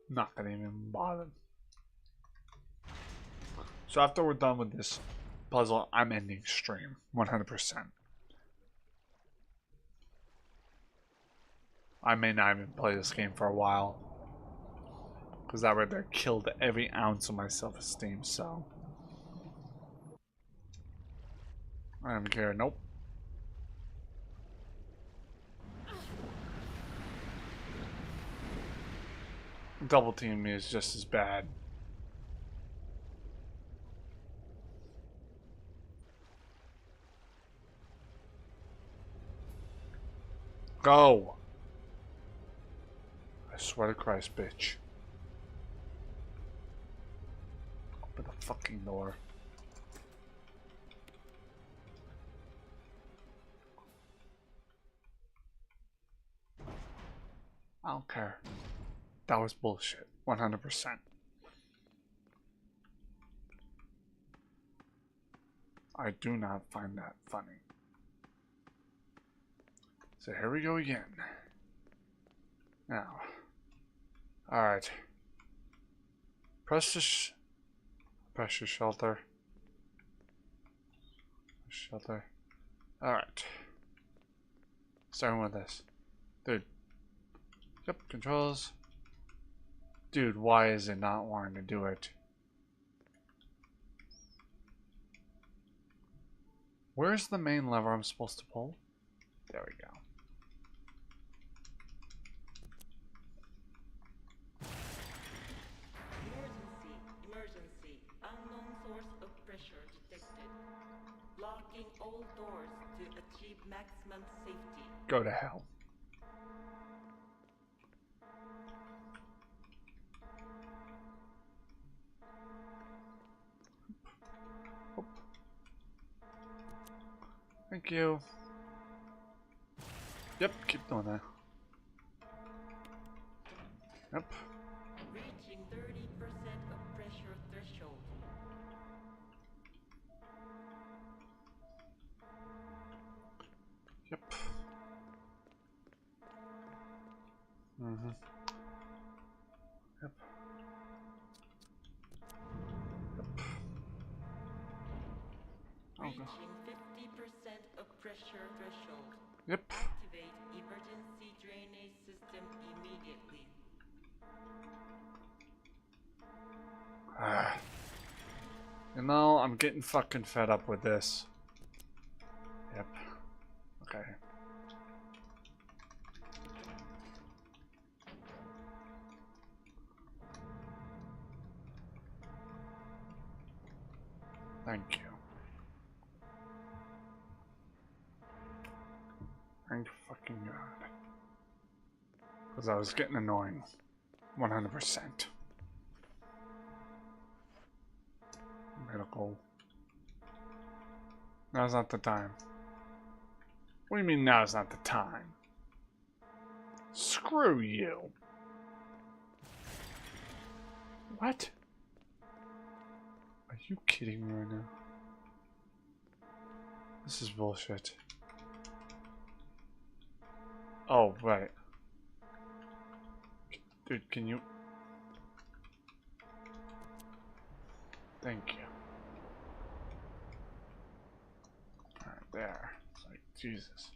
not gonna even bother. So after we're done with this puzzle, I'm ending stream 100%. I may not even play this game for a while, because that right there killed every ounce of my self-esteem, so I don't care. Nope. Double team me is just as bad. Go! I swear to Christ, bitch. Open the fucking door. I don't care. That was bullshit. 100%. I do not find that funny. So here we go again. Now. Alright. Press your shelter. Shelter. Alright. Starting with this. Dude. Yep, controls. Dude, why is it not wanting to do it? Where's the main lever I'm supposed to pull? There we go. Emergency. Unknown source of pressure detected. Locking all doors to achieve achieve maximum safety. Go to hell. Oop. Thank you. Yep, keep doing that. Yep. Reaching 30% of pressure threshold. Yep. Mm-hmm. Yep. Yep. Reaching 50% of pressure threshold. Yep. Activate emergency drainage system immediately. You know, I'm getting fucking fed up with this. Yep. Okay. Thank you. Thank fucking God. Because I was getting annoying. 100%. Medical. Now's not the time. What do you mean now's not the time? Screw you. What? Are you kidding me right now? This is bullshit. Oh, right. Dude, can you... Thank you. Alright, there. It's like, Jesus.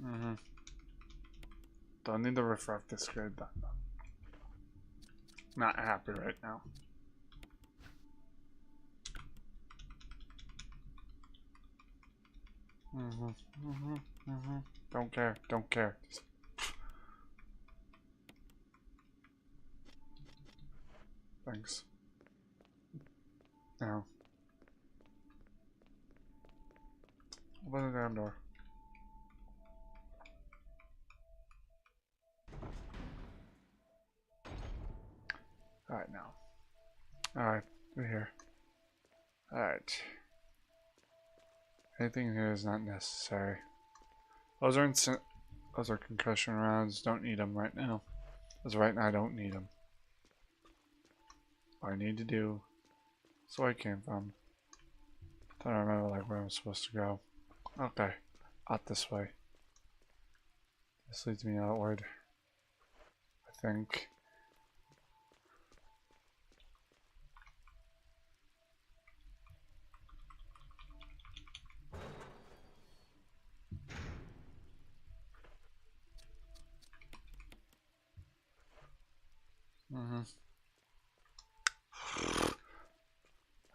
Mm-hmm. Don't need to refract this grid. Not happy right now. Don't care. Don't care. Thanks. Now. Open the damn door. Alright now. Alright, we're here. Alright. Anything here is not necessary. Those are concussion rounds. Don't need them right now. Because right now I don't need them. What I need to do is where I came from. I don't remember like where I'm supposed to go. Okay. Out this way. This leads me outward. I think.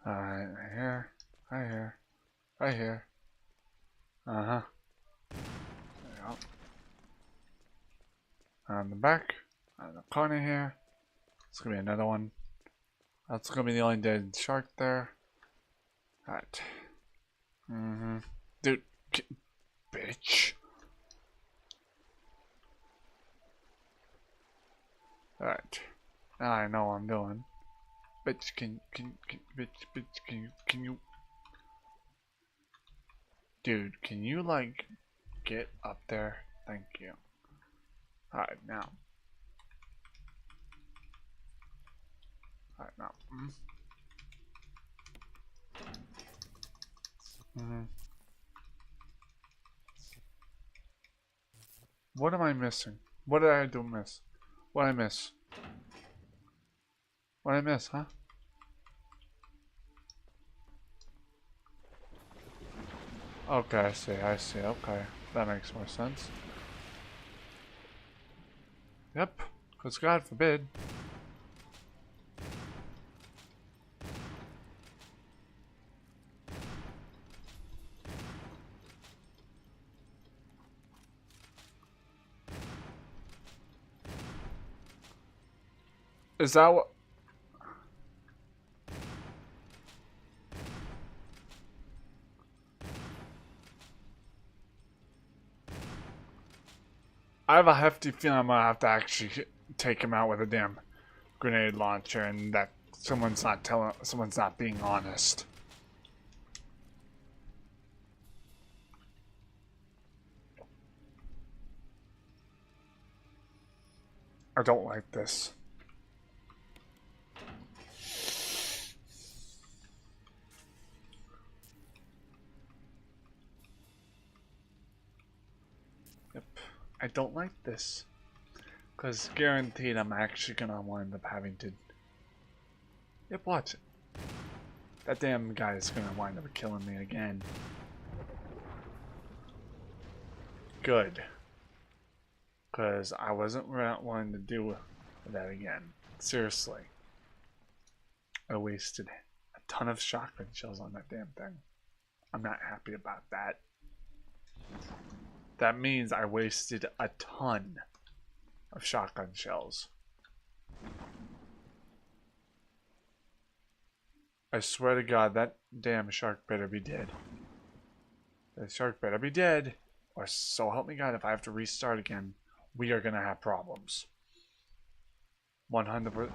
Alright, right here. Right here. Right here. Uh-huh. There you go. On the back. On the corner here. It's gonna be another one. That's gonna be the only dead shark there. Alright. Dude. Bitch. Alright. Now I know what I'm doing. Bitch, can you... Dude, can you, like, get up there? Thank you. Alright, now. Alright, now. What am I missing? What did I do miss? What I miss? What I miss, huh? Okay, I see, okay. That makes more sense. Yep, because God forbid. Is that what... I have a hefty feeling I'm gonna have to actually take him out with a damn grenade launcher, and that someone's not being honest. I don't like this. Yep, I don't like this. Because guaranteed I'm actually gonna wind up having to... Yep, watch it. That damn guy is gonna wind up killing me again. Good. Because I wasn't wanting to do that again. Seriously. I wasted a ton of shotgun shells on that damn thing. I'm not happy about that. That means I wasted a ton of shotgun shells. I swear to God, that damn shark better be dead. That shark better be dead. Or so help me God, if I have to restart again, we are gonna have problems. 100%.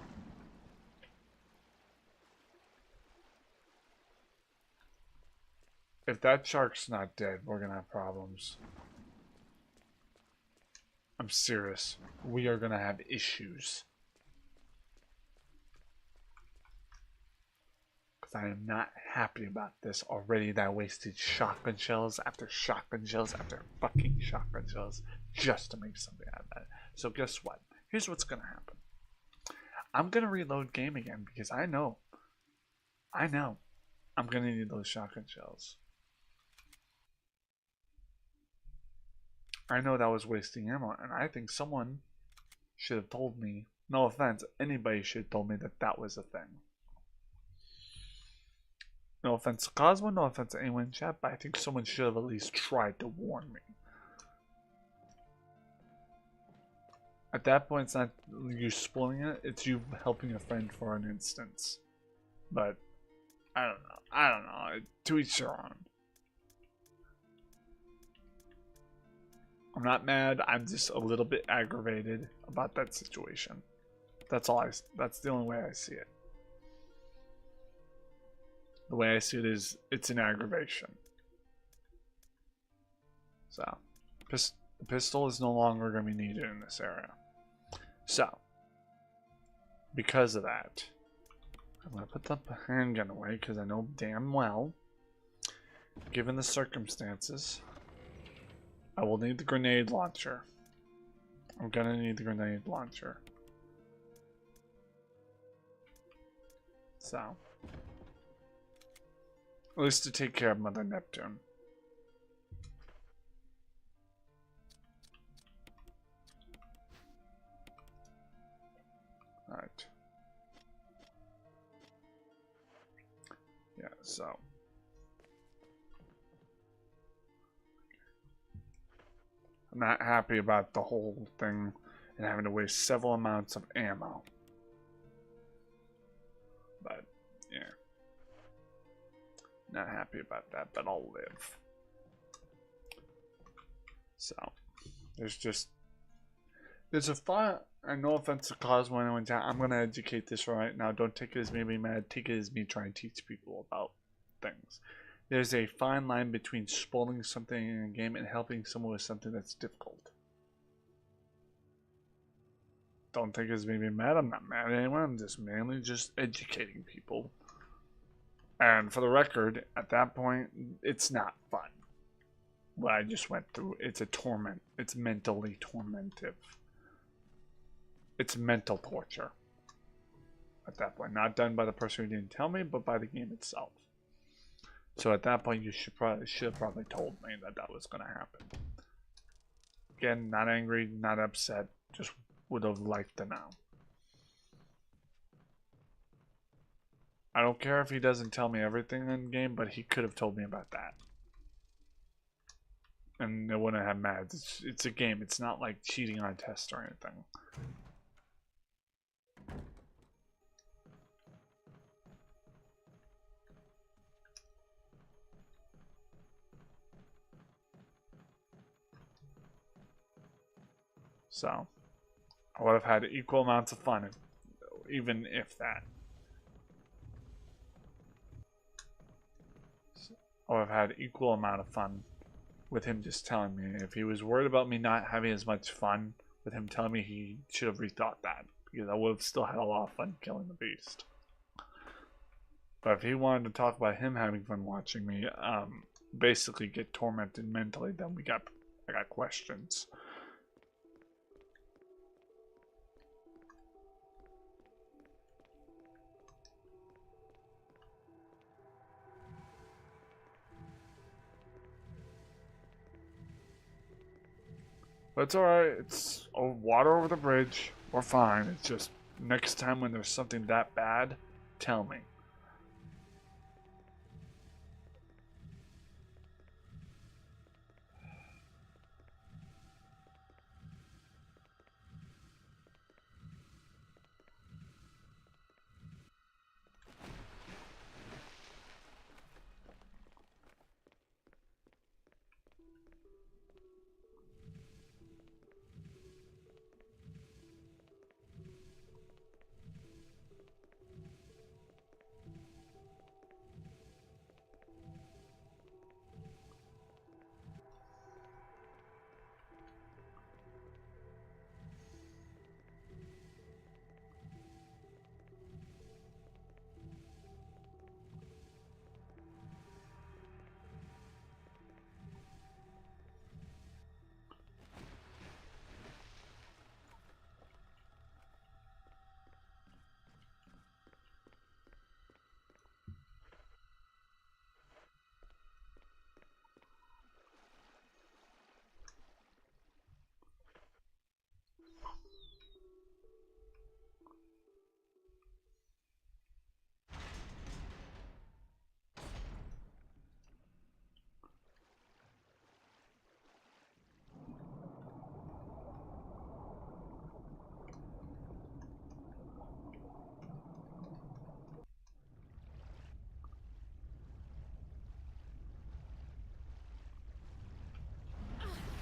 If that shark's not dead, we're gonna have problems. I'm serious. We are gonna have issues. Because I am not happy about this already, that I wasted shotgun shells after fucking shotgun shells just to make something out of that. So guess what? Here's what's gonna happen. I'm gonna reload game again because I know I'm gonna need those shotgun shells. I know that was wasting ammo, and I think someone should have told me, no offense, anybody should have told me that that was a thing. No offense to Cosmo, no offense to anyone in chat, but I think someone should have at least tried to warn me. At that point, it's not you spoiling it, it's you helping a friend for an instance. But, I don't know, to each their own. I'm not mad, I'm just a little bit aggravated about that situation. That's the only way I see it. The way I see it is, it's an aggravation. So, the pistol is no longer going to be needed in this area. So, because of that, I'm going to put the handgun away because I know damn well, given the circumstances, I will need the grenade launcher. I'm going to need the grenade launcher. So, at least to take care of Mother Neptune. Alright. Yeah, so. I'm not happy about the whole thing and having to waste several amounts of ammo. But, yeah. Not happy about that, but I'll live. So, there's a fun, and no offense to Cosmo, anyone, I'm going to educate this right now. Don't take it as me being mad, take it as me trying to teach people about things. There's a fine line between spoiling something in a game and helping someone with something that's difficult. Don't take it as me being mad, I'm not mad at anyone, I'm just mainly just educating people. And for the record, at that point, it's not fun. What I just went through, it's a torment. It's mentally tormentive. It's mental torture. At that point, not done by the person who didn't tell me, but by the game itself. So at that point, you should have probably told me that that was going to happen. Again, not angry, not upset, just would have liked to know. I don't care if he doesn't tell me everything in game, but he could have told me about that. And it wouldn't have mattered. It's a game. It's not like cheating on a test or anything. So I would have had equal amounts of fun, even if that. I would have had equal amount of fun with him just telling me. If he was worried about me not having as much fun with him telling me, he should have rethought that, because I would have still had a lot of fun killing the beast. But if he wanted to talk about him having fun watching me basically get tormented mentally, then I got questions. But it's alright, it's water over the bridge. We're fine. It's just next time when there's something that bad, tell me.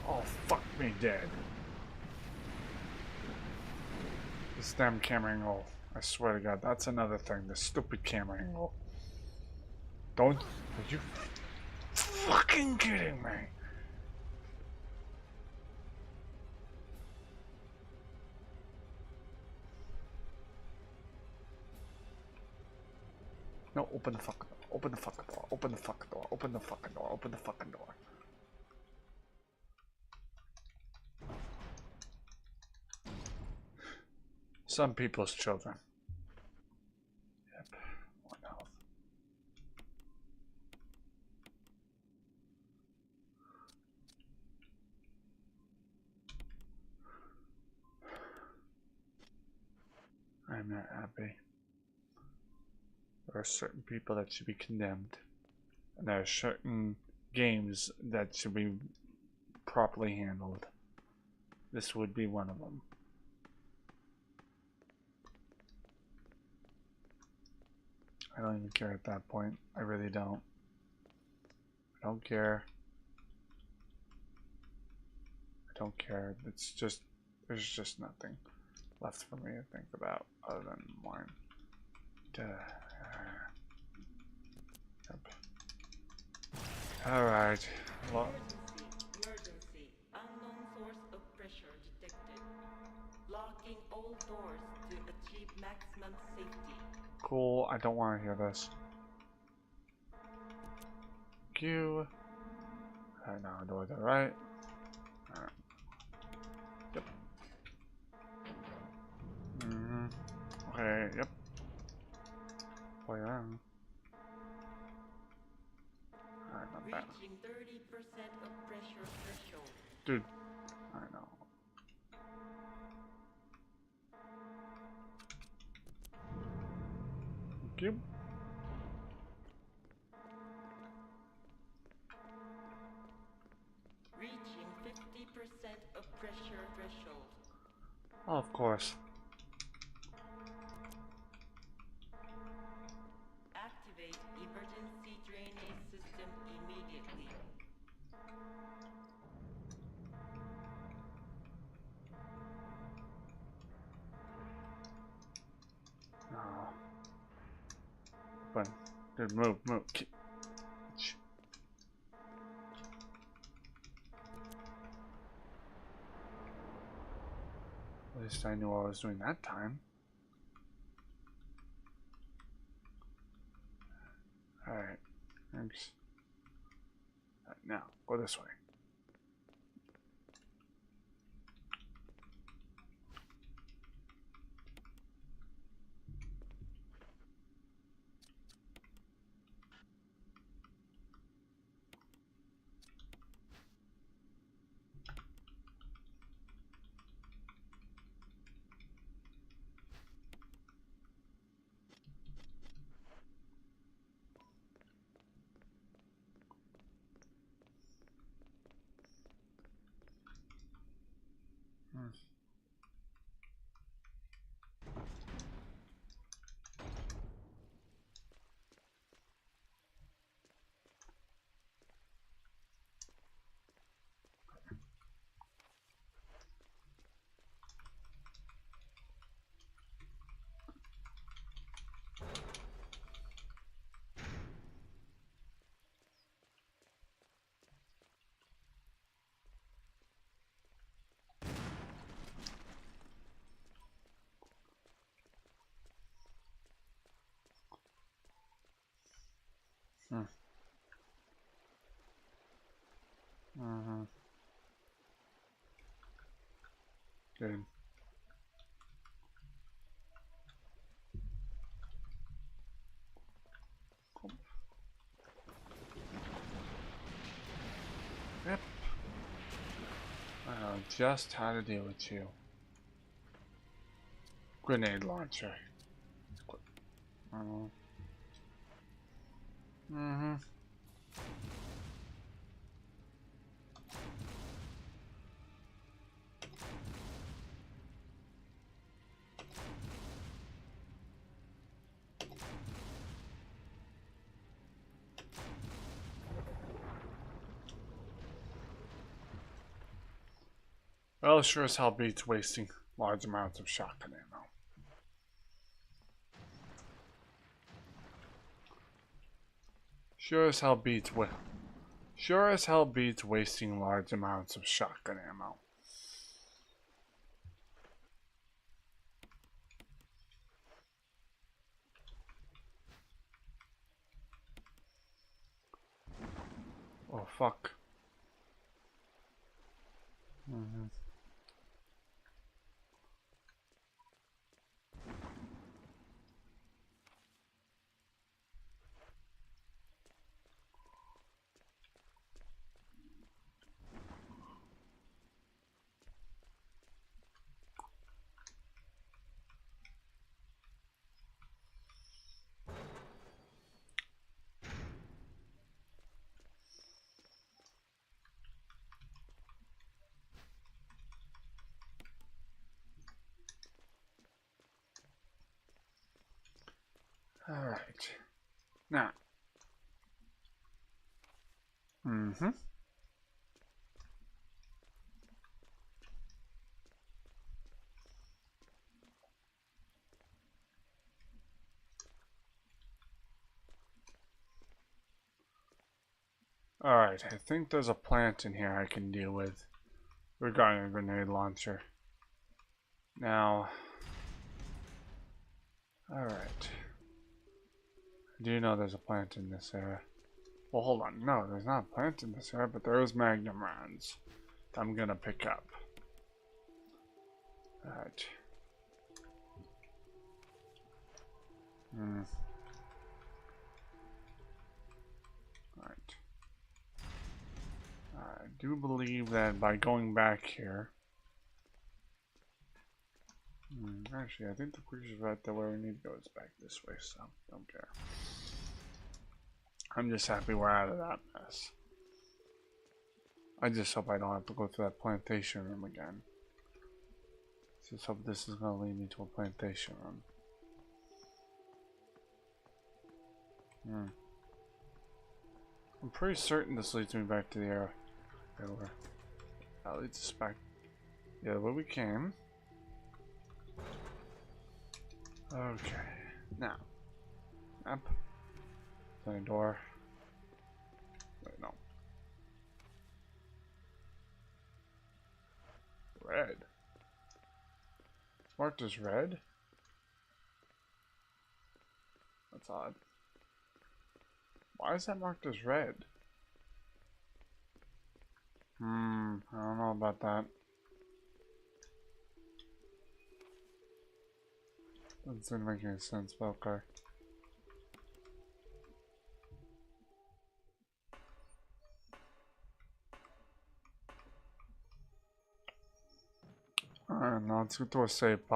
Oh, fuck me dead. This damn camera angle. I swear to God, that's another thing. The stupid camera angle. Are you fucking kidding me? No, open the fucking door. Open the fucking door. Open the fucking door. Open the fucking door. Open the fucking door. Some people's children. Yep. 1 health. I'm not happy. There are certain people that should be condemned. And there are certain games that should be properly handled. This would be one of them. I don't even care at that point. I really don't. I don't care. I don't care. It's just, there's just nothing left for me to think about other than wine. Yep. Alright. Well, Emergency. Unknown source of pressure detected. Locking all doors to achieve maximum safety. cool. I don't want to hear this. Q. Alright, now do I do it right? Alright. Yep. Okay, yep. Oh yeah. Alright, not bad. Reaching 30% of pressure threshold. Dude. I know. Thank you. Reaching 50% of pressure threshold. Oh, of course. Activate emergency drainage system immediately. Dude, move, move. At least I knew what I was doing that time. Alright. Thanks. Alright, now, go this way. Good. Yep. I know just how to deal with you. Grenade launcher. Mm-hmm. Well, sure as hell beats wasting large amounts of shotgun ammo. Sure as hell beats wasting large amounts of shotgun ammo. Oh fuck. Alright. Now. Alright, I think there's a plant in here I can deal with regarding a grenade launcher. Now. Alright. Do you know there's a plant in this area? Well, hold on. No, there's not a plant in this area, but there is magnum rounds that I'm gonna pick up. Alright. Alright. I do believe that by going back here... actually, I think the creature's right there where we need to go is back this way, so don't care. I'm just happy we're out of that mess. I just hope I don't have to go through that plantation room again. Just hope this is going to lead me to a plantation room. I'm pretty certain this leads me back to the area. That leads us back the way we came. Okay. Now. Up. Open a door. Wait, no. Red. It's marked as red? That's odd. Why is that marked as red? I don't know about that. Doesn't seem to make any sense, but okay. Alright, now let's get to a save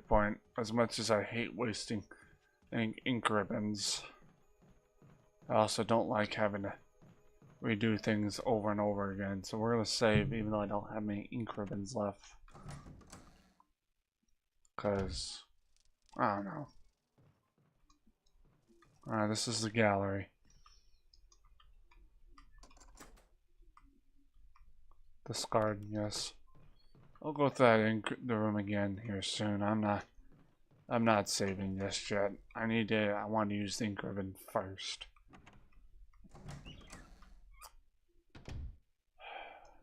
point. As much as I hate wasting ink ribbons, I also don't like having to redo things over and over again. So we're gonna save even though I don't have many ink ribbons left. Cause I don't know. Alright, this is the gallery. Discard, yes. I'll go through that in the room again here soon. I'm not saving this yet. I want to use the ink ribbon first.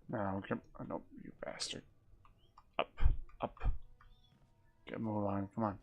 No, no, you bastard. Up. Get move on, come on.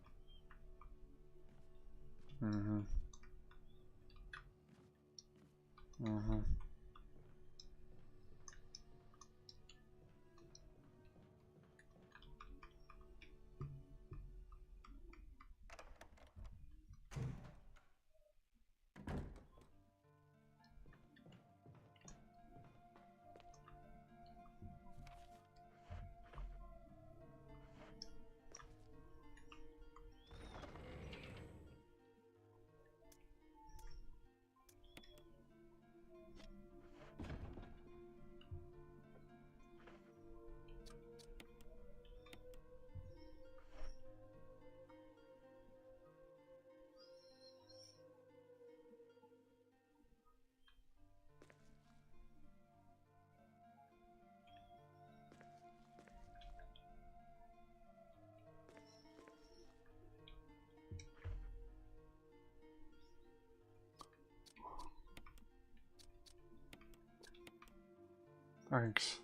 Thanks.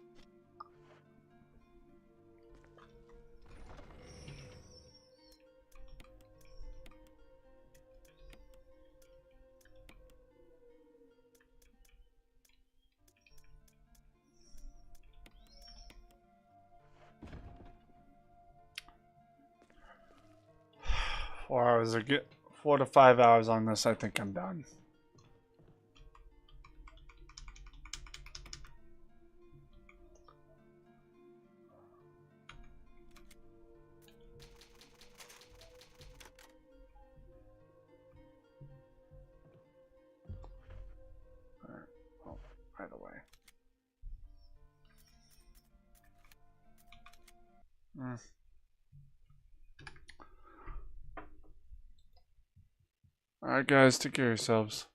$4 again. 4 to 5 hours on this. I think I'm done. By the way. Alright guys, take care of yourselves.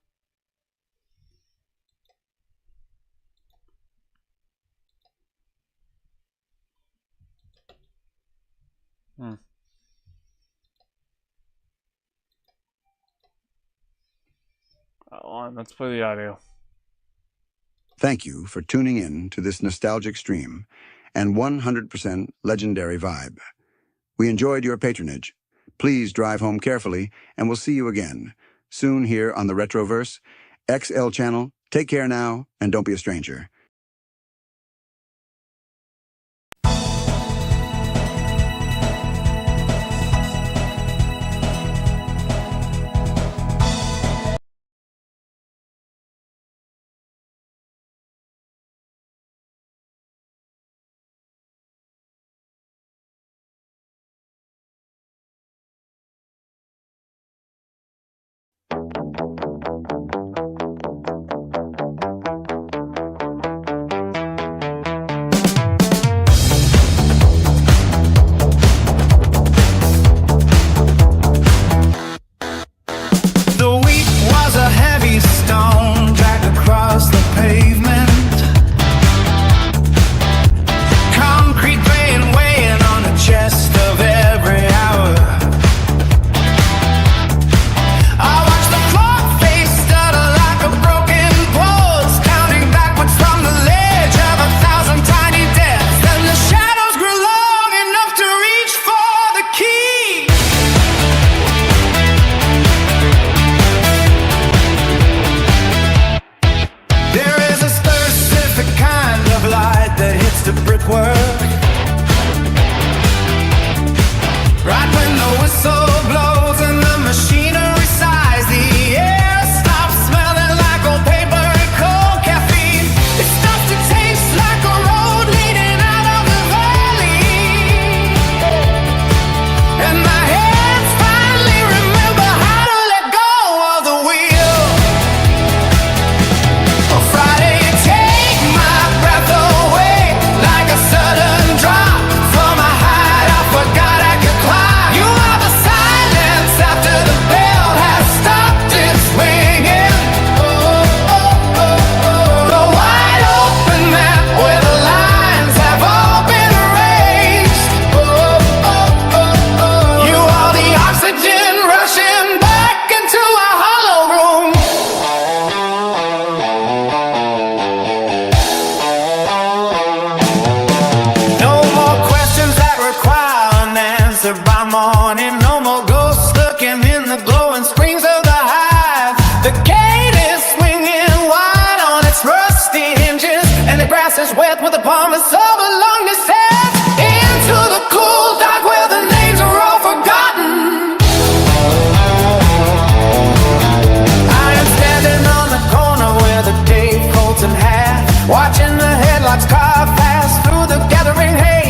Let's play the audio. Thank you for tuning in to this nostalgic stream and 100% legendary vibe. We enjoyed your patronage. Please drive home carefully, and we'll see you again soon here on the Retroverse XL channel. Take care now, and don't be a stranger. morning, no more ghosts lurking in the glowing screens of the hive. The gate is swinging wide on its rusty hinges, and the grass is wet with the promise of a long descent into the cool dark where the names are all forgotten. I am standing on the corner where the day folds in half, watching the headlights carve past through the gathering haze.